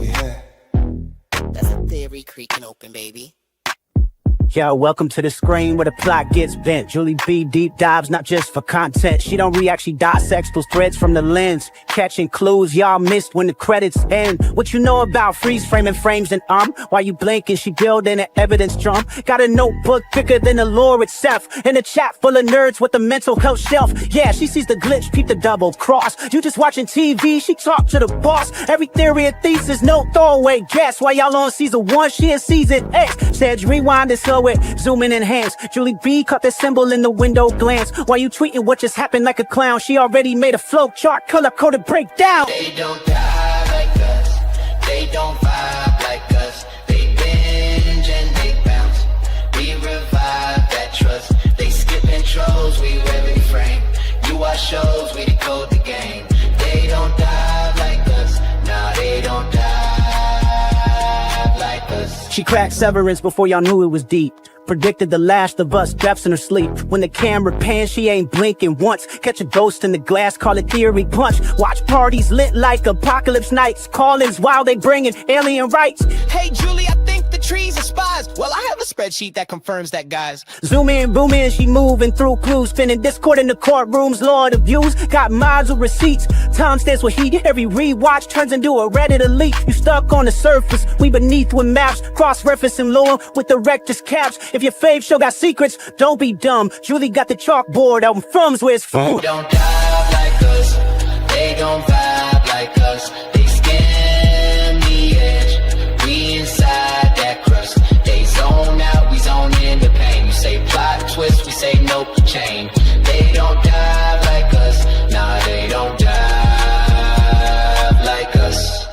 Yeah. That's a theory creaking open, baby. Yo, welcome to the screen where the plot gets bent. Julie B deep dives, not just for content. She don't react, she dissects those threads from the lens, catching clues y'all missed when the credits end. What you know about freeze framing frames and while you blinking, she building an evidence drum. Got a notebook thicker than the lore itself, and a chat full of nerds with a mental health shelf. Yeah, she sees the glitch, peep the double cross. You just watching TV, she talk to the boss. Every theory and thesis, no throwaway guess. While y'all on season 1, she in season X. Said rewind it, slow it, zoom in, enhance. Julie B caught the symbol in the window glance. While you tweeting what just happened like a clown, she already made a flow chart, color coded breakdown. They don't die like us. They don't vibe like us. They binge and they bounce. We revive that trust. They skip intros, we every frame. You watch shows, we decode the game. They don't die like us. Nah, they don't die like us. She cracked Severance before y'all knew it was deep. Predicted the Last of Us deaths in her sleep. When the camera pans, she ain't blinking once. Catch a ghost in the glass, call it theory punch. Watch parties lit like apocalypse nights. Call-ins while they bringing alien rights. Hey Julie, I think the trees are spies. Well, I have a spreadsheet that confirms that, guys. Zoom in, boom in, she moving through clues. Spinning Discord in the courtrooms, Lord of views. Got mods with receipts. Time stands with heat. Every rewatch turns into a Reddit elite. You stuck on the surface, we beneath with maps. Cross-referencing lore with the rector's caps. If your fave show got secrets, don't be dumb. Julie got the chalkboard out in Frum's where it's from. They don't dive like us. They don't vibe like us. They skim the edge. We inside that crust. They zone out, we zone in the pain. You say plot twist, we say nope, chain. They don't dive like us. Nah, they don't dive like us.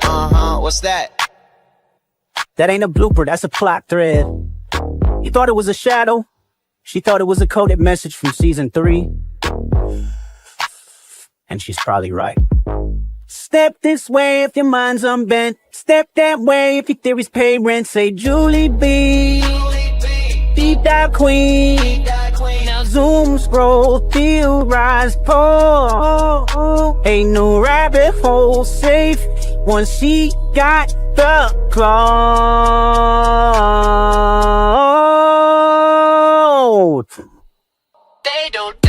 What's that? That ain't a blooper, that's a plot thread. You thought it was a shadow? She thought it was a coded message from season 3. And she's probably right. Step this way if your mind's unbent. Step that way if your theories pay rent. Say Julie B, deep dive queen. Now zoom, scroll, theorize, pull. Ain't no rabbit hole safe once she got the cloud. They don't